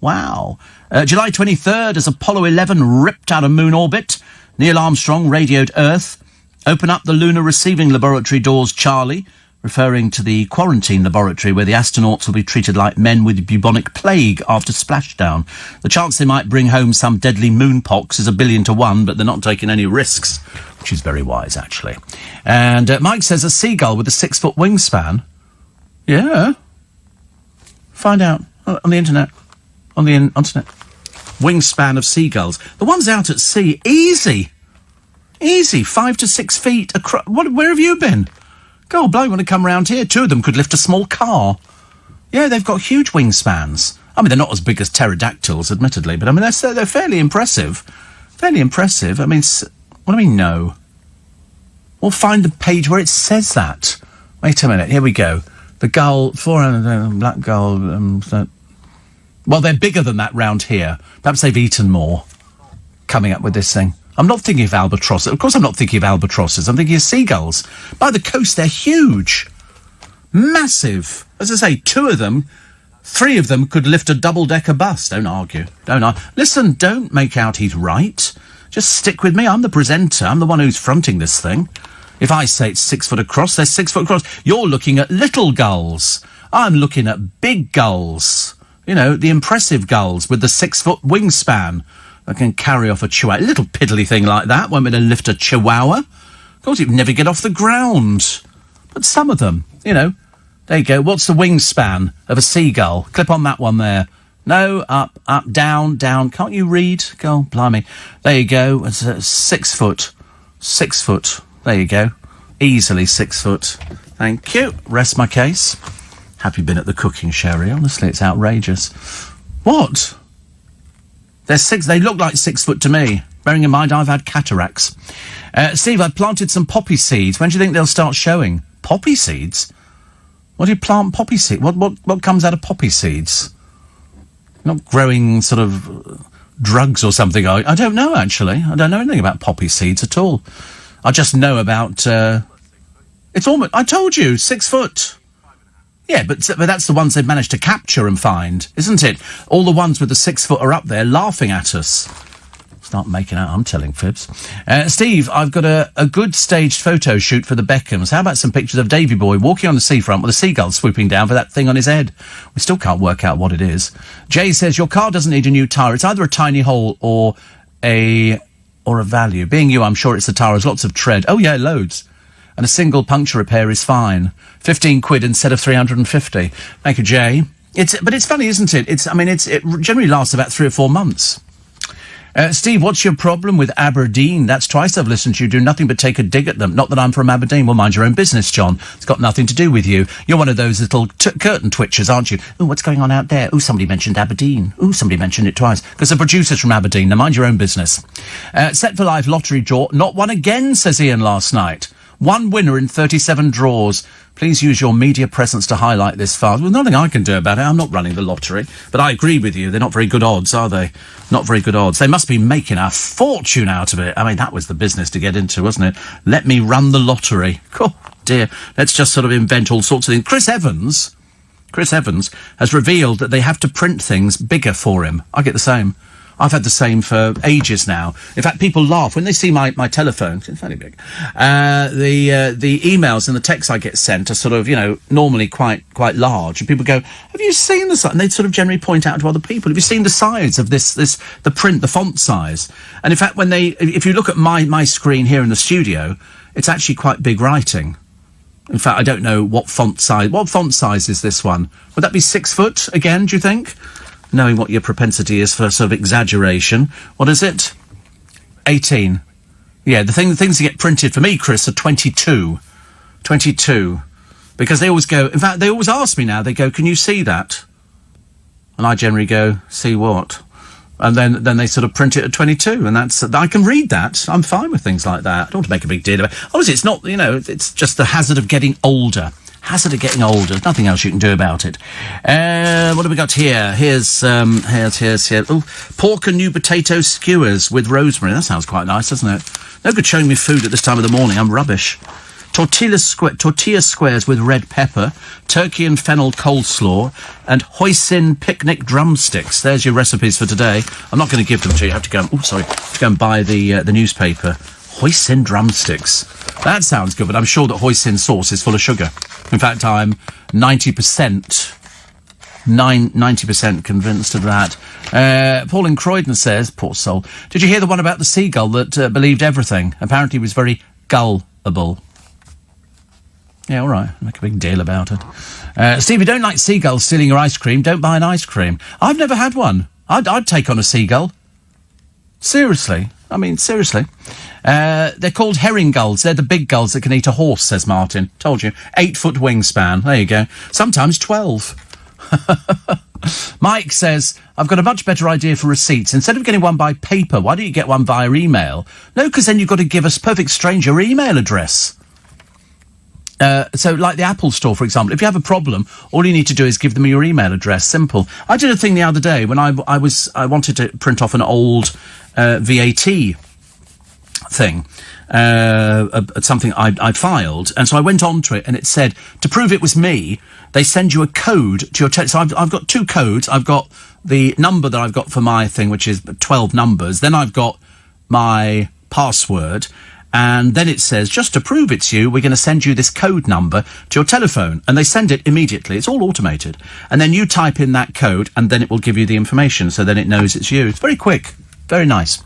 Wow. July 23rd, as Apollo 11 ripped out of moon orbit, Neil Armstrong radioed Earth. Open up the Lunar Receiving Laboratory doors, Charlie, referring to the quarantine laboratory where the astronauts will be treated like men with bubonic plague after splashdown. The chance they might bring home some deadly moonpox is 1 billion to 1, but they're not taking any risks, which is very wise, actually. And Mike says a seagull with a 6-foot wingspan. Yeah. Find out on the internet. On the internet. Wingspan of seagulls. The ones out at sea, easy. Easy, 5 to 6 feet across. Where have you been? God, bloke, when they come round here, 2 of them could lift a small car. Yeah, they've got huge wingspans. I mean, they're not as big as pterodactyls, admittedly, but I mean, they're fairly impressive. Fairly impressive. I mean, what do we know? We'll find the page where it says that. Wait a minute, here we go. The gull, 400, black gull, well, they're bigger than that round here. Perhaps they've eaten more coming up with this thing. I'm not thinking of albatrosses. Of course I'm not thinking of albatrosses. I'm thinking of seagulls. By the coast, they're huge. Massive. As I say, 2 of them, 3 of them could lift a double-decker bus. Don't argue. Listen, don't make out he's right. Just stick with me. I'm the presenter. I'm the one who's fronting this thing. If I say it's 6 foot across, they're 6 foot across. You're looking at little gulls. I'm looking at big gulls. You know, the impressive gulls with the 6 foot wingspan that can carry off a chihuahua. A little piddly thing like that won't be able to lift a chihuahua. Of course, you'd never get off the ground. But some of them, you know. There you go. What's the wingspan of a seagull? Clip on that one there. No, up, down. Can't you read? Go, blimey. There you go. It's 6 foot. 6 foot. There you go. Easily 6 foot. Thank you. Rest my case. Have you been at the cooking, Sherry? Honestly, it's outrageous. What? They look like 6 foot to me. Bearing in mind, I've had cataracts. Steve, I've planted some poppy seeds. When do you think they'll start showing? Poppy seeds? What do you plant poppy seeds? What comes out of poppy seeds? Not growing sort of drugs or something. I don't know, actually. I don't know anything about poppy seeds at all. I just know about... it's almost... I told you, 6 foot. Yeah, but that's the ones they've managed to capture and find, isn't it? All the ones with the 6 foot are up there laughing at us. Start making out I'm telling fibs. Steve, I've got a good staged photo shoot for the Beckhams. How about some pictures of Davy Boy walking on the seafront with a seagull swooping down for that thing on his head? We still can't work out what it is. Jay says, your car doesn't need a new tyre. It's either a tiny hole or a value. Being you, I'm sure it's the tyre. There's lots of tread. Oh, yeah, loads. And a single puncture repair is fine. 15 quid instead of 350. Thank you, Jay. But it's funny, isn't it? It generally lasts about 3 or 4 months. Steve, what's your problem with Aberdeen? That's twice I've listened to you do nothing but take a dig at them. Not that I'm from Aberdeen. Well, mind your own business, John. It's got nothing to do with you. You're one of those little curtain twitchers, aren't you? Oh, what's going on out there? Oh, somebody mentioned Aberdeen. Oh, somebody mentioned it twice. Because the producer's from Aberdeen. Now, mind your own business. Set for Life lottery draw. Not one again, says Ian last night. 1 winner in 37 draws. Please use your media presence to highlight this fast. Well, nothing I can do about it. I'm not running the lottery. But I agree with you. They're not very good odds, are they? Not very good odds. They must be making a fortune out of it. I mean, that was the business to get into, wasn't it? Let me run the lottery. Oh, dear. Let's just sort of invent all sorts of things. Chris Evans has revealed that they have to print things bigger for him. I get the same. I've had the same for ages now. In fact, people laugh when they see my telephone. It's fairly big. The emails and the texts I get sent are sort of, normally quite large. And people go, have you seen the size? And they sort of generally point out to other people, have you seen the size of the print, the font size? And in fact, if you look at my screen here in the studio, it's actually quite big writing. In fact, I don't know what font size. What font size is this one? Would that be 6 foot again, do you think? Knowing what your propensity is for sort of exaggeration. What is it? 18. Yeah, the things that get printed for me, Chris, are 22. 22. Because they always go... In fact, they always ask me now. They go, can you see that? And I generally go, see what? And then they sort of print it at 22. And I can read that. I'm fine with things like that. I don't want to make a big deal of it. Obviously, it's not, it's just the hazard of getting older. Hazard of getting older. There's nothing else you can do about it. What have we got here? Here's. Oh, pork and new potato skewers with rosemary. That sounds quite nice, doesn't it? No good showing me food at this time of the morning. I'm rubbish. Tortilla squares with red pepper, turkey and fennel coleslaw, and hoisin picnic drumsticks. There's your recipes for today. I'm not going to give them to you. I have to go and buy the newspaper. Hoisin drumsticks. That sounds good, but I'm sure that hoisin sauce is full of sugar. In fact, I'm 90% convinced of that. Paul in Croydon says, poor soul, did you hear the one about the seagull that believed everything? Apparently he was very gullible. Yeah, all right. Make a big deal about it. Steve, you don't like seagulls stealing your ice cream, don't buy an ice cream. I've never had one. I'd take on a seagull. Seriously. Seriously. They're called herring gulls. They're the big gulls that can eat a horse, says Martin. Told you. 8 foot wingspan. There you go. Sometimes 12. Mike says, I've got a much better idea for receipts. Instead of getting one by paper, why don't you get one via email? No, because then you've got to give a perfect stranger your email address. So like the Apple Store, for example, if you have a problem, all you need to do is give them your email address. Simple. I did a thing the other day when I wanted to print off an old VAT thing, something I'd filed, and so I went on to it, and it said, to prove it was me, they send you a code to your so I've got 2 codes. I've got the number that I've got for my thing, which is 12 numbers. Then I've got my password, and then it says, just to prove it's you, we're going to send you this code number to your telephone. And they send it immediately. It's all automated. And then you type in that code, and then it will give you the information, so then it knows it's you. It's very quick. Very nice.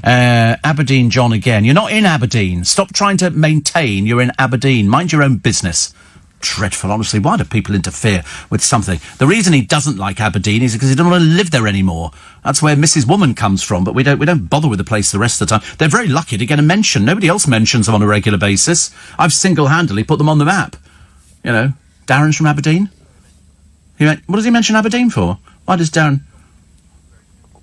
Aberdeen John again. You're not in Aberdeen. Stop trying to maintain you're in Aberdeen. Mind your own business. Dreadful, honestly. Why do people interfere with something? The reason he doesn't like Aberdeen is because he doesn't want to live there anymore. That's where Mrs. Woman comes from, but we don't bother with the place the rest of the time. They're very lucky to get a mention. Nobody else mentions them on a regular basis. I've single-handedly put them on the map. You know, Darren's from Aberdeen. What does he mention Aberdeen for? Why does Darren...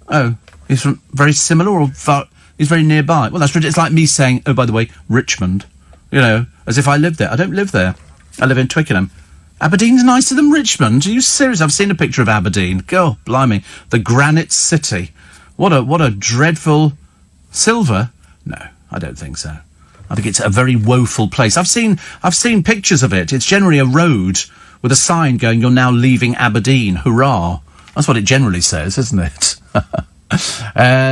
Oh, he's from very similar or far... He's very nearby. Well, that's ridiculous. It's like me saying, oh, by the way, Richmond. You know, as if I lived there. I don't live there. I live in Twickenham. Aberdeen's nicer than Richmond. Are you serious? I've seen a picture of Aberdeen. God, blimey. The Granite City. What a dreadful... Silver? No, I don't think so. I think it's a very woeful place. I've seen pictures of it. It's generally a road with a sign going, you're now leaving Aberdeen. Hurrah. That's what it generally says, isn't it?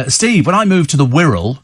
Steve, when I moved to the Wirral,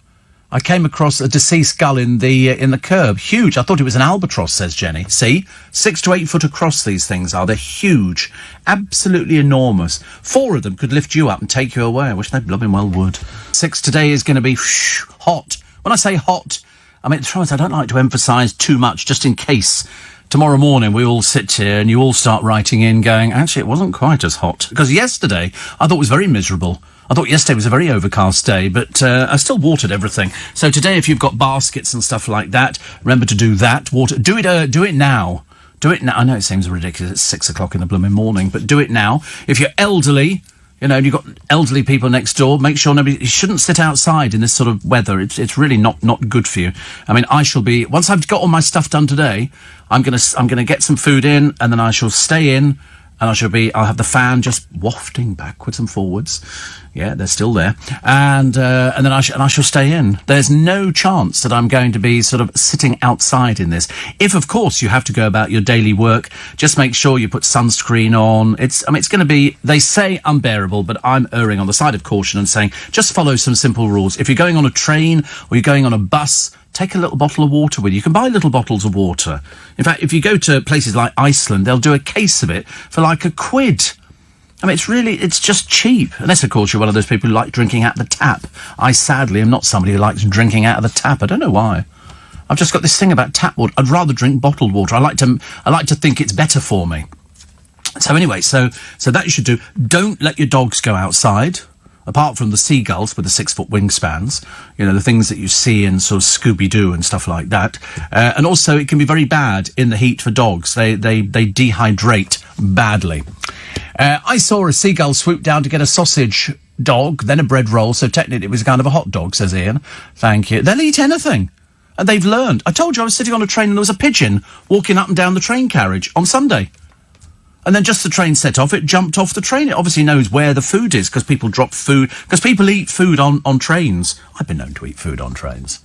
I came across a deceased gull in the curb. Huge. I thought it was an albatross, says Jenny. See? 6 to 8 foot across these things are. They're huge. Absolutely enormous. 4 of them could lift you up and take you away. I wish they blooming well would. 6 today is going to be hot. When I say hot, I mean, the trouble is I don't like to emphasise too much, just in case tomorrow morning we all sit here and you all start writing in going, actually, it wasn't quite as hot. Because yesterday I thought was very miserable. I thought yesterday was a very overcast day, but I still watered everything. So today, if you've got baskets and stuff like that, remember to do that. Do it now. Do it now. I know it seems ridiculous. It's 6 o'clock in the blooming morning, but do it now. If you're elderly, you know, and you've got elderly people next door, make sure you shouldn't sit outside in this sort of weather. It's really not good for you. I mean, I shall be, once I've got all my stuff done today, I'm gonna get some food in, and then I shall stay in, and I'll have the fan just wafting backwards and forwards. Yeah, they're still there. And then I shall stay in. There's no chance that I'm going to be sort of sitting outside in this. If, of course, you have to go about your daily work, just make sure you put sunscreen on. It's going to be, they say unbearable, but I'm erring on the side of caution and saying, just follow some simple rules. If you're going on a train or you're going on a bus, take a little bottle of water with you. You can buy little bottles of water. In fact, if you go to places like Iceland, they'll do a case of it for like £1. I mean, it's just cheap. Unless, of course, you're one of those people who like drinking out the tap. I, sadly, am not somebody who likes drinking out of the tap. I don't know why. I've just got this thing about tap water. I'd rather drink bottled water. I like to think it's better for me. So anyway, so that you should do. Don't let your dogs go outside. Apart from the seagulls with the 6-foot wingspans, you know, the things that you see in sort of Scooby-Doo and stuff like that. And also, it can be very bad in the heat for dogs. They dehydrate badly. I saw a seagull swoop down to get a sausage dog, then a bread roll, so technically it was kind of a hot dog, says Ian. Thank you. They'll eat anything. And they've learned. I told you I was sitting on a train and there was a pigeon walking up and down the train carriage on Sunday. And then just the train set off, it jumped off the train. It obviously knows where the food is, because people drop food, because people eat food on trains. I've been known to eat food on trains.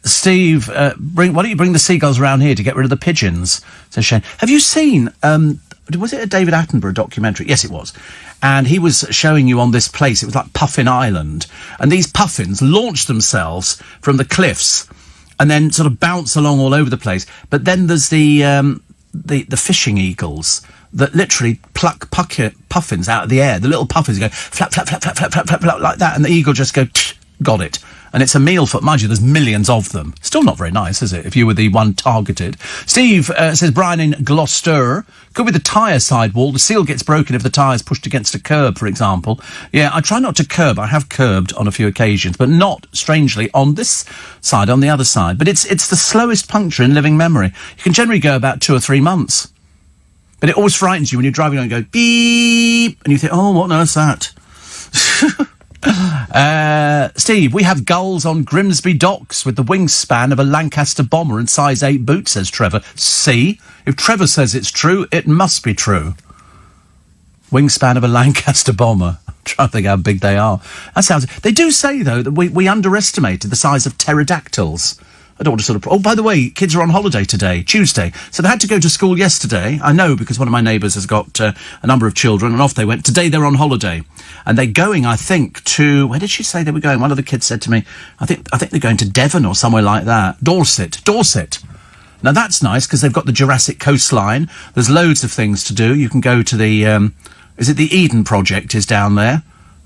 Steve, why don't you bring the seagulls around here to get rid of the pigeons? Says Shane. Have you seen, was it a David Attenborough documentary? Yes, it was. And he was showing you on this place, it was like Puffin Island. And these puffins launched themselves from the cliffs and then sort of bounce along all over the place. But then there's the fishing eagles that literally pluck puffins out of the air. The little puffins go flap, flap, flap, flap, flap, flap, flap, flap, like that, and the eagle just go, got it. And it's a meal for, mind you, there's millions of them. Still not very nice, is it, if you were the one targeted? Steve says, Brian in Gloucester, could be the tyre sidewall. The seal gets broken if the tyre's pushed against a curb, for example. Yeah, I try not to curb. I have curbed on a few occasions, but not, strangely, on this side, on the other side. But it's the slowest puncture in living memory. You can generally go about 2 or 3 months. But it always frightens you when you're driving and go, beep, and you think, oh, what on earth's that? Steve, we have gulls on Grimsby docks with the wingspan of a Lancaster bomber and size 8 boot, says Trevor. See? If Trevor says it's true, it must be true. Wingspan of a Lancaster bomber. I'm trying to think how big they are. That sounds... They do say, though, that we underestimated the size of pterodactyls. I don't want to sort of... Oh, by the way, kids are on holiday today, Tuesday. So they had to go to school yesterday. I know, because one of my neighbours has got a number of children, and off they went. Today they're on holiday. And they're going, I think, to... Where did she say they were going? One of the kids said to me, I think they're going to Devon or somewhere like that. Dorset. Now, that's nice, because they've got the Jurassic coastline. There's loads of things to do. You can go to the... is it the Eden Project is down there?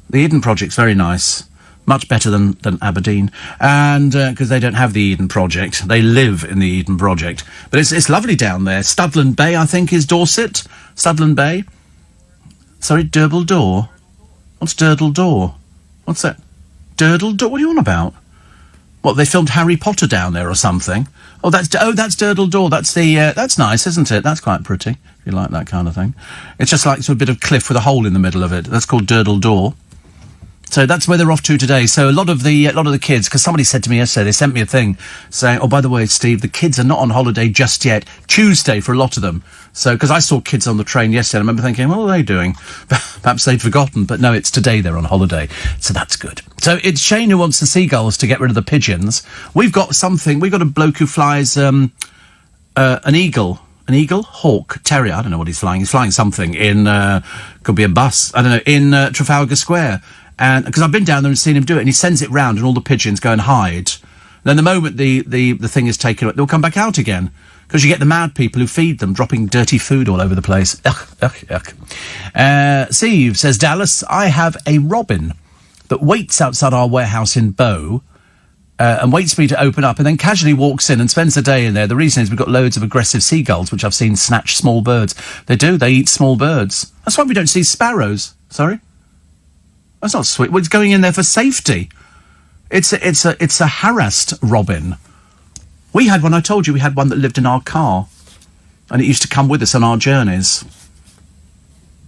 The Eden Project's very nice. Much better than Aberdeen. And, because they don't have the Eden Project. They live in the Eden Project. But it's lovely down there. Studland Bay, I think, is Dorset. Studland Bay. Sorry, Durdle Door. What's Durdle Door? What's that? Durdle Door? What are you on about? What, they filmed Harry Potter down there or something? Oh, that's Durdle Door. That's that's nice, isn't it? That's quite pretty, if you like that kind of thing. It's just like sort of a bit of cliff with a hole in the middle of it. That's called Durdle Door. So that's where they're off to today. So a lot of the kids, because somebody said to me yesterday, they sent me a thing saying, oh, by the way, Steve, the kids are not on holiday just yet. Tuesday for a lot of them. So, because I saw kids on the train yesterday, I remember thinking, what are they doing? Perhaps they'd forgotten, but no, it's today they're on holiday. So that's good. So it's Shane who wants the seagulls to get rid of the pigeons. We've got a bloke who flies an eagle. An eagle? Hawk? Terrier? I don't know what he's flying. He's flying something in, could be a bus, I don't know, in Trafalgar Square. And because I've been down there and seen him do it, and he sends it round, and all the pigeons go and hide. Then the moment the thing is taken up, they'll come back out again. Because you get the mad people who feed them, dropping dirty food all over the place. Steve says, Dallas, I have a robin that waits outside our warehouse in Bow, and waits for me to open up, and then casually walks in and spends the day in there. The reason is we've got loads of aggressive seagulls, which I've seen snatch small birds. They eat small birds. That's why we don't see sparrows. Sorry? That's not sweet. Well, it's going in there for safety. It's a harassed robin. We had one, I told you, we had one that lived in our car. And it used to come with us on our journeys.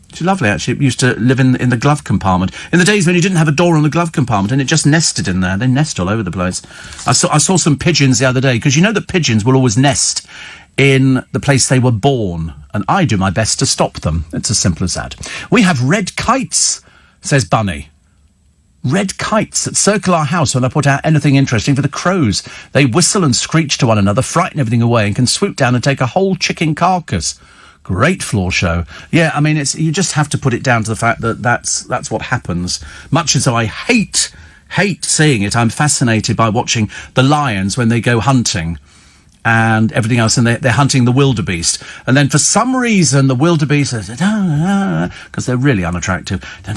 It's lovely, actually. It used to live in the glove compartment. In the days when you didn't have a door on the glove compartment, and it just nested in there. They nest all over the place. I saw some pigeons the other day, because you know that pigeons will always nest in the place they were born. And I do my best to stop them. It's as simple as that. We have red kites, says Bunny. Red kites that circle our house when I put out anything interesting for the crows. They whistle and screech to one another, frighten everything away, and can swoop down and take a whole chicken carcass. Great floor show. Yeah, I mean, you just have to put it down to the fact that that's what happens. Much as I hate seeing it, I'm fascinated by watching the lions when they go hunting and everything else, and they're hunting the wildebeest. And then for some reason, the wildebeest, because they're really unattractive, and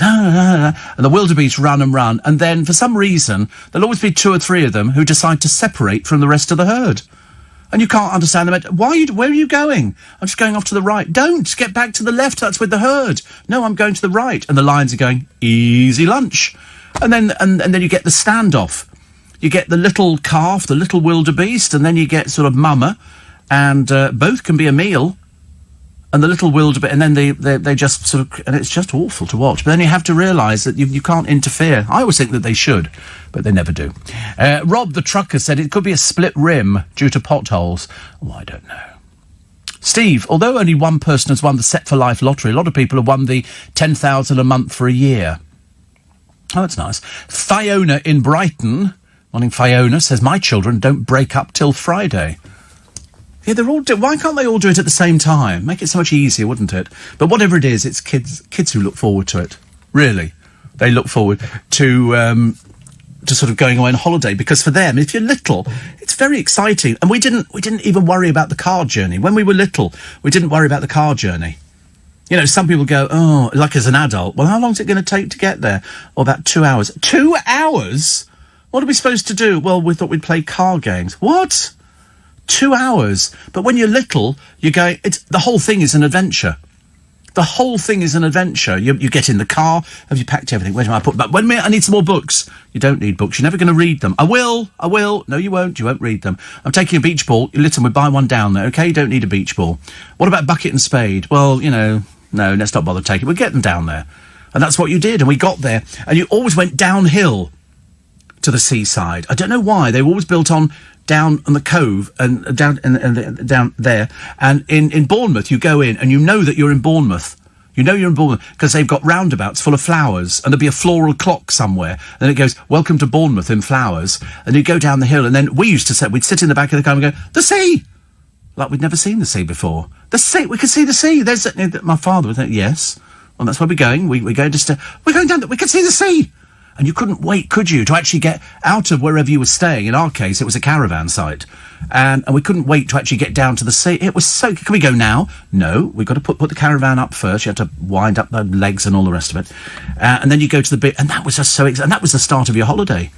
the wildebeest run and run, and then for some reason, there'll always be 2 or 3 of them who decide to separate from the rest of the herd. And you can't understand them. Where are you going? I'm just going off to the right. Don't! Get back to the left, that's with the herd. No, I'm going to the right. And the lions are going, easy lunch. And then you get the standoff. You get the little calf, the little wildebeest, and then you get sort of mama, and both can be a meal. And the little wildebeest, and then they just sort of, and it's just awful to watch. But then you have to realise that you can't interfere. I always think that they should, but they never do. Rob, the trucker, said it could be a split rim due to potholes. Oh, I don't know. Steve, although only one person has won the Set for Life lottery, a lot of people have won the 10,000 a month for a year. Oh, that's nice. Fiona in Brighton, morning Fiona, says, my children don't break up till Friday. Yeah, why can't they all do it at the same time? Make it so much easier, wouldn't it? But whatever it is, it's kids who look forward to it. Really. They look forward to sort of going away on holiday, because for them, if you're little, it's very exciting. And we didn't even worry about the car journey. When we were little, we didn't worry about the car journey. You know, some people go, oh, like as an adult, well, how long's it going to take to get there? Or about 2 hours. 2 hours? What are we supposed to do? Well, we thought we'd play car games. What? 2 hours? But when you're little, you're going, the whole thing is an adventure. The whole thing is an adventure. You get in the car. Have you packed everything? Where do I put them? Wait a minute, I need some more books. You don't need books. You're never going to read them. I will. No, you won't. You won't read them. I'm taking a beach ball. Listen, we buy one down there, okay? You don't need a beach ball. What about bucket and spade? Well, you know, no, let's not bother taking it. We'll get them down there. And that's what you did. And we got there. And you always went downhill to the seaside. I don't know why. They were always built down on the cove and down there. And in Bournemouth, you go in and you know that you're in Bournemouth. You know you're in Bournemouth because they've got roundabouts full of flowers, and there'll be a floral clock somewhere. And then it goes, welcome to Bournemouth in flowers. And you go down the hill, and then we used to say, we'd sit in the back of the car and go, the sea! Like we'd never seen the sea before. The sea, we could see the sea. My father would think, yes. Well, that's where we're going. We're going down, we could see the sea. And you couldn't wait, could you, to actually get out of wherever you were staying. In our case, it was a caravan site. And we couldn't wait to actually get down to the sea. It was so... Can we go now? No, we've got to put the caravan up first. You have to wind up the legs and all the rest of it. And then you go to the bit... And that was just so... And that was the start of your holiday.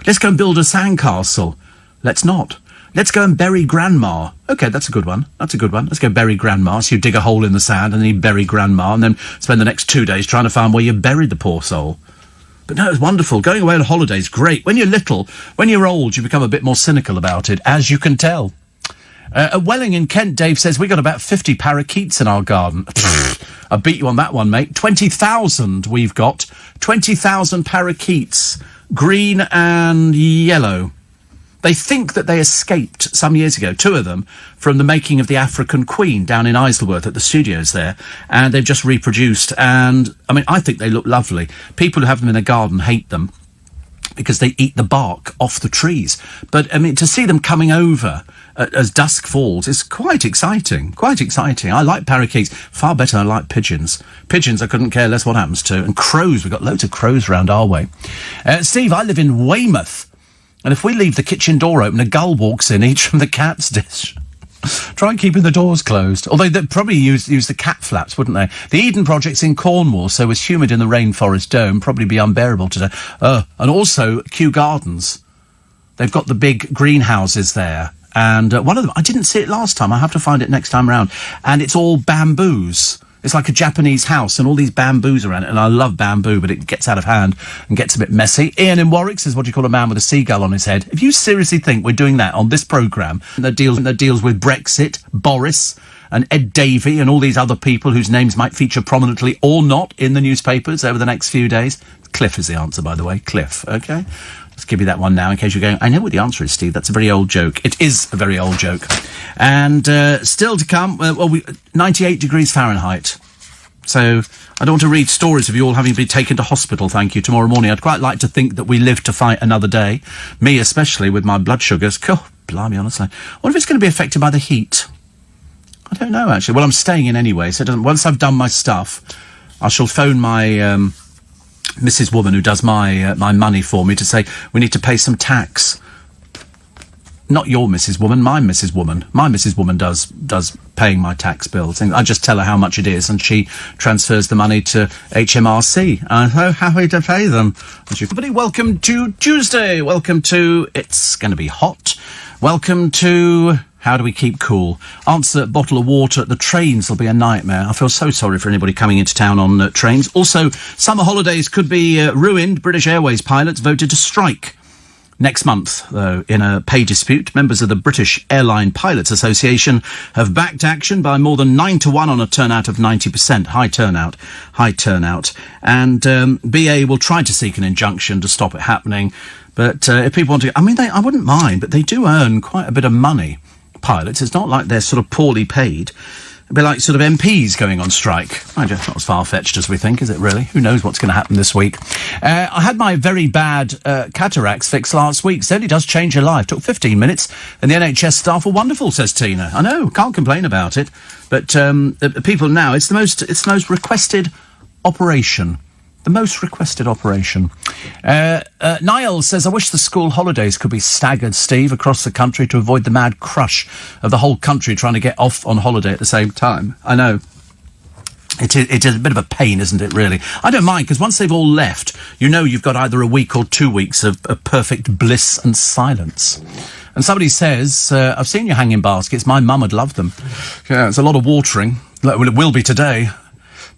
Let's go and build a sandcastle. Let's not. Let's go and bury Grandma. OK, that's a good one. That's a good one. Let's go bury Grandma. So you dig a hole in the sand and then you bury Grandma and then spend the next 2 days trying to find where you buried the poor soul. But no, it's wonderful. Going away on holiday is great. When you're little, when you're old, you become a bit more cynical about it, as you can tell. At Welling in Kent, Dave says, we got about 50 parakeets in our garden. I beat you on that one, mate. 20,000 we've got. 20,000 parakeets. Green and yellow. They think that they escaped some years ago, 2 of them, from the making of the African Queen down in Isleworth at the studios there, and they've just reproduced, and, I mean, I think they look lovely. People who have them in a garden hate them because they eat the bark off the trees. But, I mean, to see them coming over as dusk falls is quite exciting, quite exciting. I like parakeets far better than I like pigeons. Pigeons I couldn't care less what happens to, and crows, we've got loads of crows round our way. Steve, I live in Weymouth. And if we leave the kitchen door open, a gull walks in, each from the cat's dish. Try keeping the doors closed. Although they'd probably use the cat flaps, wouldn't they? The Eden Project's in Cornwall, so it's humid in the rainforest dome, probably be unbearable today. And also, Kew Gardens. They've got the big greenhouses there. And one of them, I didn't see it last time, I have to find it next time round. And it's all bamboos. It's like a Japanese house and all these bamboos around it. And I love bamboo, but it gets out of hand and gets a bit messy. Ian in Warwick says, what do you call a man with a seagull on his head? If you seriously think we're doing that on this programme that deals with Brexit, Boris and Ed Davey and all these other people whose names might feature prominently or not in the newspapers over the next few days. Cliff is the answer, by the way. Cliff, OK? Let's give you that one now in case you're going, I know what the answer is, Steve. That's a very old joke. It is a very old joke. And still to come, 98 degrees Fahrenheit. So I don't want to read stories of you all having been taken to hospital, thank you, tomorrow morning. I'd quite like to think that we live to fight another day. Me especially, with my blood sugars. Oh, blimey, honestly. I wonder if it's going to be affected by the heat. I don't know, actually. Well, I'm staying in anyway, so once I've done my stuff, I shall phone my... Mrs. Woman who does my money for me to say we need to pay some tax. Not your Mrs. Woman, my Mrs. Woman. My Mrs. Woman does paying my tax bills. I just tell her how much it is, and she transfers the money to HMRC. I'm so happy to pay them. Everybody, welcome to Tuesday. Welcome to It's Going to Be Hot. Welcome to How Do We Keep Cool? Answer bottle of water. The trains will be a nightmare. I feel so sorry for anybody coming into town on trains. Also, summer holidays could be ruined. British Airways pilots voted to strike. Next month, though, in a pay dispute, members of the British Airline Pilots Association have backed action by more than 9-1 on a turnout of 90%. High turnout. And BA will try to seek an injunction to stop it happening. But if people want to... I wouldn't mind, but they do earn quite a bit of money, pilots. It's not like they're sort of poorly paid. It'd be like sort of MPs going on strike. It's not as far-fetched as we think, is it, really? Who knows what's going to happen this week? I had my very bad cataracts fixed last week. Certainly does change your life. Took 15 minutes, and the NHS staff were wonderful, says Tina. I know, can't complain about it. But the people now, it's the most requested operation. The most requested operation. Niall says, I wish the school holidays could be staggered, Steve, across the country to avoid the mad crush of the whole country trying to get off on holiday at the same time. I know. It is a bit of a pain, isn't it, really? I don't mind, because once they've all left, you know you've got either a week or 2 weeks of perfect bliss and silence. And somebody says, I've seen your hanging baskets. My mum would love them. Yeah, it's a lot of watering. Well, it will be today.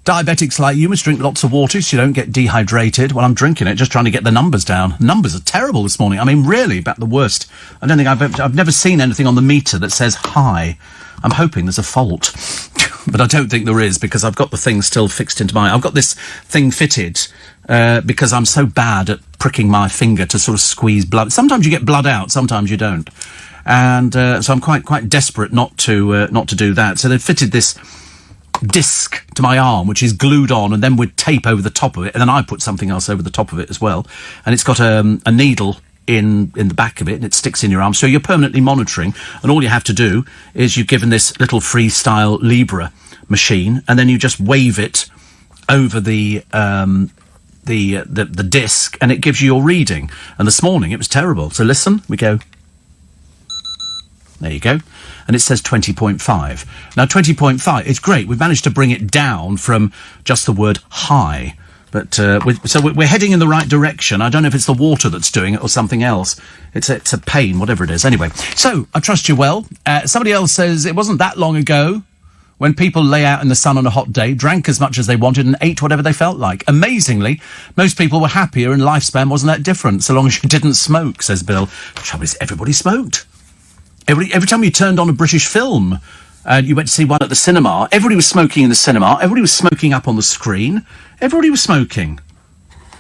Diabetics like you must drink lots of water so you don't get dehydrated. Well, I'm drinking it, just trying to get the numbers down. Numbers are terrible this morning. Really, about the worst. I don't think I've never seen anything on the meter that says high. I'm hoping there's a fault. But I don't think there is, because I've got the thing still fixed into I've got this thing fitted because I'm so bad at pricking my finger to sort of squeeze blood. Sometimes you get blood out, sometimes you don't. And so I'm quite desperate not to do that. So they've fitted this disc to my arm, which is glued on, and then with tape over the top of it, and then I put something else over the top of it as well. And it's got a needle in the back of it, and it sticks in your arm, so you're permanently monitoring. And all you have to do is you're given this little freestyle Libra machine, and then you just wave it over the disc, and it gives you your reading. And this morning it was terrible. So listen, we go. There you go. And it says 20.5. Now 20.5, it's great. We've managed to bring it down from just the word high. But so we're heading in the right direction. I don't know if it's the water that's doing it or something else. It's a pain, whatever it is. Anyway, so I trust you well. Somebody else says it wasn't that long ago when people lay out in the sun on a hot day, drank as much as they wanted and ate whatever they felt like. Amazingly, most people were happier and lifespan wasn't that different, so long as you didn't smoke, says Bill. The trouble is, everybody smoked. Every time you turned on a British film and you went to see one at the cinema, everybody was smoking in the cinema, everybody was smoking up on the screen, everybody was smoking.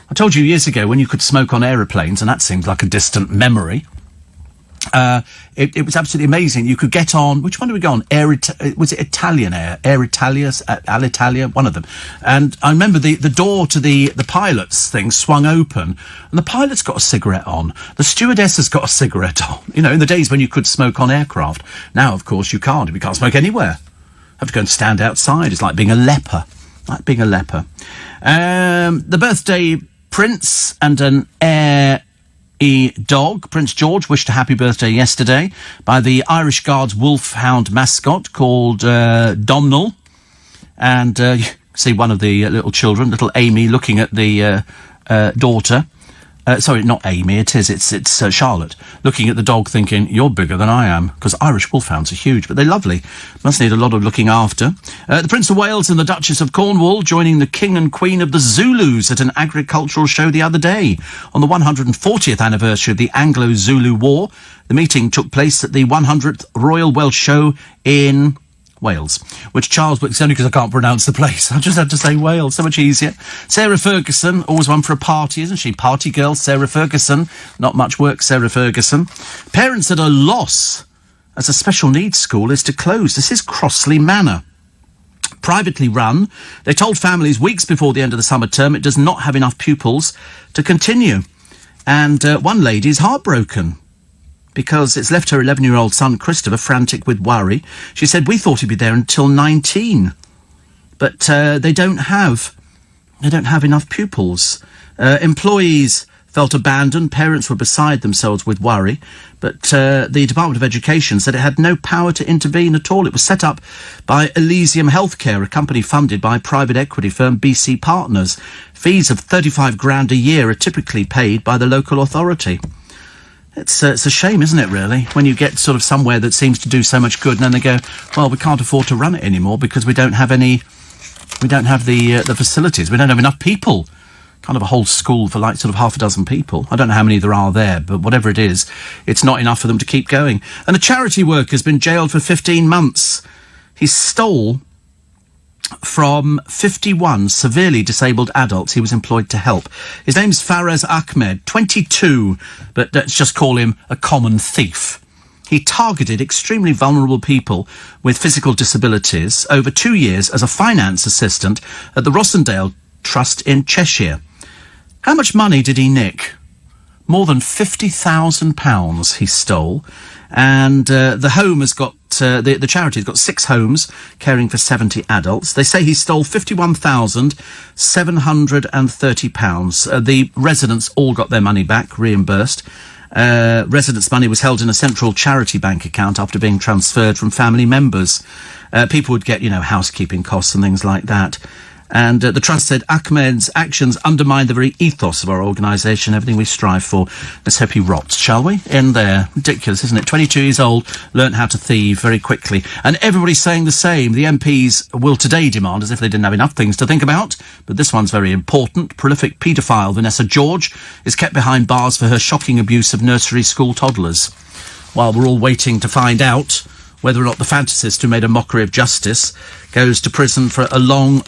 I told you years ago when you could smoke on aeroplanes, and that seems like a distant memory. It was absolutely amazing. You could get on, which one did we go on? Was it Italian Air? Air Italia, Alitalia, one of them. And I remember the door to the pilot's thing swung open, and the pilot's got a cigarette on. The stewardess has got a cigarette on. You know, in the days when you could smoke on aircraft. Now, of course, you can't. You can't smoke anywhere. You have to go and stand outside. It's like being a leper. The birthday prince and an heir dog, Prince George, wished a happy birthday yesterday by the Irish Guards wolfhound mascot called Domhnall. And you see one of the little children, little Amy, looking at the daughter. Sorry, not Amy, it's Charlotte, looking at the dog thinking, you're bigger than I am, because Irish wolfhounds are huge, but they're lovely. Must need a lot of looking after. The Prince of Wales and the Duchess of Cornwall joining the King and Queen of the Zulus at an agricultural show the other day. On the 140th anniversary of the Anglo-Zulu War, the meeting took place at the 100th Royal Welsh Show in Wales, which Charles, it's only because I can't pronounce the place. I just had to say Wales, so much easier. Sarah Ferguson, always one for a party, isn't she? Party girl, Sarah Ferguson. Not much work, Sarah Ferguson. Parents at a loss as a special needs school is to close. This is Crossley Manor. Privately run, they told families weeks before the end of the summer term it does not have enough pupils to continue. And one lady is heartbroken because it's left her 11-year-old son, Christopher, frantic with worry. She said, we thought he'd be there until 19. But they don't have enough pupils. Employees felt abandoned. Parents were beside themselves with worry. But the Department of Education said it had no power to intervene at all. It was set up by Elysium Healthcare, a company funded by private equity firm BC Partners. Fees of $35,000 a year are typically paid by the local authority. It's a shame, isn't it, really, when you get sort of somewhere that seems to do so much good, and then they go, well, we can't afford to run it anymore because we don't have the facilities. We don't have enough people. Kind of a whole school for like sort of half a dozen people. I don't know how many there are there, but whatever it is, it's not enough for them to keep going. And a charity worker has been jailed for 15 months. He stole from 51 severely disabled adults he was employed to help. His name's Faraz Ahmed, 22, but let's just call him a common thief. He targeted extremely vulnerable people with physical disabilities over 2 years as a finance assistant at the Rossendale Trust in Cheshire. How much money did he nick? More than £50,000 he stole. And the home has got, the charity has got 6 homes caring for 70 adults. They say he stole £51,730. The residents all got their money back, reimbursed. Residents' money was held in a central charity bank account after being transferred from family members. People would get, housekeeping costs and things like that. And the Trust said Ahmed's actions undermine the very ethos of our organisation, everything we strive for. Let's hope he rots, shall we? In there. Ridiculous, isn't it? 22 years old, learnt how to thieve very quickly. And everybody's saying the same. The MPs will today demand, as if they didn't have enough things to think about, but this one's very important. Prolific paedophile Vanessa George is kept behind bars for her shocking abuse of nursery school toddlers. While we're all waiting to find out whether or not the fantasist who made a mockery of justice goes to prison for a long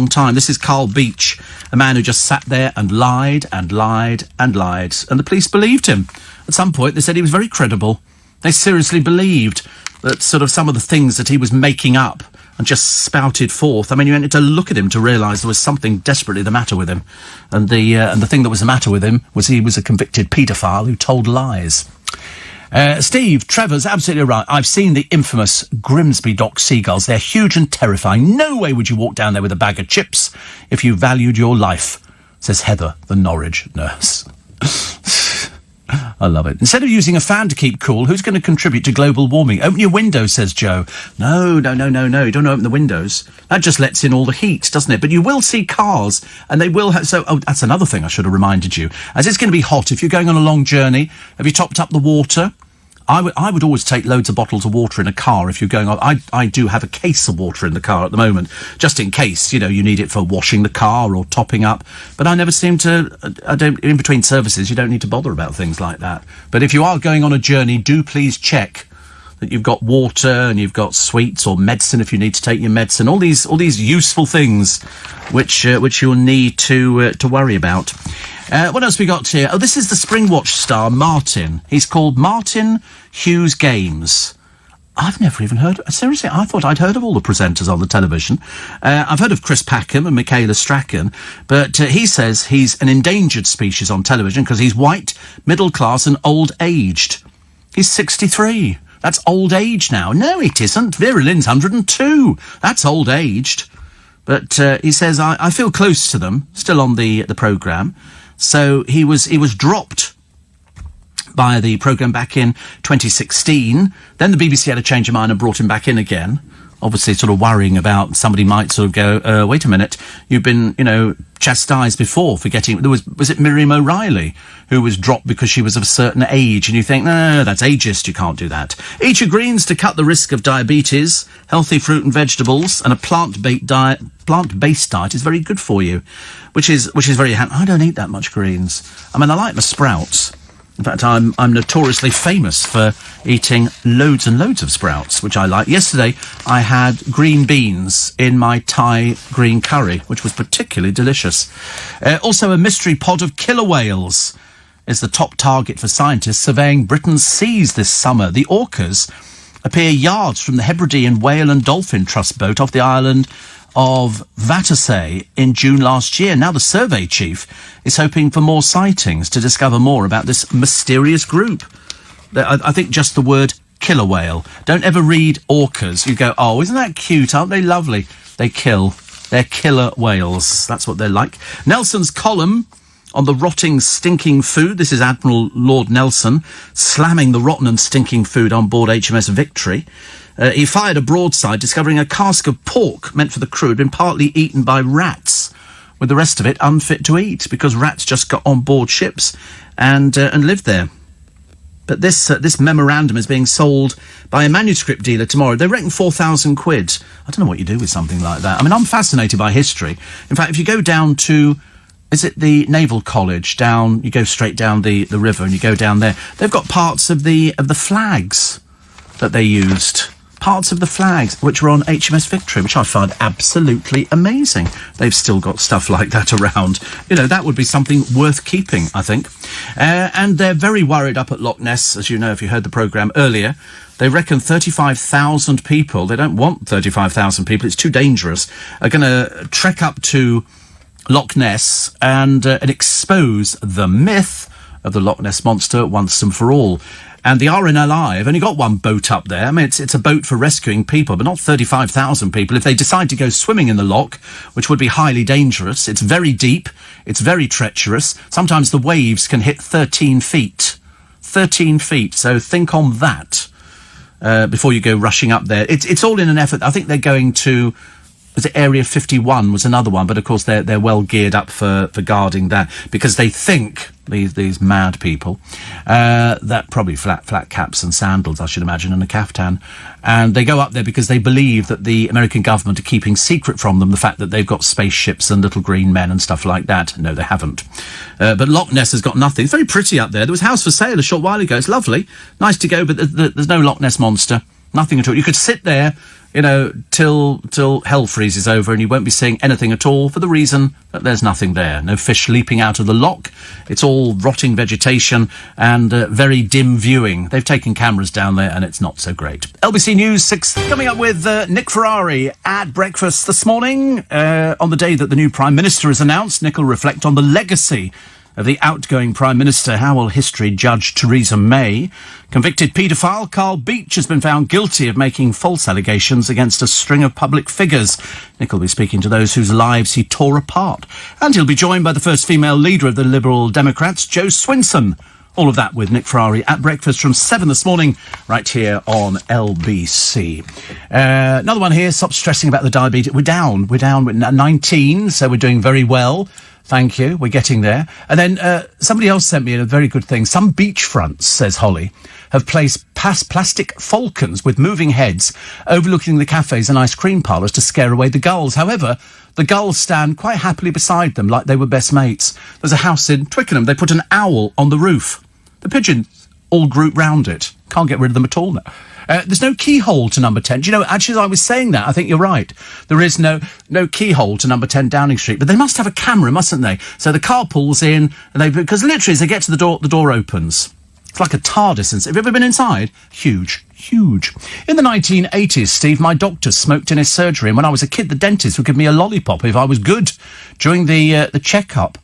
time. This is Carl Beach, a man who just sat there and lied and lied and lied. And the police believed him. At some point, they said he was very credible. They seriously believed that sort of some of the things that he was making up and just spouted forth. I mean, you had to look at him to realise there was something desperately the matter with him. And the thing that was the matter with him was he was a convicted paedophile who told lies. Steve, Trevor's absolutely right. I've seen the infamous Grimsby Dock seagulls. They're huge and terrifying. No way would you walk down there with a bag of chips if you valued your life, says Heather, the Norwich nurse. I love it. Instead of using a fan to keep cool, who's going to contribute to global warming? Open your windows, says Joe. No. You don't open the windows. That just lets in all the heat, doesn't it? But you will see cars, and they will have... So, that's another thing I should have reminded you. As it's going to be hot, if you're going on a long journey, have you topped up the water? I would always take loads of bottles of water in a car if you're going on. I do have a case of water in the car at the moment, just in case, you need it for washing the car or topping up. But I never seem to, in between services, you don't need to bother about things like that. But if you are going on a journey, do please check that you've got water and you've got sweets or medicine if you need to take your medicine. All these useful things which you'll need to worry about. What else we got here? Oh, this is the Springwatch star, Martin. He's called Martin Hughes Games. I've never even heard... Seriously, I thought I'd heard of all the presenters on the television. I've heard of Chris Packham and Michaela Strachan, but he says he's an endangered species on television because he's white, middle class and old-aged. He's 63. That's old age now. No, it isn't. Vera Lynn's 102. That's old-aged. But he says, I feel close to them, still on the programme. So he was dropped by the programme back in 2016. Then the BBC had a change of mind and brought him back in again. Obviously sort of worrying about somebody might sort of go, wait a minute, you've been, chastised before for getting... Was it Miriam O'Reilly who was dropped because she was of a certain age? And you think, no, that's ageist, you can't do that. Eat your greens to cut the risk of diabetes. Healthy fruit and vegetables and a plant-based diet is very good for you, which is very handy. I don't eat that much greens. I mean, I like my sprouts. In fact, I'm notoriously famous for eating loads and loads of sprouts, which I like. Yesterday, I had green beans in my Thai green curry, which was particularly delicious. Also, a mystery pod of killer whales is the top target for scientists surveying Britain's seas this summer. The orcas appear yards from the Hebridean Whale and Dolphin Trust boat off the island of Vatersay in June last year. Now the survey chief is hoping for more sightings to discover more about this mysterious group. I think just the word killer whale. Don't ever read orcas. You go, oh, isn't that cute? Aren't they lovely? They kill. They're killer whales. That's what they're like. Nelson's column on the rotting, stinking food. This is Admiral Lord Nelson slamming the rotten and stinking food on board HMS Victory. He fired a broadside, discovering a cask of pork meant for the crew had been partly eaten by rats, with the rest of it unfit to eat, because rats just got on board ships and lived there. But this memorandum is being sold by a manuscript dealer tomorrow. They reckon 4,000 quid. I don't know what you do with something like that. I mean, I'm fascinated by history. In fact, if you go down to... Is it the Naval College down? You go straight down the river and you go down there. They've got parts of the flags that they used. Parts of the flags which were on HMS Victory, which I find absolutely amazing. They've still got stuff like that around. That would be something worth keeping, I think. And they're very worried up at Loch Ness, as you know, if you heard the programme earlier. They reckon 35,000 people, they don't want 35,000 people, it's too dangerous, are going to trek up to Loch Ness and expose the myth of the Loch Ness Monster once and for all. And the RNLI have only got one boat up there. I mean, it's a boat for rescuing people, but not 35,000 people. If they decide to go swimming in the loch, which would be highly dangerous, it's very deep, it's very treacherous. Sometimes the waves can hit 13 feet. 13 feet, so think on that before you go rushing up there. It's all in an effort. I think they're going to... Was it Area 51 was another one, but of course they're well geared up for guarding that, because they think, these mad people, that probably flat caps and sandals, I should imagine, and a caftan, and they go up there because they believe that the American government are keeping secret from them the fact that they've got spaceships and little green men and stuff like that. No, they haven't. But Loch Ness has got nothing. It's very pretty up there. There was a house for sale a short while ago. It's lovely. Nice to go, but there's no Loch Ness Monster. Nothing at all. You could sit there till hell freezes over, and you won't be seeing anything at all for the reason that there's nothing there. No fish leaping out of the loch. It's all rotting vegetation and very dim viewing. They've taken cameras down there, and it's not so great. LBC News 6 coming up with Nick Ferrari at breakfast this morning. On the day that the new Prime Minister is announced, Nick will reflect on the legacy of the outgoing Prime Minister. How will history judge Theresa May? Convicted paedophile Carl Beech has been found guilty of making false allegations against a string of public figures. Nick will be speaking to those whose lives he tore apart. And he'll be joined by the first female leader of the Liberal Democrats, Jo Swinson. All of that with Nick Ferrari at breakfast from 7 this morning, right here on LBC. Another one here, stop stressing about the diabetes. We're down with 19, so we're doing very well. Thank you. We're getting there. And then somebody else sent me a very good thing. Some beachfronts, says Holly, have placed plastic falcons with moving heads overlooking the cafes and ice cream parlours to scare away the gulls. However, the gulls stand quite happily beside them like they were best mates. There's a house in Twickenham. They put an owl on the roof. The pigeons all group round it. Can't get rid of them at all now. There's no keyhole to number 10. Do you know, actually, as I was saying that, I think you're right. There is no keyhole to number 10 Downing Street. But they must have a camera, mustn't they? So the car pulls in, and because literally as they get to the door opens. It's like a TARDIS. Have you ever been inside? Huge. In the 1980s, Steve, my doctor smoked in his surgery, and when I was a kid, the dentist would give me a lollipop if I was good during the checkup.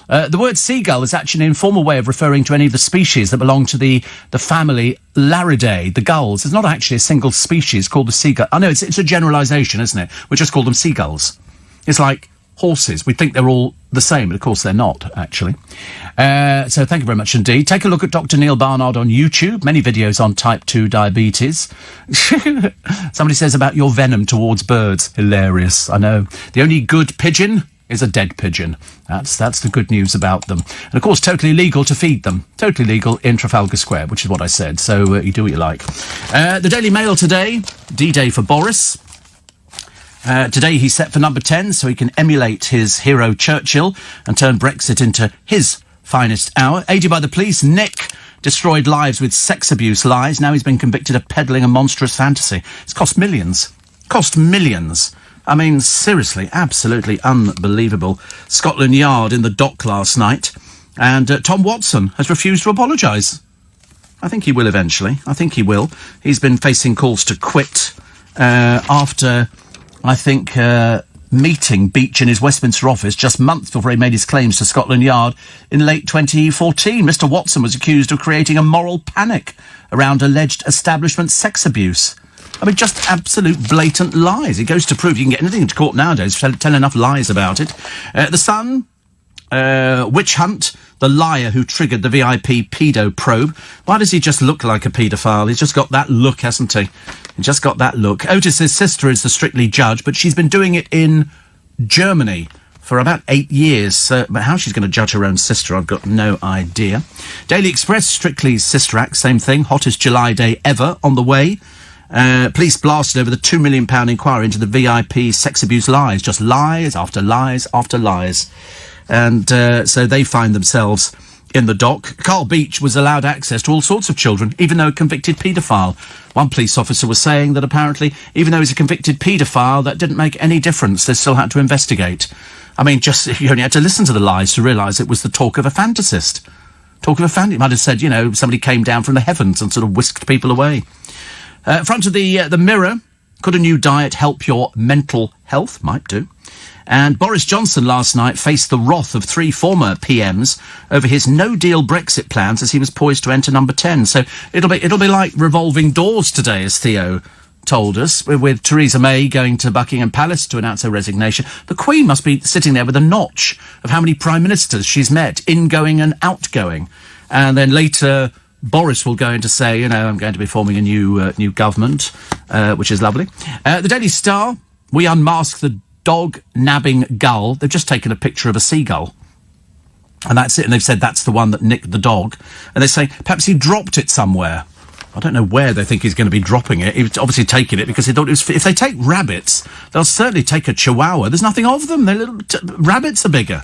The word seagull is actually an informal way of referring to any of the species that belong to the family Laridae, the gulls. There's not actually a single species called the seagull. I know, it's a generalisation, isn't it? We just call them seagulls. It's like horses. We think they're all the same, but of course they're not, actually. So thank you very much indeed. Take a look at Dr. Neil Barnard on YouTube. Many videos on type 2 diabetes. Somebody says about your venom towards birds. Hilarious, I know. The only good pigeon is a dead pigeon. That's the good news about them. And of course, totally legal to feed them. Totally legal in Trafalgar Square, which is what I said. So you do what you like. The Daily Mail today, D-Day for Boris. Today he's set for number 10, so he can emulate his hero Churchill and turn Brexit into his finest hour. Aided by the police, Nick destroyed lives with sex abuse lies. Now he's been convicted of peddling a monstrous fantasy. It's cost millions. I mean, seriously, absolutely unbelievable. Scotland Yard in the dock last night. And Tom Watson has refused to apologise. I think he will eventually. I think he will. He's been facing calls to quit after, I think, meeting Beech in his Westminster office just months before he made his claims to Scotland Yard in late 2014. Mr Watson was accused of creating a moral panic around alleged establishment sex abuse. I mean, just absolute blatant lies. It goes to prove you can get anything into court nowadays, tell enough lies about it. The Sun, witch hunt, the liar who triggered the VIP pedo probe. Why does he just look like a paedophile? He's just got that look, hasn't he? He just got that look. Otis's sister is the Strictly judge, but she's been doing it in Germany for about 8 years. But how she's going to judge her own sister, I've got no idea. Daily Express, Strictly's Sister Act, same thing. Hottest July day ever on the way. Police blasted over the £2 million inquiry into the VIP sex abuse lies. Just lies after lies after lies. And so they find themselves in the dock. Carl Beech was allowed access to all sorts of children, even though a convicted paedophile. One police officer was saying that apparently, even though he's a convicted paedophile, that didn't make any difference. They still had to investigate. I mean, just you only had to listen to the lies to realise it was the talk of a fantasist. Talk of a fantasist. He might have said, somebody came down from the heavens and sort of whisked people away. Front of the Mirror, could a new diet help your mental health? Might do. And Boris Johnson last night faced the wrath of 3 former PMs over his no-deal Brexit plans as he was poised to enter number 10. So it'll be like revolving doors today, as Theo told us, with Theresa May going to Buckingham Palace to announce her resignation. The Queen must be sitting there with a notch of how many prime ministers she's met, ingoing and outgoing. And then later Boris will go in to say, I'm going to be forming a new government, which is lovely. The Daily Star, we unmask the dog-nabbing gull. They've just taken a picture of a seagull. And that's it. And they've said that's the one that nicked the dog. And they say perhaps he dropped it somewhere. I don't know where they think he's going to be dropping it. He was obviously taking it because he thought it was... If they take rabbits, they'll certainly take a chihuahua. There's nothing of them. Rabbits are bigger.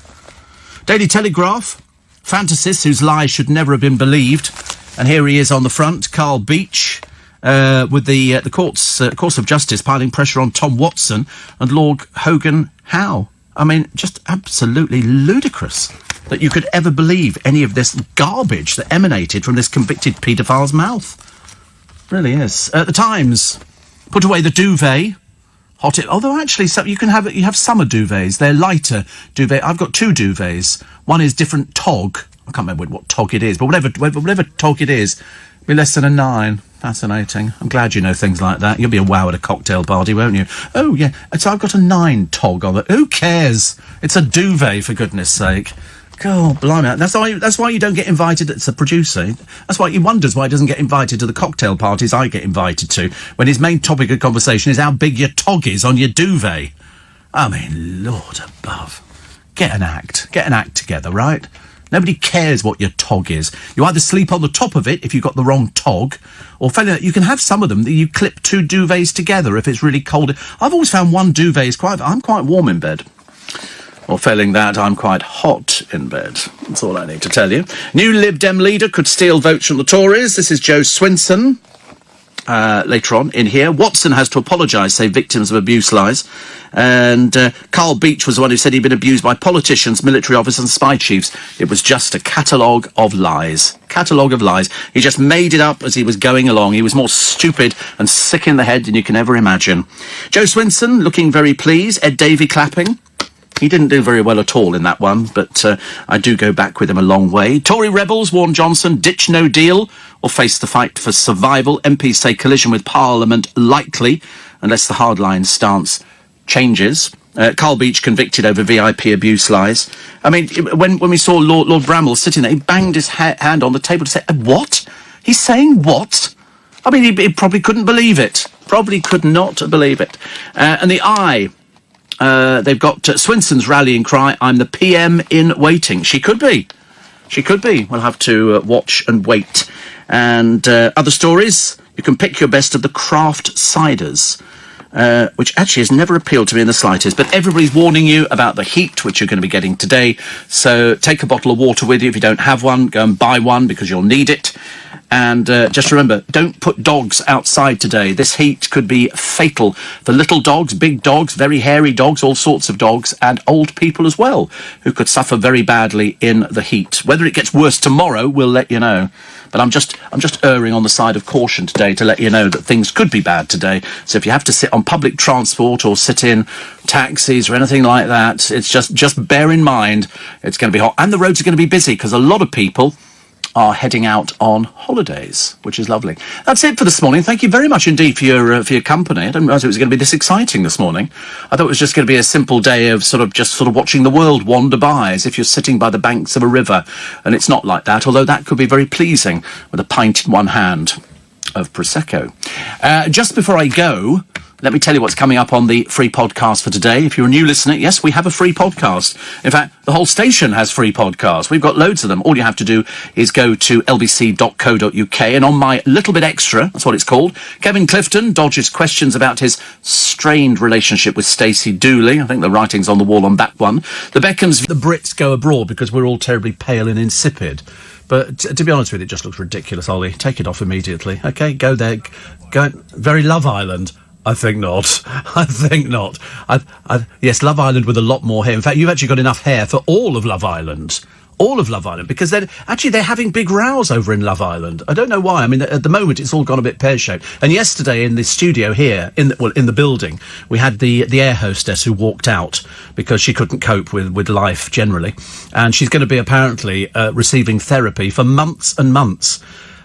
Daily Telegraph, fantasists whose lies should never have been believed. And here he is on the front, Carl Beech. with the courts of justice piling pressure on Tom Watson and Lord Hogan Howe. I mean, just absolutely ludicrous that you could ever believe any of this garbage that emanated from this convicted paedophile's mouth. Really is. The Times put away the duvet. Although actually, you have summer duvets. They're lighter duvet. I've got two duvets. One is different tog. I can't remember what tog it is, but whatever tog it is, it'll be less than a 9. Fascinating. I'm glad you know things like that. You'll be a wow at a cocktail party, won't you? Oh yeah. So I've got a 9 tog on it. Who cares? It's a duvet, for goodness sake. God, blimey. That's why you don't get invited as a producer. That's why he wonders why he doesn't get invited to the cocktail parties I get invited to, when his main topic of conversation is how big your tog is on your duvet. I mean, Lord above. Get an act together, right? Nobody cares what your tog is. You either sleep on the top of it if you've got the wrong tog, or failing that, you can have some of them that you clip 2 duvets together if it's really cold. I've always found one duvet is I'm quite warm in bed. Or failing that, I'm quite hot in bed. That's all I need to tell you. New Lib Dem leader could steal votes from the Tories. This is Joe Swinson. Later on in here, Watson has to apologise, say victims of abuse lies. And Carl Beach was the one who said he'd been abused by politicians, military officers and spy chiefs. It was just a catalogue of lies. Catalogue of lies. He just made it up as he was going along. He was more stupid and sick in the head than you can ever imagine. Joe Swinson looking very pleased. Ed Davey clapping. He didn't do very well at all in that one, but I do go back with him a long way. Tory rebels warn Johnson, ditch no deal or face the fight for survival. MPs say collision with Parliament likely, unless the hardline stance changes. Carl Beach convicted over VIP abuse lies. I mean, when we saw Lord Bramwell sitting there, he banged his hand on the table to say, what? He's saying what? I mean, he probably couldn't believe it. Probably could not believe it. And the Eye... they've got Swinson's rallying cry, I'm the PM in waiting. She could be. We'll have to watch and wait. And other stories, you can pick your best of the craft ciders, which actually has never appealed to me in the slightest. But everybody's warning you about the heat, which you're going to be getting today. So take a bottle of water with you. If you don't have one, go and buy one because you'll need it. And just remember, don't put dogs outside today. This heat could be fatal for little dogs, big dogs, very hairy dogs, all sorts of dogs, and old people as well, who could suffer very badly in the heat. Whether it gets worse tomorrow, we'll let you know. But I'm just erring on the side of caution today to let you know that things could be bad today. So if you have to sit on public transport or sit in taxis or anything like that, it's just bear in mind it's going to be hot. And the roads are going to be busy because a lot of people are heading out on holidays, which is lovely. That's it for this morning. Thank you very much indeed for your company. I didn't realise it was going to be this exciting this morning. I thought it was just going to be a simple day of sort of watching the world wander by as if you're sitting by the banks of a river, and it's not like that, although that could be very pleasing with a pint in one hand of Prosecco. Just before I go, let me tell you what's coming up on the free podcast for today. If you're a new listener, yes, we have a free podcast. In fact, the whole station has free podcasts. We've got loads of them. All you have to do is go to lbc.co.uk, and on my Little Bit Extra, that's what it's called, Kevin Clifton dodges questions about his strained relationship with Stacey Dooley. I think the writing's on the wall on that one. The Beckhams, the Brits go abroad because we're all terribly pale and insipid. But to be honest with you, it just looks ridiculous, Ollie. Take it off immediately. OK, go there. Go. Very Love Island. I think not. Yes, Love Island with a lot more hair. In fact, you've actually got enough hair for all of Love Island. All of Love Island, because they're having big rows over in Love Island. I don't know why. I mean, at the moment, it's all gone a bit pear-shaped. And yesterday in the studio here, in the building, we had the air hostess who walked out because she couldn't cope with life generally. And she's going to be apparently receiving therapy for months and months.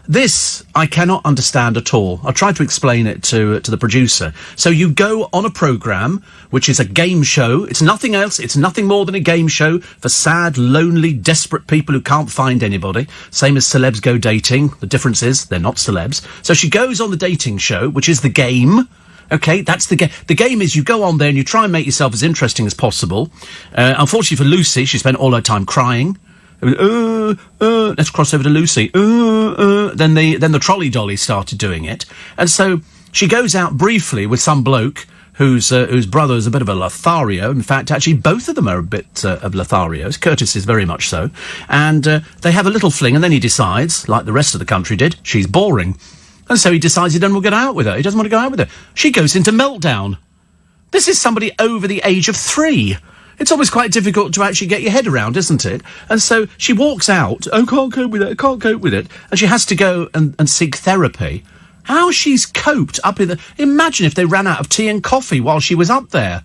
This, I cannot understand at all. I tried to explain it to the producer. So you go on a programme, which is a game show. It's nothing else. It's nothing more than a game show for sad, lonely, desperate people who can't find anybody. Same as celebs go dating. The difference is they're not celebs. So she goes on the dating show, which is the game. Okay, that's the game. The game is you go on there and you try and make yourself as interesting as possible. Unfortunately for Lucy, she spent all her time crying. Let's cross over to Lucy. Then the trolley dolly started doing it, and so she goes out briefly with some bloke whose brother is a bit of a Lothario. In fact, actually, both of them are a bit of Lotharios. Curtis is very much so, and they have a little fling, and then he decides, like the rest of the country did, she's boring. And so he decides he doesn't want to go out with her. He doesn't want to go out with her. She goes into meltdown. This is somebody over the age of 3. It's always quite difficult to actually get your head around, isn't it? And so she walks out. Oh, can't cope with it. I can't cope with it. And she has to go and seek therapy. How she's coped up in the... Imagine if they ran out of tea and coffee while she was up there.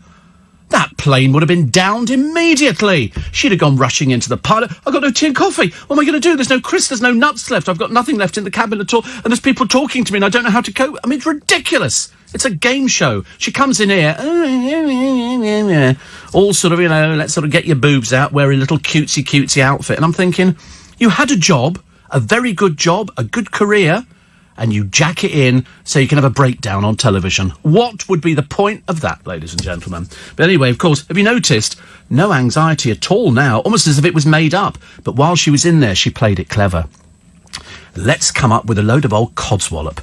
That plane would have been downed immediately. She'd have gone rushing into the pilot. I've got no tea and coffee. What am I going to do? There's no crisps, there's no nuts left. I've got nothing left in the cabin at all. And there's people talking to me and I don't know how to cope. I mean, it's ridiculous. It's a game show. She comes in here, all sort of, let's sort of get your boobs out, wearing a little cutesy outfit. And I'm thinking, you had a job, a very good job, a good career, and you jack it in so you can have a breakdown on television. What would be the point of that, ladies and gentlemen? But anyway, of course, have you noticed? No anxiety at all now, almost as if it was made up. But while she was in there, she played it clever. Let's come up with a load of old codswallop.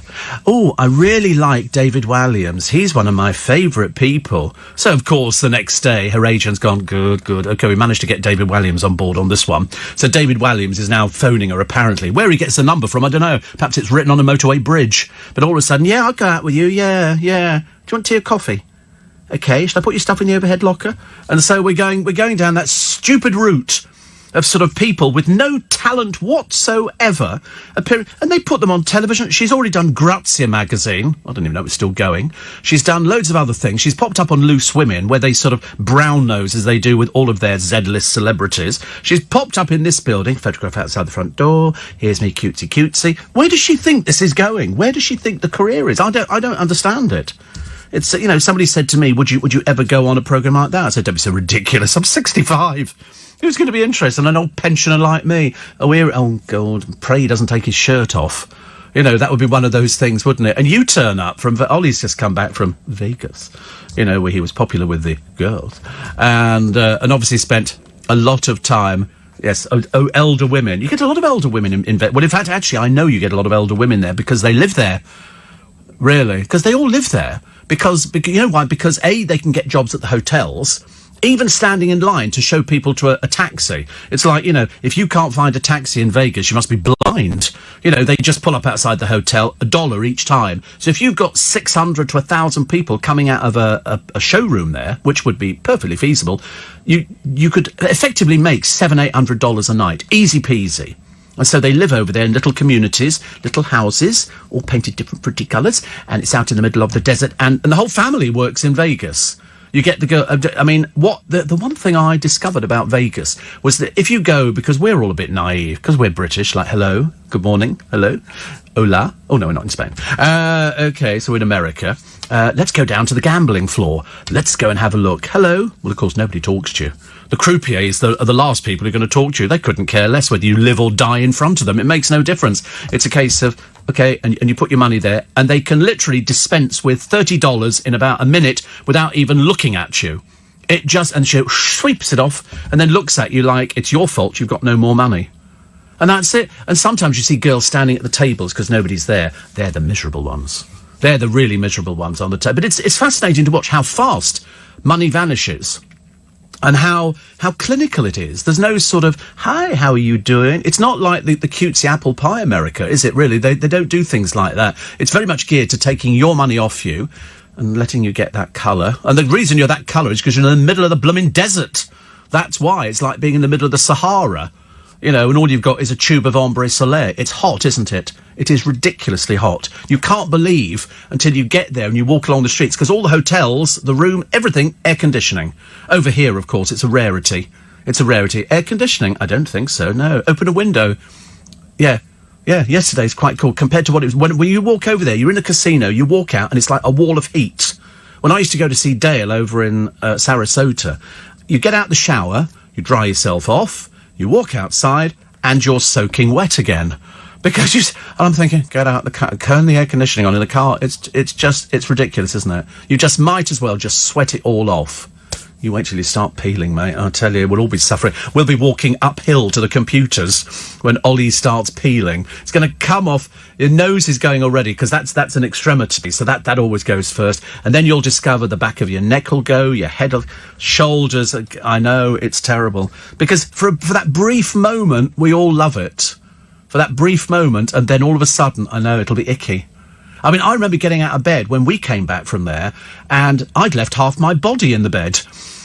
Oh, I really like David Walliams. He's one of my favourite people. So, of course, the next day, her agent's gone, good. OK, we managed to get David Walliams on board on this one. So David Walliams is now phoning her, apparently. Where he gets the number from, I don't know. Perhaps it's written on a motorway bridge. But all of a sudden, yeah, I'll go out with you, yeah. Do you want tea or coffee? OK, shall I put your stuff in the overhead locker? And so we're going down that stupid route of sort of people with no talent whatsoever appearing, and they put them on television. She's already done Grazia magazine. I don't even know if it's still going. She's done loads of other things. She's popped up on Loose Women, where they sort of brown nose, as they do with all of their Z-list celebrities. She's popped up in this building, photograph outside the front door. Here's me, cutesy. Where does she think this is going? Where does she think the career is? I don't understand it. It's, somebody said to me, would you ever go on a programme like that? I said, don't be so ridiculous. I'm 65. Who's going to be interested? An old pensioner like me? Oh, God, pray he doesn't take his shirt off. That would be one of those things, wouldn't it? And you turn up from... Ollie's just come back from Vegas, where he was popular with the girls. And obviously spent a lot of time... Yes, elder women. You get a lot of elder women in Vegas. Well, in fact, actually, I know you get a lot of elder women there because they live there. Really. Because they all live there. Because you know why? Because, A, they can get jobs at the hotels... Even standing in line to show people to a taxi. It's like, if you can't find a taxi in Vegas, you must be blind. They just pull up outside the hotel, $1 each time. So if you've got 600 to 1,000 people coming out of a showroom there, which would be perfectly feasible, you could effectively make $700-800 a night. Easy peasy. And so they live over there in little communities, little houses, all painted different pretty colours, and it's out in the middle of the desert, and the whole family works in Vegas. You get the girl... I mean, the one thing I discovered about Vegas was that if you go... Because we're all a bit naive, because we're British, like, hello, good morning, hello, hola. Oh, no, we're not in Spain. OK, so we're in America. Let's go down to the gambling floor. Let's go and have a look. Hello. Well, of course, nobody talks to you. The croupiers are the last people who are going to talk to you. They couldn't care less whether you live or die in front of them. It makes no difference. It's a case of... OK, and you put your money there, and they can literally dispense with $30 in about a minute without even looking at you. And she sweeps it off and then looks at you like it's your fault you've got no more money. And that's it. And sometimes you see girls standing at the tables because nobody's there. They're the miserable ones. They're the really miserable ones on the table. But it's fascinating to watch how fast money vanishes. And how clinical it is. There's no sort of, hi, how are you doing? It's not like the cutesy apple pie America, is it really? They don't do things like that. It's very much geared to taking your money off you and letting you get that colour. And the reason you're that colour is because you're in the middle of the blooming desert. That's why. It's like being in the middle of the Sahara. And all you've got is a tube of ombre solaire. It's hot, isn't it? It is ridiculously hot. You can't believe until you get there and you walk along the streets, because all the hotels, the room, everything, air conditioning. Over here, of course, it's a rarity. It's a rarity. Air conditioning? I don't think so, no. Open a window. Yeah, yesterday's quite cool compared to what it was. When you walk over there, you're in a casino, you walk out and it's like a wall of heat. When I used to go to see Dale over in Sarasota, you get out the shower, you dry yourself off, you walk outside, and you're soaking wet again. Because and I'm thinking, get out the car, turn the air conditioning on in the car. It's ridiculous, isn't it? You just might as well just sweat it all off. You wait till you start peeling, mate. I'll tell you, we'll all be suffering. We'll be walking uphill to the computers when Ollie starts peeling. It's going to come off. Your nose is going already, because that's an extremity, so that always goes first. And then you'll discover the back of your neck will go, your head, shoulders. I know, it's terrible. Because for that brief moment, we all love it. For that brief moment, and then all of a sudden, I know, it'll be icky. I mean, I remember getting out of bed when we came back from there, and I'd left half my body in the bed.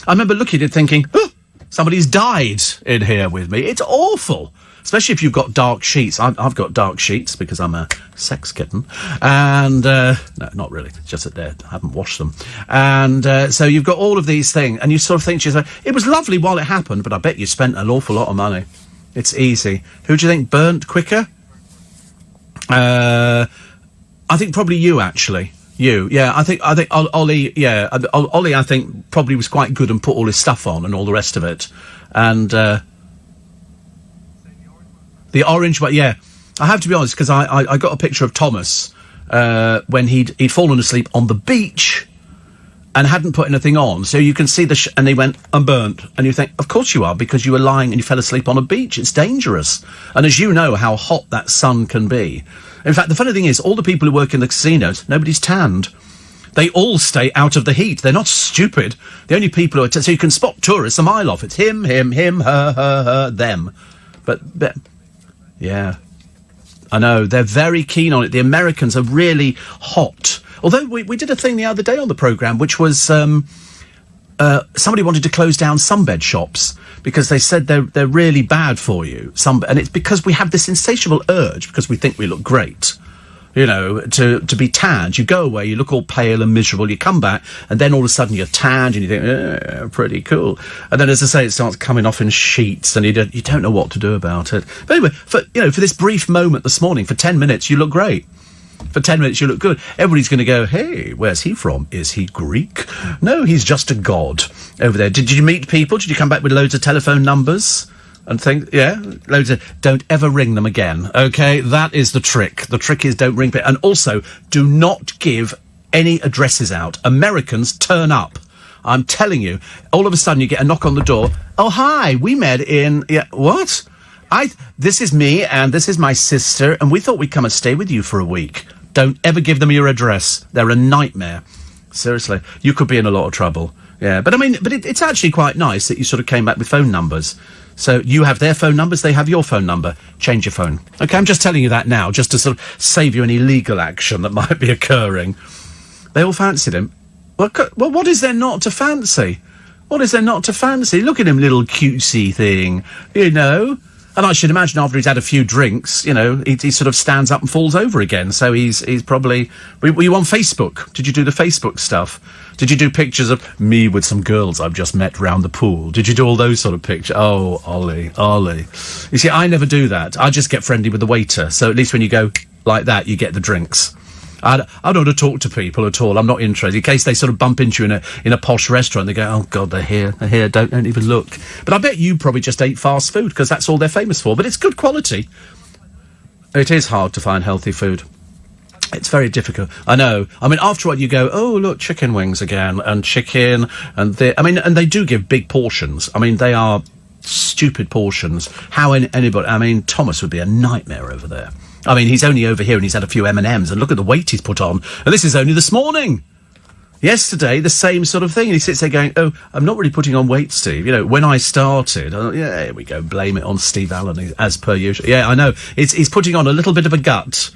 I remember looking at it thinking, oh, somebody's died in here with me. It's awful. Especially if you've got dark sheets. I've got dark sheets because I'm a sex kitten. And, no, not really. It's just that I haven't washed them. And so you've got all of these things, and you sort of think to yourself, it was lovely while it happened, but I bet you spent an awful lot of money. It's easy. Who do you think burnt quicker? I think probably you, actually. You, yeah. I think Ollie, yeah. Ollie, I think, probably was quite good and put all his stuff on and all the rest of it. And, the orange one, yeah. I have to be honest, because I got a picture of Thomas when he'd fallen asleep on the beach and hadn't put anything on. So you can see and he went, I'm burnt. And you think, of course you are, because you were lying and you fell asleep on a beach. It's dangerous. And as you know how hot that sun can be. In fact, the funny thing is, all the people who work in the casinos, nobody's tanned. They all stay out of the heat. They're not stupid. The only people who are... so you can spot tourists a mile off. It's him, her, them. But yeah, I know. They're very keen on it. The Americans are really hot. Although we did a thing the other day on the programme, which was somebody wanted to close down sunbed shops because they said they're really bad for you. And it's because we have this insatiable urge, because we think we look great, you know, to be tanned. You go away, you look all pale and miserable, you come back, and then all of a sudden you're tanned, and you think, pretty cool. And then, as I say, it starts coming off in sheets, and you don't know what to do about it. But anyway, for this brief moment this morning, for 10 minutes, you look great. For 10 minutes, you look good. Everybody's going to go, hey, where's he from? Is he Greek? No, he's just a god over there. Did you meet people? Did you come back with loads of telephone numbers? And think, yeah, loads of... Don't ever ring them again, OK? That is the trick. The trick is don't ring people. And also, do not give any addresses out. Americans turn up. I'm telling you, all of a sudden you get a knock on the door. Oh, hi, we met in... Yeah, what? This is me, and this is my sister, and we thought we'd come and stay with you for a week. Don't ever give them your address. They're a nightmare. Seriously. You could be in a lot of trouble. Yeah, but I mean, it's actually quite nice that you sort of came back with phone numbers. So you have their phone numbers, they have your phone number. Change your phone. OK, I'm just telling you that now, just to sort of save you any legal action that might be occurring. They all fancied him. Well, what is there not to fancy? What is there not to fancy? Look at him, little cutesy thing, you know. And I should imagine after he's had a few drinks, you know, he sort of stands up and falls over again. So he's probably... Were you on Facebook? Did you do the Facebook stuff? Did you do pictures of me with some girls I've just met round the pool? Did you do all those sort of pictures? Oh, Ollie. You see, I never do that. I just get friendly with the waiter. So at least when you go like that, you get the drinks. I don't want to talk to people at all. I'm not interested. In case they sort of bump into you in a posh restaurant, they go, oh, God, they're here. Don't even look. But I bet you probably just ate fast food, because that's all they're famous for. But it's good quality. It is hard to find healthy food. It's very difficult. I know. I mean, after what you go, oh, look, chicken wings again, and chicken, and and they do give big portions. I mean, they are stupid portions. How anybody... I mean, Thomas would be a nightmare over there. I mean, he's only over here and he's had a few M&Ms, and look at the weight he's put on. And this is only this morning. Yesterday, the same sort of thing. And he sits there going, oh, I'm not really putting on weight, Steve. You know, when I started, yeah, here we go, blame it on Steve Allen, as per usual. Yeah, I know. He's putting on a little bit of a gut.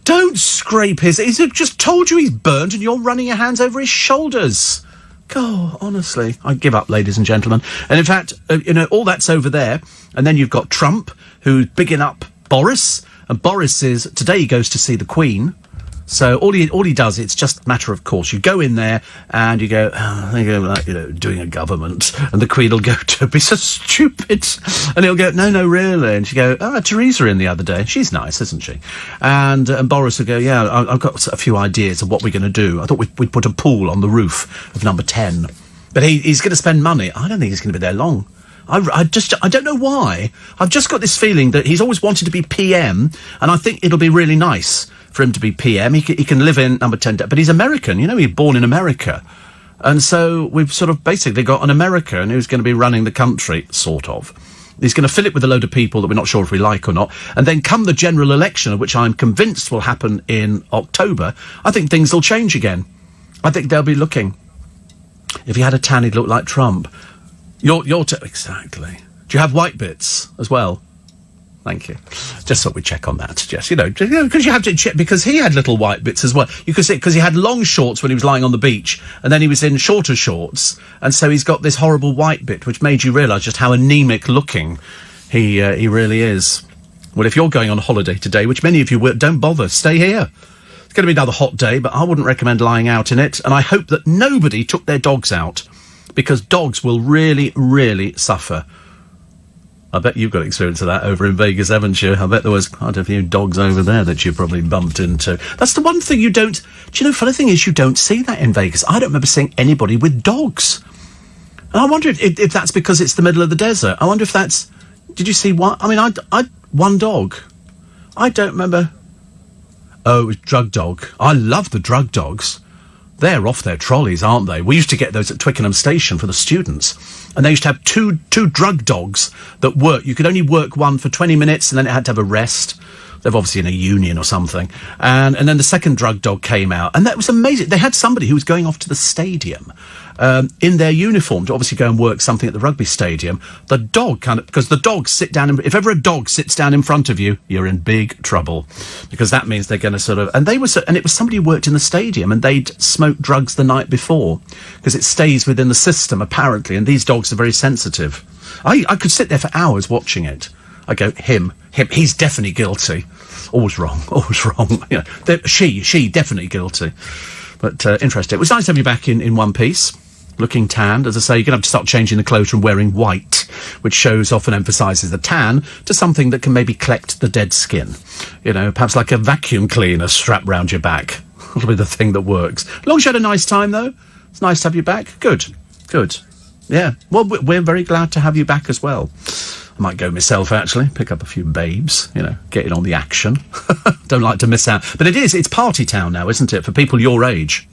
Don't scrape he's just told you he's burnt and you're running your hands over his shoulders. God, honestly, I give up, ladies and gentlemen. And in fact, all that's over there. And then you've got Trump, who's bigging up Boris. And Boris today he goes to see the Queen. So all he does, it's just a matter of course. You go in there and you go, doing a government. And the Queen will go, don't be so stupid. And he'll go, no, really. And she'll go, Theresa in the other day. She's nice, isn't she? And Boris will go, yeah, I've got a few ideas of what we're going to do. I thought we'd put a pool on the roof of number 10. But he's going to spend money. I don't think he's going to be there long. I don't know why. I've just got this feeling that he's always wanted to be PM, and I think it'll be really nice for him to be PM. He can live in number 10, but he's American. You know, he's born in America. And so we've sort of basically got an American who's going to be running the country, sort of. He's going to fill it with a load of people that we're not sure if we like or not. And then come the general election, which I'm convinced will happen in October, I think things will change again. I think they'll be looking. If he had a tan, he'd look like Trump. Exactly. Do you have white bits as well? Thank you. Just thought we'd check on that. Just, because you have to check, because he had little white bits as well. You could see, because he had long shorts when he was lying on the beach, and then he was in shorter shorts, and so he's got this horrible white bit, which made you realise just how anemic looking he really is. Well, if you're going on holiday today, which many of you will, don't bother. Stay here. It's going to be another hot day, but I wouldn't recommend lying out in it, and I hope that nobody took their dogs out, because dogs will really, really suffer. I bet you've got experience of that over in Vegas, haven't you? I bet there was quite a few dogs over there that you probably bumped into. That's the one thing you don't... Do you know, funny thing is you don't see that in Vegas. I don't remember seeing anybody with dogs. And I wonder if that's because it's the middle of the desert. I wonder if that's... Did you see one? I mean, I one dog. I don't remember... Oh, it was drug dog. I love the drug dogs. They're off their trolleys, aren't they? We used to get those at Twickenham Station for the students. And they used to have two drug dogs that work. You could only work one for 20 minutes and then it had to have a rest. They're obviously in a union or something. And then the second drug dog came out. And that was amazing. They had somebody who was going off to the stadium in their uniform to obviously go and work something at the rugby stadium. The dog because the dogs sit down, if ever a dog sits down in front of you, you're in big trouble. Because that means they're going to sort of... And it was somebody who worked in the stadium and they'd smoked drugs the night before. Because it stays within the system, apparently. And these dogs are very sensitive. I could sit there for hours watching it. I go, him, he's definitely guilty. Always wrong. She definitely guilty. But interesting. It was nice to have you back in one piece, looking tanned. As I say, you're going to have to start changing the clothes from wearing white, which shows off and emphasises the tan, to something that can maybe collect the dead skin. Perhaps like a vacuum cleaner strapped round your back. That'll be the thing that works. As long as you had a nice time, though, it's nice to have you back. Good. Yeah. Well, we're very glad to have you back as well. I might go myself, actually, pick up a few babes, get in on the action. Don't like to miss out. But it's party town now, isn't it, for people your age?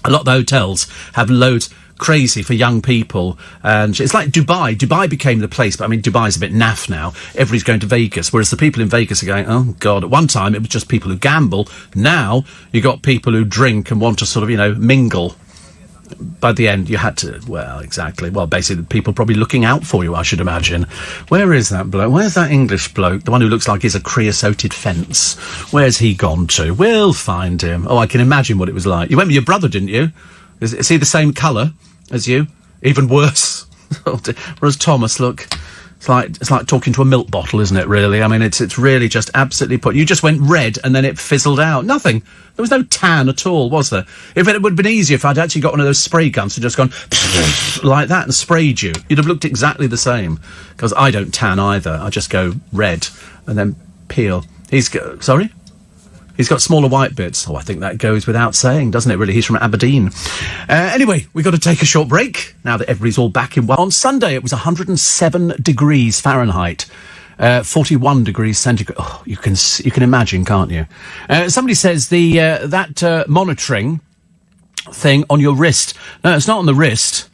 A lot of the hotels have loads crazy for young people, and it's like Dubai. Dubai became the place, but I mean, Dubai's a bit naff now. Everybody's going to Vegas, whereas the people in Vegas are going, oh, God, at one time it was just people who gamble. Now you got people who drink and want to sort of, mingle. By the end, you had to... Well, exactly. Well, basically, people probably looking out for you, I should imagine. Where is that bloke? Where's that English bloke? The one who looks like he's a creosoted fence. Where's he gone to? We'll find him. Oh, I can imagine what it was like. You went with your brother, didn't you? Is he the same colour as you? Even worse. Whereas Thomas, look... It's like talking to a milk bottle, isn't it, really? I mean, it's really just absolutely you just went red and then it fizzled out. Nothing. There was no tan at all, was there? It would have been easier if I'd actually got one of those spray guns and just gone like that and sprayed you. You'd have looked exactly the same. Because I don't tan either. I just go red and then peel. Sorry? He's got smaller white bits. Oh, I think that goes without saying, doesn't it, really? He's from Aberdeen. Anyway, we've got to take a short break now that everybody's all back in... On Sunday, it was 107 degrees Fahrenheit, 41 degrees centigrade. Oh, you can imagine, can't you? Somebody says that monitoring thing on your wrist. No, it's not on the wrist.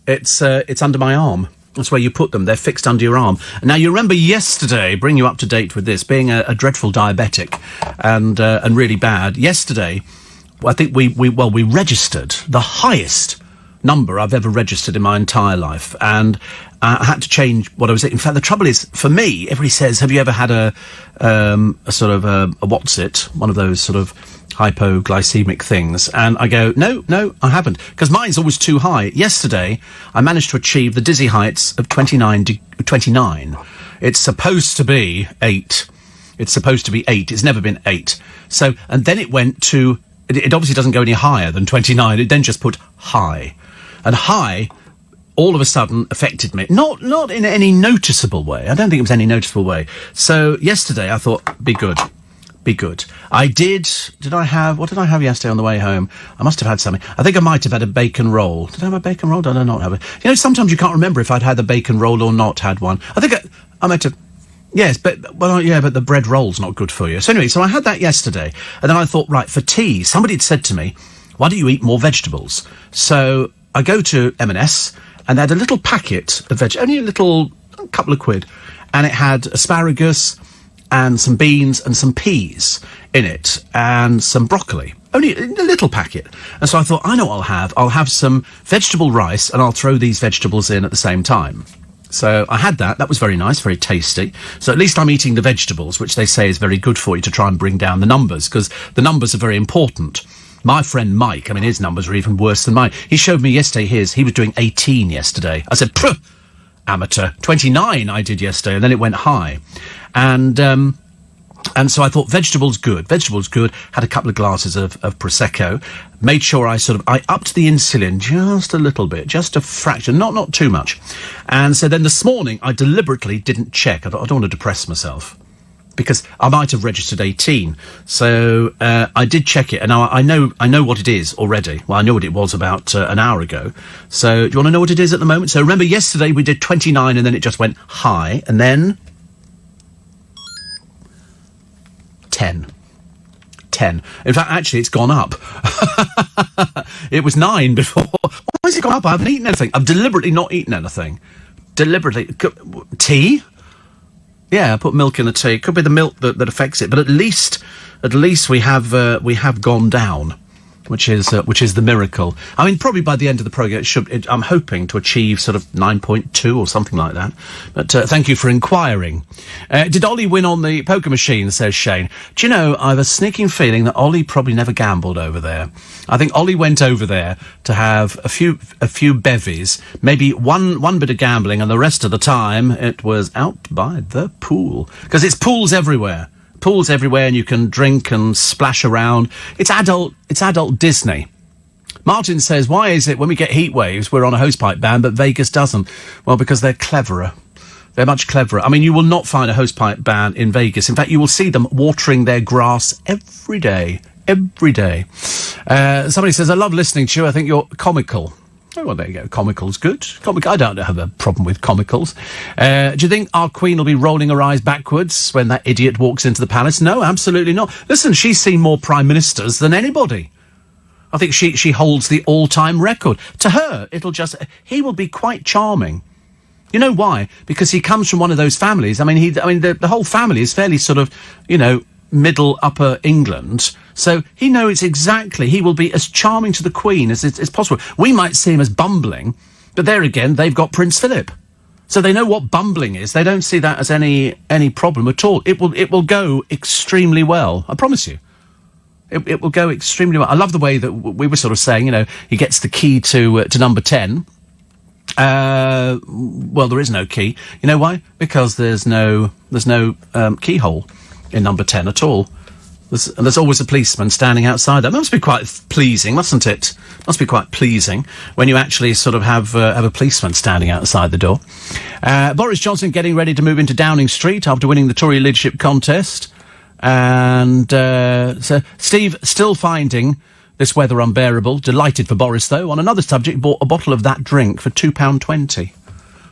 It's under my arm. That's where you put them. They're fixed under your arm. Now, you remember yesterday, bring you up to date with this, being a dreadful diabetic and really bad. Yesterday, I think we registered the highest number I've ever registered in my entire life. And I had to change what I was... In fact, the trouble is, for me, everybody says, have you ever had a sort of a what's it? One of those sort of hypoglycemic things, and I go, no, I haven't, because mine's always too high. Yesterday, I managed to achieve the dizzy heights of 29. It's supposed to be 8. It's never been 8. So, and then it went to... It obviously doesn't go any higher than 29. It then just put high. And high, all of a sudden, affected me. Not in any noticeable way. I don't think it was any noticeable way. So, yesterday, I thought, be good. I did. What did I have yesterday on the way home? I must have had something. I think I might have had a bacon roll. Did I have a bacon roll? Did I not have it? Sometimes you can't remember if I'd had a bacon roll or not had one. I think I might have. Yes, but the bread roll's not good for you. So anyway, I had that yesterday. And then I thought, right, for tea, somebody had said to me, why don't you eat more vegetables? So I go to M&S and they had a little packet of only a couple of quid. And it had asparagus and some beans and some peas in it, and some broccoli. Only a little packet. And so I thought, I know what I'll have. I'll have some vegetable rice, and I'll throw these vegetables in at the same time. So I had that. That was very nice, very tasty. So at least I'm eating the vegetables, which they say is very good for you to try and bring down the numbers, because the numbers are very important. My friend Mike, I mean, his numbers are even worse than mine. He showed me yesterday he was doing 18 yesterday. I said, "Pruh, amateur." 29 I did yesterday, and then it went high. And so I thought vegetables good. Had a couple of glasses of Prosecco. Made sure I upped the insulin just a little bit, just a fraction, not too much. And so then this morning I deliberately didn't check. I don't want to depress myself, because I might have registered 18. So I did check it, and now I know what it is already. Well, I know what it was about an hour ago. So do you want to know what it is at the moment? So remember, yesterday we did 29, and then it just went high, and then 10. In fact, actually, it's gone up. It was 9 before. Why has it gone up? I haven't eaten anything. I've deliberately not eaten anything. Tea? Yeah, I put milk in the tea. It could be the milk that affects it, but at least we have gone down, which is the miracle. I mean, probably by the end of the programme, I'm hoping to achieve sort of 9.2 or something like that. But thank you for inquiring. Did Ollie win on the poker machine, says Shane. Do you know, I have a sneaking feeling that Ollie probably never gambled over there. I think Ollie went over there to have a few bevies, maybe one bit of gambling, and the rest of the time it was out by the pool. Because it's pools everywhere, and you can drink and splash around. It's adult Disney. Martin says, why is it when we get heat waves, we're on a hosepipe ban, but Vegas doesn't? Well, because they're cleverer. They're much cleverer. I mean, you will not find a hosepipe ban in Vegas. In fact, you will see them watering their grass every day. Somebody says, I love listening to you. I think you're comical. Oh, well, there you go. Comical's good. I don't have a problem with comicals. Do you think our Queen will be rolling her eyes backwards when that idiot walks into the palace? No, absolutely not. Listen, she's seen more prime ministers than anybody. I think she holds the all-time record. To her, he will be quite charming. You know why? Because he comes from one of those families. I mean, the whole family is fairly sort of, middle upper England. So he knows exactly. He will be as charming to the Queen as possible. We might see him as bumbling, but there again, they've got Prince Philip, so they know what bumbling is. They don't see that as any problem at all. It will go extremely well. I promise you. It will go extremely well. I love the way that we were sort of saying, he gets the key to number 10. Well, there is no key. You know why? Because there's no keyhole in number 10 at all. There's always a policeman standing outside. That must be quite pleasing, mustn't it? Must be quite pleasing when you actually sort of have a policeman standing outside the door. Boris Johnson getting ready to move into Downing Street after winning the Tory leadership contest. And so Steve still finding this weather unbearable. Delighted for Boris, though. On another subject, bought a bottle of that drink for £2.20.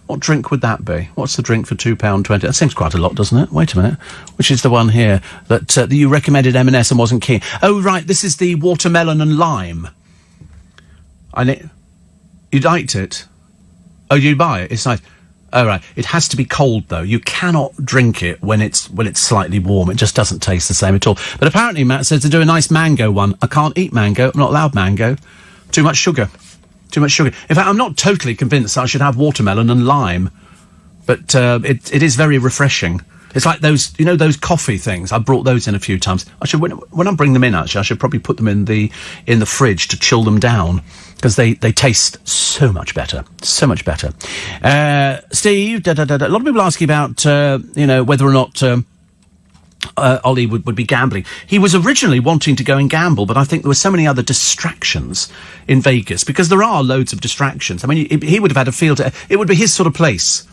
What drink would that be? What's the drink for £2.20? That seems quite a lot, doesn't it? Wait a minute. Which is the one here that you recommended M&S and wasn't keen? Oh, right. This is the watermelon and lime. You liked it? Oh, you buy it? It's nice. Oh, right. It has to be cold, though. You cannot drink it when it's slightly warm. It just doesn't taste the same at all. But apparently, Matt says to do a nice mango one. I can't eat mango. I'm not allowed mango. Too much sugar. In fact, I'm not totally convinced I should have watermelon and lime. But it is very refreshing. It's like those coffee things. I brought those in a few times. I should, when I bring them in, actually, I should probably put them in the fridge to chill them down, because they taste so much better. So much better. Steve, a lot of people asking about, whether or not Ollie would be gambling. He was originally wanting to go and gamble, but I think there were so many other distractions in Vegas, because there are loads of distractions. I mean, he would have had a feel to... It would be his sort of place.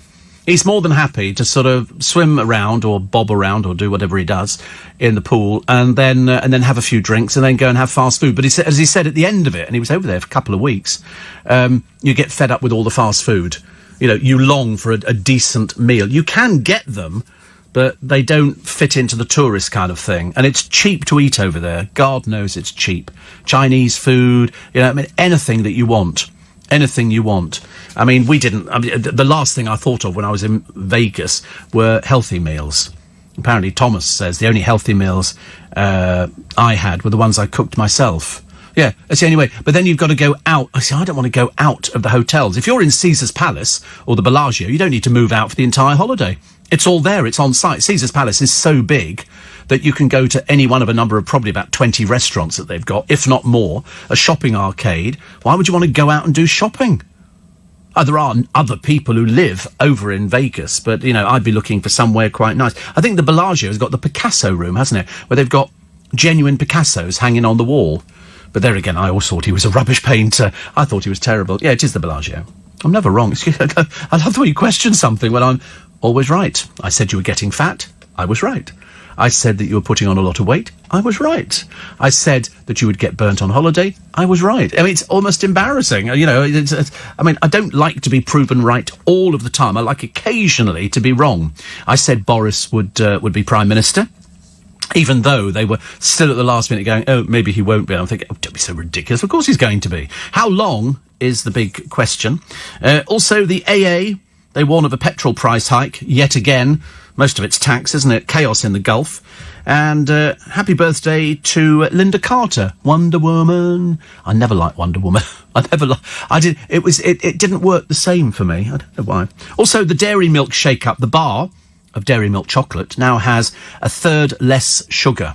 He's more than happy to sort of swim around or bob around or do whatever he does in the pool, and then have a few drinks and then go and have fast food. But as he said at the end of it, and he was over there for a couple of weeks, you get fed up with all the fast food. You long for a decent meal. You can get them, but they don't fit into the tourist kind of thing. And it's cheap to eat over there. God knows it's cheap. Chinese food, anything that you want. Anything you want. I mean, the last thing I thought of when I was in Vegas were healthy meals. Apparently, Thomas says the only healthy meals I had were the ones I cooked myself. Yeah, that's the only way. But then you've got to go out. I say, I don't want to go out of the hotels. If you're in Caesar's Palace or the Bellagio, you don't need to move out for the entire holiday. It's all there. It's on site. Caesar's Palace is so big that you can go to any one of a number of probably about 20 restaurants that they've got, if not more, a shopping arcade. Why would you want to go out and do shopping? There are other people who live over in Vegas, but, you know, I'd be looking for somewhere quite nice. I think the Bellagio has got the Picasso room, hasn't it? Where they've got genuine Picassos hanging on the wall. But there again, I always thought he was a rubbish painter. I thought he was terrible. Yeah, it is the Bellagio. I'm never wrong. I love the way you question something when I'm always right. I said you were getting fat. I was right. I said that you were putting on a lot of weight. I was right. I said that you would get burnt on holiday. I was right. I mean, it's almost embarrassing. You know, I mean, I don't like to be proven right all of the time. I like occasionally to be wrong. I said Boris would be Prime Minister, even though they were still at the last minute going, oh, maybe he won't be. I'm thinking, oh, don't be so ridiculous. Of course he's going to be. How long is the big question. Also, the AA, they warn of a petrol price hike yet again. Most of it's tax, isn't it? Chaos in the Gulf. And happy birthday to Linda Carter, Wonder Woman. I never liked Wonder Woman. It didn't work the same for me. I don't know why. Also, the Dairy Milk Shake-Up, the bar of Dairy Milk chocolate, now has a third less sugar.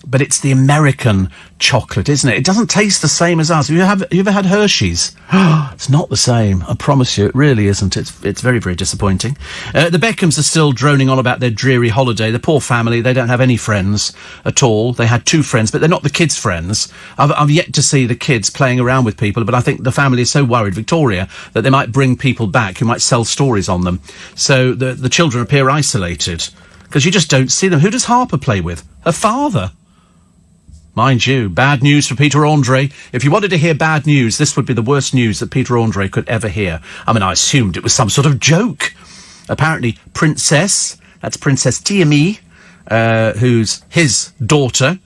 But it's the American chocolate, isn't it? It doesn't taste the same as us. Have you ever had Hershey's? It's not the same. I promise you, it really isn't. It's very, very disappointing. The Beckhams are still droning on about their dreary holiday. The poor family, they don't have any friends at all. They had 2 friends, but they're not the kids' friends. I've yet to see the kids playing around with people, but I think the family is so worried, Victoria, that they might bring people back who might sell stories on them. So the children appear isolated, because you just don't see them. Who does Harper play with? Her father. Mind you, bad news for Peter Andre. If you wanted to hear bad news, this would be the worst news that Peter Andre could ever hear. I mean, I assumed it was some sort of joke. Apparently, Princess, that's Princess Tiami, who's his daughter,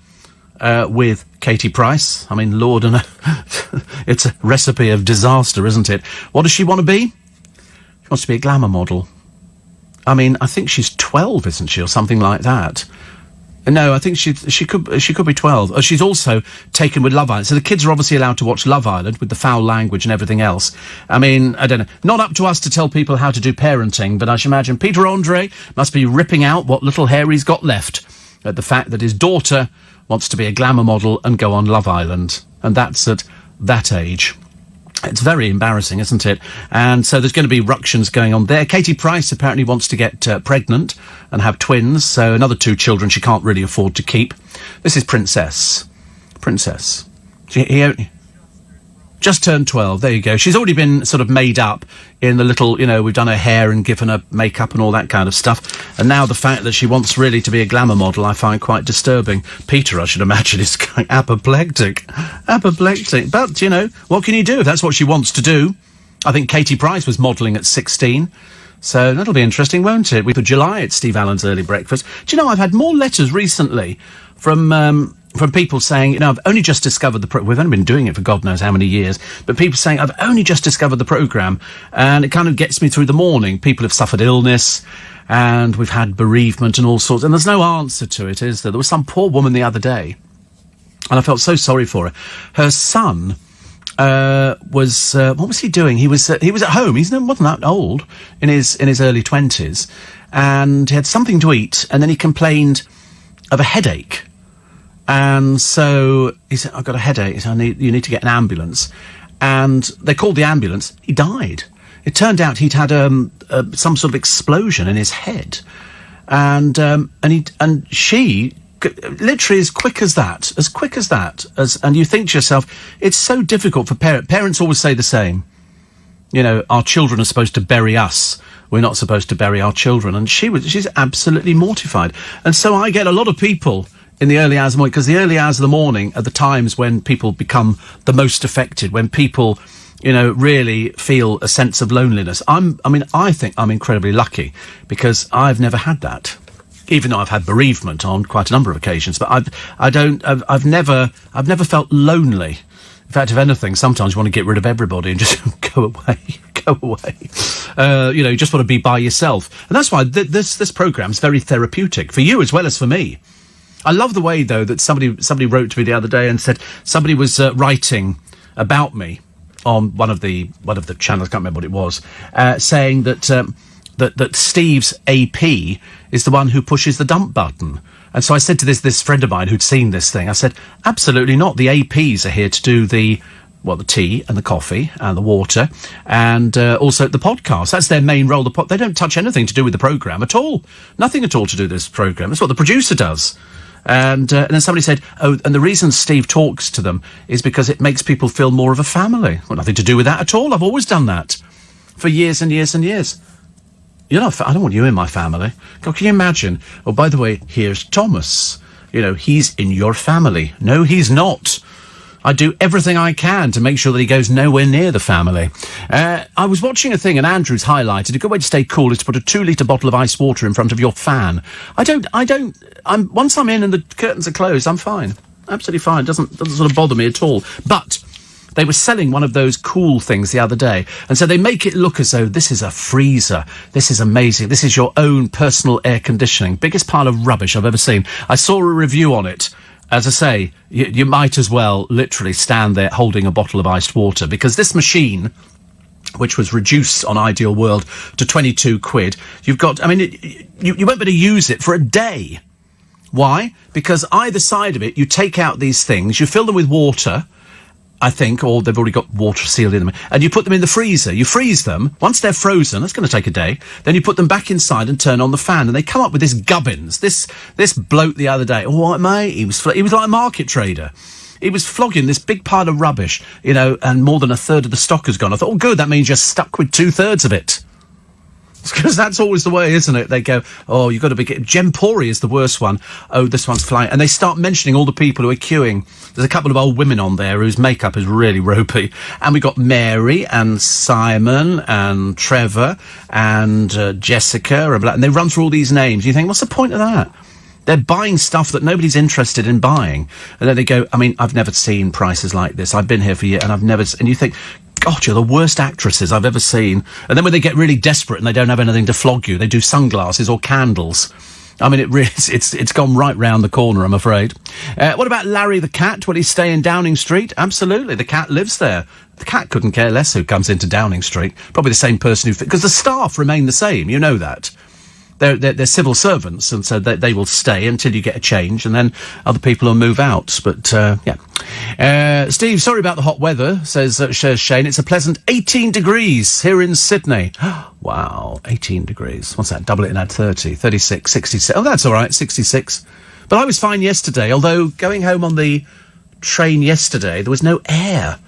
with Katie Price. I mean, Lord, and it's a recipe of disaster, isn't it? What does she want to be? She wants to be a glamour model. I mean, I think she's 12, isn't she, or something like that. No, I think she could be 12. Oh, she's also taken with Love Island. So the kids are obviously allowed to watch Love Island with the foul language and everything else. I mean, I don't know. Not up to us to tell people how to do parenting, but I should imagine Peter Andre must be ripping out what little hair he's got left at the fact that his daughter wants to be a glamour model and go on Love Island. And that's at that age. It's very embarrassing, isn't it? And so there's going to be ructions going on there. Katie Price apparently wants to get pregnant and have twins, so another 2 children she can't really afford to keep. This is Princess. He just turned 12, there you go. She's already been sort of made up in the little, you know, we've done her hair and given her makeup and all that kind of stuff. And now the fact that she wants really to be a glamour model, I find quite disturbing. Peter, I should imagine, is going apoplectic. But, you know, what can you do if that's what she wants to do? I think Katie Price was modelling at 16. So that'll be interesting, won't it? For July at Steve Allen's Early Breakfast. Do you know, I've had more letters recently from people saying, you know, I've only just discovered we've only been doing it for God knows how many years, but people saying, I've only just discovered the programme, and it kind of gets me through the morning. People have suffered illness, and we've had bereavement and all sorts, and there's no answer to it, is there? There was some poor woman the other day, and I felt so sorry for her. Her son was, what was he doing? He was at home. He wasn't that old, in his early 20s, and he had something to eat, and then he complained of a headache. And so he said, I've got a headache, so you need to get an ambulance. And they called the ambulance. He died. It turned out he'd had some sort of explosion in his head. And she, literally as quick as that, and you think to yourself, it's so difficult for parents. Parents always say the same. You know, our children are supposed to bury us. We're not supposed to bury our children. And she's absolutely mortified. And so I get a lot of people in the early hours of the morning, because the early hours of the morning are the times when people become the most affected, when people, you know, really feel a sense of loneliness. I think I'm incredibly lucky, because I've never had that, even though I've had bereavement on quite a number of occasions. But I've never felt lonely. In fact, if anything, sometimes you want to get rid of everybody and just go away. You know, you just want to be by yourself. And that's why this programme's very therapeutic for you as well as for me. I love the way, though, that somebody wrote to me the other day and said somebody was writing about me on one of the channels, I can't remember what it was, saying that that Steve's AP is the one who pushes the dump button. And so I said to this friend of mine who'd seen this thing, I said, absolutely not. The APs are here to do the tea and the coffee and the water and also the podcast. That's their main role. They don't touch anything to do with the programme at all. Nothing at all to do with this programme. That's what the producer does. And then somebody said, oh, and the reason Steve talks to them is because it makes people feel more of a family. Well, nothing to do with that at all. I've always done that for years and years and years. You're not. I don't want you in my family. God, can you imagine? Oh, by the way, here's Thomas. He's in your family. No, he's not. I do everything I can to make sure that he goes nowhere near the family. I was watching a thing, and Andrew's highlighted a good way to stay cool is to put a 2-litre bottle of ice water in front of your fan. Once I'm in and the curtains are closed, I'm fine. Absolutely fine. Doesn't sort of bother me at all. But they were selling one of those cool things the other day, and so they make it look as though this is a freezer. This is amazing. This is your own personal air conditioning. Biggest pile of rubbish I've ever seen. I saw a review on it. As I say, you might as well literally stand there holding a bottle of iced water, because this machine, which was reduced on Ideal World to 22 quid, you won't be able to use it for a day. Why? Because either side of it, you take out these things, you fill them with water, I think, or they've already got water sealed in them, and you put them in the freezer. You freeze them. Once they're frozen, that's going to take a day, then you put them back inside and turn on the fan, and they come up with this gubbins. This bloke the other day, all right, mate, he was like a market trader. He was flogging this big pile of rubbish, and more than a third of the stock has gone. I thought, oh, good, that means you're stuck with 2/3 of it. Because that's always the way, isn't it? They go, oh, you've got to be... Gempori is the worst one. Oh, this one's flying. And they start mentioning all the people who are queuing. There's a couple of old women on there whose makeup is really ropey. And we've got Mary and Simon and Trevor and Jessica. And they run through all these names. You think, what's the point of that? They're buying stuff that nobody's interested in buying. And then they go, I've never seen prices like this. I've been here for years and I've never... And you think... God, you're the worst actresses I've ever seen. And then when they get really desperate and they don't have anything to flog you, they do sunglasses or candles. It really, it's gone right round the corner, I'm afraid. What about Larry the cat? Will he stay in Downing Street? Absolutely. The cat lives there. The cat couldn't care less who comes into Downing Street. Probably the same person because the staff remain the same. You know that. They're civil servants, and so they will stay until you get a change, and then other people will move out. But, yeah. Steve, sorry about the hot weather, says Shane. It's a pleasant 18 degrees here in Sydney. Wow, 18 degrees. What's that? Double it and add 30. 36, 66. Oh, that's all right, 66. But I was fine yesterday, although going home on the train yesterday, there was no air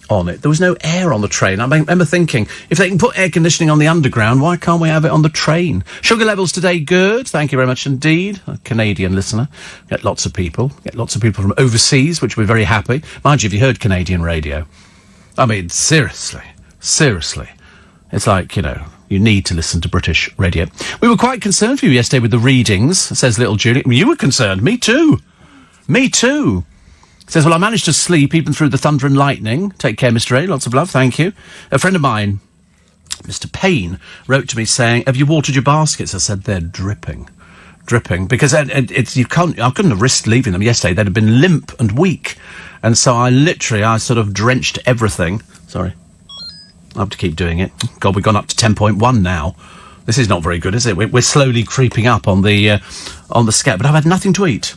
on it. There was no air on the train. I remember thinking, if they can put air conditioning on the underground, why can't we have it on the train? Sugar levels today, good. Thank you very much indeed. A Canadian listener. Get lots of people from overseas, which we're very happy. Mind you, have you heard Canadian radio? Seriously. It's like, you need to listen to British radio. We were quite concerned for you yesterday with the readings, says little Julie. You were concerned. Me too. Says, well, I managed to sleep even through the thunder and lightning. Take care, Mr. A. Lots of love. Thank you. A friend of mine, Mr. Payne, wrote to me saying, have you watered your baskets? I said, they're dripping. Because I couldn't have risked leaving them yesterday. They'd have been limp and weak. And so I sort of drenched everything. Sorry. I have to keep doing it. God, we've gone up to 10.1 now. This is not very good, is it? We're slowly creeping up on the scale. But I've had nothing to eat.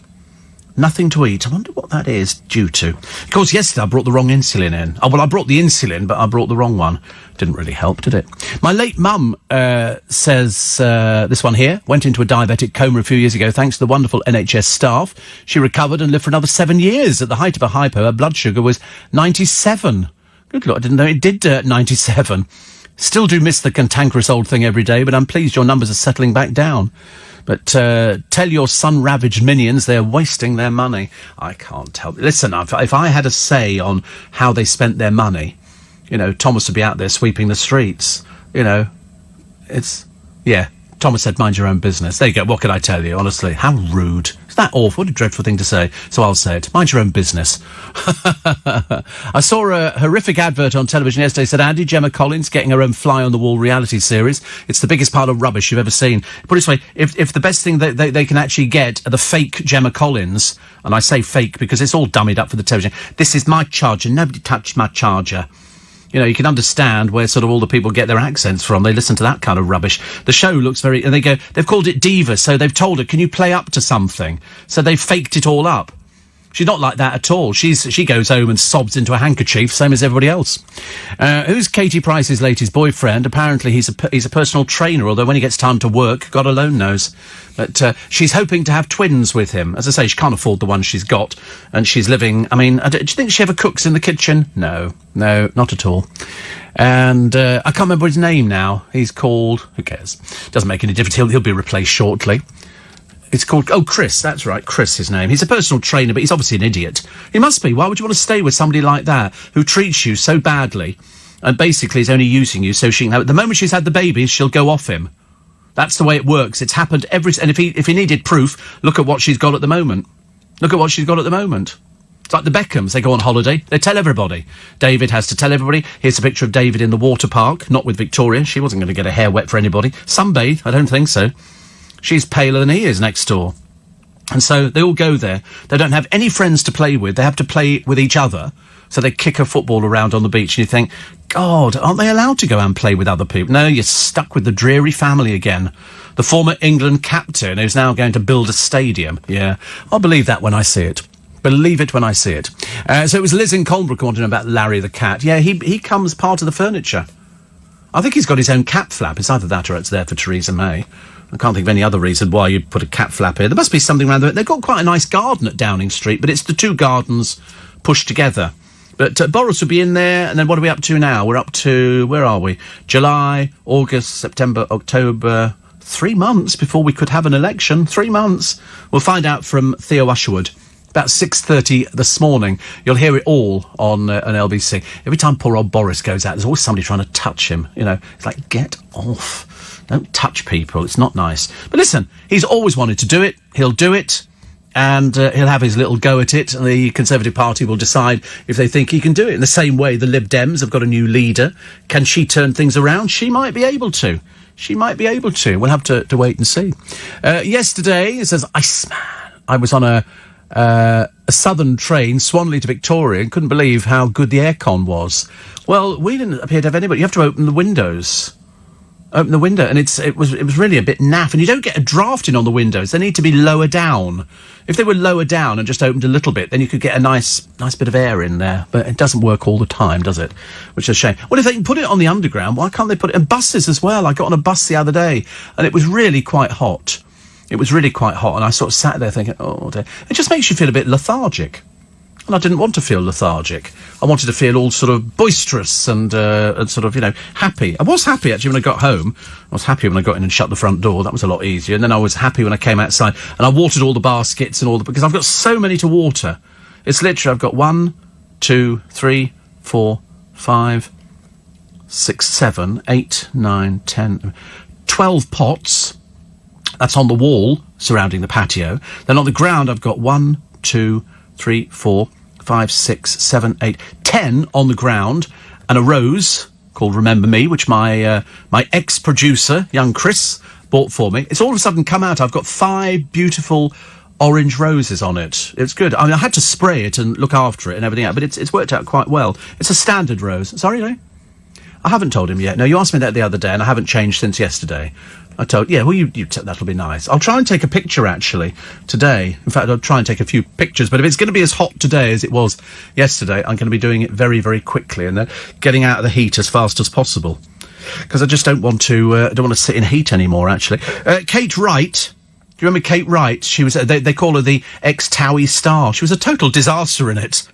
Nothing to eat. I wonder what that is due to. Of course, yesterday I brought the wrong insulin in. Oh, well, I brought the insulin, but I brought the wrong one. Didn't really help, did it? My late mum says, this one here, went into a diabetic coma a few years ago thanks to the wonderful NHS staff. She recovered and lived for another 7 years. At the height of her hypo, her blood sugar was 97. Good Lord, I didn't know it did 97. Still do miss the cantankerous old thing every day, but I'm pleased your numbers are settling back down. But tell your sun-ravaged minions they're wasting their money. I can't help it. Listen, if I had a say on how they spent their money, Thomas would be out there sweeping the streets. Thomas said, mind your own business. There you go. What can I tell you? Honestly, how rude. Is that awful? What a dreadful thing to say. So I'll say it. Mind your own business. I saw a horrific advert on television yesterday. Said, Andy, Gemma Collins getting her own fly-on-the-wall reality series. It's the biggest pile of rubbish you've ever seen. Put it this way, if the best thing they can actually get are the fake Gemma Collins, and I say fake because it's all dummied up for the television. This is my charger. Nobody touched my charger. You know, you can understand where sort of all the people get their accents from. They listen to that kind of rubbish. The show looks very... And they've called it Diva, so they've told her, can you play up to something? So they've faked it all up. She's not like that at all. She goes home and sobs into a handkerchief, same as everybody else. Who's Katie Price's latest boyfriend? Apparently he's a personal trainer, although when he gets time to work, God alone knows. But she's hoping to have twins with him. As I say, she can't afford the one she's got, and she's living... I mean, do you think she ever cooks in the kitchen? No, not at all. And I can't remember his name now. He's called... Who cares? Doesn't make any difference. He'll be replaced shortly. It's called... Oh, Chris, that's right. Chris, his name. He's a personal trainer, but he's obviously an idiot. He must be. Why would you want to stay with somebody like that, who treats you so badly, and basically is only using you so she can have... The moment she's had the baby, she'll go off him. That's the way it works. It's happened every... And if he needed proof, look at what she's got at the moment. Look at what she's got at the moment. It's like the Beckhams. They go on holiday. They tell everybody. David has to tell everybody. Here's a picture of David in the water park, not with Victoria. She wasn't going to get her hair wet for anybody. Sunbathe? I don't think so. She's paler than he is next door. And so they all go there. They don't have any friends to play with. They have to play with each other. So they kick a football around on the beach and you think, God, aren't they allowed to go and play with other people? No, you're stuck with the dreary family again. The former England captain who's now going to build a stadium. Yeah, I'll believe that when I see it. Believe it when I see it. So it was Liz in Colnbrook who wanted to know about Larry the cat. Yeah, he comes part of the furniture. I think he's got his own cat flap. It's either that or it's there for Theresa May. I can't think of any other reason why you'd put a cat flap here. There must be something around there. They've got quite a nice garden at Downing Street, but it's the two gardens pushed together. But Boris will be in there, and then what are we up to now? We're up to, where are we? July, August, September, October. 3 months before we could have an election. 3 months. We'll find out from Theo Usherwood. About 6:30 this morning. You'll hear it all on LBC. Every time poor old Boris goes out, there's always somebody trying to touch him. You know, it's like, get off. Don't touch people. It's not nice. But listen, he's always wanted to do it. He'll do it. And he'll have his little go at it. And the Conservative Party will decide if they think he can do it. In the same way, the Lib Dems have got a new leader. Can she turn things around? She might be able to. She might be able to. We'll have to wait and see. Yesterday, it says, Iceman. I was on a southern train, Swanley to Victoria, and couldn't believe how good the aircon was. Well, we didn't appear to have anybody. You have to open the windows. Open the window, and it was really a bit naff. And you don't get a drafting on the windows. They need to be lower down. If they were lower down and just opened a little bit, then you could get a nice bit of air in there. But it doesn't work all the time, does it? Which is a shame. Well, if they can put it on the underground, why can't they put it in buses as well? I got on a bus the other day, and it was really quite hot. It was really quite hot, and I sort of sat there thinking, oh, dear. It just makes you feel a bit lethargic. And I didn't want to feel lethargic. I wanted to feel all sort of boisterous and sort of, you know, happy. I was happy, actually, when I got home. I was happy when I got in and shut the front door. That was a lot easier. And then I was happy when I came outside. And I watered all the baskets and because I've got so many to water. It's literally, I've got 1, 2, 3, 4, 5, 6, 7, 8, 9, 10, 12 pots. That's on the wall surrounding the patio. Then on the ground, I've got 1, 2, 3, 4, 5, 6, 7, 8, 10 on the ground, and a rose called Remember Me, which my ex-producer, young Chris, bought for me. It's all of a sudden come out. I've got 5 beautiful orange roses on it. It's good. I mean, I had to spray it and look after it and everything else, but it's worked out quite well. It's a standard rose. Sorry, no? I haven't told him yet. No, you asked me that the other day, and I haven't changed since yesterday. I told, yeah, well, that'll be nice. I'll try and take a picture, actually, today. In fact, I'll try and take a few pictures, but if it's going to be as hot today as it was yesterday, I'm going to be doing it very, very quickly and then getting out of the heat as fast as possible. Because I just don't want to sit in heat anymore, actually. Kate Wright. Do you remember Kate Wright? She was, they call her the ex-Towie star. She was a total disaster in it.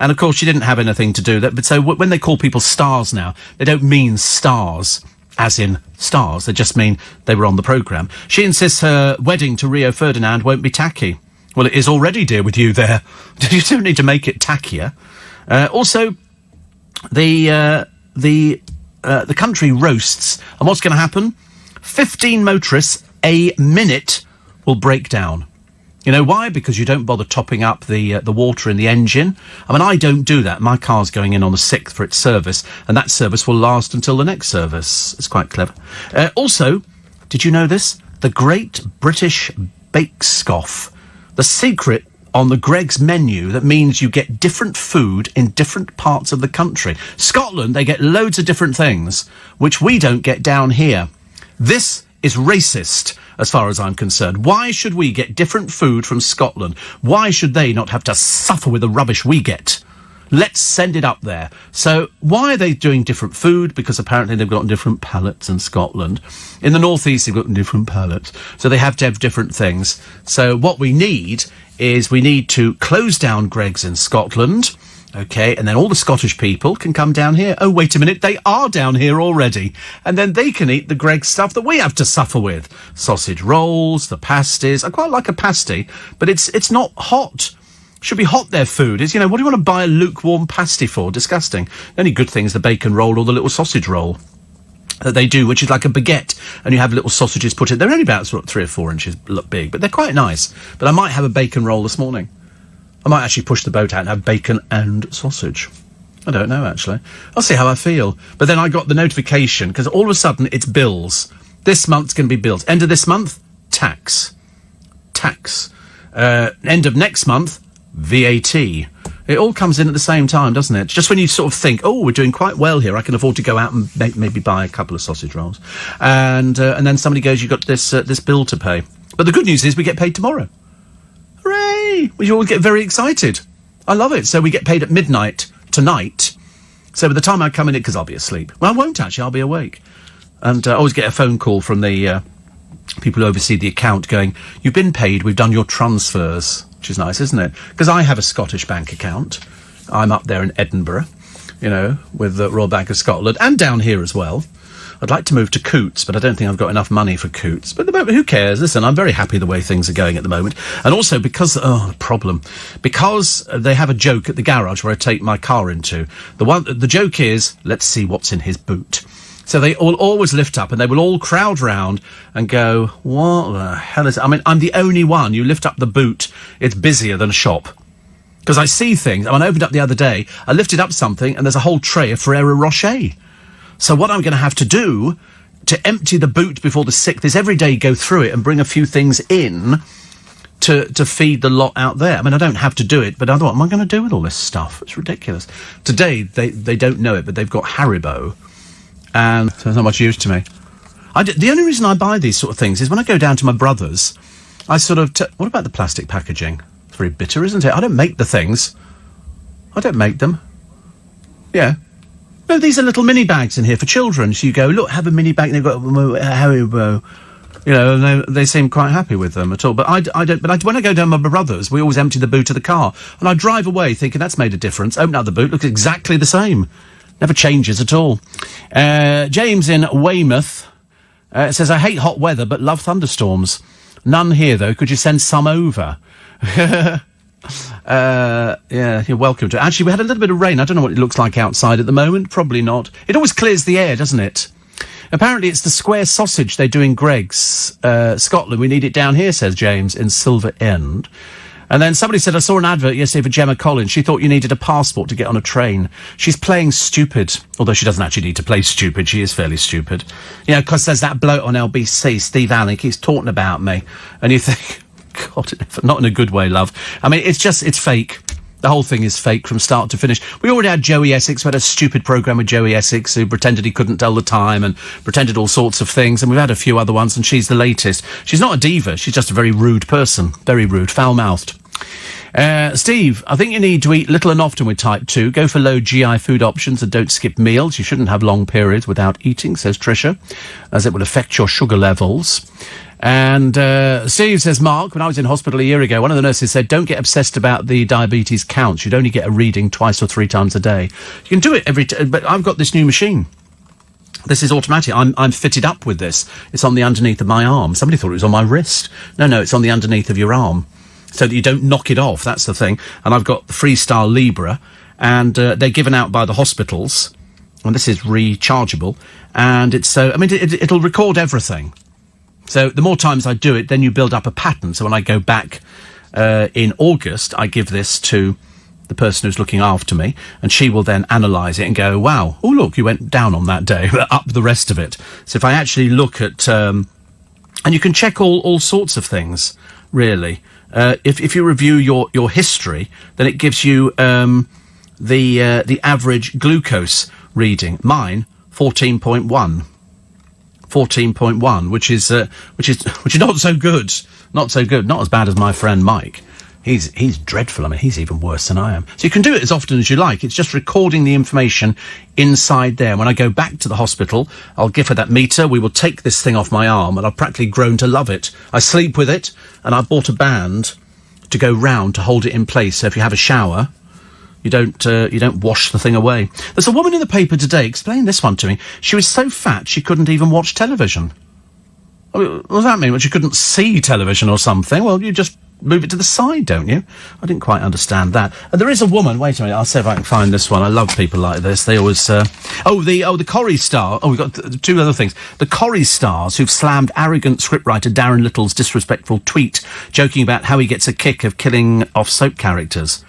And, of course, she didn't have anything to do with that. But so when they call people stars now, they don't mean stars, as in stars. They just mean they were on the programme. She insists her wedding to Rio Ferdinand won't be tacky. Well, it is already, dear, with you there. You don't need to make it tackier. Also, the country roasts. And what's going to happen? 15 motorists a minute will break down. You know why? Because you don't bother topping up the water in the engine. I mean, I don't do that. My car's going in on the 6th for its service, and that service will last until the next service. It's quite clever. Also, did you know this? The Great British Bake Scoff. The secret on the Greggs menu that means you get different food in different parts of the country. Scotland, they get loads of different things, which we don't get down here. This is racist, as far as I'm concerned. Why should we get different food from Scotland? Why should they not have to suffer with the rubbish we get? Let's send it up there. So why are they doing different food? Because apparently they've got different palates in Scotland. In the northeast, they've got different palates. So they have to have different things. So what we need is we need to close down Greggs in Scotland. Okay, and then all the Scottish people can come down here. Oh, wait a minute, they are down here already. And then they can eat the Greggs stuff that we have to suffer with. Sausage rolls, the pasties. I quite like a pasty, but it's not hot. Should be hot, their food. Is, you know, what do you want to buy a lukewarm pasty for? Disgusting. The only good thing is the bacon roll or the little sausage roll that they do, which is like a baguette, and you have little sausages put in. They're only about sort of 3 or 4 inches look big, but they're quite nice. But I might have a bacon roll this morning. I might actually push the boat out and have bacon and sausage. I don't know, actually. I'll see how I feel. But then I got the notification, because all of a sudden it's bills. This month's going to be bills. End of this month, tax. End of next month, VAT. It all comes in at the same time, doesn't it? Just when you sort of think, oh, we're doing quite well here, I can afford to go out and maybe buy a couple of sausage rolls. And then somebody goes, you've got this bill to pay. But the good news is we get paid tomorrow. Hooray! We all get very excited. I love it. So we get paid at midnight tonight. So by the time I come in it, because I'll be asleep. Well, I won't actually, I'll be awake. And I always get a phone call from the people who oversee the account going, you've been paid, we've done your transfers. Which is nice, isn't it? Because I have a Scottish bank account. I'm up there in Edinburgh, you know, with the Royal Bank of Scotland, and down here as well. I'd like to move to Coots, but I don't think I've got enough money for Coots. But at the moment, who cares? Listen, I'm very happy the way things are going at the moment. And also because, because they have a joke at the garage where I take my car into. The joke is, let's see what's in his boot. So they all always lift up and they will all crowd round and go, what the hell is it? I mean, I'm the only one. You lift up the boot, it's busier than a shop. Because I see things. I mean, I opened up the other day, I lifted up something and there's a whole tray of Ferrero Rocher. So what I'm going to have to do to empty the boot before the 6th is every day go through it and bring a few things in to feed the lot out there. I mean, I don't have to do it, but what am I going to do with all this stuff? It's ridiculous. Today, they don't know it, but they've got Haribo. And so it's not much use to me. The only reason I buy these sort of things is when I go down to my brother's, I sort of... what about the plastic packaging? It's very bitter, isn't it? I don't make the things. I don't make them. Yeah. No, these are little mini bags in here for children. So you go, look, have a mini bag. They've got Haribo. You know, and they seem quite happy with them at all. But I don't... But when I go down to my brother's, we always empty the boot of the car. And I drive away thinking that's made a difference. Open up the boot, looks exactly the same. Never changes at all. James in Weymouth says, I hate hot weather, but love thunderstorms. None here, though. Could you send some over? Yeah, you're welcome to. Actually, we had a little bit of rain. I don't know what it looks like outside at the moment. Probably not. It always clears the air, doesn't it? Apparently, it's the square sausage they do in Greggs, Scotland. We need it down here, says James, in Silver End. And then somebody said, I saw an advert yesterday for Gemma Collins. She thought you needed a passport to get on a train. She's playing stupid. Although she doesn't actually need to play stupid. She is fairly stupid. You know, because there's that bloke on LBC, Steve Allen, he keeps talking about me. And you think, God, not in a good way, love. I mean, it's fake. The whole thing is fake from start to finish. We already had Joey Essex. We had a stupid programme with Joey Essex who pretended he couldn't tell the time and pretended all sorts of things. And we've had a few other ones, and she's the latest. She's not a diva. She's just a very rude person. Very rude. Foul-mouthed. Steve, I think you need to eat little and often with type 2. Go for low GI food options and don't skip meals. You shouldn't have long periods without eating, says Tricia, as it will affect your sugar levels. And Steve says, Mark, when I was in hospital a year ago, one of the nurses said, don't get obsessed about the diabetes counts. You'd only get a reading 2 or 3 times a day. You can do it but I've got this new machine. This is automatic. I'm fitted up with this. It's on the underneath of my arm. Somebody thought it was on my wrist. No, it's on the underneath of your arm, so that you don't knock it off. That's the thing. And I've got the Freestyle Libra, and they're given out by the hospitals. and this is rechargeable, and it's so, I mean, it'll record everything. So the more times I do it, then you build up a pattern. So when I go back in August, I give this to the person who's looking after me, and she will then analyse it and go, wow, oh, look, you went down on that day, up the rest of it. So if I actually look at... and you can check all sorts of things, really. If you review your history, then it gives you the average glucose reading. Mine, 14.1. 14.1, which is not so good. Not so good. Not as bad as my friend Mike. He's dreadful. I mean, he's even worse than I am. So you can do it as often as you like. It's just recording the information inside there. When I go back to the hospital, I'll give her that meter. We will take this thing off my arm, and I've practically grown to love it. I sleep with it, and I bought a band to go round to hold it in place. So if you have a shower, you don't wash the thing away. There's a woman in the paper today. Explain this one to me. She was so fat she couldn't even watch television. What does that mean? Well, she couldn't see television or something? Well, you just move it to the side, don't you? I didn't quite understand that. And there is a woman. Wait a minute. I'll see if I can find this one. I love people like this. They always. The Corrie star. Oh, we've got two other things. The Corrie stars who've slammed arrogant scriptwriter Darren Little's disrespectful tweet, joking about how he gets a kick of killing off soap characters.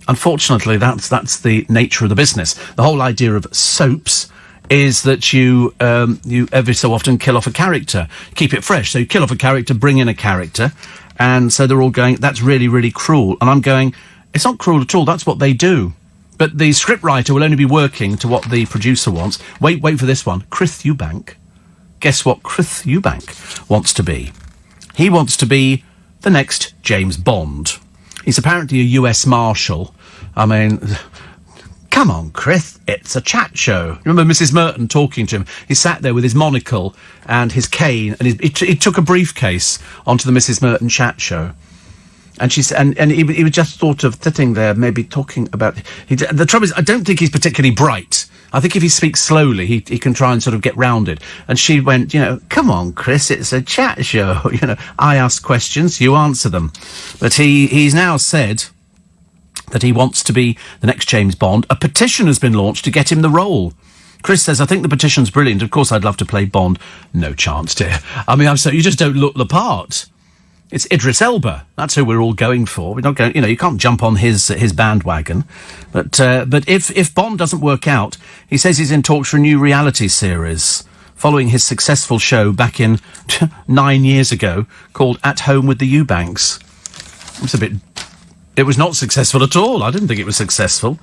Unfortunately, that's the nature of the business. The whole idea of soaps is that you every so often kill off a character, keep it fresh. So you kill off a character, bring in a character. And so they're all going, that's really, really cruel. And I'm going, it's not cruel at all. That's what they do. But the scriptwriter will only be working to what the producer wants. Wait for this one. Chris Eubank. Guess what Chris Eubank wants to be? He wants to be the next James Bond. He's apparently a US Marshal. I mean... Come on, Chris, it's a chat show. Remember Mrs. Merton talking to him? He sat there with his monocle and his cane, and he took a briefcase onto the Mrs. Merton chat show. And he was just sort of sitting there, maybe talking about... the trouble is, I don't think he's particularly bright. I think if he speaks slowly, he can try and sort of get round it. And she went, come on, Chris, it's a chat show. I ask questions, you answer them. But he's now said that he wants to be the next James Bond. A petition has been launched to get him the role. Chris says, I think the petition's brilliant. Of course, I'd love to play Bond. No chance, dear. I mean, you just don't look the part. It's Idris Elba. That's who we're all going for. We're not going, you can't jump on his bandwagon. But if Bond doesn't work out, he says he's in talks for a new reality series following his successful show back in 9 years ago called At Home with the Eubanks. It was not successful at all. I didn't think it was successful.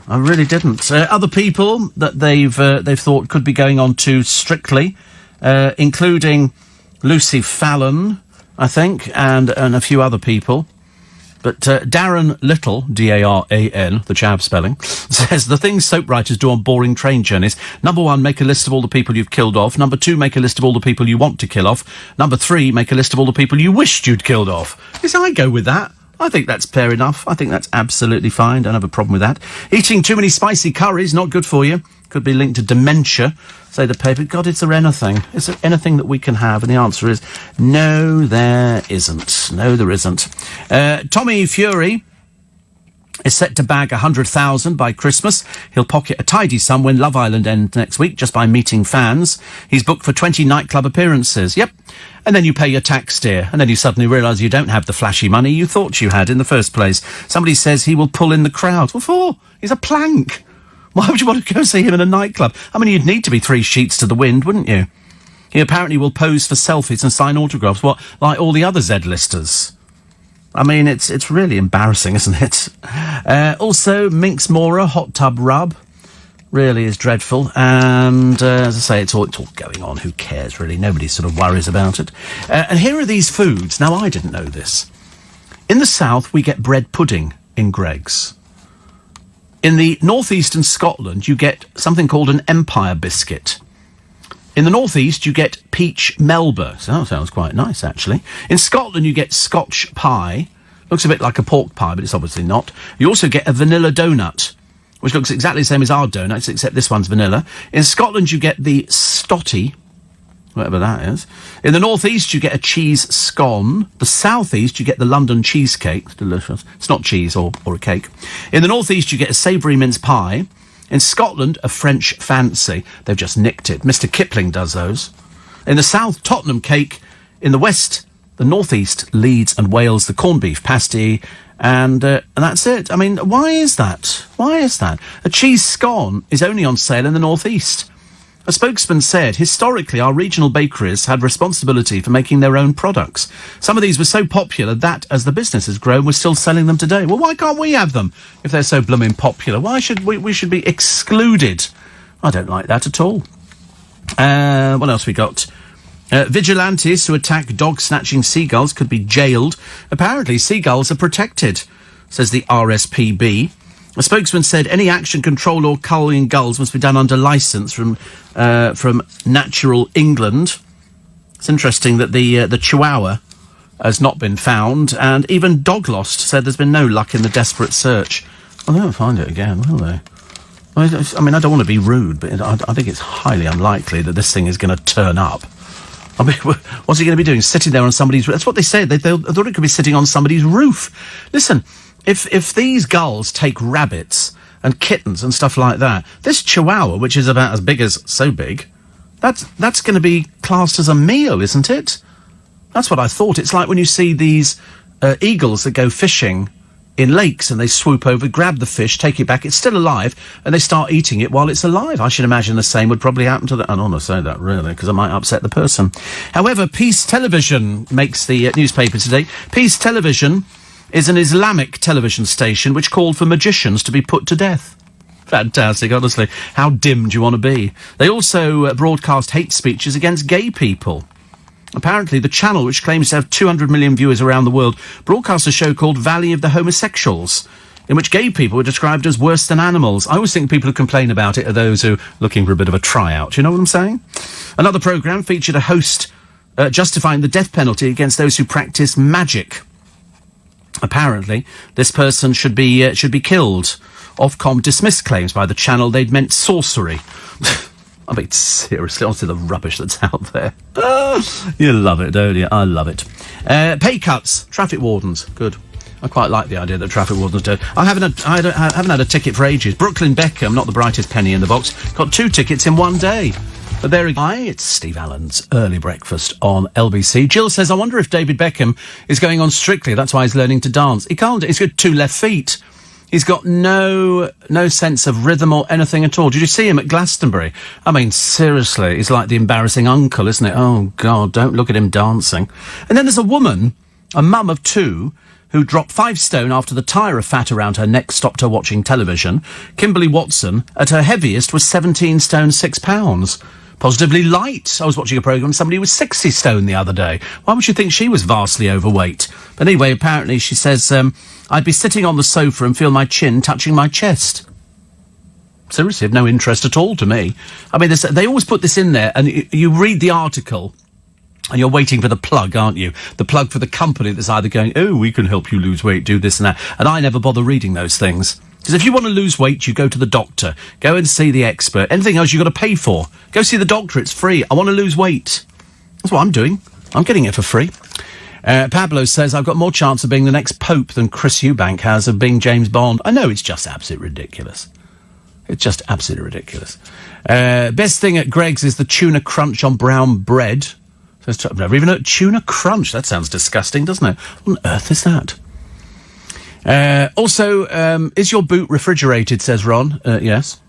I really didn't. Other people that they've thought could be going on to Strictly, including Lucy Fallon, I think, and a few other people. But Darren Little, D-A-R-A-N, the chav spelling, says the things soap writers do on boring train journeys. Number 1, make a list of all the people you've killed off. Number 2, make a list of all the people you want to kill off. Number 3, make a list of all the people you wished you'd killed off. Yes, I go with that. I think that's fair enough. I think that's absolutely fine. Don't have a problem with that. Eating too many spicy curries, not good for you. Could be linked to dementia, say the paper. God, is there anything? Is there anything that we can have? And the answer is, no, there isn't. No, there isn't. Tommy Fury is set to bag 100,000 by Christmas. He'll pocket a tidy sum when Love Island ends next week just by meeting fans. He's booked for 20 nightclub appearances. Yep. And then you pay your tax, dear. And then you suddenly realise you don't have the flashy money you thought you had in the first place. Somebody says he will pull in the crowd. What for? He's a plank. Why would you want to go see him in a nightclub? I mean, you'd need to be 3 sheets to the wind, wouldn't you? He apparently will pose for selfies and sign autographs, like all the other Z-listers. I mean, it's really embarrassing, isn't it? Also, Minx Mora, hot tub rub. Really is dreadful. And, as I say, it's all going on. Who cares, really? Nobody sort of worries about it. And here are these foods. Now, I didn't know this. In the south, we get bread pudding in Greggs. In the northeastern Scotland, you get something called an Empire biscuit. In the northeast, you get peach Melba. So that sounds quite nice, actually. In Scotland, you get Scotch pie. Looks a bit like a pork pie, but it's obviously not. You also get a vanilla donut, which looks exactly the same as our donuts, except this one's vanilla. In Scotland, you get the stotty, whatever that is. In the northeast, you get a cheese scone. The southeast, you get the London cheesecake. It's delicious. It's not cheese or a cake. In the northeast, you get a savoury mince pie. In Scotland, a French fancy. They've just nicked it. Mr. Kipling does those. In the south, Tottenham cake. In the west, the northeast, Leeds and Wales, the corned beef pasty. And that's it. I mean, why is that? Why is that? A cheese scone is only on sale in the northeast. A spokesman said, historically, our regional bakeries had responsibility for making their own products. Some of these were so popular that, as the business has grown, we're still selling them today. Well, why can't we have them if they're so blooming popular? Why should we should be excluded? I don't like that at all. What else we got? Vigilantes who attack dog-snatching seagulls could be jailed. Apparently, seagulls are protected, says the RSPB. A spokesman said any action, control or culling gulls must be done under licence from Natural England. It's interesting that the Chihuahua has not been found, and even Dog Lost said there's been no luck in the desperate search. Well, they won't find it again, will they? I mean, I don't want to be rude, but I think it's highly unlikely that this thing is going to turn up. I mean, what's he going to be doing? Sitting there on somebody's roof? That's what they said. They thought it could be sitting on somebody's roof. Listen, if these gulls take rabbits and kittens and stuff like that, this Chihuahua, which is about as big as so big, that's going to be classed as a meal, isn't it? That's what I thought. It's like when you see these eagles that go fishing in lakes and they swoop over, grab the fish, take it back, it's still alive, and they start eating it while it's alive. I should imagine the same would probably happen to the... I don't want to say that, really, because I might upset the person. However, Peace Television makes the newspaper today. Peace Television is an Islamic television station which called for magicians to be put to death. Fantastic, honestly. How dim do you want to be? They also broadcast hate speeches against gay people. Apparently, the channel, which claims to have 200 million viewers around the world, broadcast a show called Valley of the Homosexuals, in which gay people were described as worse than animals. I always think people who complain about it are those who are looking for a bit of a tryout. You know what I'm saying? Another programme featured a host justifying the death penalty against those who practice magic. Apparently, this person should be killed. Ofcom dismissed claims by the channel they'd meant sorcery. I mean, seriously, honestly, the rubbish that's out there. You love it, don't you? I love it. Pay cuts. Traffic wardens. Good. I quite like the idea that traffic wardens do. I haven't had a ticket for ages. Brooklyn Beckham, not the brightest penny in the box, got 2 tickets in one day. But there again, hi, it's Steve Allen's Early Breakfast on LBC. Jill says, I wonder if David Beckham is going on Strictly. That's why he's learning to dance. He can't. He's got 2 left feet. He's got no sense of rhythm or anything at all. Did you see him at Glastonbury? I mean, seriously, he's like the embarrassing uncle, isn't it? Oh, God, don't look at him dancing. And then there's a woman, a mum of 2, who dropped 5 stone after the tire of fat around her neck stopped her watching television. Kimberly Watson, at her heaviest, was 17 stone 6 pounds. Positively light. I was watching a programme, somebody was 60 stone the other day. Why would you think she was vastly overweight? But anyway, apparently she says, I'd be sitting on the sofa and feel my chin touching my chest. Seriously, of no interest at all to me. I mean, they always put this in there, and you read the article, and you're waiting for the plug, aren't you? The plug for the company that's either going, oh, we can help you lose weight, do this and that. And I never bother reading those things. Because if you want to lose weight, you go to the doctor. Go and see the expert. Anything else you've got to pay for. Go see the doctor, it's free. I want to lose weight. That's what I'm doing. I'm getting it for free. Pablo says, I've got more chance of being the next Pope than Chris Eubank has of being James Bond. I know, it's just absolutely ridiculous. It's just absolutely ridiculous. Best thing at Greggs is the tuna crunch on brown bread. I've never even heard tuna crunch. That sounds disgusting, doesn't it? What on earth is that? Also, is your boot refrigerated, says Ron. Yes.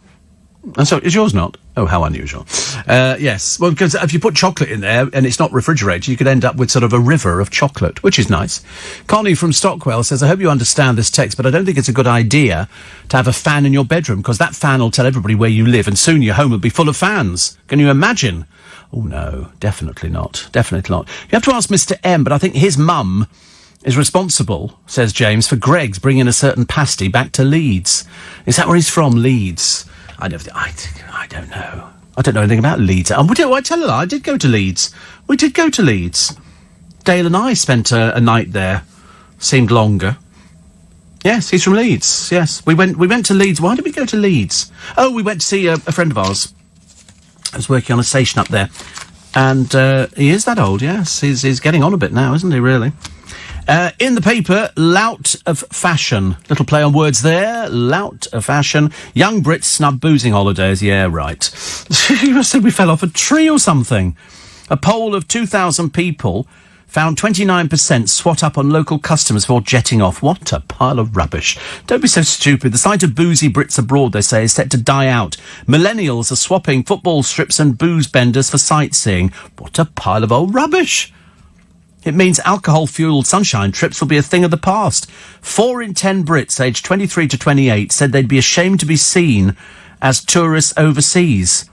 And so, is yours not? Oh, how unusual. Yes. Well, because if you put chocolate in there and it's not refrigerated, you could end up with sort of a river of chocolate, which is nice. Connie from Stockwell says, I hope you understand this text, but I don't think it's a good idea to have a fan in your bedroom, because that fan will tell everybody where you live, and soon your home will be full of fans. Can you imagine? Oh, no, definitely not. Definitely not. You have to ask Mr. M, but I think his mum is responsible, says James, for Greggs bringing a certain pasty back to Leeds. Is that where he's from, Leeds? I don't know. I don't know anything about Leeds. I tell you that, I did go to Leeds. We did go to Leeds. Dale and I spent a night there. Seemed longer. Yes, he's from Leeds, yes. We went to Leeds. Why did we go to Leeds? Oh, we went to see a friend of ours. I was working on a station up there. And he is that old, yes. He's getting on a bit now, isn't he, really? In the paper, lout of fashion. Little play on words there. Lout of fashion. Young Brits snub boozing holidays. Yeah, right. You must say we fell off a tree or something. A poll of 2,000 people found 29% swat up on local customers before jetting off. What a pile of rubbish. Don't be so stupid. The sight of boozy Brits abroad, they say, is set to die out. Millennials are swapping football strips and booze benders for sightseeing. What a pile of old rubbish. It means alcohol-fuelled sunshine trips will be a thing of the past. 4 in 10 Brits aged 23 to 28 said they'd be ashamed to be seen as tourists overseas.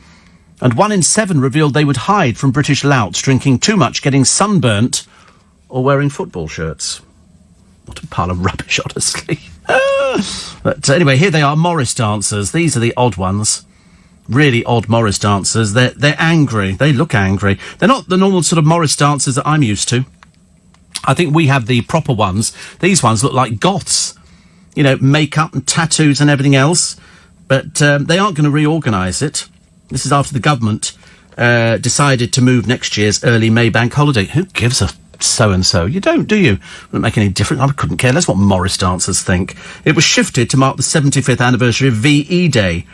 And 1 in 7 revealed they would hide from British louts, drinking too much, getting sunburnt, or wearing football shirts. What a pile of rubbish, honestly. But anyway, here they are, Morris dancers. These are the odd ones. Really odd Morris dancers. They're angry. They look angry. They're not the normal sort of Morris dancers that I'm used to. I think we have the proper ones. These ones look like goths. You know, makeup and tattoos and everything else. But they aren't going to reorganise it. This is after the government decided to move next year's early May bank holiday. Who gives a so-and-so? You don't, do you? Wouldn't make any difference. I couldn't care less what Morris dancers think. It was shifted to mark the 75th anniversary of VE Day.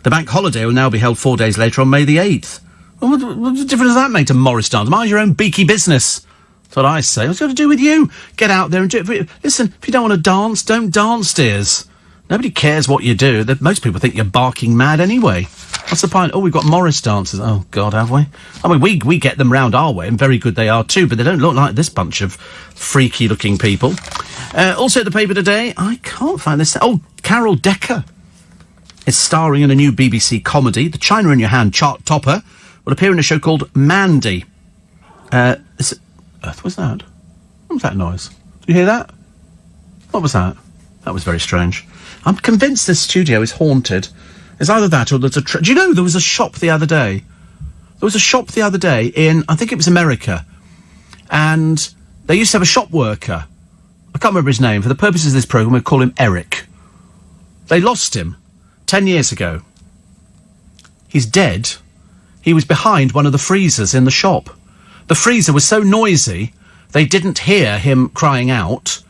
The bank holiday will now be held 4 days later on May the 8th. Well, what difference does that make to Morris dance? Mind your own beaky business. That's what I say. What's it got to do with you? Get out there and do it. Listen, if you don't want to dance, don't dance, dears. Nobody cares what you do. Most people think you're barking mad anyway. What's the point? Oh, we've got Morris dancers. Oh, God, have we? I mean, we get them round our way, and very good they are too, but they don't look like this bunch of freaky-looking people. Also at the paper today, I can't find this. Oh, Carol Decker is starring in a new BBC comedy. The China in Your Hand chart topper will appear in a show called Mandy. Is it... Earth was that? What was that noise? Did you hear that? What was that? That was very strange. I'm convinced this studio is haunted. It's either that or there's a... Do you know there was a shop the other day? There was a shop the other day in, I think it was America, and they used to have a shop worker. I can't remember his name. For the purposes of this programme, we'll call him Eric. They lost him 10 years ago. He's dead. He was behind one of the freezers in the shop. The freezer was so noisy, they didn't hear him crying out.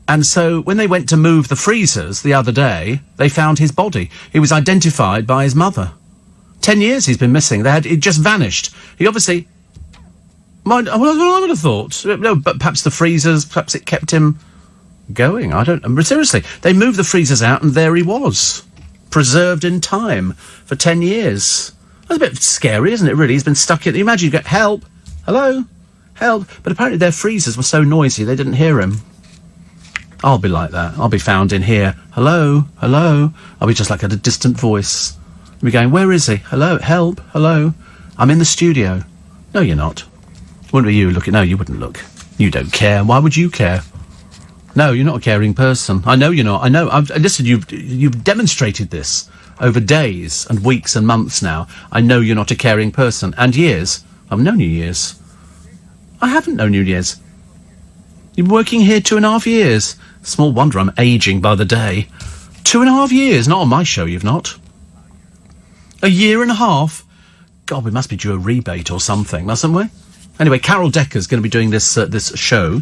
And so when they went to move the freezers the other day, they found his body. He was identified by his mother. 10 years he's been missing. It just vanished. He obviously... I would have thought. No, but perhaps the freezers, perhaps it kept him going. I don't... But seriously, they moved the freezers out and there he was. Preserved in time for 10 years. That's a bit scary, isn't it, really? He's been stuck in... Imagine you get, help, hello, help. But apparently their freezers were so noisy they didn't hear him. I'll be like that. I'll be found in here. Hello, hello. I'll be just like a distant voice. I'll be going, where is he? Hello, help, hello. I'm in the studio. No, you're not. Wouldn't be you looking. No, you wouldn't look. You don't care. Why would you care? No, you're not a caring person. I know you're not. I know. Listen, you've demonstrated this over days and weeks and months now. I know you're not a caring person. And years. I've known you years. I haven't known you years. You've been working here 2.5 years. Small wonder I'm ageing by the day. 2.5 years. Not on my show, you've not. 1.5 years. God, we must be due a rebate or something, mustn't we? Anyway, Carol Decker's going to be doing this show,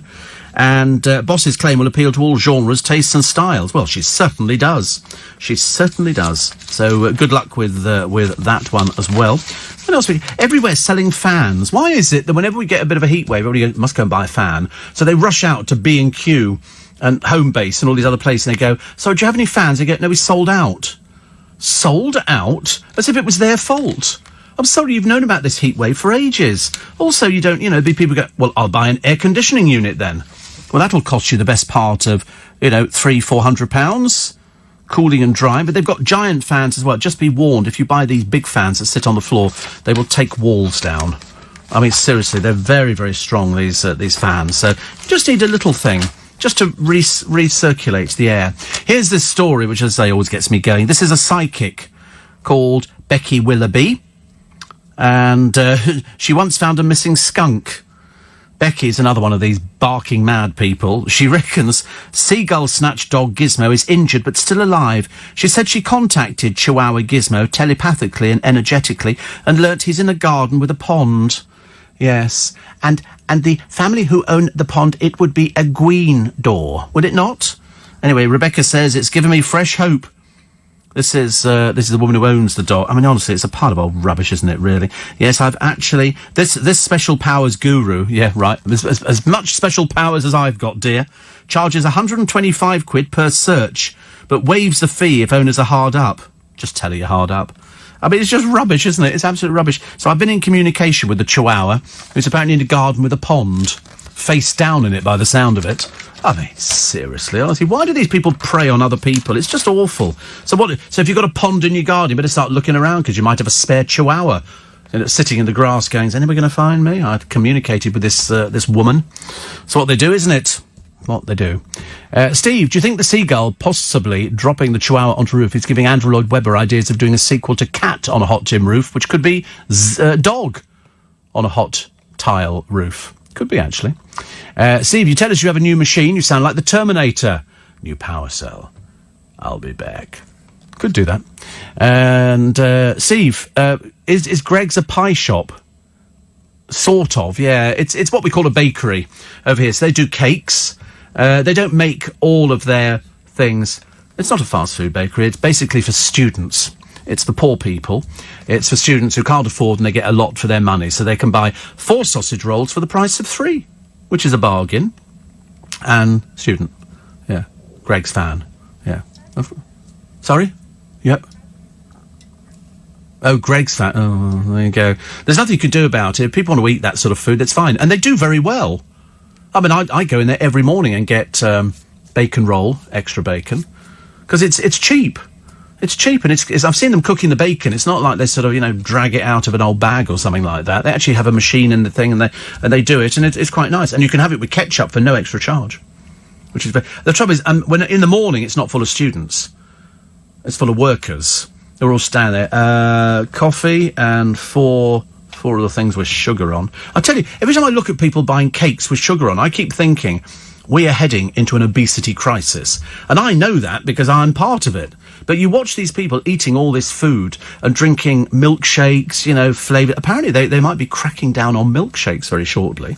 and bosses claim will appeal to all genres, tastes and styles. Well, she certainly does. She certainly does. So good luck with that one as well. What else? Everywhere's selling fans. Why is it that whenever we get a bit of a heat wave, everybody must go and buy a fan? So they rush out to B&Q and Homebase and all these other places, and they go, so do you have any fans? They go, no, we sold out. Sold out? As if it was their fault. I'm sorry, you've known about this heat wave for ages. Also, you don't, the people go, well, I'll buy an air conditioning unit then. Well, that'll cost you the best part of, £300-400, cooling and drying. But they've got giant fans as well. Just be warned, if you buy these big fans that sit on the floor, they will take walls down. I mean, seriously, they're very, very strong, these fans. So you just need a little thing, just to recirculate the air. Here's this story, which, as I say, always gets me going. This is a psychic called Becky Willoughby. And she once found a missing skunk. Becky's another one of these barking mad people. She reckons seagull snatch dog Gizmo is injured but still alive. She said she contacted Chihuahua Gizmo telepathically and energetically and learnt he's in a garden with a pond. Yes. And the family who own the pond, it would be a green door, would it not? Anyway, Rebecca says, it's given me fresh hope. This is the woman who owns the dog. I mean, honestly, it's a pile of old rubbish, isn't it, really? Yes, I've actually... This special powers guru, yeah, right, as much special powers as I've got, dear, charges 125 quid per search, but waives the fee if owners are hard up. Just tell her you're hard up. I mean, it's just rubbish, isn't it? It's absolute rubbish. So I've been in communication with the Chihuahua, who's apparently in a garden with a pond, face down in it by the sound of it. I mean, seriously, honestly, why do these people prey on other people? It's just awful. So if you've got a pond in your garden, you better start looking around, because you might have a spare Chihuahua sitting in the grass going, is anybody going to find me? I've communicated with this woman. So what they do, isn't it? What they do. Steve, do you think the seagull possibly dropping the Chihuahua onto roof is giving Andrew Lloyd Webber ideas of doing a sequel to Cat on a hot tin roof, which could be Dog on a hot tile roof? Could be, actually. Steve, you tell us you have a new machine. You sound like the Terminator. New power cell. I'll be back. Could do that. And Steve, is Greg's a pie shop? Sort of, yeah. It's what we call a bakery over here. So they do cakes. They don't make all of their things. It's not a fast food bakery. It's basically for students. It's for poor people. It's for students who can't afford, and they get a lot for their money. So they can buy 4 sausage rolls for the price of 3, which is a bargain. And student. Yeah. Greg's fan. Yeah. Sorry? Yep. Oh, Greg's fan. Oh, there you go. There's nothing you can do about it. If people want to eat that sort of food, that's fine. And they do very well. I mean, I go in there every morning and get bacon roll, extra bacon, because it's cheap. It's cheap, and it's I've seen them cooking the bacon. It's not like they sort of, drag it out of an old bag or something like that. They actually have a machine in the thing, and they do it, and it's quite nice. And you can have it with ketchup for no extra charge, which is the trouble is, when in the morning it's not full of students, it's full of workers. They're all standing there. Coffee and four of the things with sugar on. I tell you, every time I look at people buying cakes with sugar on, I keep thinking we are heading into an obesity crisis. And I know that because I'm part of it. But you watch these people eating all this food and drinking milkshakes, flavoured. Apparently they might be cracking down on milkshakes very shortly,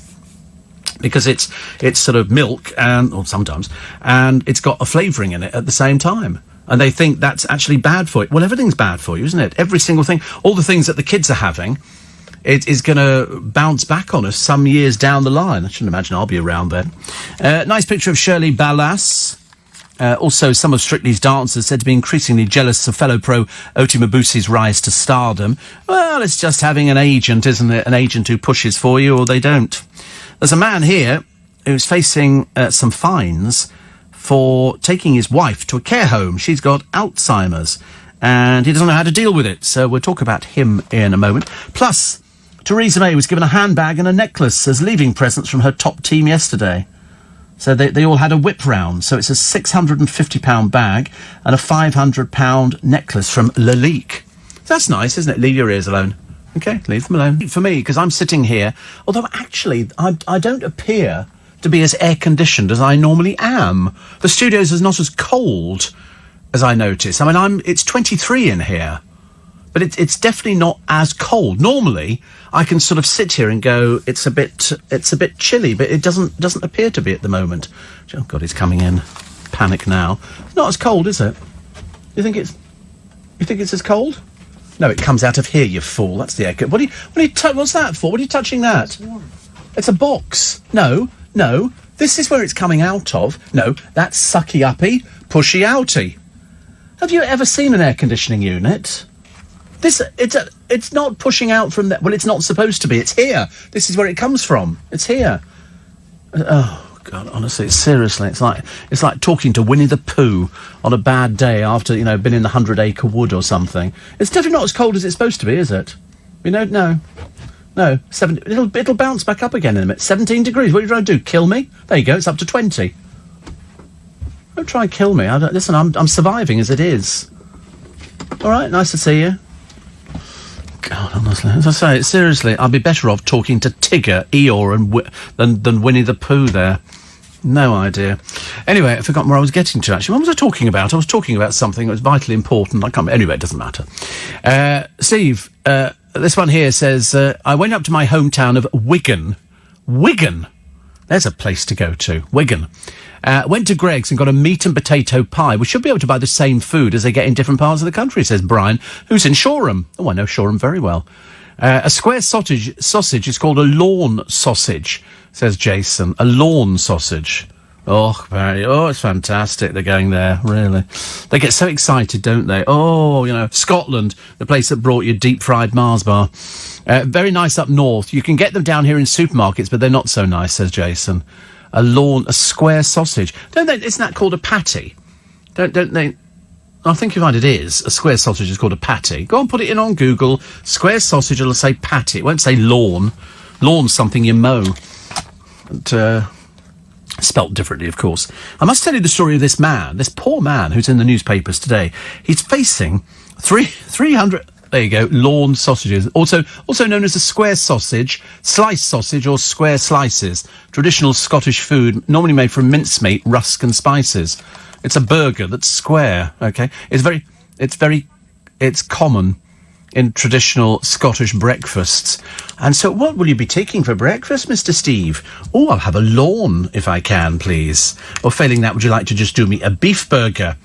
because it's sort of milk or sometimes, and it's got a flavouring in it at the same time. And they think that's actually bad for you. Well, everything's bad for you, isn't it? Every single thing, all the things that the kids are having, it is going to bounce back on us some years down the line. I shouldn't imagine I'll be around then. Nice picture of Shirley Ballas. Also, some of Strictly's dancers said to be increasingly jealous of fellow pro Oti Mabusi's rise to stardom. Well, it's just having an agent, isn't it? An agent who pushes for you, or they don't. There's a man here who's facing some fines for taking his wife to a care home. She's got Alzheimer's, and he doesn't know how to deal with it. So we'll talk about him in a moment. Plus, Theresa May was given a handbag and a necklace as leaving presents from her top team yesterday. So they all had a whip round. So it's a £650 bag and a £500 necklace from Lalique. That's nice, isn't it? Leave your ears alone. Okay, leave them alone. For me, because I'm sitting here, although actually I don't appear to be as air-conditioned as I normally am. The studios is not as cold as I notice. I mean, it's 23 in here, but it's definitely not as cold. Normally, I can sort of sit here and go, it's a bit chilly, but it doesn't appear to be at the moment. Oh God, he's coming in. Panic now. It's not as cold, is it? You think it's as cold? No, it comes out of here, you fool. That's the air. What's that for? What are you touching that? It's a box. No, this is where it's coming out of. No, that's sucky uppy, pushy outy. Have you ever seen an air conditioning unit? It's not pushing out from there. Well, it's not supposed to be. It's here. This is where it comes from. It's here. Oh God, honestly, seriously, it's like talking to Winnie the Pooh on a bad day after been in the 100-acre wood or something. It's definitely not as cold as it's supposed to be, is it? No, 70. It'll bounce back up again in a minute. 17 degrees. What are you trying to do? Kill me? There you go. It's up to 20. Don't try and kill me. Listen, I'm surviving as it is. All right, nice to see you. God, honestly, as I say, seriously, I'd be better off talking to Tigger, Eeyore, than Winnie the Pooh there. No idea. Anyway, I forgot where I was getting to, actually. What was I talking about? I was talking about something that was vitally important. I can't remember. Anyway, it doesn't matter. Steve, This one here says, I went up to my hometown of Wigan. Wigan? There's a place to go to. Wigan. Went to Greg's and got a meat and potato pie. We should be able to buy the same food as they get in different parts of the country, says Brian, who's in Shoreham. Oh, I know Shoreham very well. A square sausage is called a lawn sausage, says Jason. A lawn sausage. Oh, it's fantastic they're going there, really. They get so excited, don't they? Oh, you know, Scotland, the place that brought you deep-fried Mars bar. Very nice up north. You can get them down here in supermarkets, but they're not so nice, says Jason. A square sausage. Don't they, isn't that called a patty? Don't they... I think you're right, it is. A square sausage is called a patty. Go and put it in on Google. Square sausage, it'll say patty. It won't say lawn. Lawn's something you mow. But, spelt differently, of course. I must tell you the story of this man, this poor man who's in the newspapers today. He's facing 300... There you go, lawn sausages. Also known as a square sausage, sliced sausage, or square slices. Traditional Scottish food, normally made from mincemeat, rusk and spices. It's a burger that's square, okay? It's common in traditional Scottish breakfasts. And so what will you be taking for breakfast, Mr. Steve? Oh, I'll have a lawn, if I can, please. Or failing that, would you like to just do me a beef burger?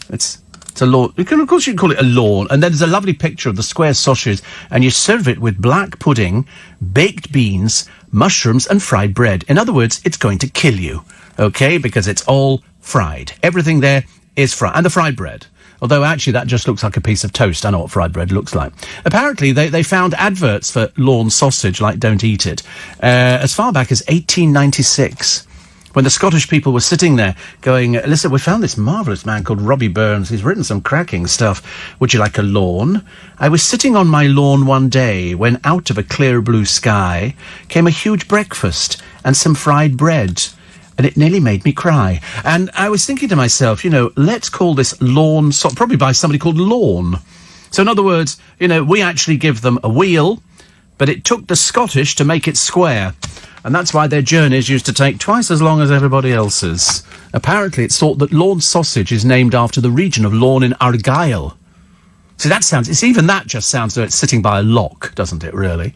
It's a lawn. Of course you can call it a lawn. And then there's a lovely picture of the square sausage, and you serve it with black pudding, baked beans, mushrooms, and fried bread. In other words, it's going to kill you, okay? Because it's all fried. Everything there is fried. And the fried bread. Although, actually, that just looks like a piece of toast. I know what fried bread looks like. Apparently, they found adverts for lawn sausage, like Don't Eat It, as far back as 1896, when the Scottish people were sitting there going, listen, we found this marvellous man called Robbie Burns. He's written some cracking stuff. Would you like a lawn? I was sitting on my lawn one day when out of a clear blue sky came a huge breakfast and some fried bread. And it nearly made me cry. And I was thinking to myself, you know, let's call this lawn, probably by somebody called Lawn. So in other words, you know, we actually give them a wheel, but it took the Scottish to make it square. And that's why their journeys used to take twice as long as everybody else's. Apparently it's thought that lawn sausage is named after the region of Lawn in Argyll. See, that just sounds like it's sitting by a lock, doesn't it, really?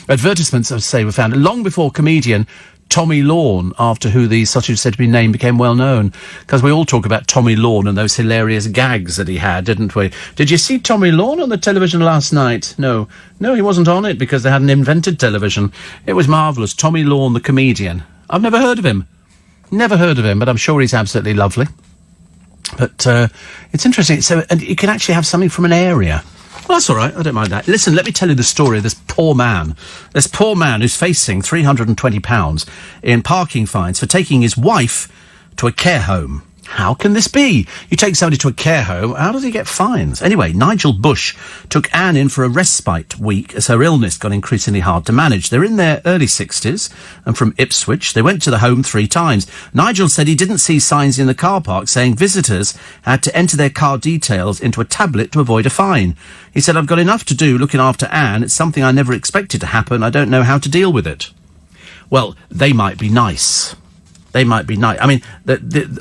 Advertisements, I say, were found long before comedian Tommy Lawn, after who the sausage is said to be named, became well known. Because we all talk about Tommy Lawn and those hilarious gags that he had, didn't we? Did you see Tommy Lawn on the television last night? No, he wasn't on it because they hadn't invented television. It was marvellous. Tommy Lawn, the comedian. I've never heard of him. But I'm sure he's absolutely lovely. But it's interesting. So, and you can actually have something from an area. Well, that's all right. I don't mind that. Listen, let me tell you the story of this poor man. This poor man who's facing £320 in parking fines for taking his wife to a care home. How can this be? You take somebody to a care home, how does he get fines? Anyway, Nigel Bush took Anne in for a respite week as her illness got increasingly hard to manage. They're in their early 60s and from Ipswich. They went to the home 3 times. Nigel said he didn't see signs in the car park saying visitors had to enter their car details into a tablet to avoid a fine. He said, I've got enough to do looking after Anne. It's something I never expected to happen. I don't know how to deal with it. Well, they might be nice. They might be nice. I mean,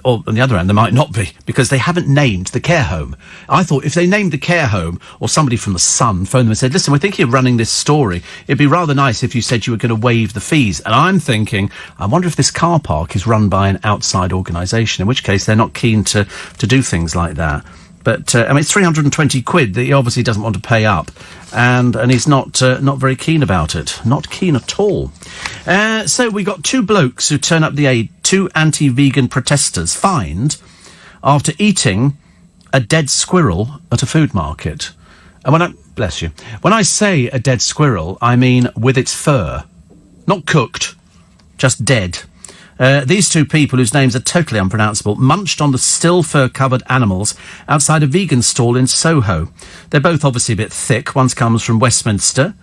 or on the other hand, they might not be, because they haven't named the care home. I thought if they named the care home, or somebody from the Sun phoned them and said, listen, we're thinking of running this story. It'd be rather nice if you said you were going to waive the fees. And I'm thinking, I wonder if this car park is run by an outside organisation, in which case they're not keen to do things like that. But, I mean, it's 320 quid that he obviously doesn't want to pay up. And he's not very keen about it. Not keen at all. So we got 2 blokes who turn up the aid, 2 anti-vegan protesters fined after eating a dead squirrel at a food market. And when I say a dead squirrel, I mean with its fur. Not cooked, just dead. These 2 people, whose names are totally unpronounceable, munched on the still fur-covered animals outside a vegan stall in Soho. They're both obviously a bit thick. One comes from Westminster,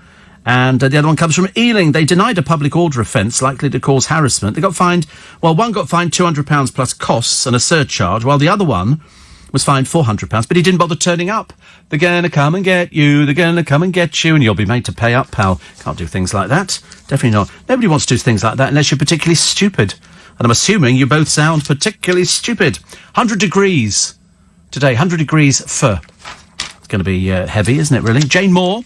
and the other one comes from Ealing. They denied a public order offence likely to cause harassment. They got fined, one got fined £200 plus costs and a surcharge, while the other one was fined £400, but he didn't bother turning up. They're going to come and get you, and you'll be made to pay up, pal. Can't do things like that. Definitely not. Nobody wants to do things like that unless you're particularly stupid. And I'm assuming you both sound particularly stupid. 100 degrees today, 100 degrees for. It's going to be heavy, isn't it, really? Jane Moore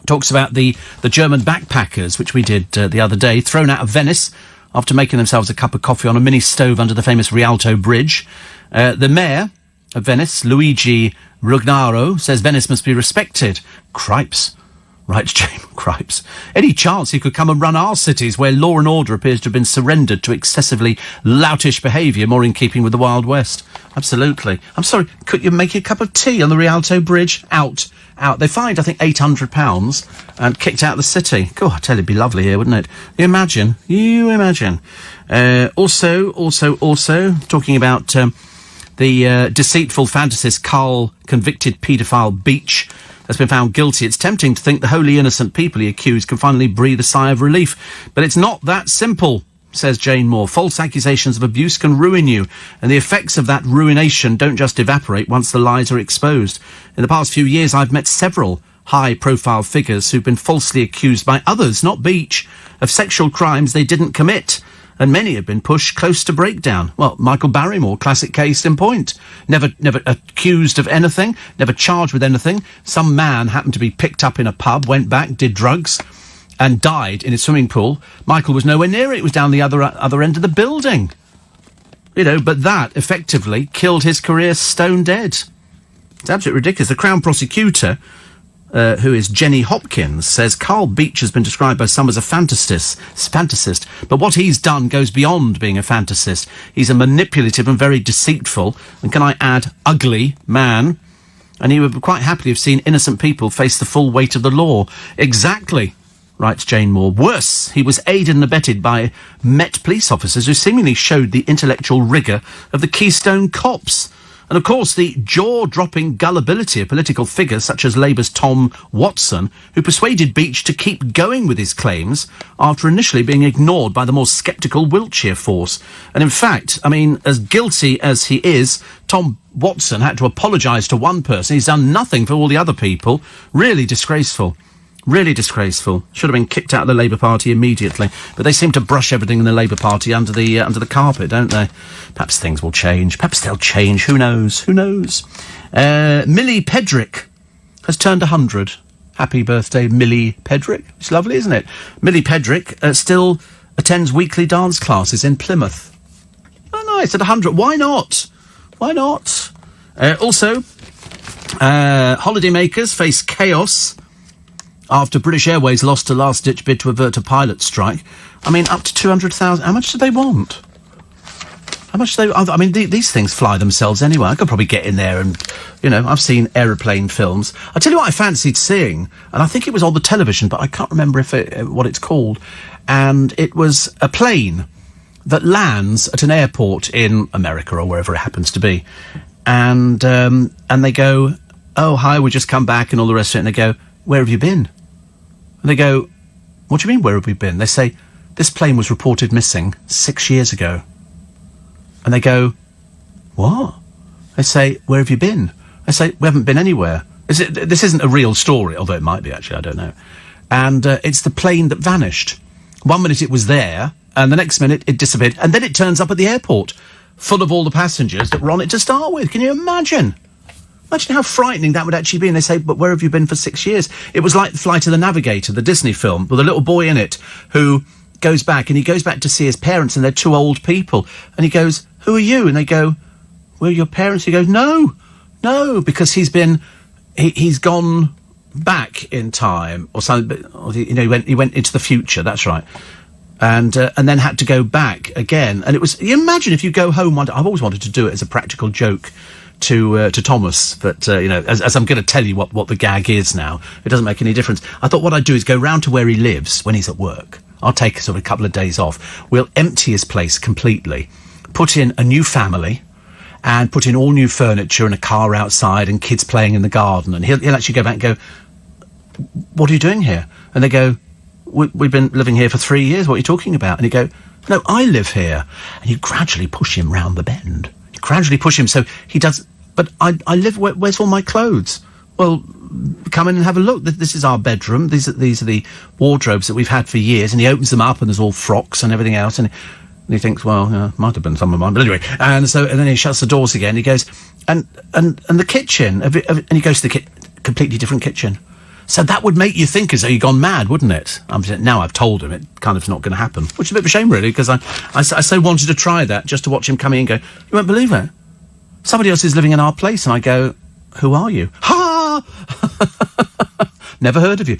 talks about the German backpackers, which we did the other day, thrown out of Venice after making themselves a cup of coffee on a mini stove under the famous Rialto Bridge. The mayor of Venice, Luigi Rugnaro, says Venice must be respected. Cripes. Writes James Cripes. Any chance he could come and run our cities where law and order appears to have been surrendered to excessively loutish behaviour, more in keeping with the Wild West? Absolutely. I'm sorry, could you make a cup of tea on the Rialto Bridge? Out. They fined, I think, £800 and kicked out the city. God, I tell you, it'd be lovely here, wouldn't it? You imagine. Also, talking about the deceitful fantasist Carl, convicted paedophile Beach, has been found guilty. It's tempting to think the wholly innocent people he accused can finally breathe a sigh of relief. But it's not that simple, says Jane Moore. False accusations of abuse can ruin you, and the effects of that ruination don't just evaporate once the lies are exposed. In the past few years, I've met several high-profile figures who've been falsely accused by others, not Beach, of sexual crimes they didn't commit. And many have been pushed close to breakdown. Well, Michael Barrymore, classic case in point. Never accused of anything, never charged with anything. Some man happened to be picked up in a pub, went back, did drugs, and died in his swimming pool. Michael was nowhere near it. He was down the other end of the building. But that effectively killed his career stone dead. It's absolutely ridiculous. The Crown Prosecutor, who is Jenny Hopkins, says Carl Beach has been described by some as a fantasist, but what he's done goes beyond being a fantasist. He's a manipulative and very deceitful, and can I add, ugly man, and he would quite happily have seen innocent people face the full weight of the law. Exactly, writes Jane Moore. Worse, he was aided and abetted by Met police officers who seemingly showed the intellectual rigour of the Keystone Cops. And, of course, the jaw-dropping gullibility of political figures such as Labour's Tom Watson, who persuaded Beach to keep going with his claims after initially being ignored by the more sceptical Wiltshire force. And, in fact, as guilty as he is, Tom Watson had to apologise to one person. He's done nothing for all the other people. Really disgraceful. Really disgraceful. Should have been kicked out of the Labour Party immediately. But they seem to brush everything in the Labour Party under the carpet, don't they? Perhaps things will change. Perhaps they'll change. Who knows? Millie Pedrick has turned 100. Happy birthday, Millie Pedrick. It's lovely, isn't it? Millie Pedrick still attends weekly dance classes in Plymouth. Oh, nice. At 100. Why not? Also, holidaymakers face chaos after British Airways lost a last-ditch bid to avert a pilot strike. Up to 200,000. How much do they want? How much do they... these things fly themselves anyway. I could probably get in there and, I've seen aeroplane films. I'll tell you what I fancied seeing, and I think it was on the television, but I can't remember what it's called. And it was a plane that lands at an airport in America or wherever it happens to be. And they go, oh, hi, we just come back, and all the rest of it. And they go, where have you been? And they go, what do you mean, where have we been? They say, this plane was reported missing 6 years ago. And they go, what? They say, where have you been? They say, we haven't been anywhere. This isn't a real story, although it might be, actually, I don't know. And it's the plane that vanished. 1 minute it was there, and the next minute it disappeared, and then it turns up at the airport, full of all the passengers that were on it to start with. Can you imagine? Imagine how frightening that would actually be. And they say, but where have you been for 6 years? It was like The Flight of the Navigator, the Disney film, with a little boy in it who goes back, and he goes back to see his parents, and they're two old people. And he goes, who are you? And they go, we're your parents. He goes, no, because he's gone back in time or something. He went into the future. That's right. And then had to go back again. And it was, you imagine if you go home one day. I've always wanted to do it as a practical joke to Thomas, but as I'm going to tell you what the gag is now, it doesn't make any difference. I thought what I'd do is go round to where he lives when he's at work. I'll take sort of a couple of days off. We'll empty his place completely, put in a new family, and put in all new furniture and a car outside and kids playing in the garden. And he'll actually go back and go, what are you doing here? And they go, we've been living here for 3 years. What are you talking about? And he go, no, I live here. And you gradually push him round the bend. Gradually push him so he does. But I live. Where's all my clothes? Well, come in and have a look. This is our bedroom. These are the wardrobes that we've had for years. And he opens them up, and there's all frocks and everything else. And he thinks, well, might have been some of mine, but anyway. And then he shuts the doors again. He goes, and the kitchen. And he goes to the completely different kitchen. So that would make you think as though you'd gone mad, wouldn't it? Now I've told him it kind of not going to happen, which is a bit of a shame, really, because I so wanted to try that, just to watch him come in and go, you won't believe it. Somebody else is living in our place. And I go, who are you? Ha! Never heard of you.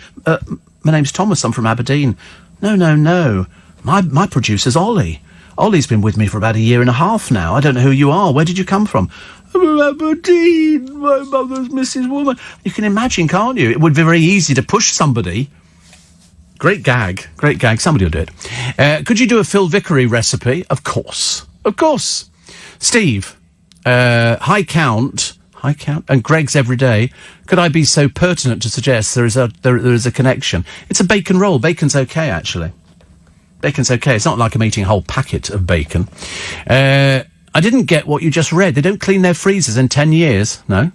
My name's Thomas. I'm from Aberdeen. No. My producer's Ollie. Ollie's been with me for about 1.5 years now. I don't know who you are. Where did you come from? I'm from Aberdeen. My mother's Mrs. Woman. You can imagine, can't you? It would be very easy to push somebody. Great gag. Somebody will do it. Could you do a Phil Vickery recipe? Of course. Steve, high count, and Greg's every day. Could I be so pertinent to suggest there is a connection? It's a bacon roll. Bacon's okay, actually. Bacon's okay. It's not like I'm eating a whole packet of bacon. I didn't get what you just read. They don't clean their freezers in 10 years. No?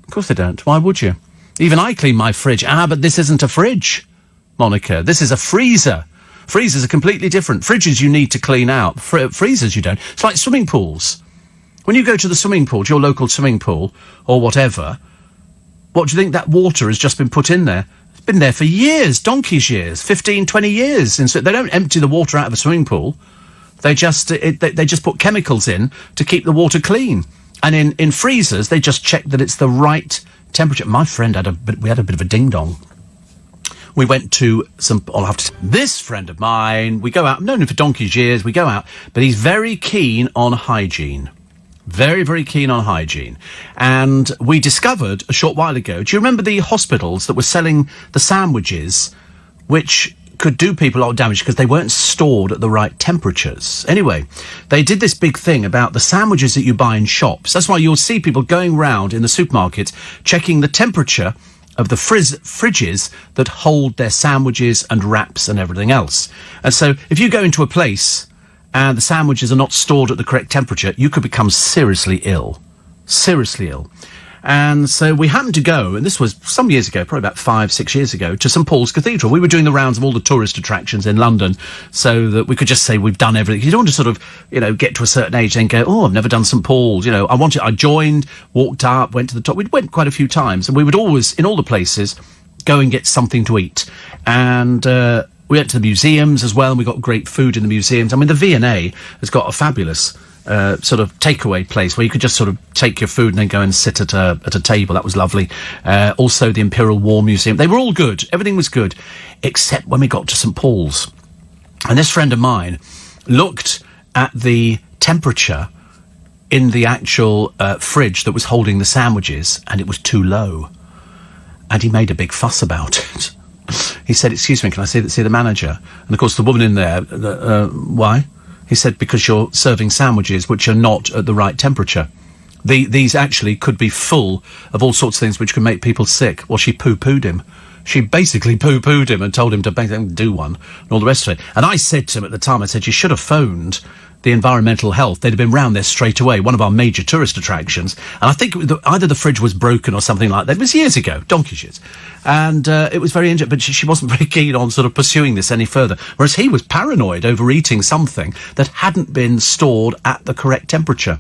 Of course they don't. Why would you? Even I clean my fridge. But this isn't a fridge, Monica. This is a freezer. Freezers are completely different. Fridges you need to clean out. Freezers you don't. It's like swimming pools. When you go to the swimming pool, to your local swimming pool, or whatever, what do you think that water has just been put in there? It's been there for years, donkey's years, 15, 20 years. And so they don't empty the water out of a swimming pool. They just put chemicals in to keep the water clean. And in freezers, they just check that it's the right temperature. My friend we had a bit of a ding-dong. We went to this friend of mine, we go out, I've known him for donkey's years, we go out, but he's very keen on hygiene. Very, very keen on hygiene. And we discovered a short while ago, do you remember the hospitals that were selling the sandwiches, which could do people a lot of damage because they weren't stored at the right temperatures? Anyway, they did this big thing about the sandwiches that you buy in shops. That's why you'll see people going round in the supermarkets checking the temperature of the fridges that hold their sandwiches and wraps and everything else. And so if you go into a place and the sandwiches are not stored at the correct temperature, you could become seriously ill. Seriously ill. And so we happened to go, and this was some years ago, probably about 5-6 years ago, to St Paul's Cathedral. We were doing the rounds of all the tourist attractions in London so that we could just say we've done everything. You don't want to sort of, get to a certain age and go, I've never done St Paul's. I joined, walked up, went to the top. We went quite a few times, and we would always, in all the places, go and get something to eat. And we went to the museums as well, and we got great food in the museums. I mean, the V&A has got a fabulous sort of takeaway place where you could just sort of take your food and then go and sit at a table. That was lovely. Also, the Imperial War Museum. They were all good. Everything was good, except when we got to St Paul's. And this friend of mine looked at the temperature in the actual fridge that was holding the sandwiches, and it was too low. And he made a big fuss about it. He said, "Excuse me, can I see the manager?" And of course, the woman in there, why? He said, "Because you're serving sandwiches which are not at the right temperature. These actually could be full of all sorts of things which could make people sick." Well, she poo-pooed him. She basically poo-pooed him and told him to basically do one and all the rest of it. And I said to him at the time, I said, "You should have phoned the environmental health. They'd have been round there straight away, one of our major tourist attractions." And I think either the fridge was broken or something like that. It was years ago, donkey's years. And it was very interesting, but she wasn't very keen on sort of pursuing this any further. Whereas he was paranoid over eating something that hadn't been stored at the correct temperature.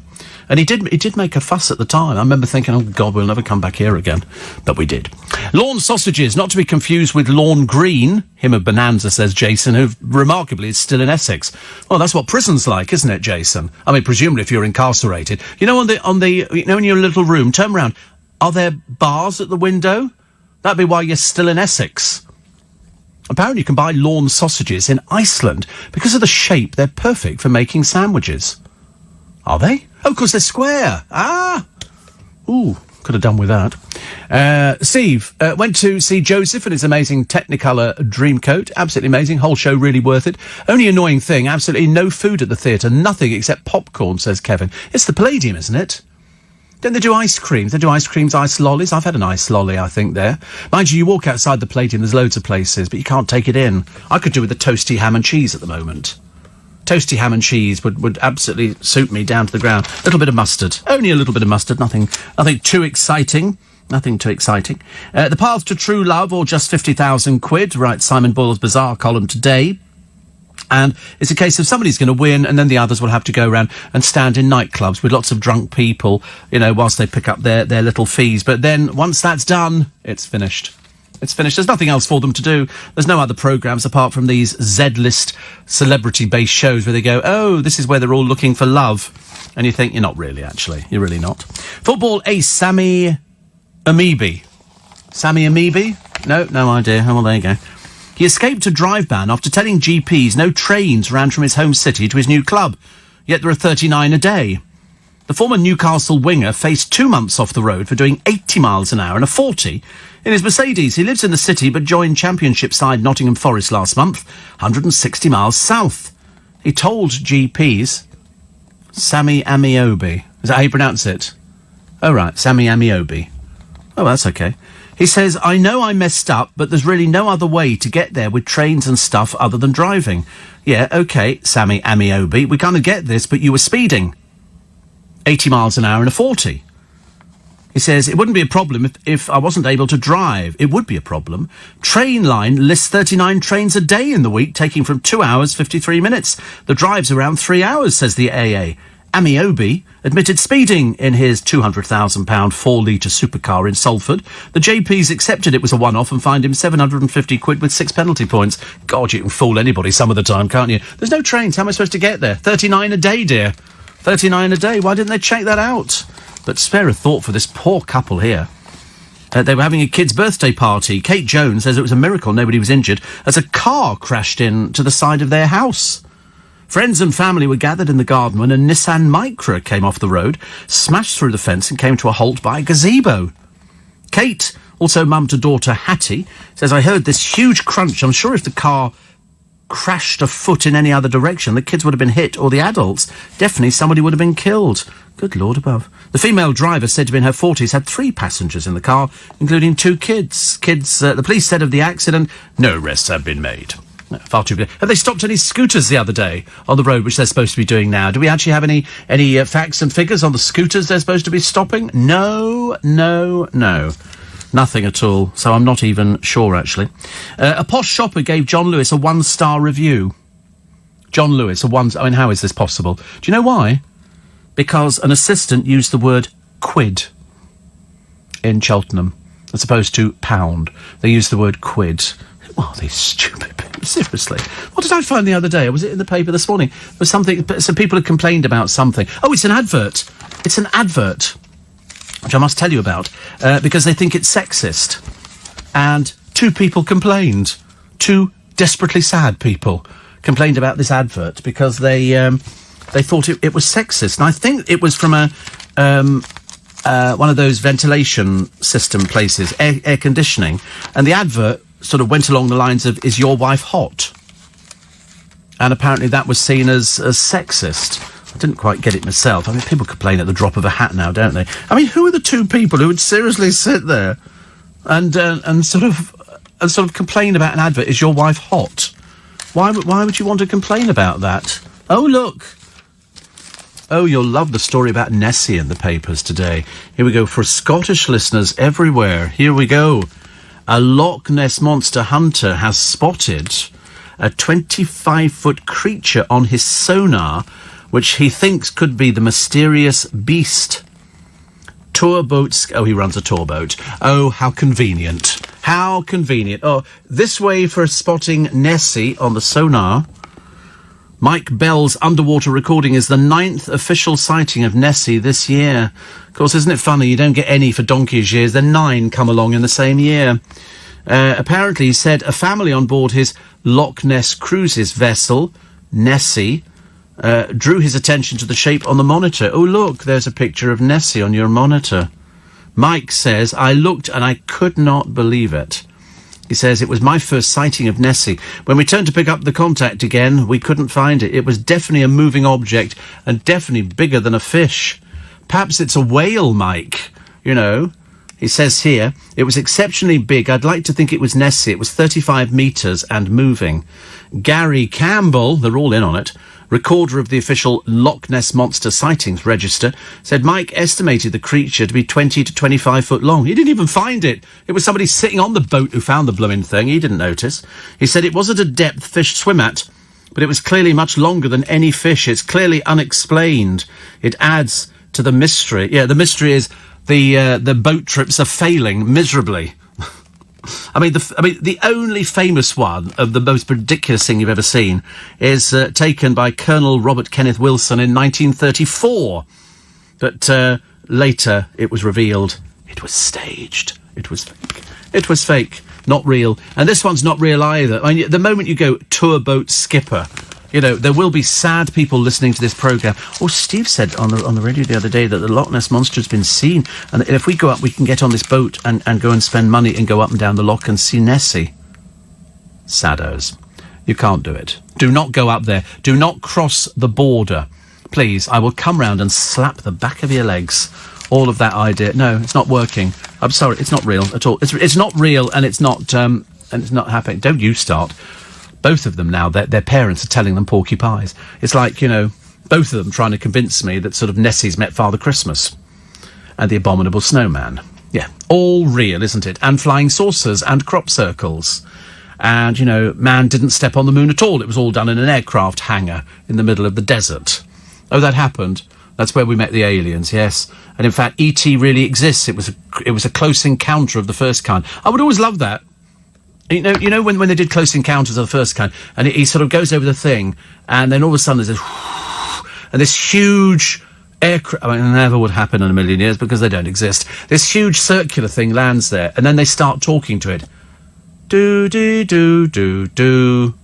And he did make a fuss at the time. I remember thinking, oh, God, we'll never come back here again. But we did. Lawn sausages, not to be confused with lawn green. Him of Bonanza, says Jason, who remarkably is still in Essex. Well, that's what prison's like, isn't it, Jason? I mean, presumably if you're incarcerated. You know, in your little room, turn around. Are there bars at the window? That'd be why you're still in Essex. Apparently you can buy lawn sausages in Iceland. Because of the shape, they're perfect for making sandwiches. Are they? Oh, of course, they're square. Ooh, could have done with that. Steve went to see Joseph and his amazing Technicolor Dreamcoat. Absolutely amazing. Whole show really worth it. Only annoying thing, absolutely no food at the theatre. Nothing except popcorn, says Kevin. It's the Palladium, isn't it? Don't they do ice creams? They do ice creams, ice lollies. I've had an ice lolly, I think, there. Mind you walk outside the Palladium, there's loads of places, but you can't take it in. I could do with a toasty ham and cheese at the moment. Toasty ham and cheese would absolutely suit me down to the ground. A little bit of mustard. Only a little bit of mustard. Nothing too exciting. Nothing too exciting. The path to true love, or just 50,000 quid, writes Simon Boyle's Bazaar column today. And it's a case of somebody's going to win, and then the others will have to go around and stand in nightclubs with lots of drunk people, whilst they pick up their little fees. But then, once that's done, it's finished. It's finished. There's nothing else for them to do. There's no other programmes apart from these Z-list celebrity-based shows where they go, oh, this is where they're all looking for love. And you think, you're not really, actually. You're really not. Football ace Sammy Amebi. Sammy Amebi? No idea. Oh, well, there you go. He escaped a drive ban after telling GPs no trains ran from his home city to his new club. Yet there are 39 a day. The former Newcastle winger faced 2 months off the road for doing 80 miles an hour and a 40 in his Mercedes. He lives in the city but joined Championship side Nottingham Forest last month, 160 miles south. He told GPs... Sammy Ameobi. Is that how you pronounce it? Oh, right. Sammy Ameobi. Oh, that's okay. He says, I know I messed up, but there's really no other way to get there with trains and stuff other than driving. Yeah, okay, Sammy Ameobi, we kind of get this, but you were speeding. 80 miles an hour and a 40. He says, it wouldn't be a problem if I wasn't able to drive. It would be a problem. Trainline lists 39 trains a day in the week, taking from 2 hours, 53 minutes. The drive's around 3 hours, says the AA. Ameobi admitted speeding in his £200,000 4-litre supercar in Salford. The JPs accepted it was a one-off and fined him £750 with 6 penalty points. God, you can fool anybody some of the time, can't you? There's no trains. How am I supposed to get there? 39 a day, dear. 39 a day. Why didn't they check that out? But spare a thought for this poor couple here. They were having a kid's birthday party. Kate Jones says it was a miracle nobody was injured as a car crashed into the side of their house. Friends and family were gathered in the garden when a Nissan Micra came off the road, smashed through the fence and came to a halt by a gazebo. Kate, also mum to daughter Hattie, says, I heard this huge crunch. I'm sure if the car crashed a foot in any other direction, the kids would have been hit, or the adults. Definitely somebody would have been killed. Good Lord above. The female driver, said to be in her 40s, had 3 passengers in the car, including 2 kids. The police said of the accident, no arrests have been made. Far too good. Have they stopped any scooters the other day on the road, which they're supposed to be doing now? Do we actually have any facts and figures on the scooters they're supposed to be stopping? No. Nothing at all. So I'm not even sure, actually. A posh shopper gave John Lewis a 1-star review. John Lewis, I mean, how is this possible? Do you know why? Because an assistant used the word quid in Cheltenham as opposed to pound. They used the word quid. Who are these stupid people? Seriously. What did I find the other day? Was it in the paper this morning? There was something, some people had complained about something. Oh, it's an advert. It's an advert, which I must tell you about, because they think it's sexist. And 2 people complained. 2 desperately sad people complained about this advert because they thought it was sexist. And I think it was from one of those ventilation system places, air conditioning. And the advert sort of went along the lines of, is your wife hot? And apparently that was seen as sexist. I didn't quite get it myself. I mean, people complain at the drop of a hat now, don't they? I mean, who are the 2 people who would seriously sit there and sort of complain about an advert? Is your wife hot? Why would you want to complain about that? Oh, look. Oh, you'll love the story about Nessie in the papers today. Here we go. For Scottish listeners everywhere, here we go. A Loch Ness Monster hunter has spotted a 25-foot creature on his sonar, which he thinks could be the mysterious beast. Tour boats... Oh, he runs a tour boat. Oh, how convenient. How convenient. Oh, this way for spotting Nessie on the sonar. Mike Bell's underwater recording is the 9th official sighting of Nessie this year. Of course, isn't it funny? You don't get any for donkey's years. Then 9 come along in the same year. Apparently, he said a family on board his Loch Ness Cruises vessel, Nessie, drew his attention to the shape on the monitor. Oh, look, there's a picture of Nessie on your monitor. Mike says, I looked and I could not believe it. He says, it was my first sighting of Nessie. When we turned to pick up the contact again, we couldn't find it. It was definitely a moving object and definitely bigger than a fish. Perhaps it's a whale, Mike, you know. He says here, it was exceptionally big. I'd like to think it was Nessie. It was 35 metres and moving. Gary Campbell, they're all in on it, recorder of the official Loch Ness Monster Sightings Register, said Mike estimated the creature to be 20 to 25 foot long. He didn't even find it. It was somebody sitting on the boat who found the blooming thing. He didn't notice. He said it wasn't a depth fish swim at, but it was clearly much longer than any fish. It's clearly unexplained. It adds to the mystery. Yeah, the mystery is the boat trips are failing miserably. I mean, the only famous one of the most ridiculous thing you've ever seen is taken by Colonel Robert Kenneth Wilson in 1934. But later it was revealed it was staged. It was fake. It was fake, not real. And this one's not real either. I mean, the moment you go tour boat skipper, you know, there will be sad people listening to this programme. Oh, Steve said on the radio the other day that the Loch Ness Monster has been seen. And if we go up, we can get on this boat and go and spend money and go up and down the loch and see Nessie. Saddos. You can't do it. Do not go up there. Do not cross the border. Please, I will come round and slap the back of your legs. All of that idea. No, it's not working. I'm sorry, it's not real at all. It's not real, and it's not happening. Don't you start. Both of them now, their parents are telling them porky pies. It's like, you know, both of them trying to convince me that sort of Nessie's met Father Christmas and the abominable snowman. Yeah, all real, isn't it? And flying saucers and crop circles. And, you know, man didn't step on the moon at all. It was all done in an aircraft hangar in the middle of the desert. Oh, that happened. That's where we met the aliens, yes. And in fact, E.T. really exists. It was a close encounter of the first kind. I would always love that. You know when they did Close Encounters of the First Kind, and he sort of goes over the thing, and then all of a sudden there's this, and this huge aircraft. I mean, it never would happen in a million years because they don't exist. This huge circular thing lands there, and then they start talking to it. Do do do do do.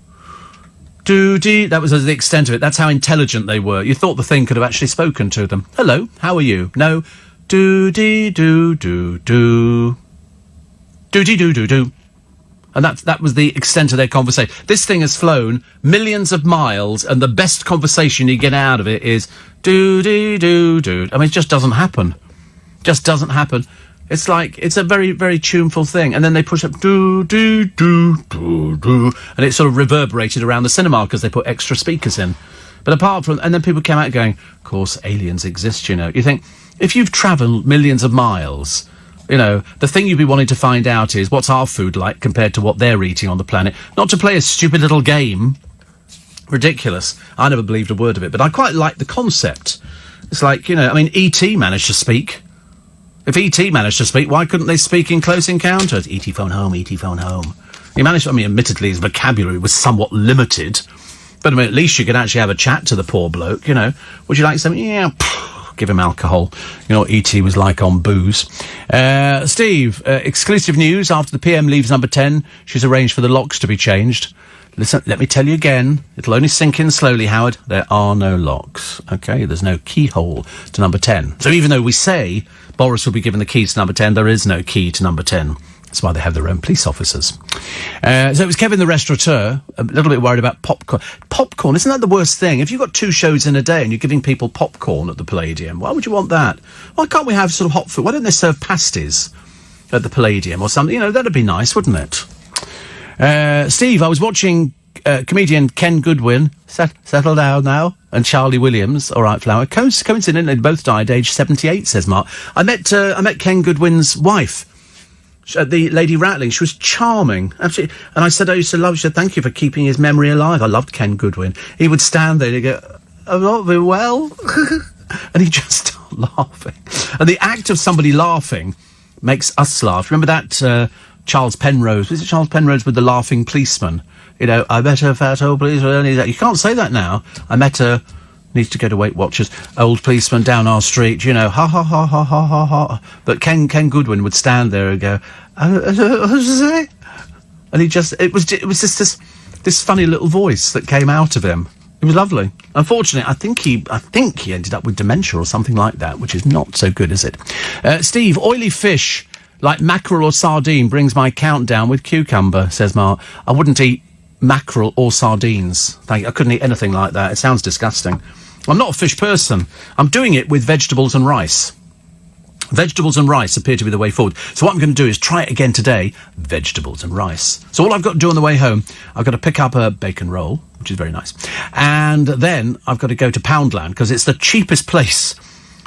Do-dee. That was the extent of it. That's how intelligent they were. You thought the thing could have actually spoken to them. Hello, how are you? No. Do-dee-do-do-do. Do-dee-do-do-do. And that was the extent of their conversation. This thing has flown millions of miles, and the best conversation you get out of it is do-dee-do-do. I mean, it just doesn't happen. Just doesn't happen. It's like, it's a very, very tuneful thing. And then they push up, do-do-do-do-do. And it sort of reverberated around the cinema because they put extra speakers in. But apart from, and then people came out going, of course, aliens exist, you know. You think, if you've travelled millions of miles, you know, the thing you'd be wanting to find out is what's our food like compared to what they're eating on the planet. Not to play a stupid little game. Ridiculous. I never believed a word of it, but I quite like the concept. It's like, you know, I mean, E.T. managed to speak. If E.T. managed to speak, why couldn't they speak in Close Encounters? E.T. phone home, E.T. phone home. He managed, I mean, admittedly, his vocabulary was somewhat limited, but I mean, at least you could actually have a chat to the poor bloke, you know. Would you like something? Yeah, give him alcohol. You know what E.T. was like on booze. Steve, exclusive news. After the PM leaves number 10, she's arranged for the locks to be changed. Listen, let me tell you again. It'll only sink in slowly, Howard. There are no locks. OK, there's no keyhole to number 10. So even though we say Boris will be given the keys to number 10, there is no key to number 10. That's why they have their own police officers. So it was Kevin the Restaurateur, a little bit worried about popcorn. Popcorn, isn't that the worst thing? If you've got 2 shows in a day and you're giving people popcorn at the Palladium, why would you want that? Why can't we have sort of hot food? Why don't they serve pasties at the Palladium or something? You know, that'd be nice, wouldn't it? Steve, I was watching comedian Ken Goodwin, settle down now, and Charlie Williams, all right, Flower. Coincidentally, they both died aged 78, says Mark. I met Ken Goodwin's wife, the Lady Rattling. She was charming, absolutely. And I said, I used to love, she said, thank you for keeping his memory alive. I loved Ken Goodwin. He would stand there and he'd go, I'm not very well. And he'd just start laughing. And the act of somebody laughing makes us laugh. Remember that Charles Penrose? Was it Charles Penrose with the laughing policeman? You know, I met a fat old policeman. You can't say that now. I met a, needs to go to Weight Watchers, old policeman down our street, you know, ha ha ha ha ha ha ha. But Ken Goodwin would stand there and go, what did you say? And he just, it was just this funny little voice that came out of him. It was lovely. Unfortunately, I think he ended up with dementia or something like that, which is not so good, is it? Steve, oily fish like mackerel or sardine brings my count down with cucumber, says Mark. I wouldn't eat mackerel or sardines. I couldn't eat anything like that. It sounds disgusting. I'm not a fish person. I'm doing it with vegetables and rice. Vegetables and rice appear to be the way forward. So what I'm going to do is try it again today, vegetables and rice. So all I've got to do on the way home, I've got to pick up a bacon roll, which is very nice. And then I've got to go to Poundland, because it's the cheapest place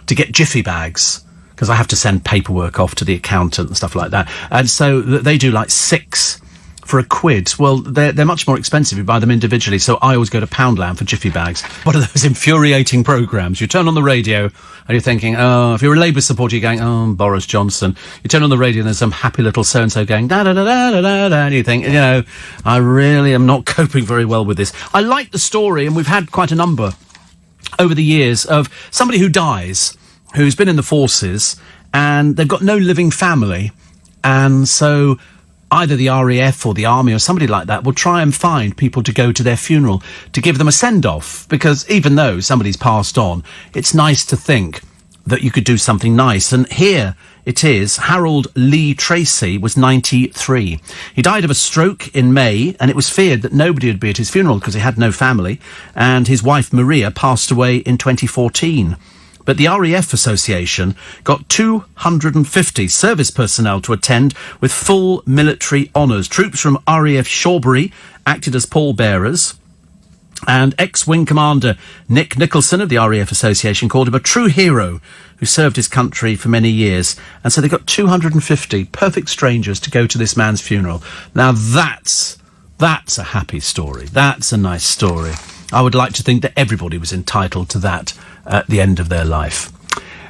to get jiffy bags, because I have to send paperwork off to the accountant and stuff like that. And so they do like 6 for a quid. Well, they're much more expensive. You buy them individually, so I always go to Poundland for Jiffy bags. What are those infuriating programmes? You turn on the radio and you're thinking, oh, if you're a Labour supporter, you're going, oh, Boris Johnson. You turn on the radio and there's some happy little so-and-so going, da-da-da-da-da-da, and you think, I really am not coping very well with this. I like the story, and we've had quite a number over the years of somebody who dies, who's been in the forces, and they've got no living family, and so either the RAF or the Army or somebody like that will try and find people to go to their funeral, to give them a send-off, because even though somebody's passed on, it's nice to think that you could do something nice. And here it is. Harold Lee Tracy was 93. He died of a stroke in May, and it was feared that nobody would be at his funeral because he had no family, and his wife Maria passed away in 2014. But the RAF Association got 250 service personnel to attend with full military honours. Troops from RAF Shawbury acted as pallbearers, and ex-wing commander Nick Nicholson of the RAF Association called him a true hero who served his country for many years. And so they got 250 perfect strangers to go to this man's funeral. Now that's a happy story. That's a nice story. I would like to think that everybody was entitled to that at the end of their life.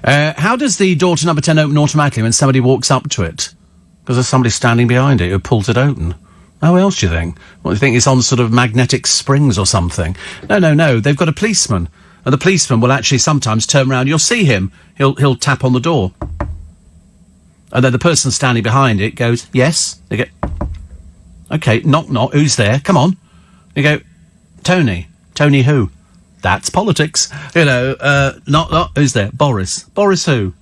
How does the door to number 10 open automatically when somebody walks up to it? Because there's somebody standing behind it who pulls it open. How else do you think? What, do you think it's on sort of magnetic springs or something? No. They've got a policeman. And the policeman will actually sometimes turn around. You'll see him. He'll tap on the door. And then the person standing behind it goes, yes. They go, OK, knock, knock. Who's there? Come on. They go, Tony. Tony who? That's politics. Knock, knock. Who's there? Boris. Boris who?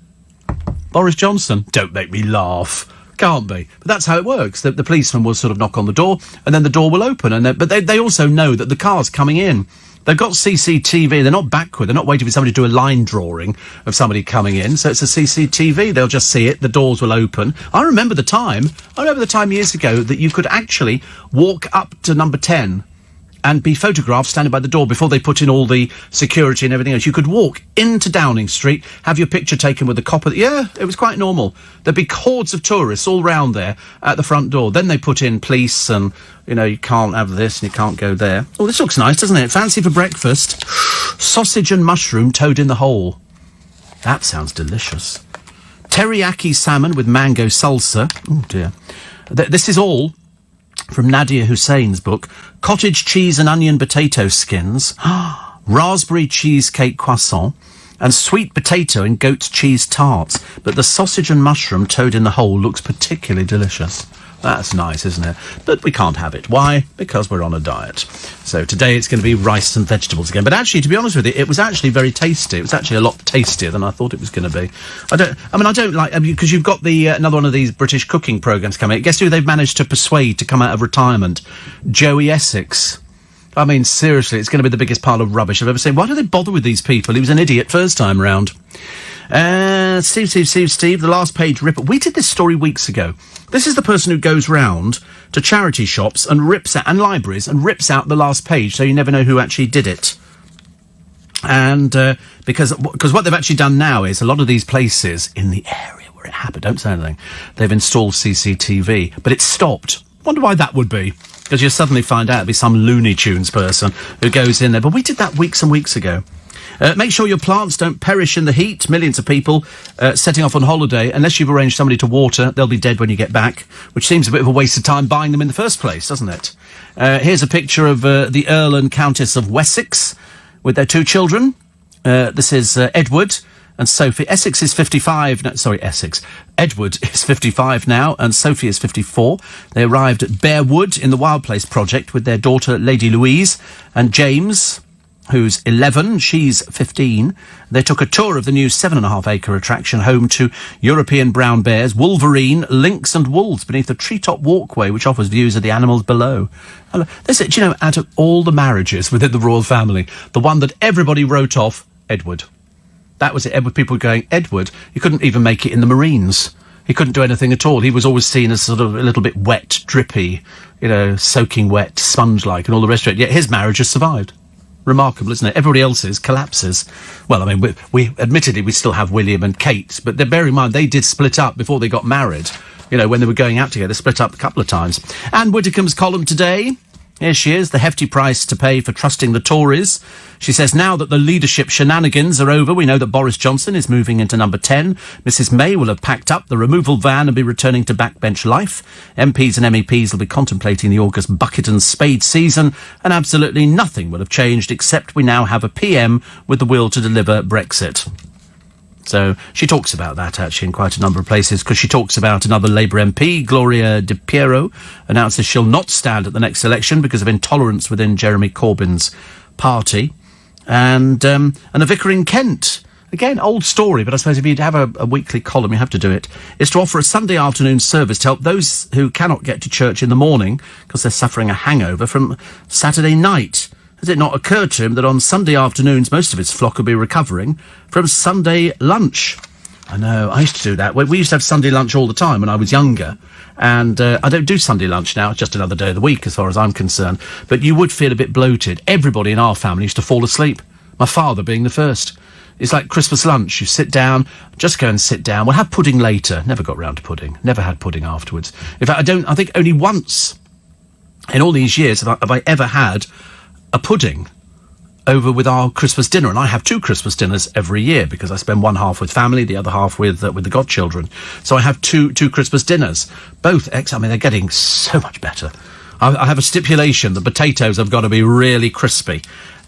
Boris Johnson. Don't make me laugh. Can't be. But that's how it works. The policeman will sort of knock on the door, and then the door will open. But they also know that the car's coming in. They've got CCTV. They're not backward. They're not waiting for somebody to do a line drawing of somebody coming in. So it's a CCTV. They'll just see it. The doors will open. I remember the time years ago that you could actually walk up to number 10 and be photographed standing by the door before they put in all the security and everything else. You could walk into Downing Street, have your picture taken with the copper. Yeah, it was quite normal. There'd be hordes of tourists all round there at the front door. Then they put in police and, you can't have this and you can't go there. Oh, this looks nice, doesn't it? Fancy for breakfast. Sausage and mushroom toad in the hole. That sounds delicious. Teriyaki salmon with mango salsa. Oh, dear. This is all from Nadia Hussein's book. Cottage cheese and onion potato skins, raspberry cheesecake croissant, and sweet potato and goat cheese tarts. But the sausage and mushroom toad in the hole looks particularly delicious. That's nice, isn't it? But we can't have it. Why? Because we're on a diet. So today it's going to be rice and vegetables again. But actually, to be honest with you, it was actually very tasty. It was actually a lot tastier than I thought it was going to be. I don't like, because you've got the another one of these British cooking programmes coming. Guess who they've managed to persuade to come out of retirement? Joey Essex. I mean, seriously, it's going to be the biggest pile of rubbish I've ever seen. Why do they bother with these people? He was an idiot first time round. Steve, the last page ripper. We did this story weeks ago. This is the person who goes round to charity shops and rips out, and libraries, and rips out the last page, so you never know who actually did it. And because what they've actually done now is a lot of these places in the area where it happened, don't say anything, they've installed CCTV, but it's stopped. Wonder why that would be. Because you'll suddenly find out it'll be some Looney Tunes person who goes in there. But we did that weeks and weeks ago. Make sure your plants don't perish in the heat. Millions of people setting off on holiday. Unless you've arranged somebody to water, they'll be dead when you get back, which seems a bit of a waste of time buying them in the first place, doesn't it? Here's a picture of the Earl and Countess of Wessex with their two children. This is Edward and Sophie. Essex is 55. No, sorry, Essex. Edward is 55 now, and Sophie is 54. They arrived at Bearwood in the Wild Place project with their daughter, Lady Louise, and James, who's 11, she's 15. They took a tour of the new 7.5-acre attraction home to European brown bears, wolverine, lynx and wolves beneath a treetop walkway which offers views of the animals below. This, out of all the marriages within the royal family, the one that everybody wrote off, Edward. That was it. Edward, people were going, Edward, he couldn't even make it in the Marines. He couldn't do anything at all. He was always seen as sort of a little bit wet, drippy, soaking wet, sponge-like and all the rest of it. Yet his marriage has survived. Remarkable, isn't it? Everybody else's collapses. Well, I mean, we admittedly, we still have William and Kate, but bear in mind, they did split up before they got married. You know, when they were going out together, split up a couple of times. Anne Widdecombe's column today. Here she is, the hefty price to pay for trusting the Tories. She says, now that the leadership shenanigans are over, we know that Boris Johnson is moving into number 10. Mrs May will have packed up the removal van and be returning to backbench life. MPs and MEPs will be contemplating the August bucket and spade season, and absolutely nothing will have changed except we now have a PM with the will to deliver Brexit. So she talks about that, actually, in quite a number of places, because she talks about another Labour MP, Gloria Di Piero, announces she'll not stand at the next election because of intolerance within Jeremy Corbyn's party. And a vicar in Kent, again, old story, but I suppose if you'd have a weekly column, you have to do it, is to offer a Sunday afternoon service to help those who cannot get to church in the morning because they're suffering a hangover from Saturday night. Has it not occurred to him that on Sunday afternoons most of his flock will be recovering from Sunday lunch? I know, I used to do that. We used to have Sunday lunch all the time when I was younger. And I don't do Sunday lunch now. It's just another day of the week as far as I'm concerned. But you would feel a bit bloated. Everybody in our family used to fall asleep. My father being the first. It's like Christmas lunch. You sit down, just go and sit down. We'll have pudding later. Never got round to pudding. Never had pudding afterwards. In fact, I think only once in all these years have I ever had a pudding over with our Christmas dinner, and I have 2 Christmas dinners every year because I spend one half with family, the other half with the godchildren. So I have two Christmas dinners, both excellent. I mean, they're getting so much better. I have a stipulation: the potatoes have got to be really crispy,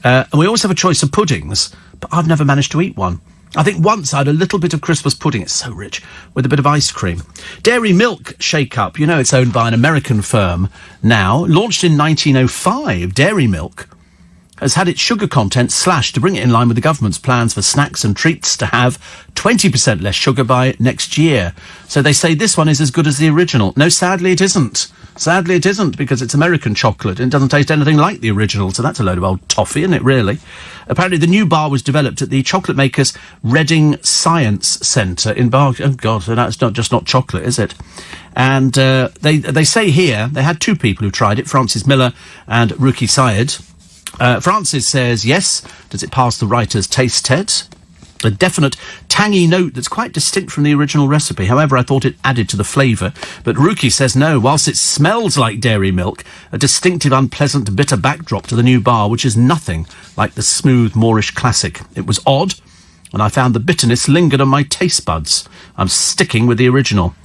and we always have a choice of puddings, but I've never managed to eat one. I think once I had a little bit of Christmas pudding, it's so rich, with a bit of ice cream. Dairy Milk shake-up, you know, it's owned by an American firm now. Launched in 1905, Dairy Milk has had its sugar content slashed to bring it in line with the government's plans for snacks and treats to have 20% less sugar by next year. So they say this one is as good as the original. No, sadly it isn't. Sadly it isn't, because it's American chocolate and it doesn't taste anything like the original, so that's a load of old toffee, isn't it, really? Apparently the new bar was developed at the chocolate maker's Reading Science Centre in Bar... Oh, God, so that's not chocolate, is it? And they say here, they had 2 people who tried it, Francis Miller and Ruki Syed. Francis says, yes, does it pass the writer's taste test? A definite tangy note that's quite distinct from the original recipe. However, I thought it added to the flavour. But Ruki says no, whilst it smells like dairy milk, a distinctive, unpleasant, bitter backdrop to the new bar, which is nothing like the smooth Moorish classic. It was odd, and I found the bitterness lingered on my taste buds. I'm sticking with the original.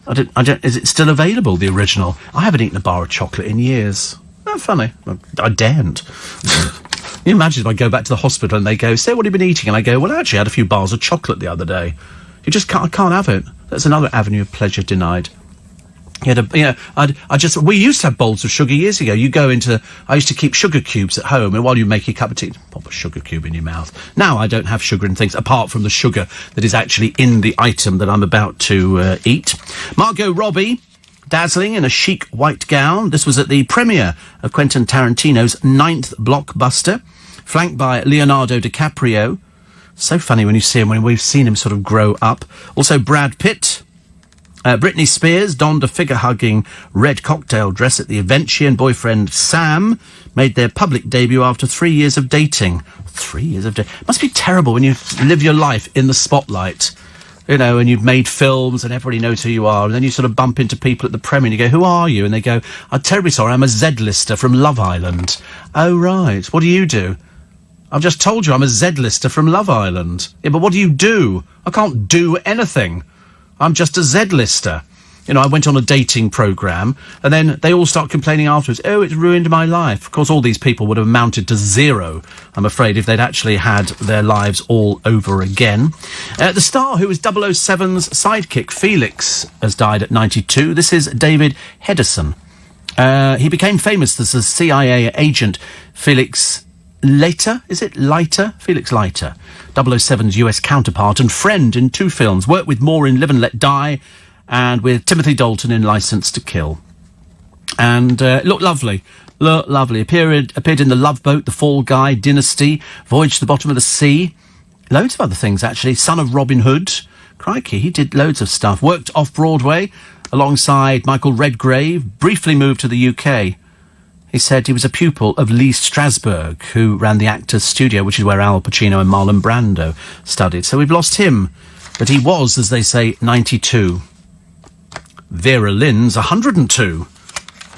Is it still available, the original? I haven't eaten a bar of chocolate in years. Oh, funny. I daren't. Can you imagine if I go back to the hospital and they go, say, what have you been eating? And I go, well, I actually had a few bars of chocolate the other day. You just can't, I can't have it. That's another avenue of pleasure denied. We used to have bowls of sugar years ago. I used to keep sugar cubes at home, and while you make your cup of tea, pop a sugar cube in your mouth. Now I don't have sugar in things, apart from the sugar that is actually in the item that I'm about to eat. Margot Robbie, dazzling in a chic white gown. This was at the premiere of Quentin Tarantino's 9th blockbuster, flanked by Leonardo DiCaprio. So funny when you see him, when we've seen him sort of grow up. Also Brad Pitt. Britney Spears donned a figure-hugging red cocktail dress at the event. She and boyfriend Sam made their public debut after 3 years of dating. 3 years of dating. Must be terrible when you live your life in the spotlight. You know, and you've made films and everybody knows who you are, and then you sort of bump into people at the premiere and you go, who are you? And they go, I'm terribly sorry, I'm a Z-lister from Love Island. Oh, right. What do you do? I've just told you I'm a Z-lister from Love Island. Yeah, but what do you do? I can't do anything. I'm just a Z-lister. You know, I went on a dating programme, and then they all start complaining afterwards, oh, it's ruined my life. Of course, all these people would have amounted to 0, I'm afraid, if they'd actually had their lives all over again. The star who was 007's sidekick, Felix, has died at 92. This is David Hedison. He became famous as a CIA agent, Felix Leiter, is it? Leiter? Felix Leiter, 007's US counterpart and friend in 2 films. Worked with Moore in Live and Let Die, and with Timothy Dalton in Licence to Kill. And looked lovely. Looked lovely. Appeared in The Love Boat, The Fall Guy, Dynasty, Voyage to the Bottom of the Sea. Loads of other things, actually. Son of Robin Hood. Crikey, he did loads of stuff. Worked off-Broadway alongside Michael Redgrave. Briefly moved to the UK. He said he was a pupil of Lee Strasberg, who ran the Actors Studio, which is where Al Pacino and Marlon Brando studied. So we've lost him. But he was, as they say, 92. Vera Lynn's 102.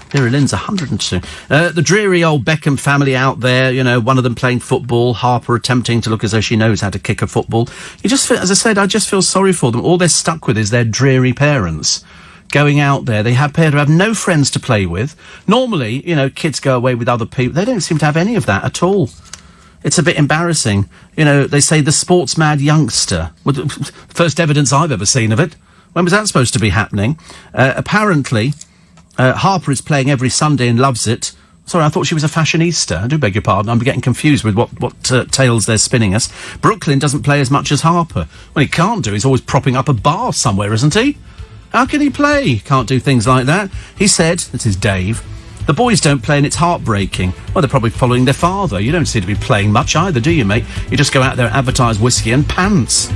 Vera Lynn's 102. The dreary old Beckham family out there, you know, one of them playing football, Harper attempting to look as though she knows how to kick a football. You just feel, as I said, I just feel sorry for them. All they're stuck with is their dreary parents. Going out there, they appear to have no friends to play with. Normally, you know, kids go away with other people. They don't seem to have any of that at all. It's a bit embarrassing. You know, they say the sports-mad youngster. Well, first evidence I've ever seen of it. When was that supposed to be happening? Apparently, Harper is playing every Sunday and loves it. Sorry, I thought she was a fashionista. I do beg your pardon. I'm getting confused with what tales they're spinning us. Brooklyn doesn't play as much as Harper. Well, he can't do. He's always propping up a bar somewhere, isn't he? How can he play? Can't do things like that. He said, this is Dave, the boys don't play and it's heartbreaking. Well, they're probably following their father. You don't seem to be playing much either, do you, mate? You just go out there and advertise whiskey and pants.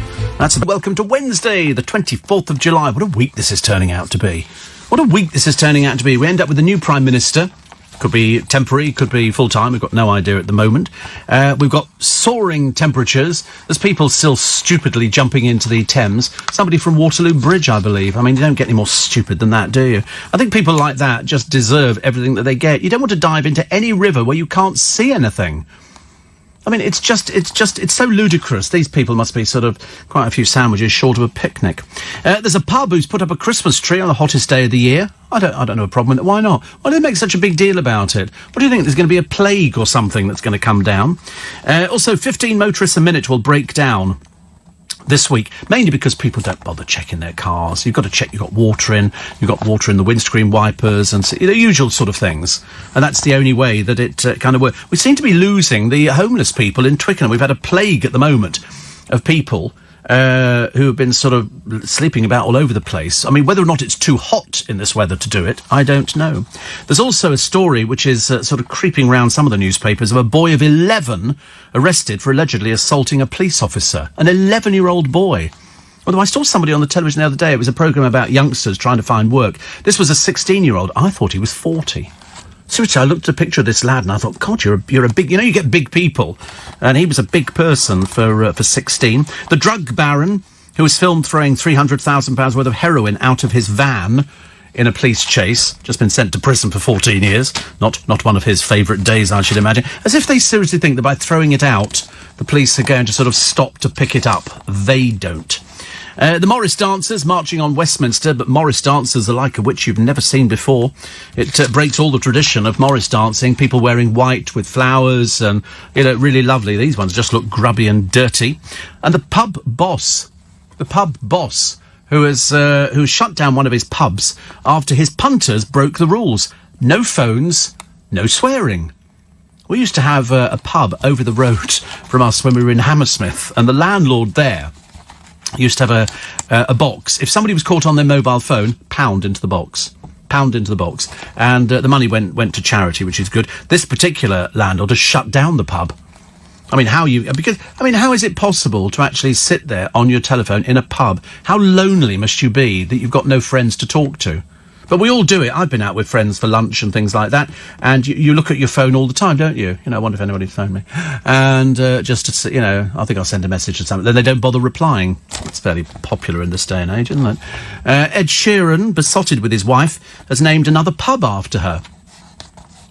Welcome to Wednesday, the 24th of July. What a week this is turning out to be. What a week this is turning out to be. We end up with a new Prime Minister. Could be temporary, could be full-time. We've got no idea at the moment. We've got soaring temperatures. There's people still stupidly jumping into the Thames. Somebody from Waterloo Bridge, I believe. I mean, you don't get any more stupid than that, do you? I think people like that just deserve everything that they get. You don't want to dive into any river where you can't see anything. I mean, it's so ludicrous. These people must be sort of quite a few sandwiches short of a picnic. There's a pub who's put up a Christmas tree on the hottest day of the year. I don't know a problem with it. Why not? Why do they make such a big deal about it? What do you think? There's going to be a plague or something that's going to come down? Also, 15 motorists a minute will break down this week, mainly because people don't bother checking their cars. You've got to check you've got water in the windscreen wipers and the usual sort of things. And that's the only way that it kind of works. We seem to be losing the homeless people in Twickenham. We've had a plague at the moment of people who have been sort of sleeping about all over the place. I mean, whether or not it's too hot in this weather to do it, I don't know. There's also a story which is sort of creeping around some of the newspapers of a boy of 11 arrested for allegedly assaulting a police officer. An 11-year-old boy. Although I saw somebody on the television the other day, it was a programme about youngsters trying to find work. This was a 16-year-old. I thought he was 40. Seriously, I looked at a picture of this lad and I thought, God, you're a big... You know, you get big people. And he was a big person for 16. The drug baron, who was filmed throwing £300,000 worth of heroin out of his van in a police chase, just been sent to prison for 14 years. Not one of his favourite days, I should imagine. As if they seriously think that by throwing it out, the police are going to sort of stop to pick it up. They don't. The Morris dancers marching on Westminster, but Morris dancers the like of which you've never seen before. It breaks all the tradition of Morris dancing, people wearing white with flowers and, you know, really lovely. These ones just look grubby and dirty. And the pub boss, who shut down one of his pubs after his punters broke the rules. No phones, no swearing. We used to have a pub over the road from us when we were in Hammersmith, and the landlord there used to have a box. If somebody was caught on their mobile phone, pound into the box. And the money went to charity, which is good. This particular landlord has shut down the pub. I mean, how is it possible to actually sit there on your telephone in a pub? How lonely must you be that you've got no friends to talk to? But we all do it. I've been out with friends for lunch and things like that, and you look at your phone all the time, don't you? You know, I wonder if anybody phoned me. And just to, you know, I think I'll send a message to something. Then they don't bother replying. It's fairly popular in this day and age, isn't it? Ed Sheeran, besotted with his wife, has named another pub after her.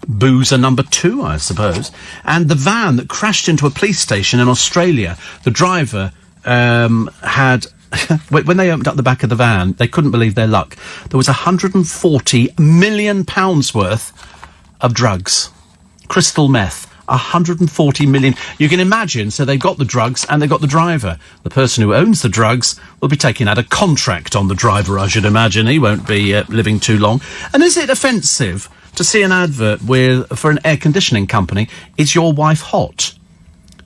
Boozer number 2, I suppose. And the van that crashed into a police station in Australia, the driver had... when they opened up the back of the van, they couldn't believe their luck. There was £140 million worth of drugs. Crystal meth. 140 million. You can imagine, so they've got the drugs and they've got the driver. The person who owns the drugs will be taking out a contract on the driver, I should imagine. He won't be living too long. And is it offensive to see an advert for an air conditioning company, is your wife hot?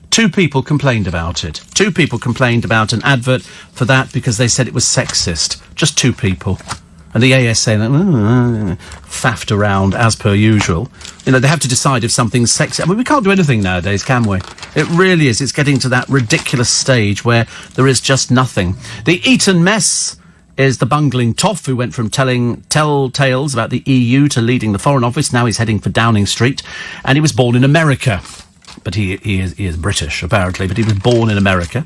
2 people complained about it. 2 people complained about an advert for that because they said it was sexist. Just 2 people. And the ASA faffed around as per usual. You know, they have to decide if something's sexy. I mean, we can't do anything nowadays, can we? It really is. It's getting to that ridiculous stage where there is just nothing. The Eton mess is the bungling toff who went from telling tales about the EU to leading the Foreign Office. Now he's heading for Downing Street. And he was born in America. but he is British, apparently, but he was born in America.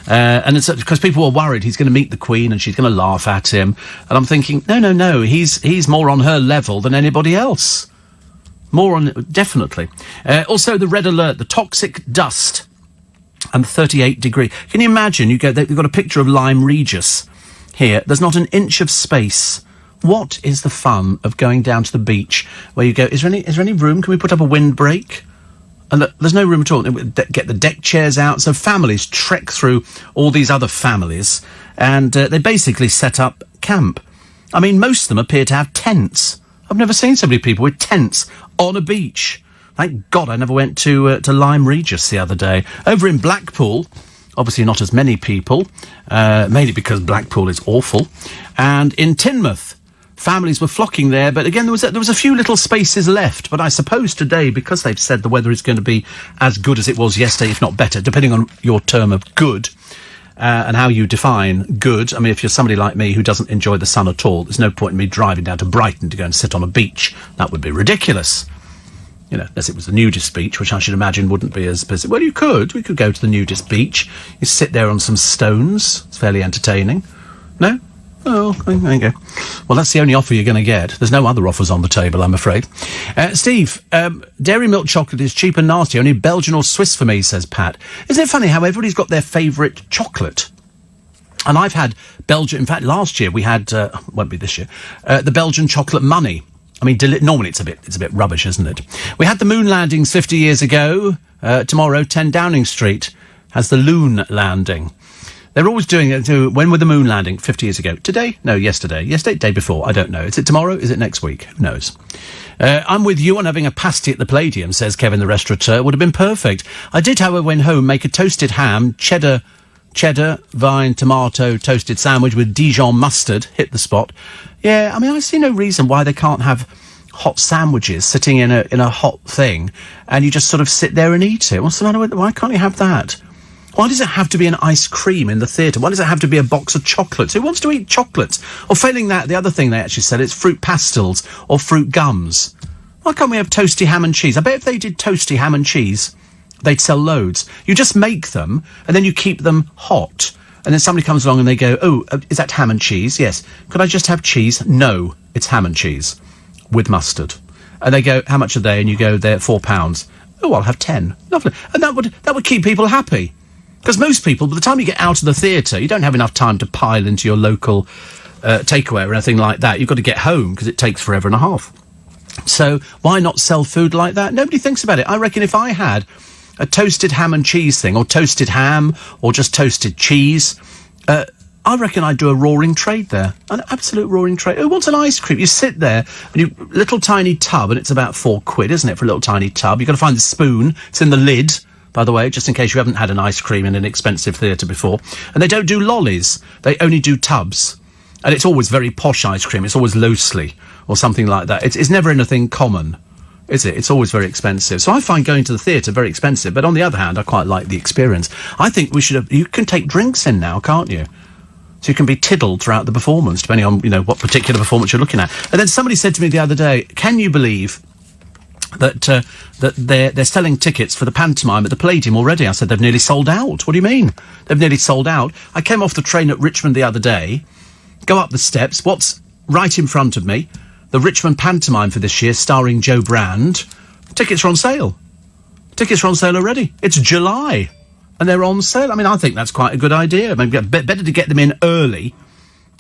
And it's because people were worried he's going to meet the Queen and she's going to laugh at him. And I'm thinking, no, he's more on her level than anybody else. More on, definitely. Also, the red alert, the toxic dust and 38 degree. Can you imagine? They've got a picture of Lyme Regis here. There's not an inch of space. What is the fun of going down to the beach where you go, is there any room? Can we put up a windbreak? And there's no room at all. Get the deck chairs out. So families trek through all these other families and they basically set up camp. I mean, most of them appear to have tents. I've never seen so many people with tents on a beach. Thank God I never went to Lyme Regis the other day. Over in Blackpool, obviously not as many people, mainly because Blackpool is awful. And in Teignmouth, families were flocking there, but again, there was a few little spaces left. But I suppose today, because they've said the weather is going to be as good as it was yesterday, if not better, depending on your term of good and how you define good. I mean, if you're somebody like me who doesn't enjoy the sun at all, there's no point in me driving down to Brighton to go and sit on a beach. That would be ridiculous. You know, unless it was the nudist beach, which I should imagine wouldn't be as busy. Well, we could go to the nudist beach. You sit there on some stones. It's fairly entertaining. No? Oh, there you go. Well, that's the only offer you're going to get. There's no other offers on the table, I'm afraid. Steve, dairy milk chocolate is cheap and nasty. Only Belgian or Swiss for me, says Pat. Isn't it funny how everybody's got their favourite chocolate? And I've had Belgian... In fact, last year we had... won't be this year. The Belgian chocolate money. I mean, normally it's a bit rubbish, isn't it? We had the moon landings 50 years ago. Tomorrow, 10 Downing Street has the loon landing. They're always doing it. When were the moon landing? 50 years ago. Today? No, yesterday. Yesterday, day before. I don't know. Is it tomorrow? Is it next week? Who knows? I'm with you on having a pasty at the Palladium, says Kevin the restaurateur. Would have been perfect. I did, however, when home, make a toasted ham, cheddar, vine, tomato, toasted sandwich with Dijon mustard. Hit the spot. Yeah, I mean, I see no reason why they can't have hot sandwiches sitting in a hot thing and you just sort of sit there and eat it. What's the matter with... Why can't you have that? Why does it have to be an ice cream in the theatre? Why does it have to be a box of chocolates? Who wants to eat chocolates? Or failing that, the other thing they actually said, it's fruit pastels or fruit gums. Why can't we have toasty ham and cheese? I bet if they did toasty ham and cheese, they'd sell loads. You just make them, and then you keep them hot. And then somebody comes along and they go, oh, is that ham and cheese? Yes. Could I just have cheese? No, it's ham and cheese with mustard. And they go, how much are they? And you go, they're £4. Oh, I'll have 10. Lovely. And that would keep people happy. Because most people, by the time you get out of the theatre, you don't have enough time to pile into your local takeaway or anything like that. You've got to get home because it takes forever and a half. So why not sell food like that? Nobody thinks about it. I reckon if I had a toasted ham and cheese thing, or toasted ham, or just toasted cheese, I reckon I'd do a roaring trade there. An absolute roaring trade. Who wants an ice cream? You sit there, and little tiny tub, and it's about £4, isn't it, for a little tiny tub? You've got to find the spoon. It's in the lid, by the way, just in case you haven't had an ice cream in an expensive theatre before. And they don't do lollies. They only do tubs. And it's always very posh ice cream. It's always Loasley or something like that. It's never anything common, is it? It's always very expensive. So I find going to the theatre very expensive. But on the other hand, I quite like the experience. I think we should have... You can take drinks in now, can't you? So you can be tiddled throughout the performance, depending on, what particular performance you're looking at. And then somebody said to me the other day, can you believe that they're selling tickets for the pantomime at the Palladium already? I said, they've nearly sold out. What do you mean? They've nearly sold out. I came off the train at Richmond the other day, go up the steps, what's right in front of me? The Richmond pantomime for this year, starring Joe Brand. Tickets are on sale. Tickets are on sale already. It's July, and they're on sale. I mean, I think that's quite a good idea. Maybe better to get them in early,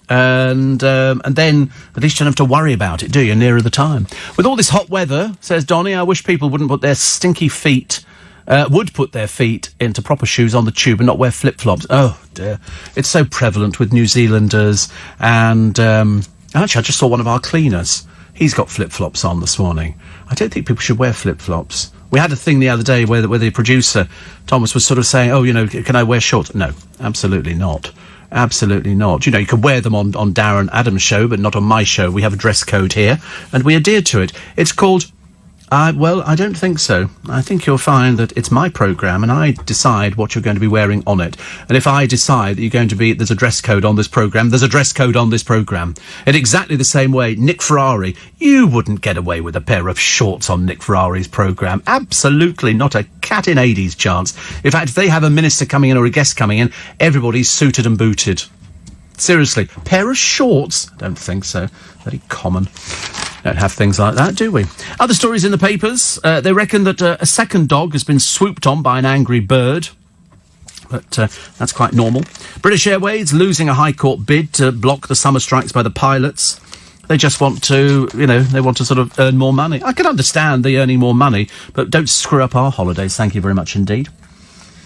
and then at least you don't have to worry about it, do you, nearer the time? With all this hot weather, says Donny, I wish people wouldn't put their stinky feet, would put their feet into proper shoes on the tube and not wear flip-flops. Oh, dear. It's so prevalent with New Zealanders, and actually, I just saw one of our cleaners. He's got flip-flops on this morning. I don't think people should wear flip-flops. We had a thing the other day where the producer, Thomas, was sort of saying, can I wear shorts? No, absolutely not. Absolutely not. You can wear them on Darren Adams' show, but not on my show. We have a dress code here, and we adhere to it. It's called Well, I don't think so. I think you'll find that it's my programme and I decide what you're going to be wearing on it. And if I decide that you're going to be, there's a dress code on this programme, there's a dress code on this programme. In exactly the same way, Nick Ferrari, you wouldn't get away with a pair of shorts on Nick Ferrari's programme. Absolutely not a cat in Hades chance. In fact, if they have a minister coming in or a guest coming in, everybody's suited and booted. Seriously, pair of shorts? I don't think so. Very common. Don't have things like that, do we? Other stories in the papers. They reckon that a second dog has been swooped on by an angry bird. But that's quite normal. British Airways losing a High Court bid to block the summer strikes by the pilots. They just want to, they want to sort of earn more money. I can understand the earning more money, but don't screw up our holidays. Thank you very much indeed.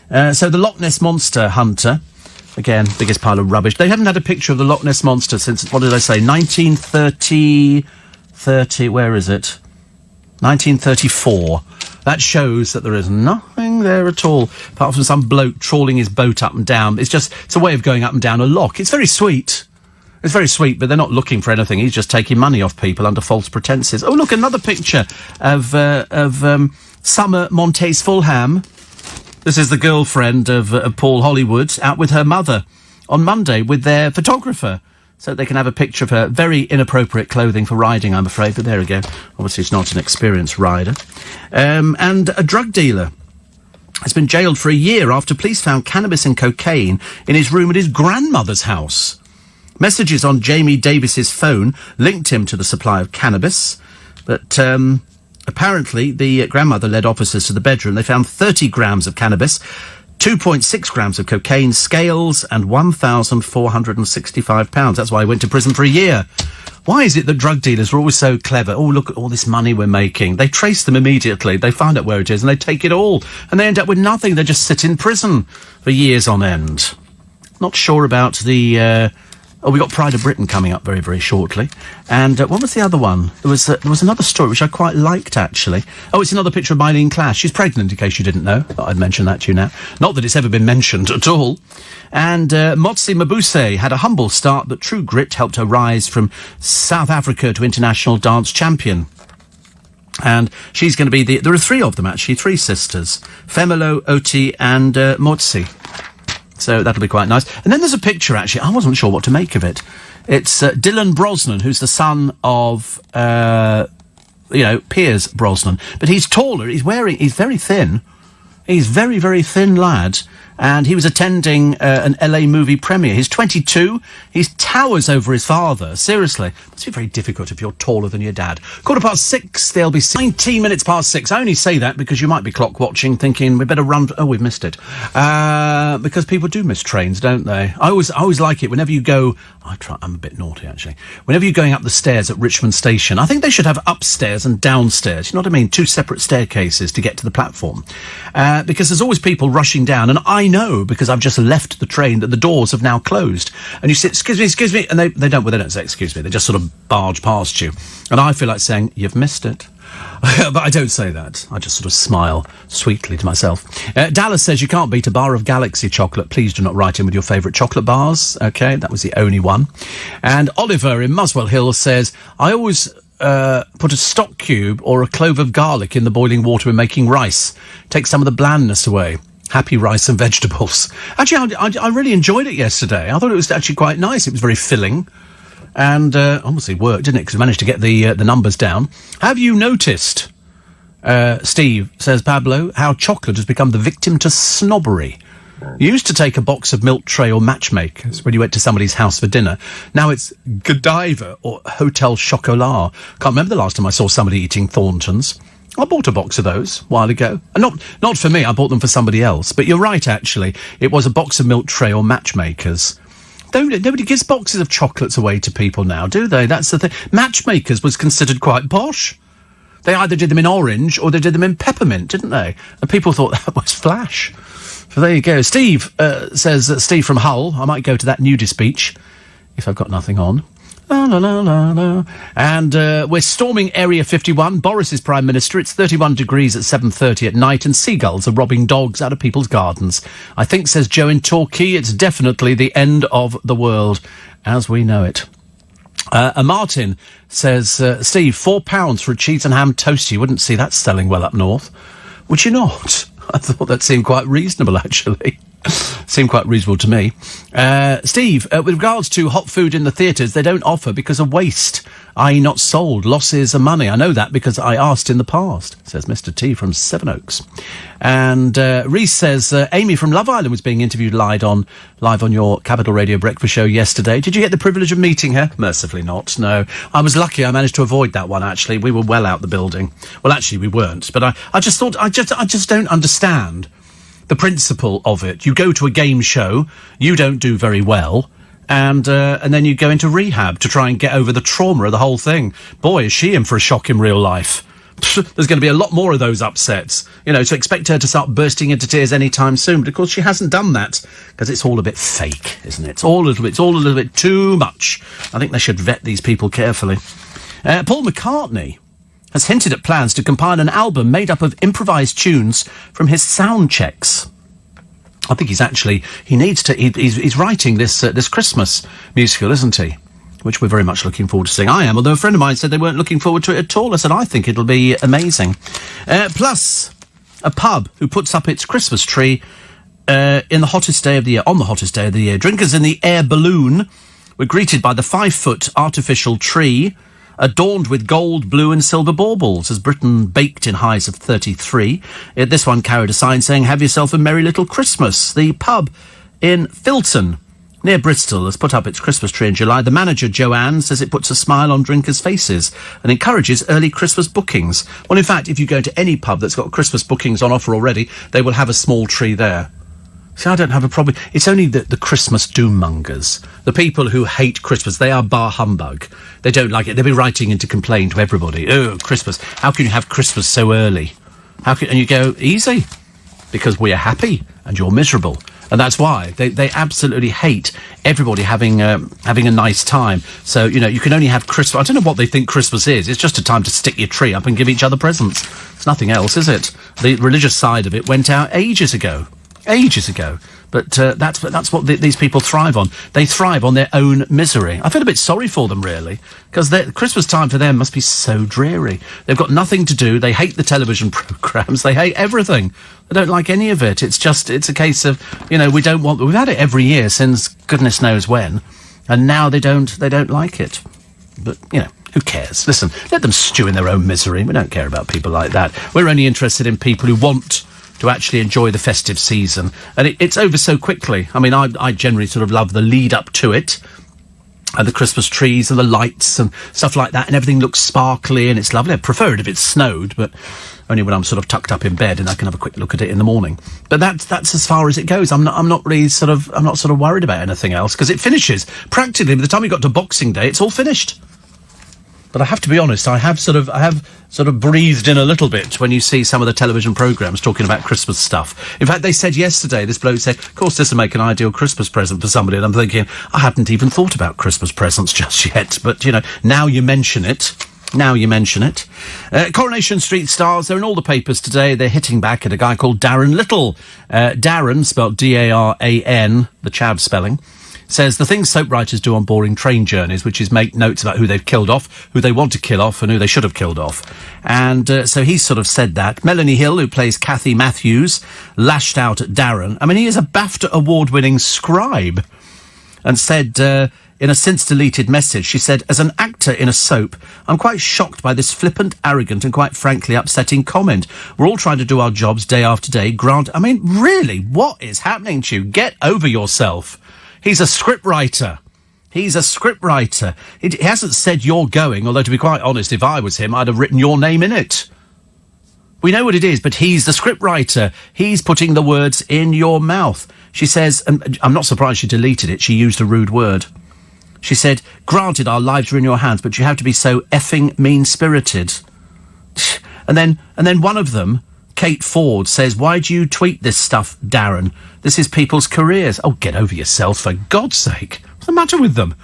So the Loch Ness Monster hunter. Again, biggest pile of rubbish. They haven't had a picture of the Loch Ness Monster since, what did I say, 1930, where is it? 1934. That shows that there is nothing there at all, apart from some bloke trawling his boat up and down. It's a way of going up and down a loch. It's very sweet. It's very sweet, but they're not looking for anything. He's just taking money off people under false pretences. Oh, look, another picture of Summer Montes Fulham. This is the girlfriend of Paul Hollywood out with her mother on Monday with their photographer. So they can have a picture of her. Very inappropriate clothing for riding, I'm afraid, but there we go. Obviously, she's not an experienced rider. And a drug dealer has been jailed for a year after police found cannabis and cocaine in his room at his grandmother's house. Messages on Jamie Davis's phone linked him to the supply of cannabis, but apparently the grandmother led officers to the bedroom. They found 30 grams of cannabis, 2.6 grams of cocaine, scales, and £1,465. That's why he went to prison for a year. Why is it that drug dealers are always so clever? Oh, look at all this money we're making. They trace them immediately. They find out where it is and they take it all. And they end up with nothing. They just sit in prison for years on end. Not sure about the... we got Pride of Britain coming up very, very shortly. And what was the other one? There was another story which I quite liked, actually. Oh, it's another picture of Mylene Clash. She's pregnant, in case you didn't know. Thought I'd mention that to you now. Not that it's ever been mentioned at all. And Motsi Mabuse had a humble start, but true grit helped her rise from South Africa to international dance champion. And she's going to be there are three of them, actually, three sisters. Femelo, Oti, and Motsi. So that'll be quite nice. And then there's a picture, actually. I wasn't sure what to make of it. It's Dylan Brosnan, who's the son of, Piers Brosnan. But he's taller. He's very thin. He's very, very thin lad. And he was attending an LA movie premiere. He's 22. He towers over his father. Seriously. Must be very difficult if you're taller than your dad. 6:15, they'll be 19 minutes past 6. I only say that because you might be clock watching thinking we better run... Oh, we've missed it. Because people do miss trains, don't they? I always like it whenever you go... I'm a bit naughty, actually. Whenever you're going up the stairs at Richmond Station, I think they should have upstairs and downstairs. You know what I mean? Two separate staircases to get to the platform. Because there's always people rushing down, and I know, because I've just left the train, that the doors have now closed. And you say, excuse me, and they don't say excuse me, they just sort of barge past you. And I feel like saying, you've missed it. But I don't say that. I just sort of smile sweetly to myself. Dallas says you can't beat a bar of Galaxy chocolate. Please do not write in with your favourite chocolate bars. OK, that was the only one. And Oliver in Muswell Hill says, I always put a stock cube or a clove of garlic in the boiling water when making rice. Take some of the blandness away. Happy rice and vegetables. Actually, I really enjoyed it yesterday. I thought it was actually quite nice. It was very filling. And obviously worked, didn't it? Because we managed to get the numbers down. Have you noticed, Steve, says Pablo, how chocolate has become the victim to snobbery? You used to take a box of Milk Tray or Matchmakers when you went to somebody's house for dinner. Now it's Godiva or Hotel Chocolat. Can't remember the last time I saw somebody eating Thornton's. I bought a box of those a while ago. And not for me, I bought them for somebody else. But you're right, actually. It was a box of Milk Tray or Matchmakers. Nobody gives boxes of chocolates away to people now, do they? That's the thing. Matchmakers was considered quite posh. They either did them in orange or they did them in peppermint, didn't they? And people thought that was flash. So there you go. Steve says, Steve from Hull, I might go to that nudist beach if I've got nothing on. La, la, la, la, la. And we're storming Area 51. Boris is Prime Minister. It's 31 degrees at 7:30 at night, and seagulls are robbing dogs out of people's gardens. I think, says Joe in Torquay, it's definitely the end of the world as we know it. And Martin says, Steve, £4 for a cheese and ham toast. You wouldn't see that selling well up north, would you not? I thought that seemed quite reasonable, actually. Seemed quite reasonable to me. Steve, with regards to hot food in the theatres, they don't offer because of waste, i.e. not sold. Losses of money. I know that because I asked in the past, says Mr. T from Sevenoaks. And Reese says, Amy from Love Island was being interviewed live on your Capital Radio breakfast show yesterday. Did you get the privilege of meeting her? Mercifully not, no. I was lucky I managed to avoid that one, actually. We were well out the building. Well, actually, we weren't. But I just thought, I just don't understand the principle of it. You go to a game show, you don't do very well, and then you go into rehab to try and get over the trauma of the whole thing. Boy, is she in for a shock in real life. There's going to be a lot more of those upsets. You know, so expect her to start bursting into tears anytime soon. But of course, she hasn't done that because it's all a bit fake, isn't it? It's all a little bit too much. I think they should vet these people carefully. Paul McCartney has hinted at plans to compile an album made up of improvised tunes from his sound checks. I think he's writing this Christmas musical, isn't he? Which we're very much looking forward to seeing. I am, although a friend of mine said they weren't looking forward to it at all. I said, I think it'll be amazing. Plus, a pub who puts up its Christmas tree on the hottest day of the year. Drinkers in the air balloon were greeted by the 5-foot artificial tree adorned with gold, blue and silver baubles, as Britain baked in highs of 33. This one carried a sign saying, have yourself a merry little Christmas. The pub in Filton, near Bristol, has put up its Christmas tree in July. The manager, Joanne, says it puts a smile on drinkers' faces and encourages early Christmas bookings. Well, in fact, if you go to any pub that's got Christmas bookings on offer already, they will have a small tree there. See, I don't have a problem. It's only the Christmas doommongers, the people who hate Christmas. They are bar humbug. They don't like it. They'll be writing in to complain to everybody. Oh, Christmas. How can you have Christmas so early? And you go, easy, because we're happy and you're miserable. And that's why they absolutely hate everybody having a nice time. So, you know, you can only have Christmas. I don't know what they think Christmas is. It's just a time to stick your tree up and give each other presents. It's nothing else, is it? The religious side of it went out ages ago. But that's what these people thrive on. They thrive on their own misery. I feel a bit sorry for them, really, because Christmas time for them must be so dreary. They've got nothing to do. They hate the television programmes. They hate everything. They don't like any of it. It's a case of, you know, we've had it every year since goodness knows when, and now they don't like it. But, you know, who cares? Listen, let them stew in their own misery. We don't care about people like that. We're only interested in people who want to actually enjoy the festive season. And it's over so quickly. I mean, I generally sort of love the lead up to it, and the Christmas trees and the lights and stuff like that, and everything looks sparkly and it's lovely. I prefer it if it's snowed, but only when I'm sort of tucked up in bed and I can have a quick look at it in the morning. But that's as far as it goes. I'm not sort of worried about anything else, because it finishes practically by the time we got to Boxing Day. It's all finished. But I have to be honest, I have sort of breathed in a little bit when you see some of the television programmes talking about Christmas stuff. In fact, they said yesterday, this bloke said, of course this will make an ideal Christmas present for somebody. And I'm thinking, I hadn't even thought about Christmas presents just yet. But, you know, now you mention it. Coronation Street stars, they're in all the papers today. They're hitting back at a guy called Darren Little. Darren, spelled D-A-R-A-N, the Chav spelling, says the things soap writers do on boring train journeys, which is make notes about who they've killed off, who they want to kill off, and who they should have killed off. And so he sort of said that. Melanie Hill, who plays Kathy Matthews, lashed out at Darren. I mean, he is a BAFTA award-winning scribe, and said in a since-deleted message, she said, as an actor in a soap, I'm quite shocked by this flippant, arrogant and quite frankly upsetting comment. We're all trying to do our jobs day after day. I mean, really, what is happening to you? Get over yourself. He's a scriptwriter. He hasn't said you're going, although to be quite honest, if I was him, I'd have written your name in it. We know what it is, but he's the scriptwriter. He's putting the words in your mouth. She says, and I'm not surprised she deleted it, she used a rude word. She said, granted, our lives are in your hands, but you have to be so effing mean-spirited. And then one of them, Kate Ford, says, why do you tweet this stuff, Darren? This is people's careers. Oh, get over yourself, for God's sake. What's the matter with them?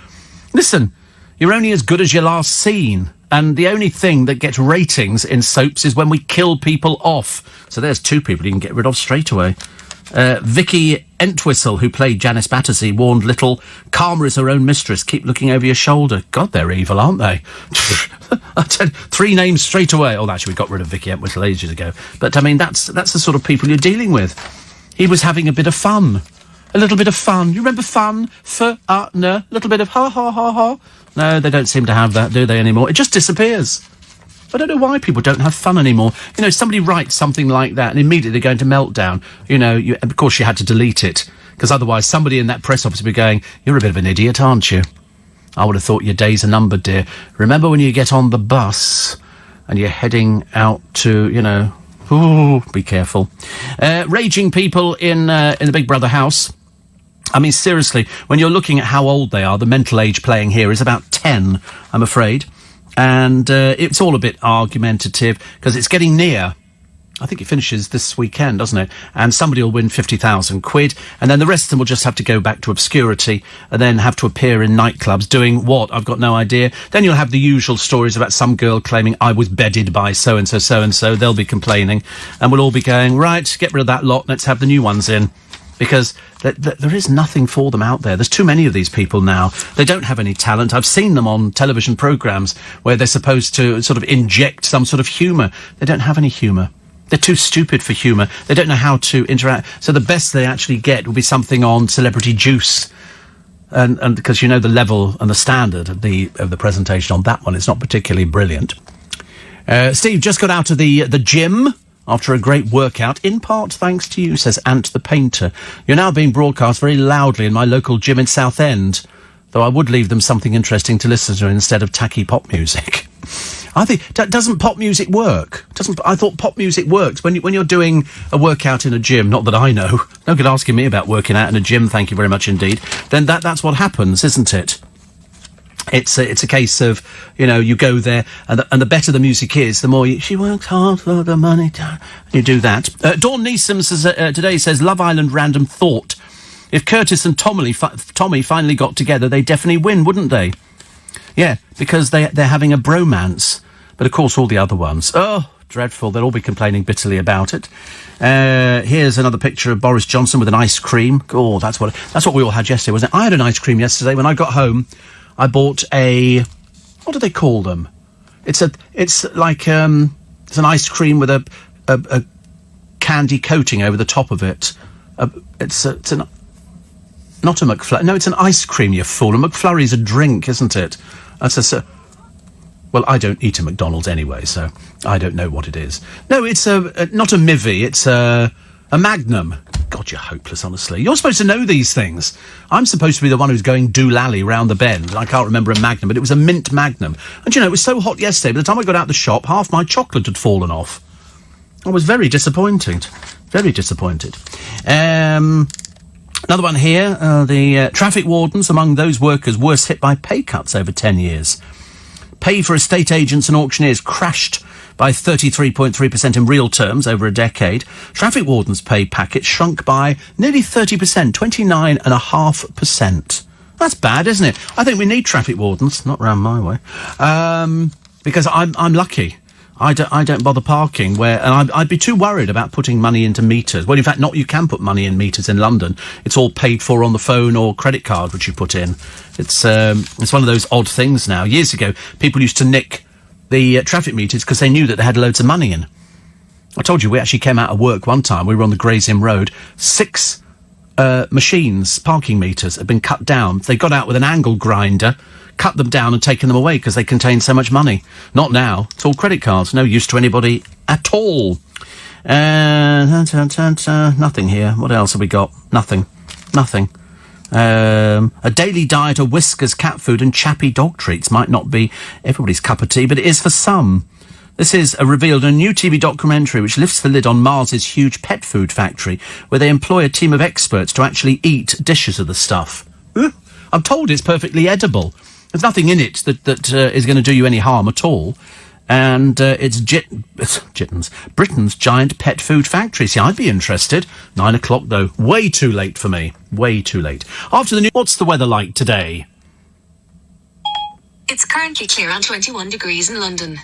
Listen, you're only as good as your last scene. And the only thing that gets ratings in soaps is when we kill people off. So there's two people you can get rid of straight away. Vicky Entwistle, who played Janice Battersea, warned Little, "Karma is her own mistress. Keep looking over your shoulder." God, they're evil, aren't they? I tell you, 3 names straight away. Oh, actually, we got rid of Vicky Entwistle ages ago. But, I mean, that's the sort of people you're dealing with. He was having a bit of fun. A little bit of fun. You remember fun? A little bit of ha, ha, ha, ha. No, they don't seem to have that, do they, anymore? It just disappears. I don't know why people don't have fun anymore. You know, somebody writes something like that and immediately they're going to meltdown. You know, of course you had to delete it, because otherwise somebody in that press office would be going, "You're a bit of an idiot, aren't you? I would have thought your days are numbered, dear. Remember when you get on the bus and you're heading out to, you know, ooh, be careful." Raging people in the Big Brother house. I mean, seriously, when you're looking at how old they are, the mental age playing here is about 10, I'm afraid. And it's all a bit argumentative, because it's getting near. I think it finishes this weekend, doesn't it? And somebody will win 50,000 quid, and then the rest of them will just have to go back to obscurity and then have to appear in nightclubs doing what? I've got no idea. Then you'll have the usual stories about some girl claiming, "I was bedded by so-and-so, so-and-so." They'll be complaining, and we'll all be going, "Right, get rid of that lot, let's have the new ones in." Because there is nothing for them out there. There's too many of these people now. They don't have any talent. I've seen them on television programmes where they're supposed to sort of inject some sort of humour. They don't have any humour. They're too stupid for humour. They don't know how to interact. So the best they actually get will be something on Celebrity Juice. And because you know the level and the standard of the presentation on that one, it's not particularly brilliant. Steve just got out of the gym after a great workout, in part thanks to you, says Ant the Painter. You're now being broadcast very loudly in my local gym in Southend, though I would leave them something interesting to listen to instead of tacky pop music. I think, doesn't pop music work? I thought pop music works when you're doing a workout in a gym, not that I know. No good asking me about working out in a gym, thank you very much indeed. Then that's what happens, isn't it? It's a case of, you know, you go there, and the better the music is, the more she works hard for the money. You do that. Dawn Neeson says, today says, "Love Island random thought. If Curtis and Tommy finally got together, they'd definitely win, wouldn't they?" Yeah, because they're having a bromance. But of course all the other ones, oh, dreadful, they'll all be complaining bitterly about it. Here's another picture of Boris Johnson with an ice cream. Oh, that's what we all had yesterday, wasn't it? I had an ice cream yesterday. When I got home, I bought what do they call them? It's like it's an ice cream with a candy coating over the top of it. It's not a McFlurry. No, it's an ice cream, you fool. A McFlurry's a drink, isn't it? Well, I don't eat a McDonald's anyway, so I don't know what it is. No, it's not a Mivvy. It's a Magnum. God, you're hopeless, honestly. You're supposed to know these things. I'm supposed to be the one who's going doolally round the bend, and I can't remember a Magnum, but it was a mint Magnum. And, you know, it was so hot yesterday, by the time I got out the shop, half my chocolate had fallen off. I was very disappointed. Very disappointed. Another one here. The traffic wardens among those workers worst hit by pay cuts over 10 years. Pay for estate agents and auctioneers crashed by 33.3% in real terms over a decade. Traffic wardens' pay packet shrunk by nearly 30%, 29.5%. That's bad, isn't it? I think we need traffic wardens, not round my way, because I'm lucky. I don't bother parking and I'd be too worried about putting money into meters. Well, in fact, you can put money in meters in London. It's all paid for on the phone or credit card, which you put in. It's one of those odd things now. Years ago, people used to nick the traffic meters because they knew that they had loads of money in. I told you, we actually came out of work one time. We were on the Gray's Inn Road. 6 machines, parking meters, had been cut down. They got out with an angle grinder, cut them down and taken them away because they contained so much money. Not now. It's all credit cards. No use to anybody at all. Nothing here. What else have we got? Nothing. A daily diet of Whiskas cat food and chappy dog treats might not be everybody's cup of tea, but it is for some. This is revealed in a new TV documentary which lifts the lid on Mars's huge pet food factory, where they employ a team of experts to actually eat dishes of the stuff. I'm told it's perfectly edible. There's nothing in it that is going to do you any harm at all. And it's Britain's giant pet food factory. See, I'd be interested. 9 o'clock, though. Way too late for me. Way too late. After the news, what's the weather like today? It's currently clear and 21 degrees in London.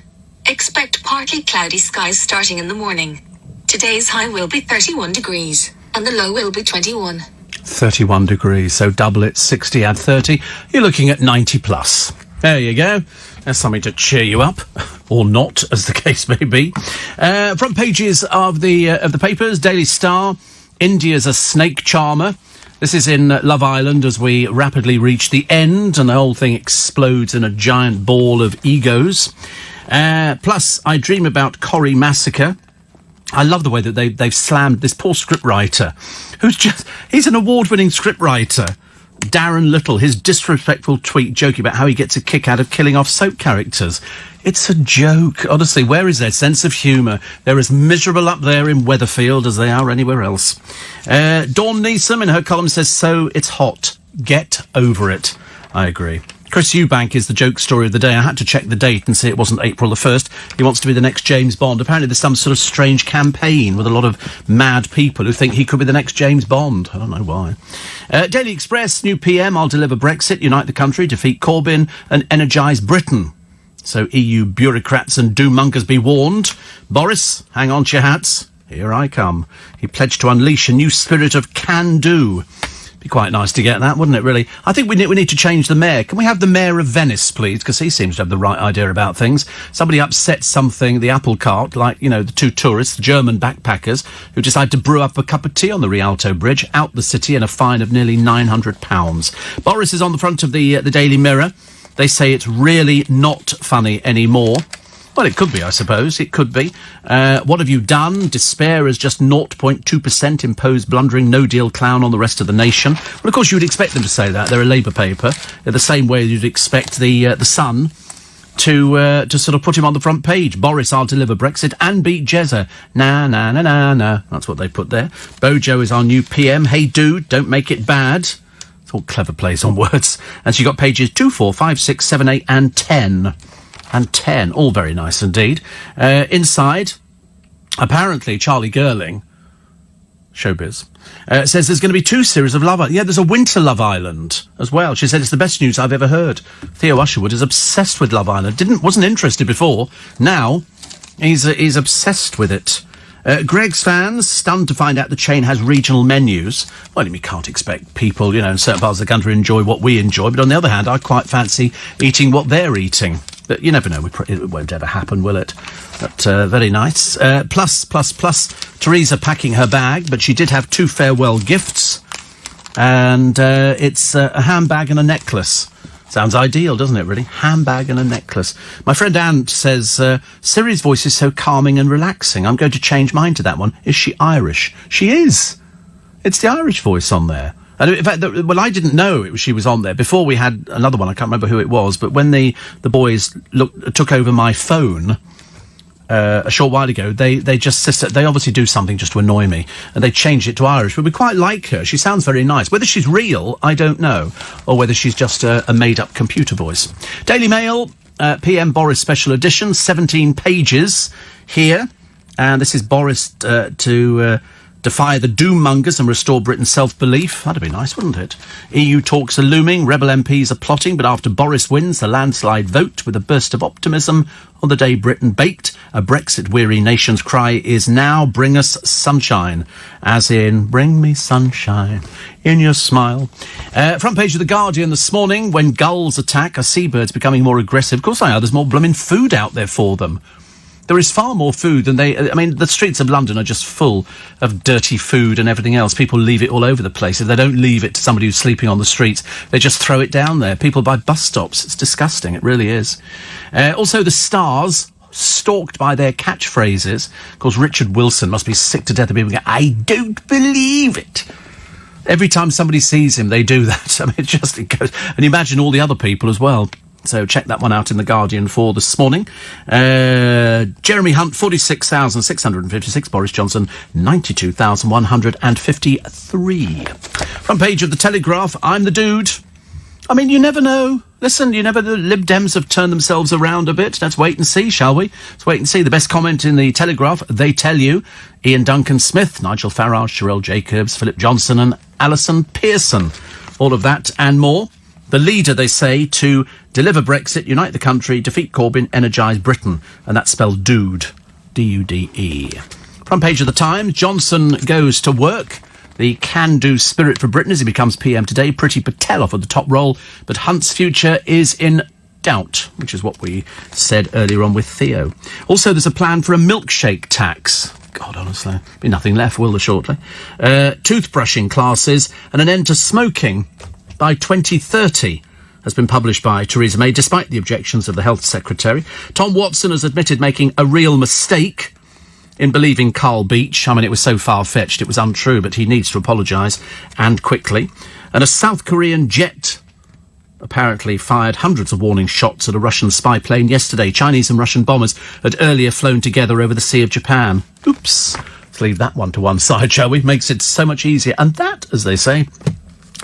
Expect partly cloudy skies starting in the morning. Today's high will be 31 degrees. and the low will be 21. 31 degrees, so double it, 60, add 30. You're looking at 90 plus. There you go. There's something to cheer you up, or not, as the case may be. Front pages of the papers. Daily Star, India's a snake charmer. This is in Love Island as we rapidly reach the end and the whole thing explodes in a giant ball of egos. Plus, I dream about Corrie Massacre. I love the way that they've slammed this poor scriptwriter, he's an award-winning scriptwriter. Darren Little, his disrespectful tweet joking about how he gets a kick out of killing off soap characters. It's a joke. Honestly, where is their sense of humour? They're as miserable up there in Weatherfield as they are anywhere else. Dawn Neeson in her column says, so it's hot. Get over it. I agree. Chris Eubank is the joke story of the day. I had to check the date and see it wasn't April the 1st. He wants to be the next James Bond. Apparently there's some sort of strange campaign with a lot of mad people who think he could be the next James Bond. I don't know why. Daily Express, new PM, I'll deliver Brexit, unite the country, defeat Corbyn and energise Britain. So EU bureaucrats and doom-mongers be warned. Boris, hang on to your hats. Here I come. He pledged to unleash a new spirit of can-do. Be quite nice to get that, wouldn't it, really? I think we need to change the mayor. Can we have the mayor of Venice, please? Because he seems to have the right idea about things. Somebody upsets something, the apple cart, like, the two tourists, the German backpackers, who decide to brew up a cup of tea on the Rialto Bridge, out the city and a fine of nearly £900. Boris is on the front of the Daily Mirror. They say it's really not funny anymore. Well, it could be, I suppose. It could be. What have you done? Despair is just 0.2% imposed blundering no-deal clown on the rest of the nation. Well, of course, you would expect them to say that. They're a Labour paper. They're the same way you'd expect the Sun to sort of put him on the front page. Boris, I'll deliver Brexit and beat Jezza. Na, na, na, na, na. That's what they put there. Bojo is our new PM. Hey, dude, don't make it bad. It's all clever plays on words. And so you got pages 2, 4, 5, 6, 7, 8 and 10. And 10, all very nice indeed. Inside, apparently Charlie Girling, showbiz, says there's going to be 2 series of Love Island. Yeah, there's a winter Love Island as well. She said it's the best news I've ever heard. Theo Usherwood is obsessed with Love Island. Wasn't interested before. Now, he's obsessed with it. Greg's fans, stunned to find out the chain has regional menus. Well, we can't expect people, in certain parts of the country enjoy what we enjoy, but on the other hand, I quite fancy eating what they're eating. But you never know, it won't ever happen, will it? But very nice. Plus, Teresa packing her bag, but she did have 2 farewell gifts. And it's a handbag and a necklace. Sounds ideal, doesn't it, really? Handbag and a necklace. My friend Anne says, Siri's voice is so calming and relaxing. I'm going to change mine to that one. Is she Irish? She is. It's the Irish voice on there. And in fact, I didn't know she was on there. Before we had another one, I can't remember who it was, but when the boys took over my phone a short while ago, they obviously do something just to annoy me, and they changed it to Irish. But we quite like her. She sounds very nice. Whether she's real, I don't know, or whether she's just a made-up computer voice. Daily Mail, PM Boris Special Edition, 17 pages here, and this is Boris to defy the doom-mongers and restore Britain's self-belief. That'd be nice, wouldn't it? EU talks are looming, rebel MPs are plotting, but after Boris wins the landslide vote with a burst of optimism on the day Britain baked, a Brexit-weary nation's cry is now bring us sunshine, as in bring me sunshine in your smile. Front page of The Guardian this morning, when gulls attack, are seabirds becoming more aggressive? Of course they are, there's more blooming food out there for them. There is far more food than the streets of London are just full of dirty food and everything else. People leave it all over the place. If they don't leave it to somebody who's sleeping on the streets, they just throw it down there. People buy bus stops. It's disgusting. It really is. Also, the stars, stalked by their catchphrases. Of course, Richard Wilson must be sick to death of people going, I don't believe it. Every time somebody sees him, they do that. I mean, it goes. And imagine all the other people as well. So check that one out in The Guardian for this morning. Jeremy Hunt, 46,656. Boris Johnson, 92,153. Front page of The Telegraph, I'm the dude. I mean, you never know. Listen, the Lib Dems have turned themselves around a bit. Let's wait and see, shall we? Let's wait and see. The best comment in The Telegraph, they tell you, Ian Duncan Smith, Nigel Farage, Sherelle Jacobs, Philip Johnson and Alison Pearson. All of that and more. The leader, they say, to deliver Brexit, unite the country, defeat Corbyn, energise Britain. And that's spelled dude. D-U-D-E. Front page of The Times, Johnson goes to work. the can-do spirit for Britain as he becomes PM today. Priti Patel offered the top role, but Hunt's future is in doubt, which is what we said earlier on with Theo. Also, there's a plan for a milkshake tax. God, honestly, be nothing left, will there, shortly? Toothbrushing classes and an end to smoking by 2030 has been published by Theresa May, despite the objections of the Health Secretary. Tom Watson has admitted making a real mistake in believing Carl Beach. I mean, it was so far-fetched, it was untrue, but he needs to apologise, and quickly. And a South Korean jet apparently fired hundreds of warning shots at a Russian spy plane yesterday. Chinese and Russian bombers had earlier flown together over the Sea of Japan. Oops. Let's leave that one to one side, shall we? Makes it so much easier. And that, as they say,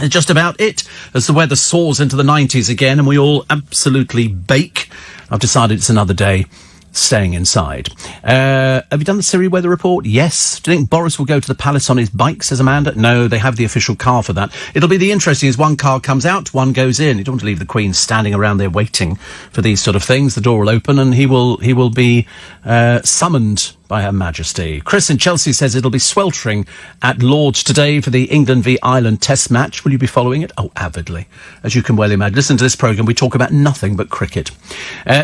is just about it. As the weather soars into the 90s again and we all absolutely bake, I've decided it's another day staying inside. Have you done the Siri weather report? Yes. Do you think Boris will go to the palace on his bike, says Amanda? No, they have the official car for that. It'll be the interesting as one car comes out, one goes in. You don't want to leave the Queen standing around there waiting for these sort of things. The door will open and he will be summoned by Her Majesty. Chris in Chelsea says it'll be sweltering at Lord's today for the England v Ireland Test match. Will you be following it? Oh, avidly. As you can well imagine. Listen to this programme. We talk about nothing but cricket.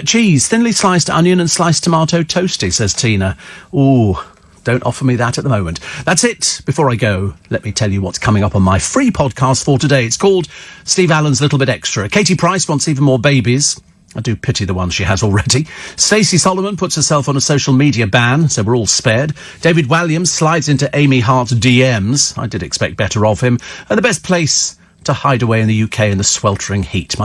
Cheese, thinly sliced onion and sliced tomato toasty, says Tina. Ooh, don't offer me that at the moment. That's it. Before I go, let me tell you what's coming up on my free podcast for today. It's called Steve Allen's Little Bit Extra. Katie Price wants even more babies. I do pity the ones she has already. Stacey Solomon puts herself on a social media ban, so we're all spared. David Walliams slides into Amy Hart's DMs. I did expect better of him. And the best place to hide away in the UK in the sweltering heat.